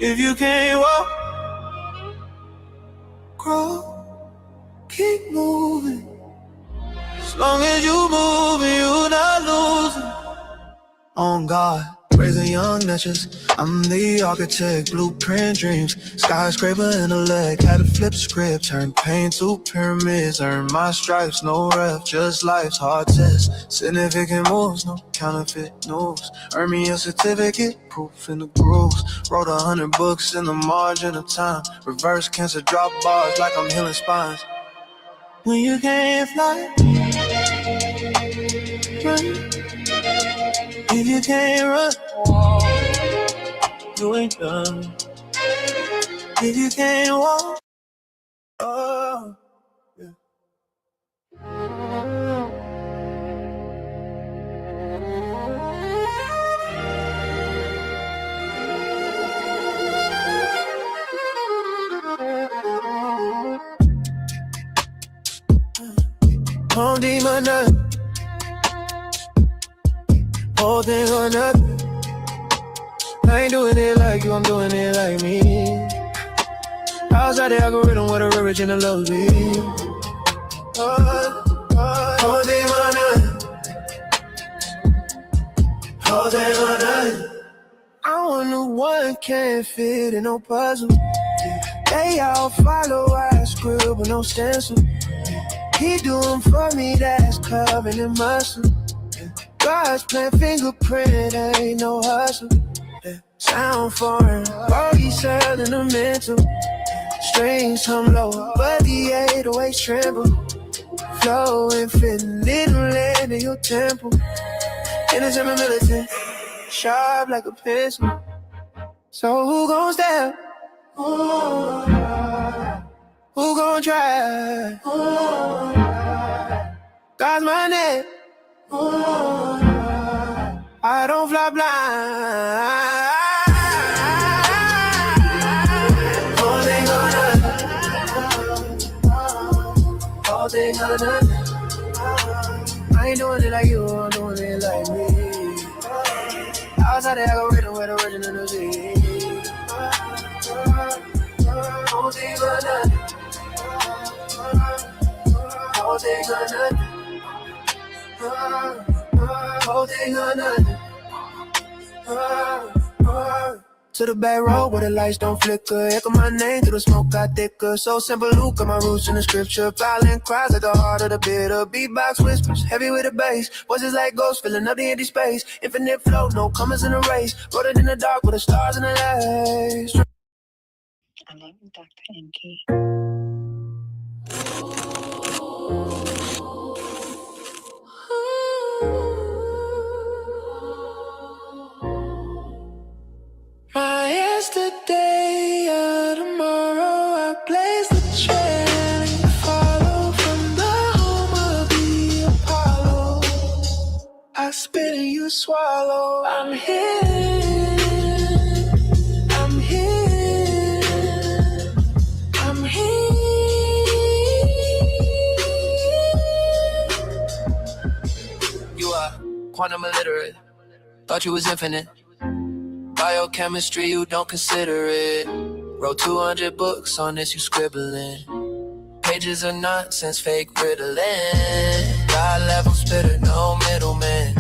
If you can't walk, crawl, keep moving. As long as you moving, you not losing. I'm God, raising young natures. I'm the architect, blueprint dreams. Skyscraper intellect, had to flip script. Turn pain to pyramids, earn my stripes. No ref, just life's hard test. Significant moves, no counterfeit news. Earn me a certificate, proof in the grooves. Wrote 100 books in the margin of time. Reverse cancer, drop bars like I'm healing spines. When you can't fly, run. If you can't run, you ain't done. If you can't walk, oh, yeah. Home demon up, whole thing on up. I ain't doing it like you, I'm doing it like me. Outside the algorithm with a original love beat. Whole thing on up, whole thing on up. I'm on the one, can't fit in no puzzle. They all follow, I scribble, no stencil. He doing for me, that's carving and muscle. God's plan, fingerprint, ain't no hustle. Sound foreign, bogey selling the mental. Strings hum low, but the 808s tremble. Flow infinite, land in your temple. Innocent and militant, sharp like a pencil. So who gon' step? Who gon' try? God's my name. I don't fly blind. All thing or nothing. All thing or nothing. I ain't doing it like you, I'm doing it like me. Outside the algorithm with originality. All thing or nothing. All thing or nothing. Whole thing or nothing. To the back road where the lights don't flicker. Echo my name through the smoke got thicker. So simple, Luke, got my roots in the scripture. Violent cries at the heart of the bitter. Beatbox whispers, heavy with the bass. Voices like ghosts filling up the empty space. Infinite flow, no commas in the race. Wrote it in the dark with the stars in the lights. I love Dr. Inky. My yesterday or tomorrow, I blaze the trail and you follow from the home of the Apollo. I spit and you swallow. I'm here. I'm here. I'm here. You are quantum illiterate. Thought you was infinite. Biochemistry, you don't consider it. Wrote 200 books on this, you scribbling. Pages of nonsense, fake riddling. God level spitter, no middleman.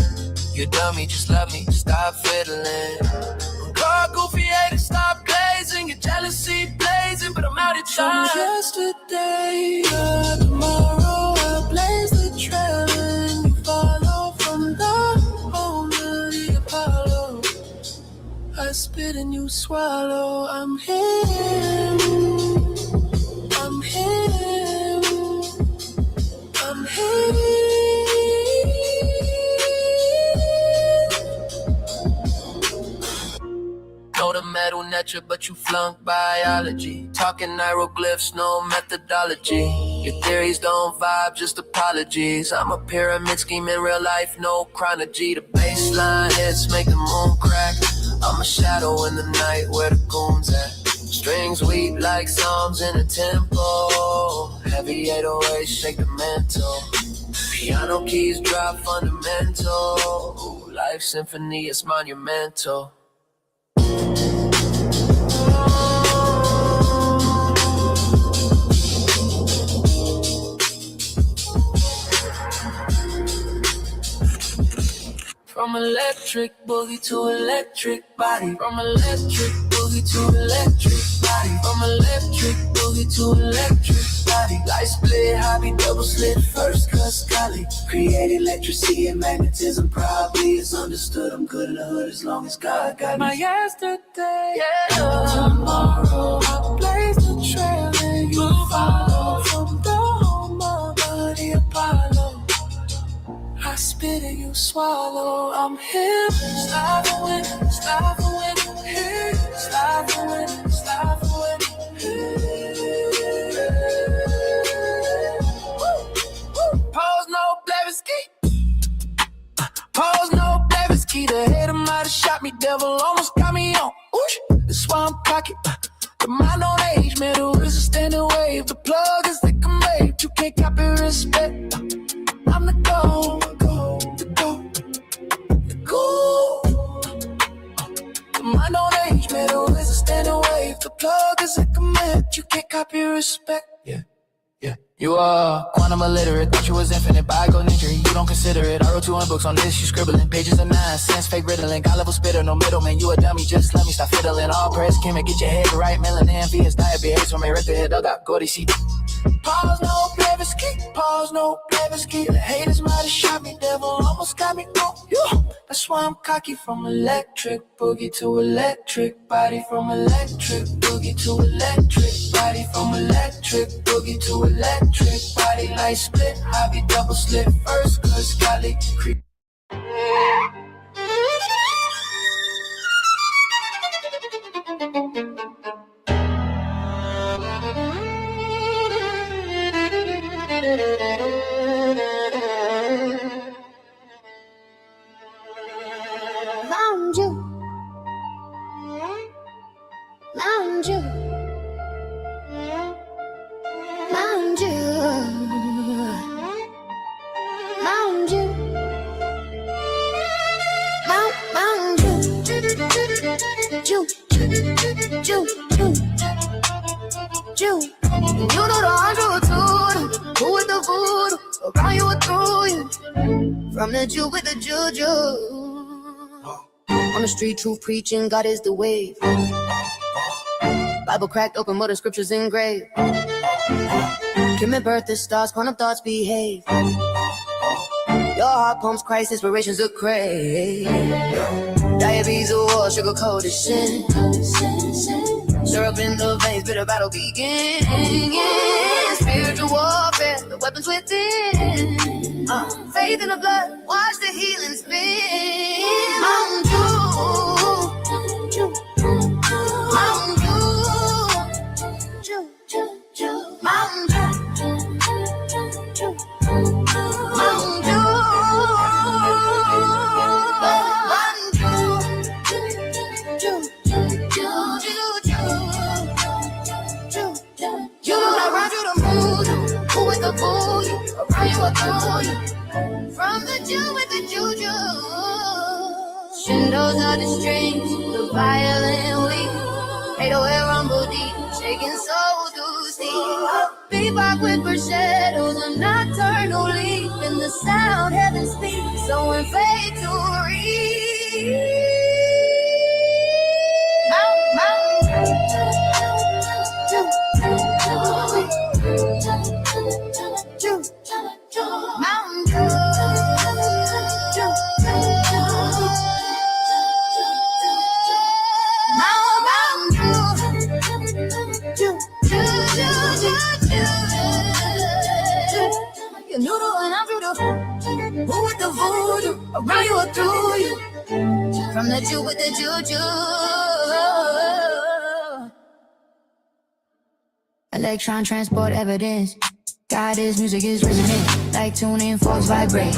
You dummy, just love me, stop fiddling. God goofy haters, stop blazing. Your jealousy blazing, but I'm out of time. From yesterday or tomorrow, I blaze the trail and you follow from the home of the Apollo. I spit and you swallow. I'm him. I'm him. I'm him. Know the metal nature, but you flunk biology. Talking hieroglyphs, no methodology. Your theories don't vibe, just apologies. I'm a pyramid scheme in real life, no chronology. The baseline hits make the moon crack. I'm a shadow in the night where the goons at. Strings weak like psalms in a tempo. Heavy 808 shake the mental. Piano keys drop fundamental. Life symphony is monumental. From electric boogie to electric body. From electric boogie to electric body. From electric boogie to electric body. Light split, hobby, double slit, first cuss golly. Create electricity and magnetism probably is understood. I'm good in the hood as long as God got me. My yesterday, tomorrow. I blaze the trail and you follow. From the home of the Apollo. I spit and you swallow. I'm here, slide away, here, slide away, Pause, no Blavatsky. Pause, no Blavatsky. The head of might have shot me, devil almost got me on. Ooh, that's why I'm cocky. The mind on age, middle is a standing wave. The plug is like a wave. You can't copy respect. I'm the goal. The mind on age, middle is a standing wave. The plug is like a myth. You can't copy respect. Yeah. You are quantum illiterate, thought you was infinite, but I go ninja. You don't consider it. I wrote 200 books on this, you scribbling pages of nonsense, fake riddling, God level spitter, no middleman. You a dummy, just let me stop fiddling. All press, Kim, get your head right. Melanin, VS diet behaves from me right there. Dug out, Gordy C. Pause, no Blavatsky. Pause, no Blavatsky. The haters might have shot me, devil almost got me on. Yeah. That's why I'm cocky. From electric boogie to electric body. From electric boogie to electric body. From electric boogie to electric body. Light split, hobby, double slit, first cuss golly. Creep. Found you, found you, found you, found you, found you, Ju, you know the 100 who with the voodoo, around you or through you, from the Jew with the juju. On the street, truth preaching, God is the wave. Bible cracked open, but the scriptures engraved. Give me birth, the stars, quantum thoughts behave. Your heart pumps Christ, inspirations of crave. Diabetes or war, sugar coated sin. Syrup in the veins, bitter battle begin. Spiritual warfare, the weapons within. Faith in the blood, watch the healing spin. Mountain Dew, Mountain Dew, Mountain Dew, Mountain Dew. You know that run through the mood, who with the booty, around you or through you, from the Jew with the juju. Shindos are the strings, the violin weak, 808 rumble deep, shaking soul to steam. Bebop with shadows, a nocturnal leap in the sound heaven speaks, so in faith to read. You noodle and I'm voodoo. Who with the voodoo? Around you or through you? From the Jew with the juju. Electron transport evidence. God is music is resonant. Like tuning forks vibrate.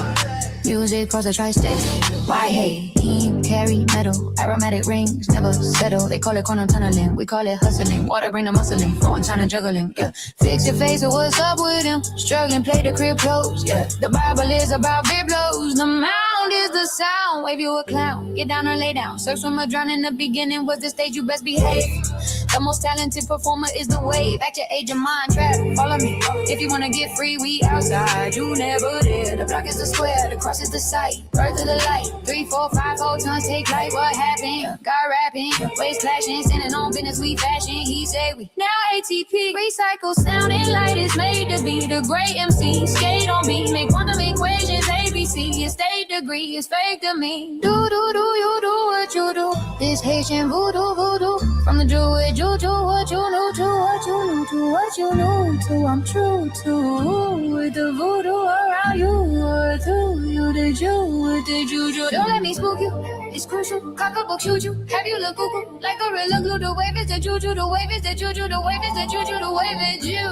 Music cross the tri-state. Why hate? Team carry metal. Aromatic rings never settle. They call it quantum tunneling. We call it hustling. Water bring the muscling. Phone China juggling. Yeah. Fix your face or what's up with him. Struggling, play the crib close. Yeah. The Bible is about big blows. The mound is the sound. Wave you a clown. Get down or lay down. Search from a drown in the beginning was the stage you best behave. The most talented performer is the wave. Back your age of mind, travel, follow me. If you wanna get free, we outside. You never there. The block is the square, the cross is the sight. Birth of the light. 3, 4, 5 whole tons take flight. What happened? Got rapping, waves clashing, standing on business, we fashion. He say we now ATP. Recycle sound and light is made to be the great MC. Skate on beat, make quantum equations, ABC. It's state degree, it's fake to me. Do, you do what you do. This Haitian voodoo. From the Jewish juju, what you knew to, what you knew to, what you knew to. I'm true to with the voodoo around you. What do you did you with the juju? Don't let me spook you. It's crucial. Cock a book, shoot you. Have you look cuckoo? Like a gorilla glue. The wave is the juju. The wave is the juju. The wave is the juju. The wave is you.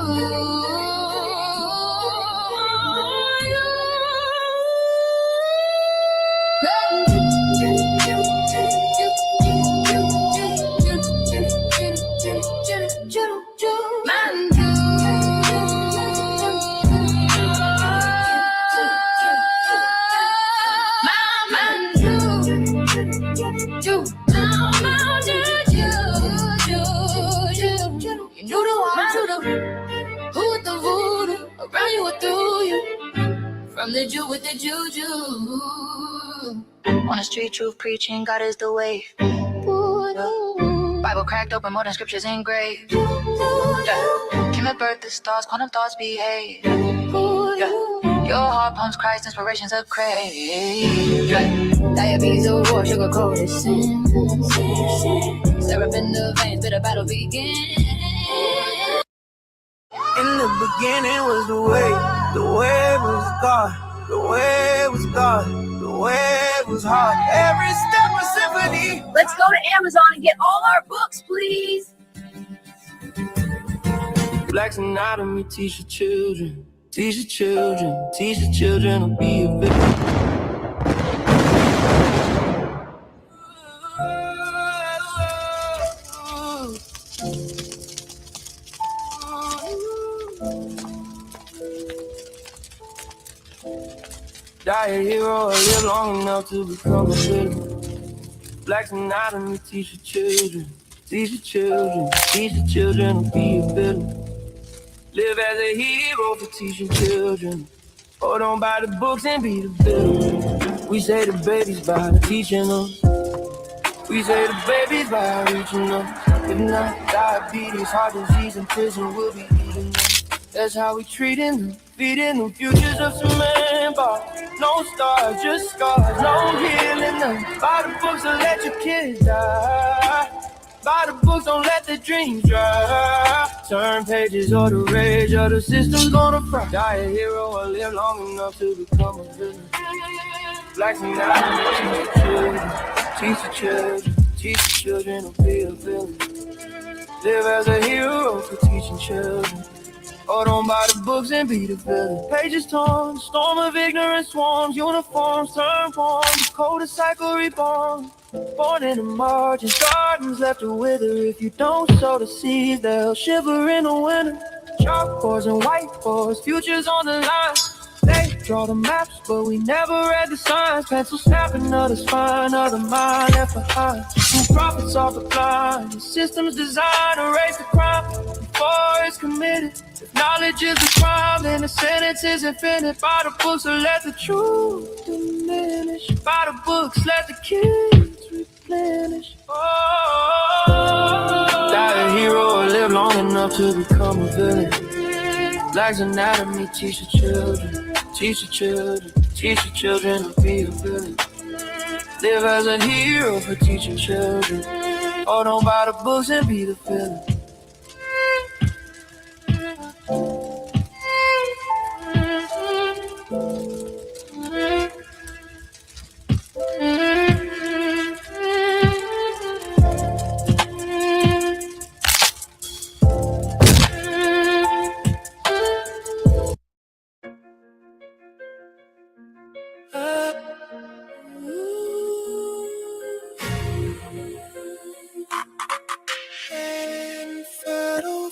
From the Jew with the juju. On the street, truth preaching, God is the way. Bible cracked open, more than scriptures engraved. Came at birth, the stars, quantum thoughts behave. Your heart pumps Christ, inspirations of crave. Diabetes of war, sugar coated sin. Syrup in the veins, bitter battle begin. In the beginning was the way was God, the way was God, the way was hard. Every step a symphony. Let's go to Amazon and get all our books, please. Black's anatomy, teach your children, teach your children, teach your children to be a victim. Die a hero or live long enough to become a villain. Black's anatomy, teach your children, teach your children, teach your children to be a villain. Live as a hero for teaching children. Hold on by the books and be the villain. We say the babies by teaching us. We say the babies by reaching us. If not, diabetes, heart disease, and prison will be eating them. That's how we treating them, feeding them futures of cement bar. No stars, just scars, no healing them. By the books, don't let your kids die. By the books, don't let the dreams dry. Turn pages or the rage or the system's gonna fry. Die a hero or live long enough to become a villain. Blacks and teach the children, teach the children to be a villain. Live as a hero for teaching children. Hold on by the books and be the villain. Pages torn, storm of ignorance swarms. Uniforms turn form, the coldest cycle reborn. Born in the margins, gardens left to wither. If you don't sow the seeds, they'll shiver in the winter. Chalkboards and whiteboards, futures on the line. They draw the maps, but we never read the signs. Pencil snapping of the spine of the mind left behind. Who profits off the blind? The system's designed to erase the crime before it's committed. If knowledge is the crime, then the sentence is infinite. By the books, so let the truth diminish. By the books, let the kids replenish. Die a hero or live long enough to become a villain. Black's anatomy, teach your children, teach your children, teach your children to be a villain. Live as a hero for teaching children. Hold on by the books and be the villain.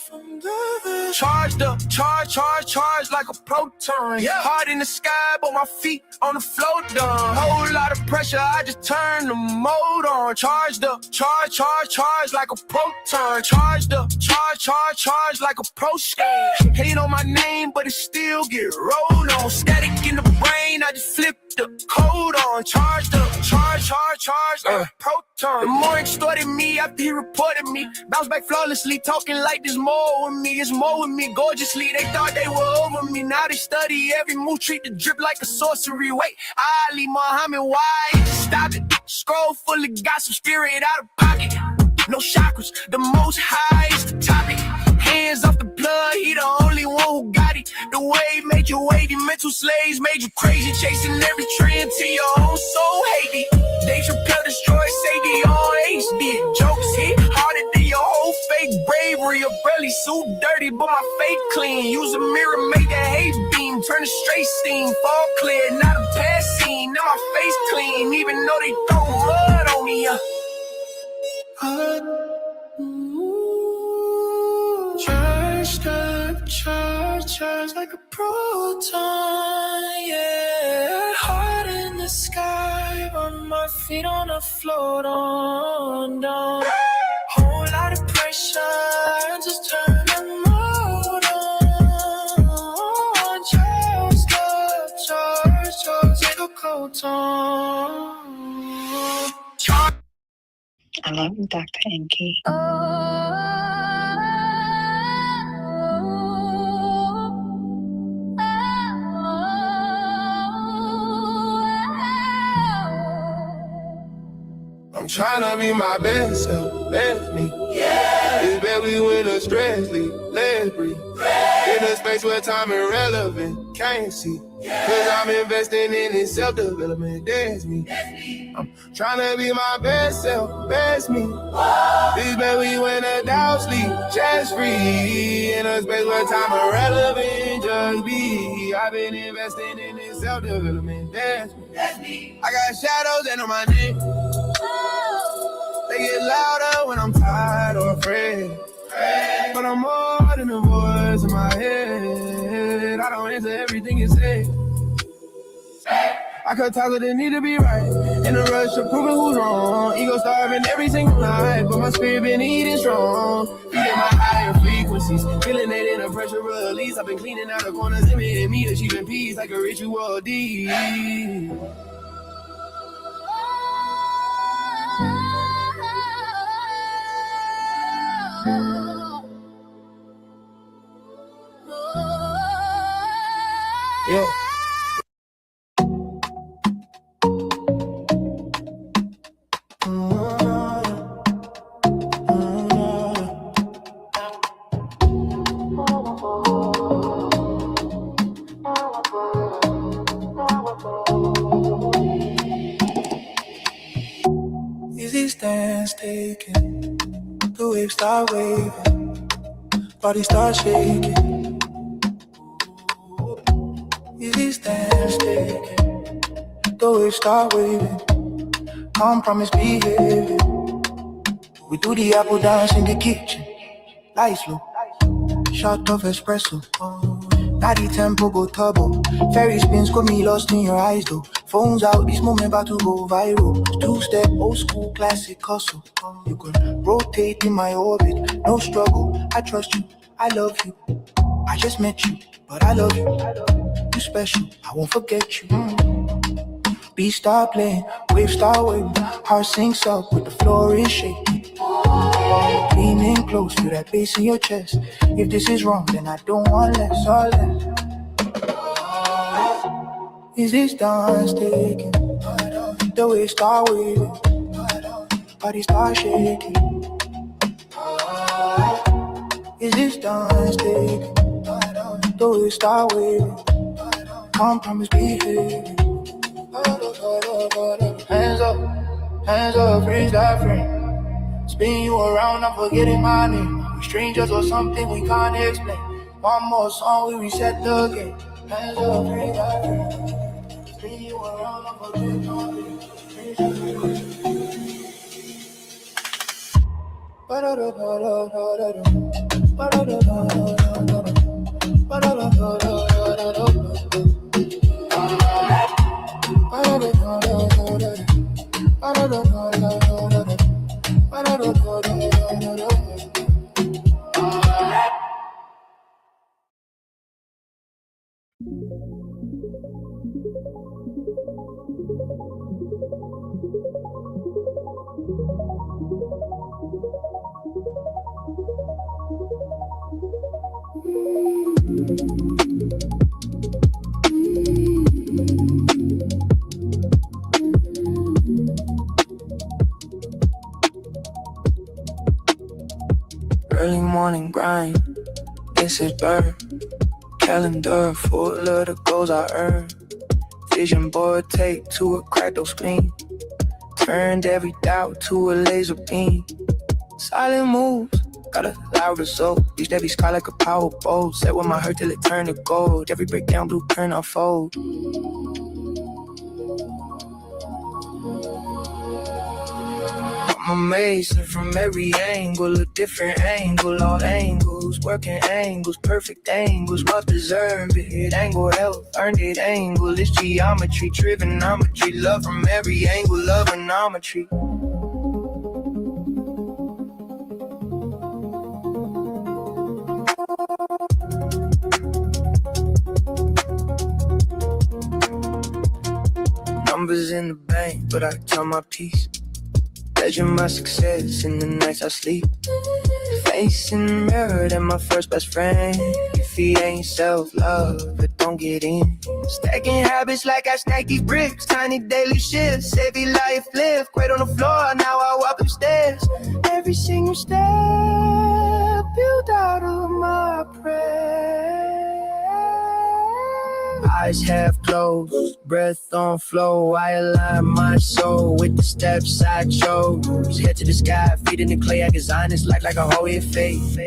From the Charged up, charged like a proton. Yeah. Heart in the sky, but my feet on the floor done. Whole lot of pressure, I just turn the mode on. Charged up, charged like a proton. Charged up, charged like a pro skater. Hate on my name, but it still get rolled on. Static in the brain, I just flipped the code on. Charged up, charged like a proton. The more extorted me after he reported me. Bounce back flawlessly, talking like there's more with me. It's more with me, gorgeously. They thought they were over me. Now they study every move, treat the drip like a sorcery. Wait, Ali Muhammad, why? Stop it. Scroll full of gossip, spirit out of pocket. No chakras, the most high is the topic. Hands off the blood, he the only one who got it. The wave made you wavy, mental slaves made you crazy. Chasing every trend till your own soul hate it. They Chappelle destroy safety on HD. Jokes hit harder than your whole fake bravery. Your belly so dirty, but my faith clean. Use a mirror, make that hate beam. Turn a straight steam, fall clear, not a past scene. Now my face clean, even though they throw mud on me. Charged up, charged like a proton, yeah. Heart in the sky, but my feet on the floor, down. Whole lot of pressure, just turn the mode on. Charged up, charged like a proton. I love you, Dr. Inky. I'm tryna be my best self, let me. Yeah. It's baby when the stress leave, let's breathe. In a space where time irrelevant, can't see. Cause I'm investing in this self-development, that's me. I'm tryna be my best self, best me. This baby when the doubt sleep, just free. In a space where time irrelevant, just be. I've been investing in this self-development, that's me. I got shadows that on my neck. They get louder when I'm tired or afraid. But I'm more than the voice in my head. I don't answer everything you say. I could talk it and need to be right. In a rush of proving who's wrong. Ego starving every single night, but my spirit been eating strong. Feeling my higher frequencies, feeling it in a pressure release. I've been cleaning out the corners, in me, achieving peace like a ritual deed. Yeah. Easy stance taken, the waves start waving, body start shaking. Easy stance taken, the waves start waving, can't promise behaving. We do the apple dance in the kitchen, lights low, shot of espresso. Body tempo go turbo, fairy spins got me lost in your eyes though. Phones out, this moment about to go viral. Two-step, old school, classic hustle. You could rotate in my orbit, no struggle. I trust you, I love you. I just met you, but I love you. You special, I won't forget you. Beat start playing, wave start waving. Heart syncs up with the floor is shaking. Leaning close to that bass in your chest. If this is wrong, then I don't want less or less. Is this dance taking? The way start waving, body start shaking. Is this dance taking? The way start waving, can't promise behaving. Hands up, freeze that frame. Spin you around, I'm forgetting my name. We strangers or something we can't explain. One more song, we reset the game. Hands up, freeze that frame. Spin you around, I'm forgetting my name. Ba-da-da-da-da-da-da-da. Early morning grind, it's a bird. Calendar full of the goals I earned. Vision board taped to a cracked screen. Turned every doubt to a laser beam. Silent moves, got a loud result. Reached every sky like a power bolt. Set with my heart till it turned to gold. Every breakdown blueprint I fold. I'm amazing from every angle, a different angle, all angles, working angles, perfect angles, well deserved it. Angle health, earned it, angle, it's geometry, trigonometry, love from every angle of anometry. Numbers in the bank, but I tell my piece. Measure my success in the nights I sleep. Face in the mirror, then my first best friend. If he ain't self-love, it don't get in. Stacking habits like I stack these bricks. Tiny daily shifts, every life lived. Great on the floor, now I walk upstairs. Every single step built out of my prayer. Eyes half closed, breath on flow. I align my soul with the steps I chose. Head to the sky, feet in the clay. I design this like a holy faith.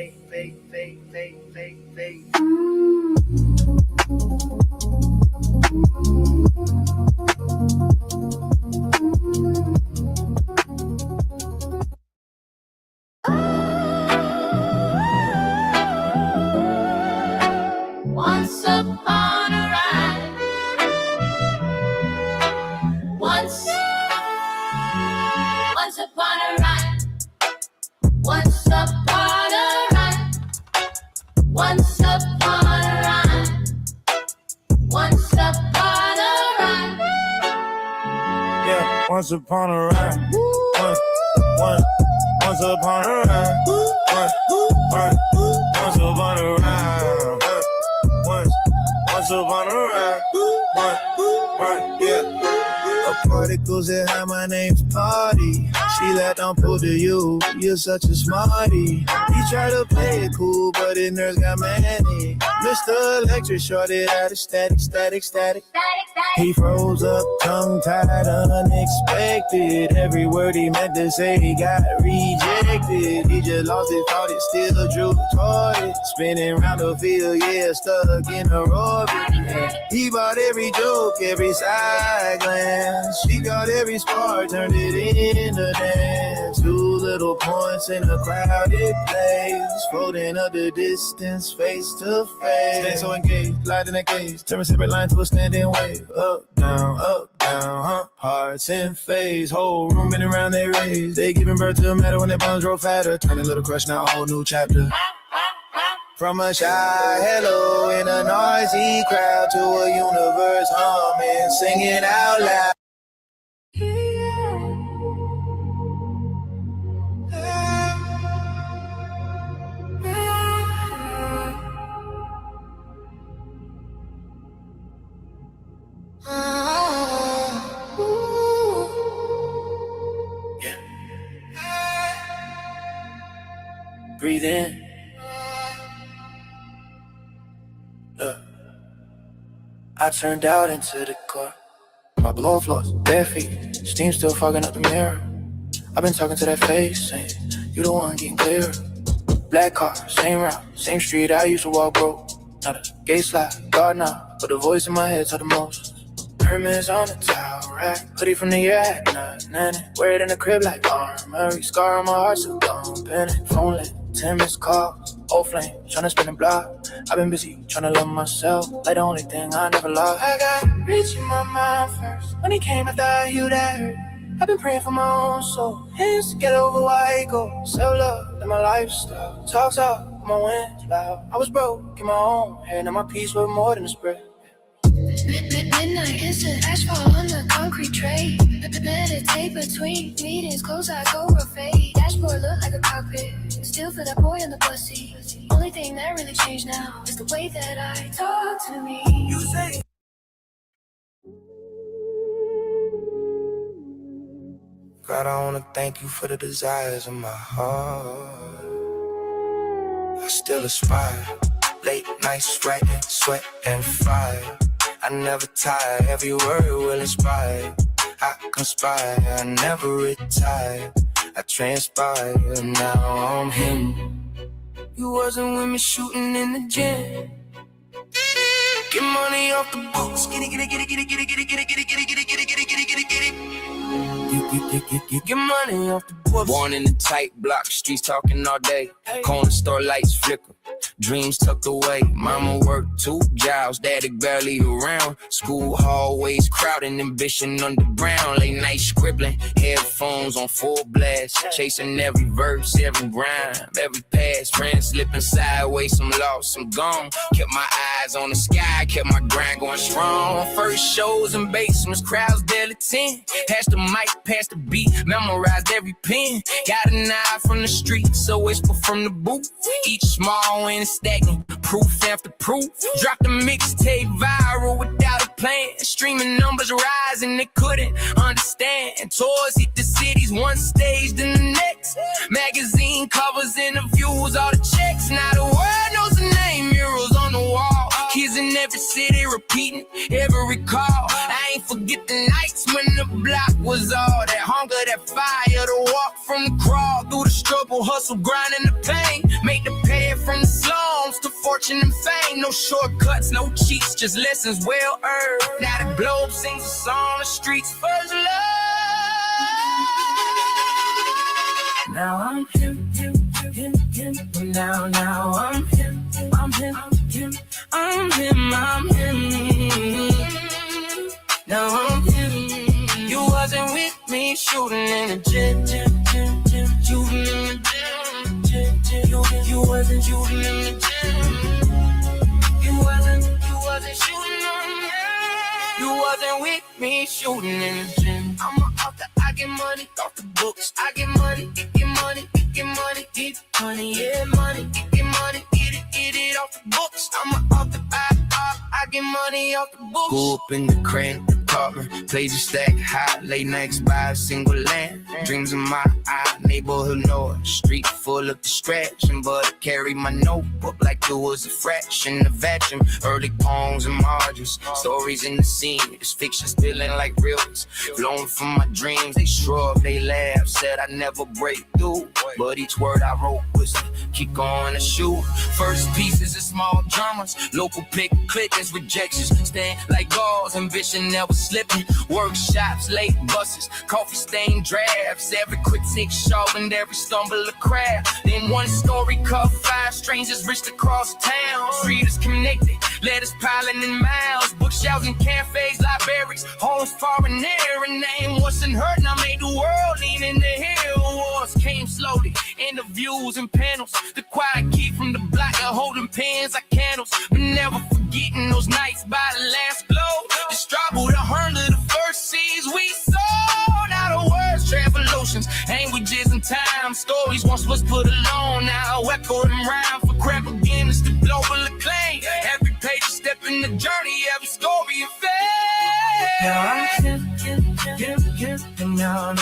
Once upon a ride. Once upon a ride. Once upon a ride. Once upon a ride. Once upon a ride. Yeah, once upon a ride. Once upon a ride. Once upon a ride. Once upon a ride. Yeah. Particles that have my name's Party. She let down pull to you. You're such a smarty. He tried to play it cool, but his nerves got manic. Mr. Electric shorted out of static. He froze up, tongue-tied, unexpected. Every word he meant to say, he got rejected. He just lost it, thought it still drew toward it. Spinning round the field, yeah, stuck in a orbit. Yeah. He bought every joke, every side glance. She got every spark, turned it into dance. 2 little points in a crowded place. Floating up the distance, face to face. Stay so engaged, light in the gaze. Turn a separate line to a standing wave. Up, down, huh? Hearts in phase. Whole room been around they raise. They giving birth to a matter when their bonds grow fatter. Turning little crush, now a whole new chapter. From a shy hello in a noisy crowd to a universe humming, singing out loud. Breathe in. Look, I turned out into the car. My blow floors, bare feet, steam still fogging up the mirror. I've been talking to that face, saying, you the one getting clearer. Black car, same route, same street I used to walk broke. Now the gate slide, guard now, but the voice in my head talk the most. Hermes on the towel rack, hoodie from the year I had nothing. Wear it in the crib like armory, scar on my heart so don't panic. Phone lit, 10 missed calls, old flame, tryna spin the block. I've been busy tryna love myself, like the only thing I never lost. I got rich in my mind first, when he came after I healed that hurt. I've been praying for my own soul, hands to get over why I go. Self-love, in my lifestyle, talks out, my wins loud. I was broke in my own head, now my peace worth more than a spread. Midnight hits the asphalt on the concrete tray. Meditate between meetings, close eye, go real fade. Dashboard look like a cockpit, still for that boy in the bus seat. Only thing that really changed now is the way that I talk to me. You say God, I wanna thank you for the desires of my heart. I still aspire. Late nights writing, sweat and fire. I never tire, every word will inspire. I conspire, I never retire. I transpire, now I'm him. You wasn't with me shooting in the gym. Get money off the books. Get it, get it, get it, get it, get it, get it, get it, get it, get it, get it, get it, get it, get it, get it, get it. Get money off the books. Born in the tight block, streets talking all day. Corner store lights flicker, dreams tucked away. Mama worked 2 jobs, daddy barely around. School hallways crowding, ambition underground. Late night scribbling, headphones on full blast. Chasing every verse, every rhyme, every pass. Friends slipping sideways, some lost, some gone. Kept my eyes on the sky, kept my grind going strong. First shows in basements, crowds barely 10. Pass the mic, pass the beat, memorized every pen. Got an eye from the street, so whisper from the booth. Each small and stagnant, proof after proof. Dropped the mixtape viral without a plan. Streaming numbers rising, they couldn't understand. Tours hit the cities, one stage then the next. Magazine covers, interviews, all the checks. Now the world knows the name, murals on the wall. Kids in every city repeating every call. I ain't forget the nights when the block was all that hunger, that fire, the walk from the crawl through the struggle, hustle, grinding the pain. Make the pay from the slums to fortune and fame. No shortcuts, no cheats, just lessons well earned. Now the globe sings a song, the streets first love. Now I'm him. Now I'm him. I'm him. I'm him. Now I'm him. You wasn't with me shooting in the gym. Shooting in the gym. You wasn't shooting in the gym. You wasn't shooting on me. You wasn't with me shooting in the gym. I'm a author, I get money off the books. I get money, get money, get money, get money, yeah, money, get money, get it off the books. I'm a author, I get money off the books. Go up in the crack apartment, pages stack high, late nights by a single land. Dreams in my eye, neighborhood noise, street full of distraction, but I carry my notebook like it was a fraction of vacuum. Early poems and margins, stories in the scene, it's fiction spilling like reels, flowing from my dreams. They shrug, they laugh, said I never break through, but each word I wrote was keep going to shoot. First pieces of small dramas, local pick clickers, rejections, stand like gauze, ambition never slipping. Workshops, late buses, coffee stained drafts, every critique sharpened, every stumble a craft. Then one story cut 5 strangers reached across town. Readers connected, letters piling in miles, bookshelves and cafes, libraries, homes far and near. A name wasn't heard, now made the world lean in the hill. Wars came slowly, interviews and panels. The quiet key from the block, holding pens like candles, but never forgetting those nights by the last glow. The struggle, the hunger, the first seas we sold. Now the words travel oceans, languages and time. Stories once was put alone, now I echo them rhyme for crap again. It's the global acclaim. Every page a step in the journey, every story a fame. Now I'm him. Now I'm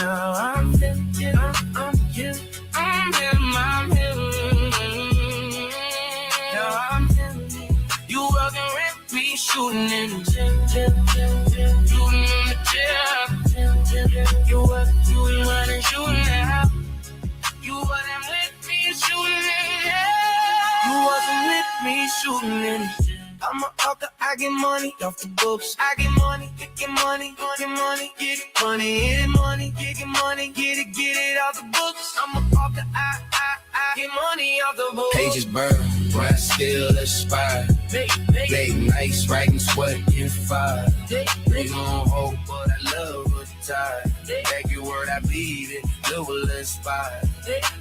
him. I'm him. Now I'm him. You wasn't with me shooting in the gym. Shooting in the gym. You wasn't shooting out. You wasn't with me shooting in the gym. You wasn't with me shooting in the gym. I'm a author, I get money off the books. I get money, get money, get money, get money, get money, get money, get it off the books. I'm a author, I get money off the books. Pages burn, but I still aspire. Late nights writing, sweat and fire. They gon' hope, but I love her tired. Every word I bleed it, will inspire.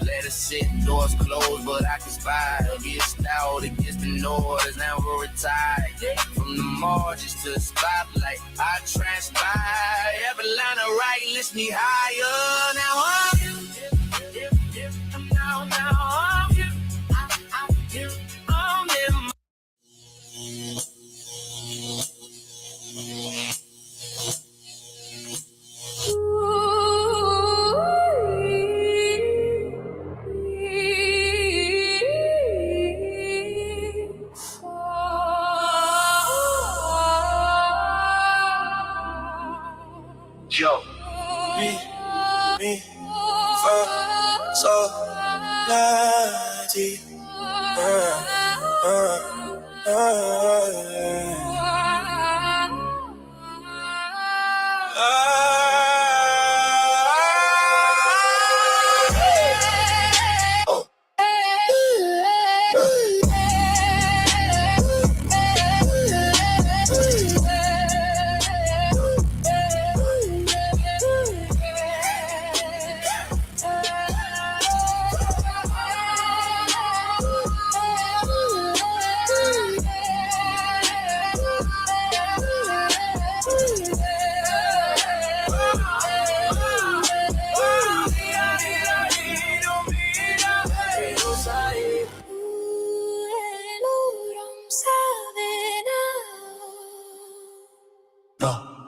Let us sit, doors closed, but I conspire. Get stout against the noise, now we're retired. From the more, just a spotlight. I transpire, every line I write lifts me higher. Now I'm here, now I'm here, I'm here, I'm in. Yo, me, so naughty.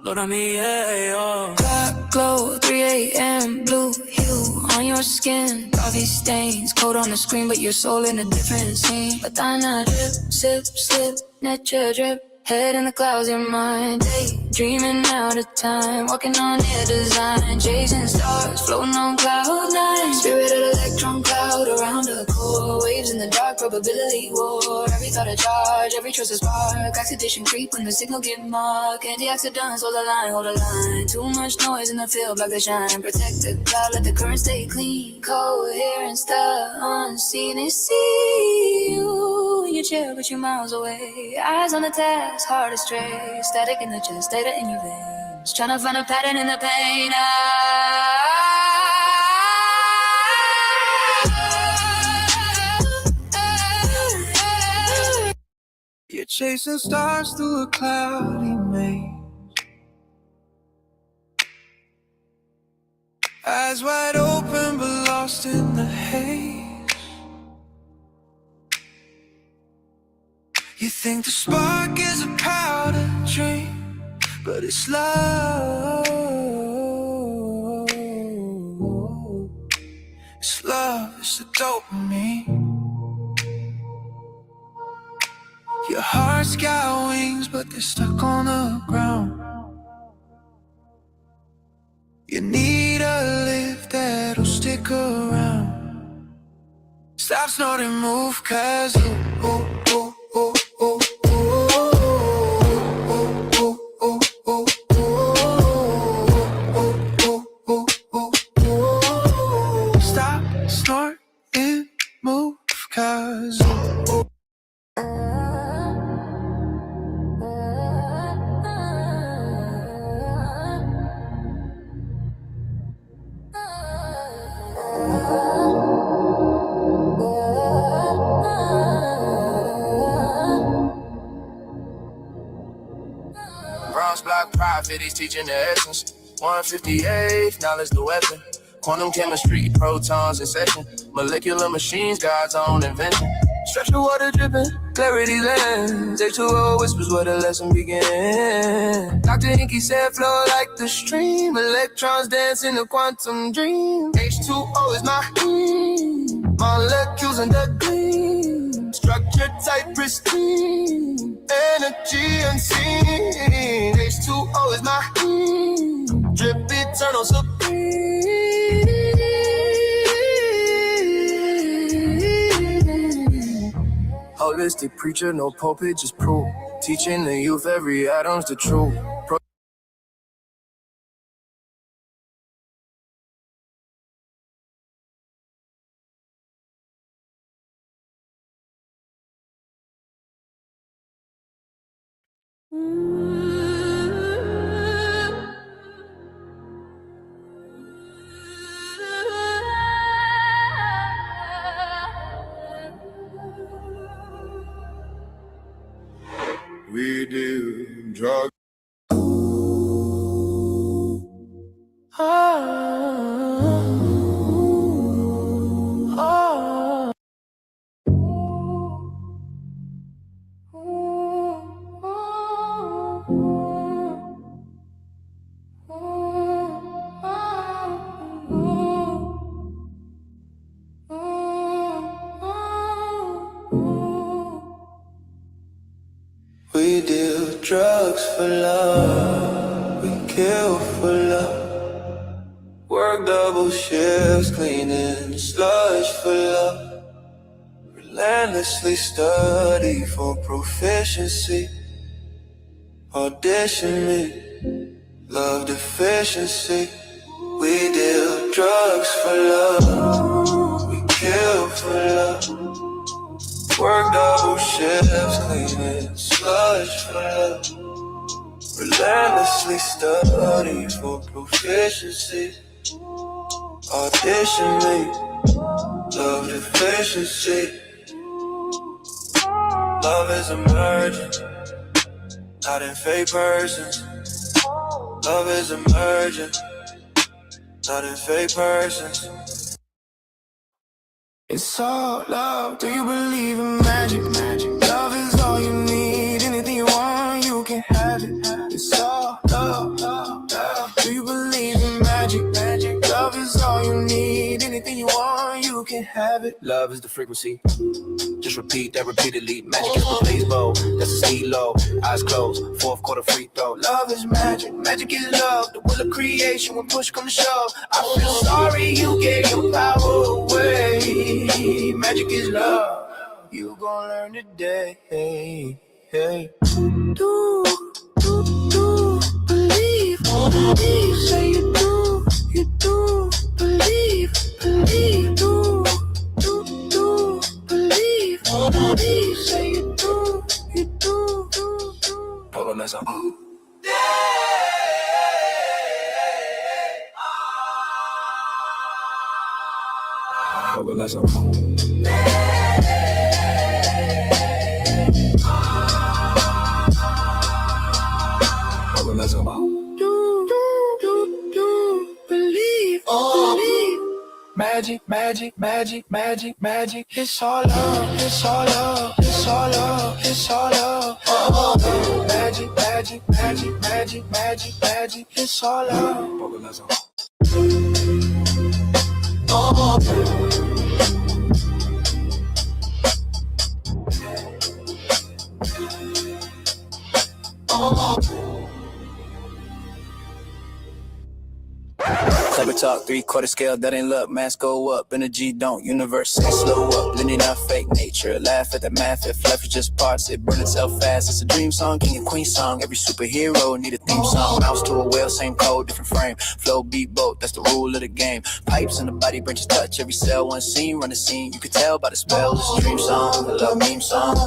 Load on me, yeah, yo. Black glow, 3 a.m. Blue hue on your skin. Coffee stains, cold on the screen, but your soul in a different scene. But I not drip, sip, slip, nature drip. Head in the clouds, your mind. Daydreaming out of time, walking on air design. Chasing stars, floating on cloud nine. Spirit of electron cloud around the core. Waves in the dark, probability war. Every thought a charge, every trust a spark. Oxidation creep when the signal get marked. Antioxidants, hold the line, hold the line. Too much noise in the field, block the shine. Protect the cloud, let the current stay clean. Coherence, the unseen, they see you in your chair, but you're miles away. Eyes on the task, heart astray. Static in the chest, data in your veins. Trying to find a pattern in the pain. You're chasing stars through a cloudy maze. Eyes wide open but lost in the haze. You think the spark is a powder dream, but it's love. It's love, it's the dopamine. Your heart's got wings, but they're stuck on the ground. You need a lift that'll stick around. Stop, snorting, move, 'cause stop, snort, and move, 'cause Bronze block profit, he's teaching the essence. 158, knowledge the weapon. Quantum chemistry, protons in session. Molecular machines, God's own invention. Structure water dripping, clarity lens. H2O whispers where the lesson began. Dr. Inky said flow like the stream. Electrons dance in the quantum dream. H2O is my molecules in the gleam. Structure type pristine. Energy unseen. H2O is my drip eternal supreme. Holistic preacher, no pulpit, just proof. Teaching the youth every atom's the truth. We deal drugs. We deal drugs for love, we kill for love. Work double shifts, cleaning sludge for love. Relentlessly study for proficiency. Audition me, love deficiency. We deal drugs for love, we kill for love. Work double shifts, cleaning sludge for love. Relentlessly study for proficiency. Audition me, love deficiency. Love is emergent, not in fake persons. Love is emergent, not in fake persons. It's all love. Do you believe in magic? Love is all you need. Anything you want, you can have it. It's all love. Do you believe in magic? Love is all you need. Anything you want, you can have it. Love is the frequency. Just repeat that repeatedly. Magic is what plays bow. That's a speed low. Eyes closed. Fourth quarter free throw. Love is magic. Magic is love. The will of creation when push comes to shove. I feel sorry you gave your power away. Magic is love. You gon' learn today. Hey. Do believe. Say you do believe. Do believe. Say you do. Hold on, that's all. Hold on, that's all. Hold on, that's all. Do believe. Magic. It's all love. It's all love. It's all love. It's all love. Magic. It's all love. Hold on, that's all. Clever talk, 3/4 scale, that ain't luck. Mask go up, energy don't. Universe say slow up, blending out fake nature. Laugh at the math, if life is just parts, it burn itself fast. It's a dream song, king and queen song. Every superhero need a theme song. Mouse to a whale, same code, different frame. Flow, beat, boat, that's the rule of the game. Pipes in the body, branches touch every cell. One scene, run a scene. You can tell by the spell. It's a dream song, a love meme song.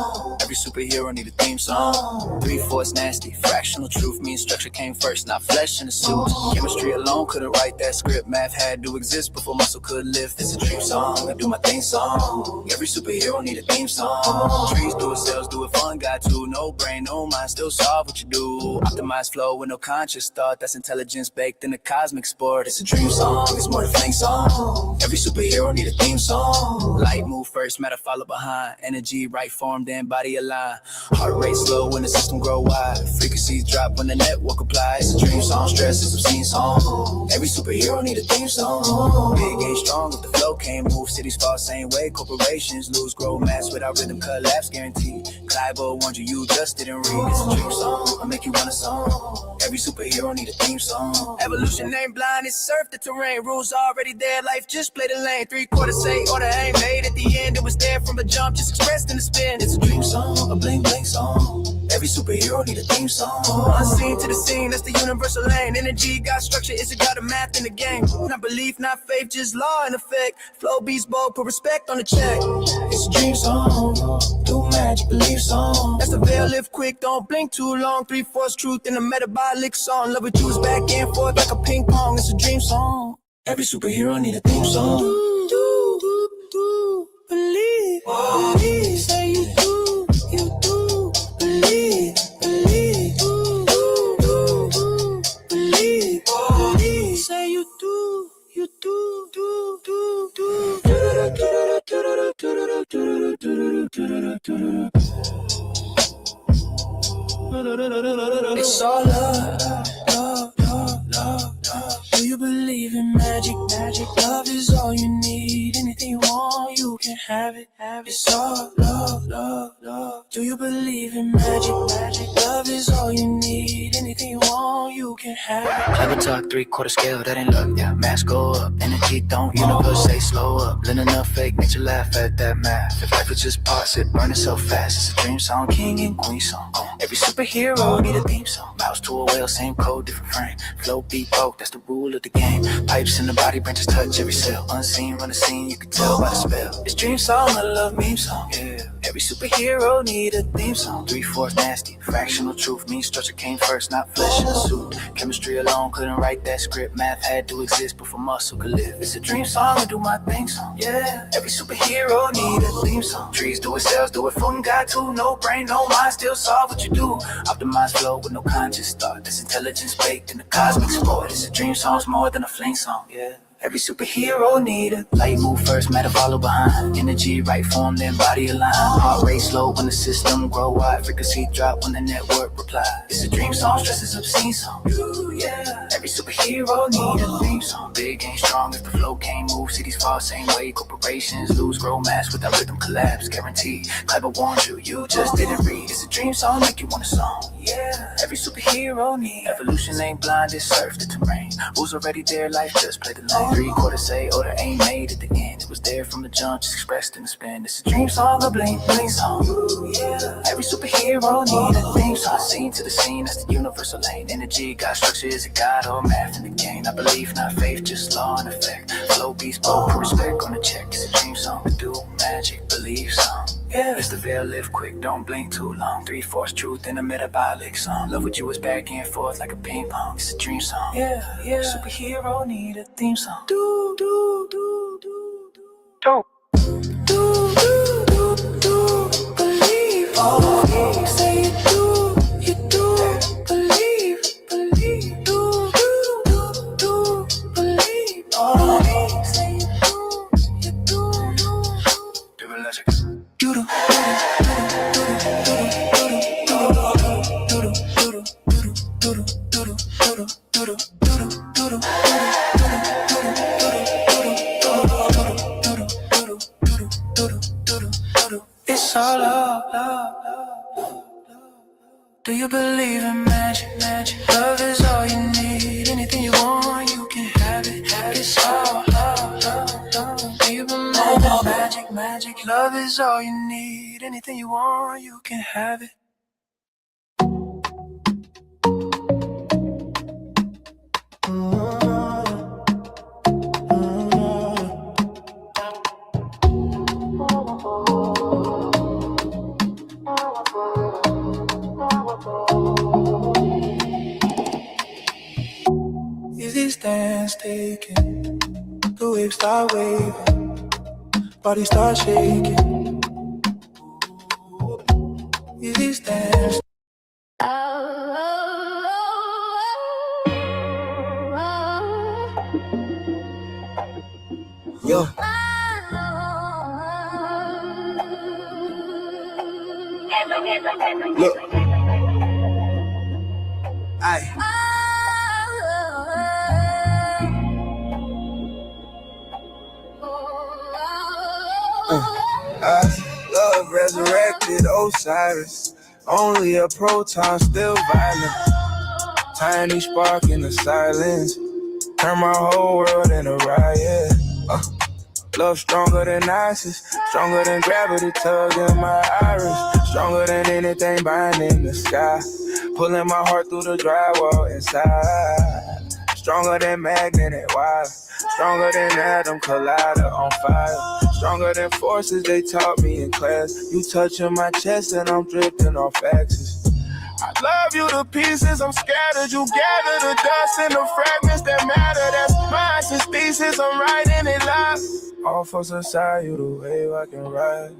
Every superhero need a theme song. 3/4 is nasty, fractional truth means structure came first, not flesh in the suit. Chemistry alone couldn't write that script. Math had to exist before muscle could live. It's a dream song, I do my theme song. Every superhero need a theme song. Trees do it, cells do it, fun got to. No brain, no mind, still solve what you do. Optimized flow with no conscious thought. That's intelligence baked in a cosmic sport. It's a dream song, it's more than fling song. Every superhero need a theme song. Light move first, matter follow behind. Energy right form, then body align. Heart rate slow when the system grow wide. Frequencies drop when the network applies. It's a dream song, stress is obscene song. Every superhero need a theme song. Big ain't strong if the flow can't move. Cities fall same way. Corporations lose, grow mass without rhythm, collapse guaranteed. Clive warned you just didn't read. It's a dream song, I make you want a song. Every superhero need a theme song. Evolution ain't blind, it's surf the terrain. Rules already there, life just play the lane. 3/4 say order ain't made at the end. It was there from the jump, just expressed in the spin. It's a dream song, a bling bling song. Every superhero need a theme song. Unseen to the scene, that's the universal lane. Energy got structure, it's got a math in the game. Not belief, not faith, just law in effect. Flow beats bold, put respect on the check. It's a dream song, do magic, believe song. That's the veil, live quick, don't blink too long. 3/4 truth in a metabolic song. Love with you back and forth like a ping pong. It's a dream song. Every superhero need a theme song. Do believe, say you do believe. It's all love, love, love, love, love. Do you believe in magic? Magic, love is all you need. Anything you want, you can have it. It's all love, love, love. Do you believe in magic? Magic, love is all you need. Anything you want, you can have it. Clever talk, 3/4 scale, that ain't luck, yeah. Mask go up, energy don't, universe say slow up. Learn enough fake, make you laugh at that math. If life was just parts, it burn it so fast. It's a dream song, king and queen song. Every superhero need a theme song. Mouse to a whale, same code, different frame. Flow, beat, broke, that's the rule of the game. Pipes in the body, branches touch every cell. Unseen, run the scene, you can tell by the spell. It's dream song, a love meme song, yeah. Every superhero need a theme song. 3/4 nasty, fractional truth means structure came first, not flesh in a suit. Chemistry alone couldn't write that script. Math had to exist before muscle could live. It's a dream song, I do my thing song, yeah. Every superhero need a theme song. Trees do it, cells do it, phone got to. No brain, no mind, still solve what you do. Optimize flow with no conscious thought. This intelligence baked in the cosmic sport. It's a dream song's more than a fling song, yeah. Every superhero need a light move first, matter follow behind. Energy right form, then body align. Heart rate slow when the system grow wide. Frequency drop when the network reply. It's a dream song, stress is obscene song. Ooh, yeah. Every superhero need a theme song. Big ain't strong if the flow can't move. Cities fall same way. Corporations lose, grow mass without rhythm collapse. Guaranteed. Clever warned you, you just didn't read. It's a dream song, make you want a song. Yeah. Every superhero need. Evolution ain't blind, it surf the terrain. Rules already there, life just play the lane. 3/4 say, oh, there ain't made at the end. It was there from the jump, just expressed in the spin. It's a dream song, a bling, bling song. Ooh, yeah. Every superhero need a theme song. Scene to the scene, that's the universal lane. Energy, got structure, is it God or math in the game? Not belief, not faith, just law and effect. Flow, beats, bold, put respect on the check. It's a dream song, to do magic, believe song. Yeah. It's the veil, live quick, don't blink too long. 3/4 truth in a metabolic song. Love with you is back and forth like a ping pong. It's a dream song. Yeah, yeah. Superhero need a theme song. Do, do, do, do, do. Do. Do, do, do, do. Believe. Oh, say you do. You do. Believe. Believe. Do, do, do, do. Believe. Oh, say you do. You do. Different logic. You do. It's all love, love, love. Do you believe in magic, magic? Love is all you need. Anything you want, you can have it. It's all love, love, love. Do you believe in magic, magic? Love is all you need. Anything you want, you can have it. Is this dance taking? The waves start waving, body start shaking. Is this dance? Yo. Look. Aye. Love resurrected Osiris. Only a proton, still violent. Tiny spark in the silence. Turn my whole world into riot. Love stronger than ISIS. Stronger than gravity tugging my iris. Stronger than anything binding the sky. Pulling my heart through the drywall inside. Stronger than magnetic wire. Stronger than atom collider on fire. Stronger than forces they taught me in class. You touching my chest and I'm drifting off axis. I love you to pieces, I'm scattered. You gather the dust and the fragments that matter. That's my thesis, I'm writing it live. All for society, you the wave I can ride.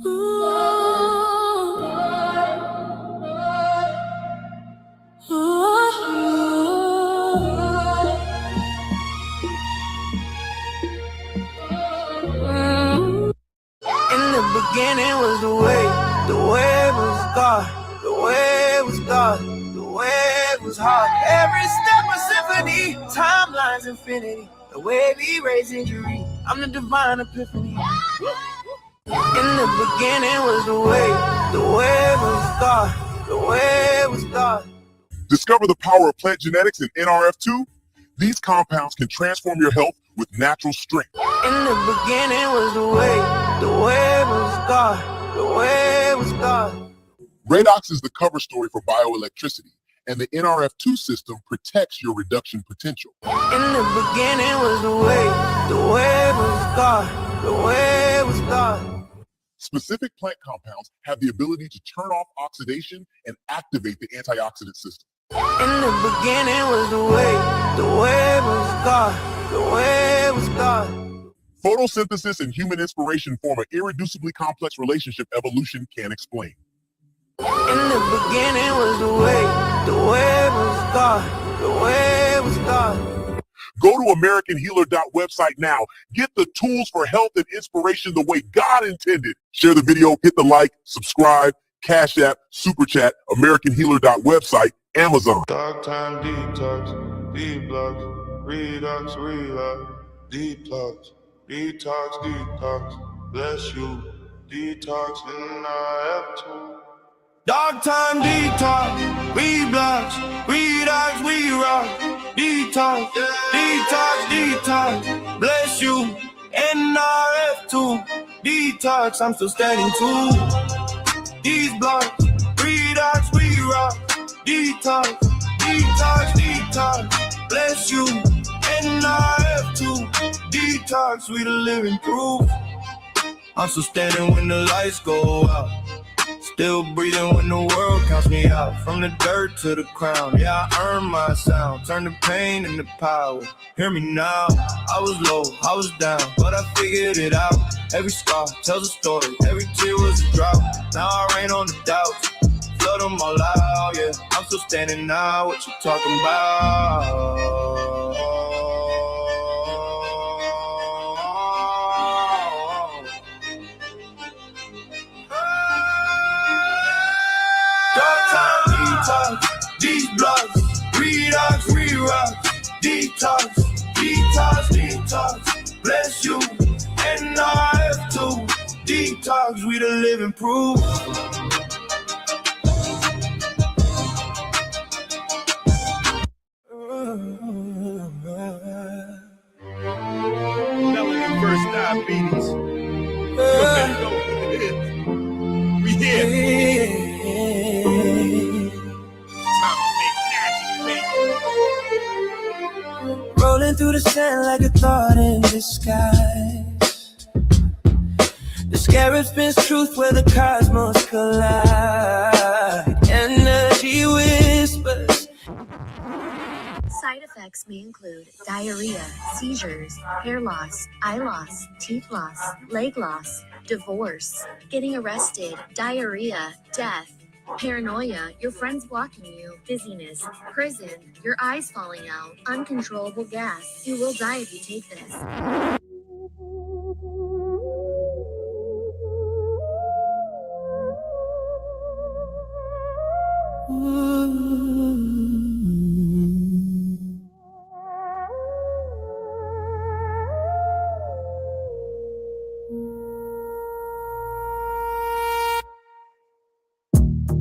Ooh. the beginning was the way was God, the way was God, the way was hard. Every step a symphony, timelines infinity, the way we raise injury. I'm the divine epiphany. In the beginning was the way was God, the way was God. Discover the power of plant genetics and NRF2. These compounds can transform your health with natural strength. In the beginning was the way was God, the way was God. Redox is the cover story for bioelectricity, and the NRF2 system protects your reduction potential. In the beginning was the way was God, the way was God. Specific plant compounds have the ability to turn off oxidation and activate the antioxidant system. In the beginning was the way was God, the way was God. Photosynthesis and human inspiration form an irreducibly complex relationship evolution can't explain. In the beginning was the way was God, the way was God. Go to AmericanHealer.website now. Get the tools for health and inspiration the way God intended. Share the video, hit the like, subscribe, Cash App, Super Chat, AmericanHealer.website, Amazon. Dark time detox, deblock, redox, relapse, detox, detox, detox, bless you, detox, and I have to. Dark time detox, we blocks, redox, we rock, detox, detox, detox, bless you, NRF2, detox, I'm still standing too. These blocks, redox, we rock, detox, detox, detox, bless you, NRF2, detox, we the living proof. I'm still standing when the lights go out. Still breathing when the world counts me out. From the dirt to the crown, yeah, I earned my sound. Turn the pain into power, hear me now. I was low, I was down, but I figured it out. Every scar tells a story, every tear was a drought. Now I rain on the doubts, flood them all out, yeah. I'm still standing now, what you talking about? Dark time detox, these blocks, redox, re-rock, detox, detox, detox, bless you, NRF2, detox, we the living proof. Melanin versus diabetes. You better know what it is. We here. Rolling through the sand like a thought in disguise. The scarab spins truth where the cosmos collide. Energy whispers. Side effects may include diarrhea, seizures, hair loss, eye loss, teeth loss, leg loss, divorce, getting arrested, diarrhea, death, paranoia, your friends blocking you, dizziness, prison, your eyes falling out, uncontrollable gas. You will die if you take this.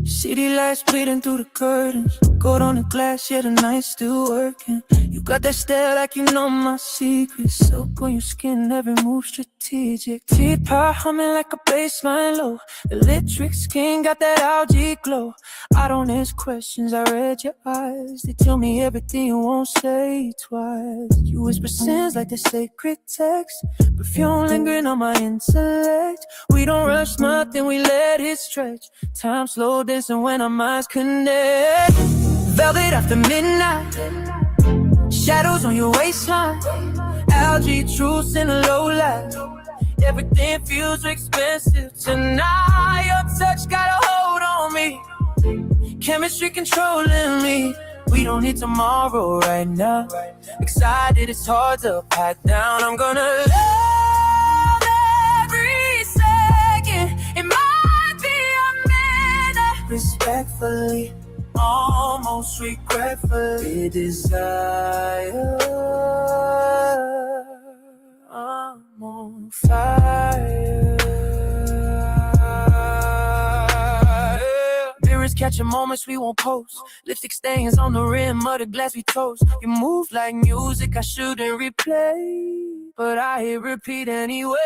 City lights bleeding through the curtains. Gold on the glass, yeah, the night's still working. You got that stare like you know my secrets. Silk on your skin, every move strategic. Teapot humming like a baseline low. Electric skin got that algae glow. I don't ask questions, I read your eyes. They tell me everything you won't say twice. You whisper sins like the sacred text. Perfume lingering on my intellect. We don't rush nothing, we let it stretch. Time slow dancing when our minds connect. Velvet after midnight, shadows on your waistline. Algae truths in a low light. Everything feels expensive tonight. Your touch got a hold on me. Chemistry controlling me. We don't need tomorrow right now. Excited, it's hard to pack down. I'm gonna love every second. carefully, almost regretfully. Desire, I'm on fire. Mirrors catching moments we won't post. Lipstick stains on the rim of the glass we toast. You move like music I shouldn't replay, but I hit repeat anyway.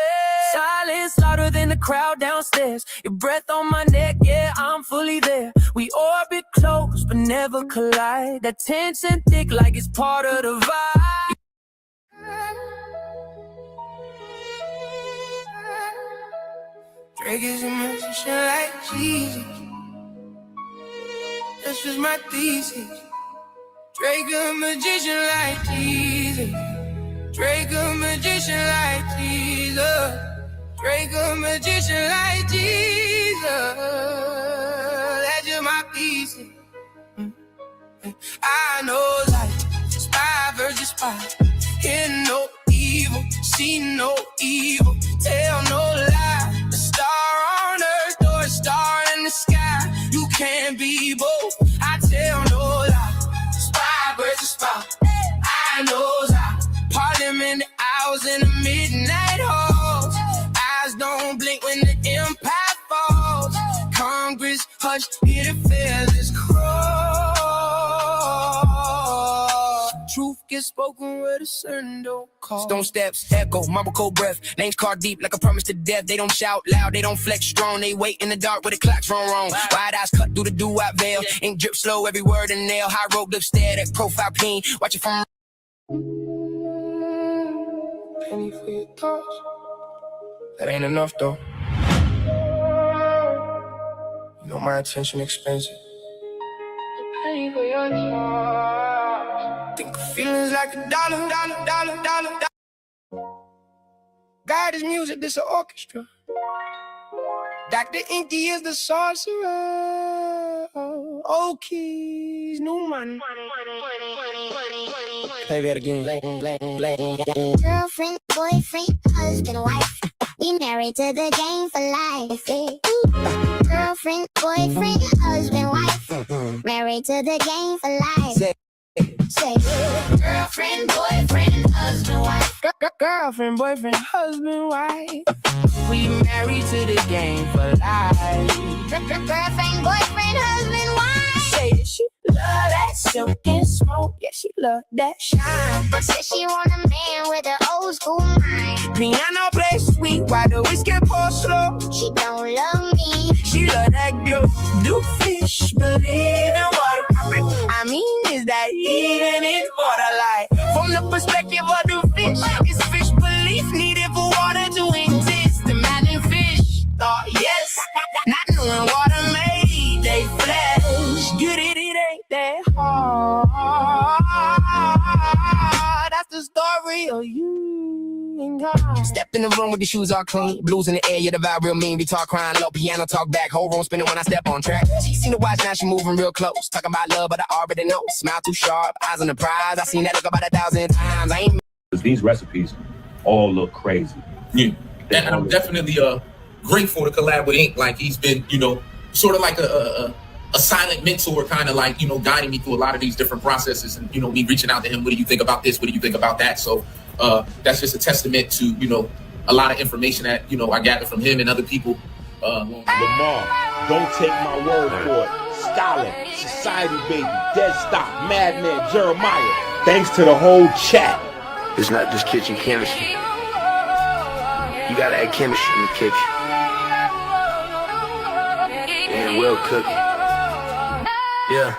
Silence louder than the crowd downstairs. Your breath on my neck, yeah, I'm fully there. We orbit close, but never collide. That tension thick like it's part of the vibe. Drake is a musician like Jesus. That's just my thesis. Drake a magician like Jesus. Drake a magician like Jesus. Drake a magician like Jesus. That's just my thesis. I know life, spy versus spy. Hear no evil, see no evil, tell no lie. A star on earth or a star in the sky. You can't be both, I tell no lie. Spy versus spy, I know lie. Parliament hours in the midnight halls. Eyes don't blink when the empire falls. Congress hush, hear the feathers crawl. Truth gets spoken with a certain don't call. Stone steps, echo, marble cold breath. Names carved deep like a promise to death. They don't shout loud, they don't flex strong. They wait in the dark where the clock's wrong. Wide eyes cut through the doo-wop veil. Ink drip slow, every word a nail. High rope lip stare, that profile clean. Watch it from penny for your thoughts. That ain't enough though. You know my attention expensive. Penny for your thoughts. Think of feelings like a dollar. God is music, this an orchestra. Dr. Inky is the sorcerer. Old keys, new money. Play that again. Girlfriend, boyfriend, husband, wife. We married to the game for life. Girlfriend, boyfriend, husband, wife. Married to the game for life. Say, girlfriend, boyfriend, husband, wife. Girlfriend, boyfriend, husband, wife. We married to the game for life. Girlfriend, boyfriend, husband, wife. Say that she love that silk and smoke. Yeah, she love that shine. But said she want a man with an old school mind. Piano play sweet while the whiskey pour slow. She don't love me. She love that girl, do fish, believe in water. I mean, is that even in water life? From the perspective of the fish, it's fish belief needed for water to exist. Imagine fish thought yes, not knowing water made they flesh. Get it ain't that hard. That's the story of you and God. Stepped in the room with the shoes all clean, blues in the air, yeah, the vibe real mean. We talk crying low, piano talk back, whole room spinning when I step on track. She seen the watch, now she moving real close. Talking about love, but I already know. Smile too sharp, eyes on the prize. I seen that look about 1,000 times. I ain't. These recipes all look crazy. Yeah, and I'm definitely grateful to collab with Ink. Like he's been, sort of like a silent mentor, kind of like, guiding me through a lot of these different processes, and me reaching out to him. What do you think about this? What do you think about that? So that's just a testament to a lot of information that I gathered from him and other people. Lamar, don't take my word for it. Scholar, Society Baby, Dead Stop, Madman, Jeremiah. Thanks to the whole chat. It's not just kitchen chemistry. You gotta add chemistry in the kitchen. And well cooking. Yeah.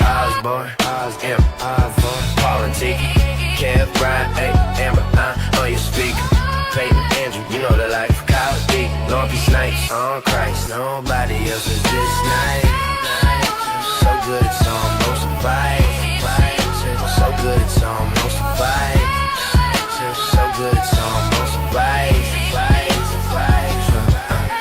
Osborne, Osm, Osborne, Politics, Kev, Brian, Amber, on your speaker. Peyton, Andrew, you know the life. Kyle D, Long Beach Nights, on Christ. Nobody else is this nice. So good it's almost a fight. So good it's almost a fight. So good it's almost a fight.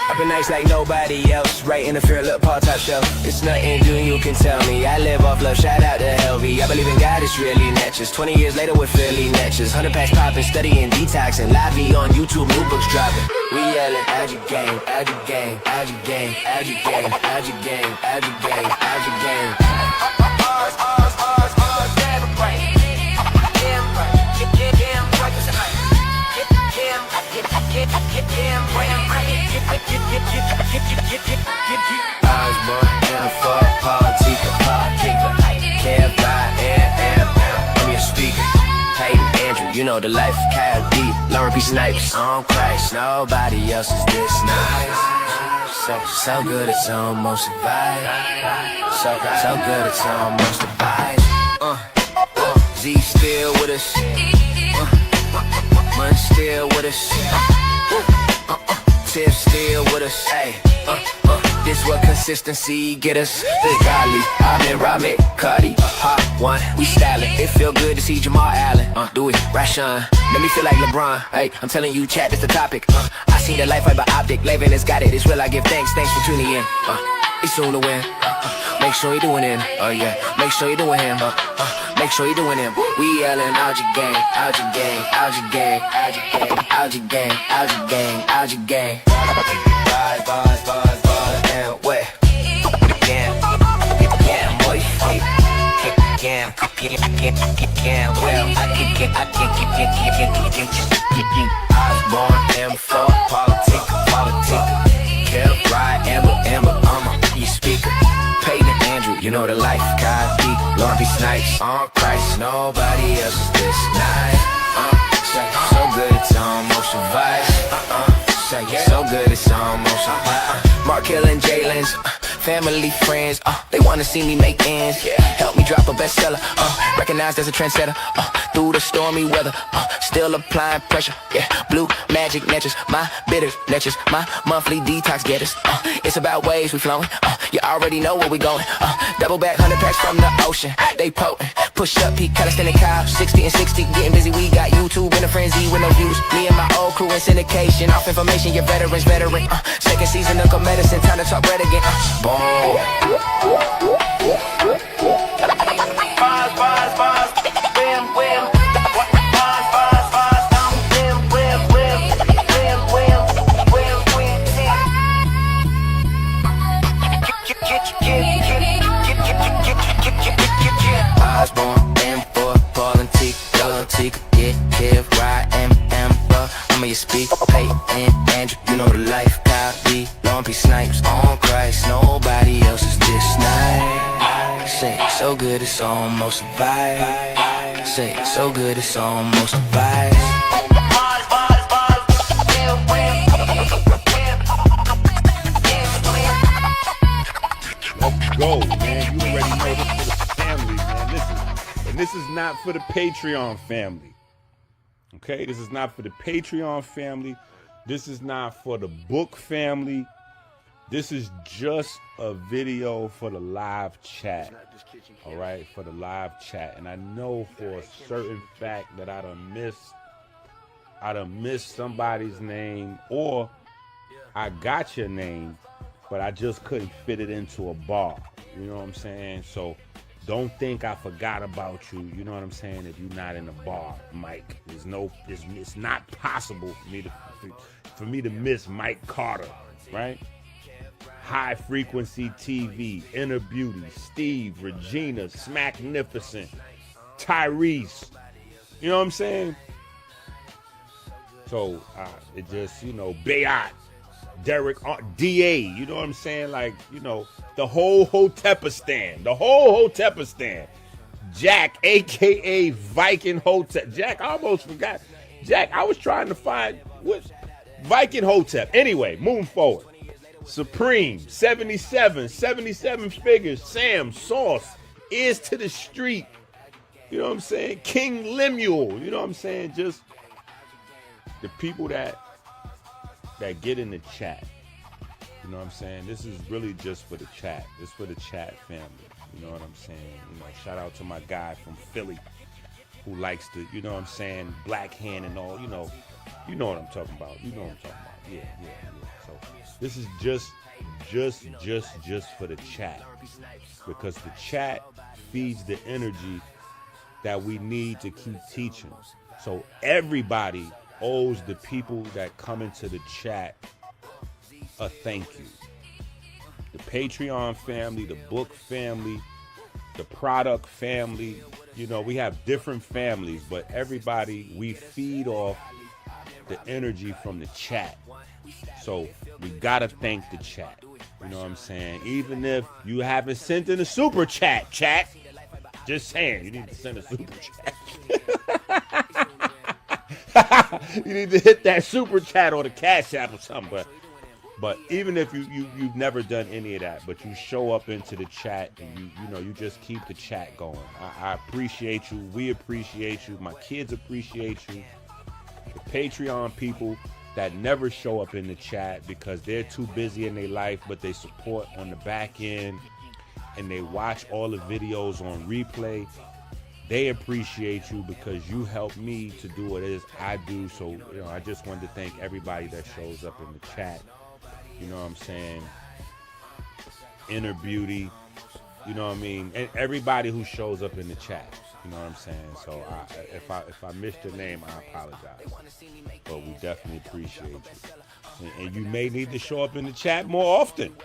I've been nights like nobody else. Right in the fear, look, Paul Top Shelf. It's nothing new, you can tell me. I live off love, shout out to Helvy. I believe in God, it's really natchez. 20 years later, we're Philly natchez. 100 packs popping, studying detox, and live on YouTube, new books dropping. We yelling, out your game, out your game, out your game, out your game, out your game, out your game, out your game. Osborne, and for politica, can't buy I'm your speaker. Hayden, Andrew, you know the life. Kyle D, Lauren P. Snipes. On Christ, nobody else is this nice. So good it's almost a vibe. So good it's almost a vibe. Z still with us. Mun still with us. Tiff still with us. Hey, this what consistency get us. The golly, I'm in Robert Cardi, hot one. We stylin'. It feel good to see Jamal Allen. Do it, Rashawn. Make me feel like LeBron. Hey, I'm telling you, chat, that's the topic. I see the life fiber optic. Levin has got it. It's real. I give thanks for tuning in. It's soon to win. Make sure you're doing him. Oh yeah, make sure you're doing him. Make sure you're doing him. We yelling out your gang, out your gang, out your gang, out your gang, out your gang, out your gang, out your gang. Bars, and what? Yeah, boy. Yeah, well, I can Osborne, M4, politica, Kev, Ride, Amber, you speaker. Peyton and Andrew, you know the life. God D, Lauren P. Snipes. On Christ, nobody else is this nice. So good it's almost a vibe. So good it's almost a vibe. Mark Hill and Jalen's, family, friends, they wanna see me make ends. Help me drop a bestseller, recognized as a trendsetter. Through the stormy weather, still applying pressure. Yeah, blue magic netches, my bitter netches, my monthly detox getters. It's about waves we flowing. You already know where we going. Double back 100 packs from the ocean. They potent. Push up, peak, Calisthenic Kyle, 60 and 60, getting busy. We got YouTube in a frenzy with no views. Me and my old crew in syndication, off information. Your veterans, veteran. Second season of Kemedicine, time to talk bread again. Boom. Bars, wham, wham. Osborne, M4, Paul and Tika, get Kev, Ride, Amber. I'm your speaker, Peyton and Andrew, you know the life. Kyle D, Lauren P. Snipes. On Christ, nobody else is this nice. Say, so good it's almost a vibe. Say, so good it's almost a vibe. Go, man. You already know this for the family, man. Listen, and this is not for the Patreon family. Okay, this is not for the Patreon family. This is not for the book family. This is just a video for the live chat. All right, for the live chat. And I know for a certain fact that I done missed somebody's name, or I got your name, but I just couldn't fit it into a bar. You know what I'm saying? So don't think I forgot about you. You know what I'm saying? If you're not in a bar, Mike, it's not possible for me to miss Mike Carter, right? High Frequency TV, Inner Beauty, Steve, Regina, Smacknificent, Tyrese. You know what I'm saying? So it just, Bayat, Derek, DA, you know what I'm saying? Like, the whole Hotepistan, Jack, a.k.a. Viking Hotep. Jack, I almost forgot. Jack, I was trying to find what Viking Hotep. Anyway, moving forward. Supreme, 77 figures. Sam, Sauce, Ears to the Street. You know what I'm saying? King Lemuel, you know what I'm saying? Just the people that get in the chat. You know what I'm saying? This is really just for the chat. It's for the chat family. You know what I'm saying? Shout out to my guy from Philly who likes to, you know what I'm saying, Black Hand and all, you know what I'm talking about. Yeah. So This is just for the chat, because the chat feeds the energy that we need to keep teaching. So everybody owes the people that come into the chat a thank you. The Patreon family, the book family, the product family, you know, we have different families, but everybody, we feed off the energy from the chat. So we gotta thank the chat. You know what I'm saying? Even if you haven't sent in a super chat, just saying, you need to send a super chat. You need to hit that super chat or the Cash App or something. But even if you've never done any of that, but you show up into the chat and you just keep the chat going. I appreciate you. We appreciate you. My kids appreciate you. The Patreon people that never show up in the chat because they're too busy in their life, but they support on the back end and they watch all the videos on replay. They appreciate you because you help me to do what it is I do. So, you know, I just wanted to thank everybody that shows up in the chat. You know what I'm saying? Inner Beauty, you know what I mean? And everybody who shows up in the chat, you know what I'm saying? So if I missed your name, I apologize. But we definitely appreciate you. And you may need to show up in the chat more often.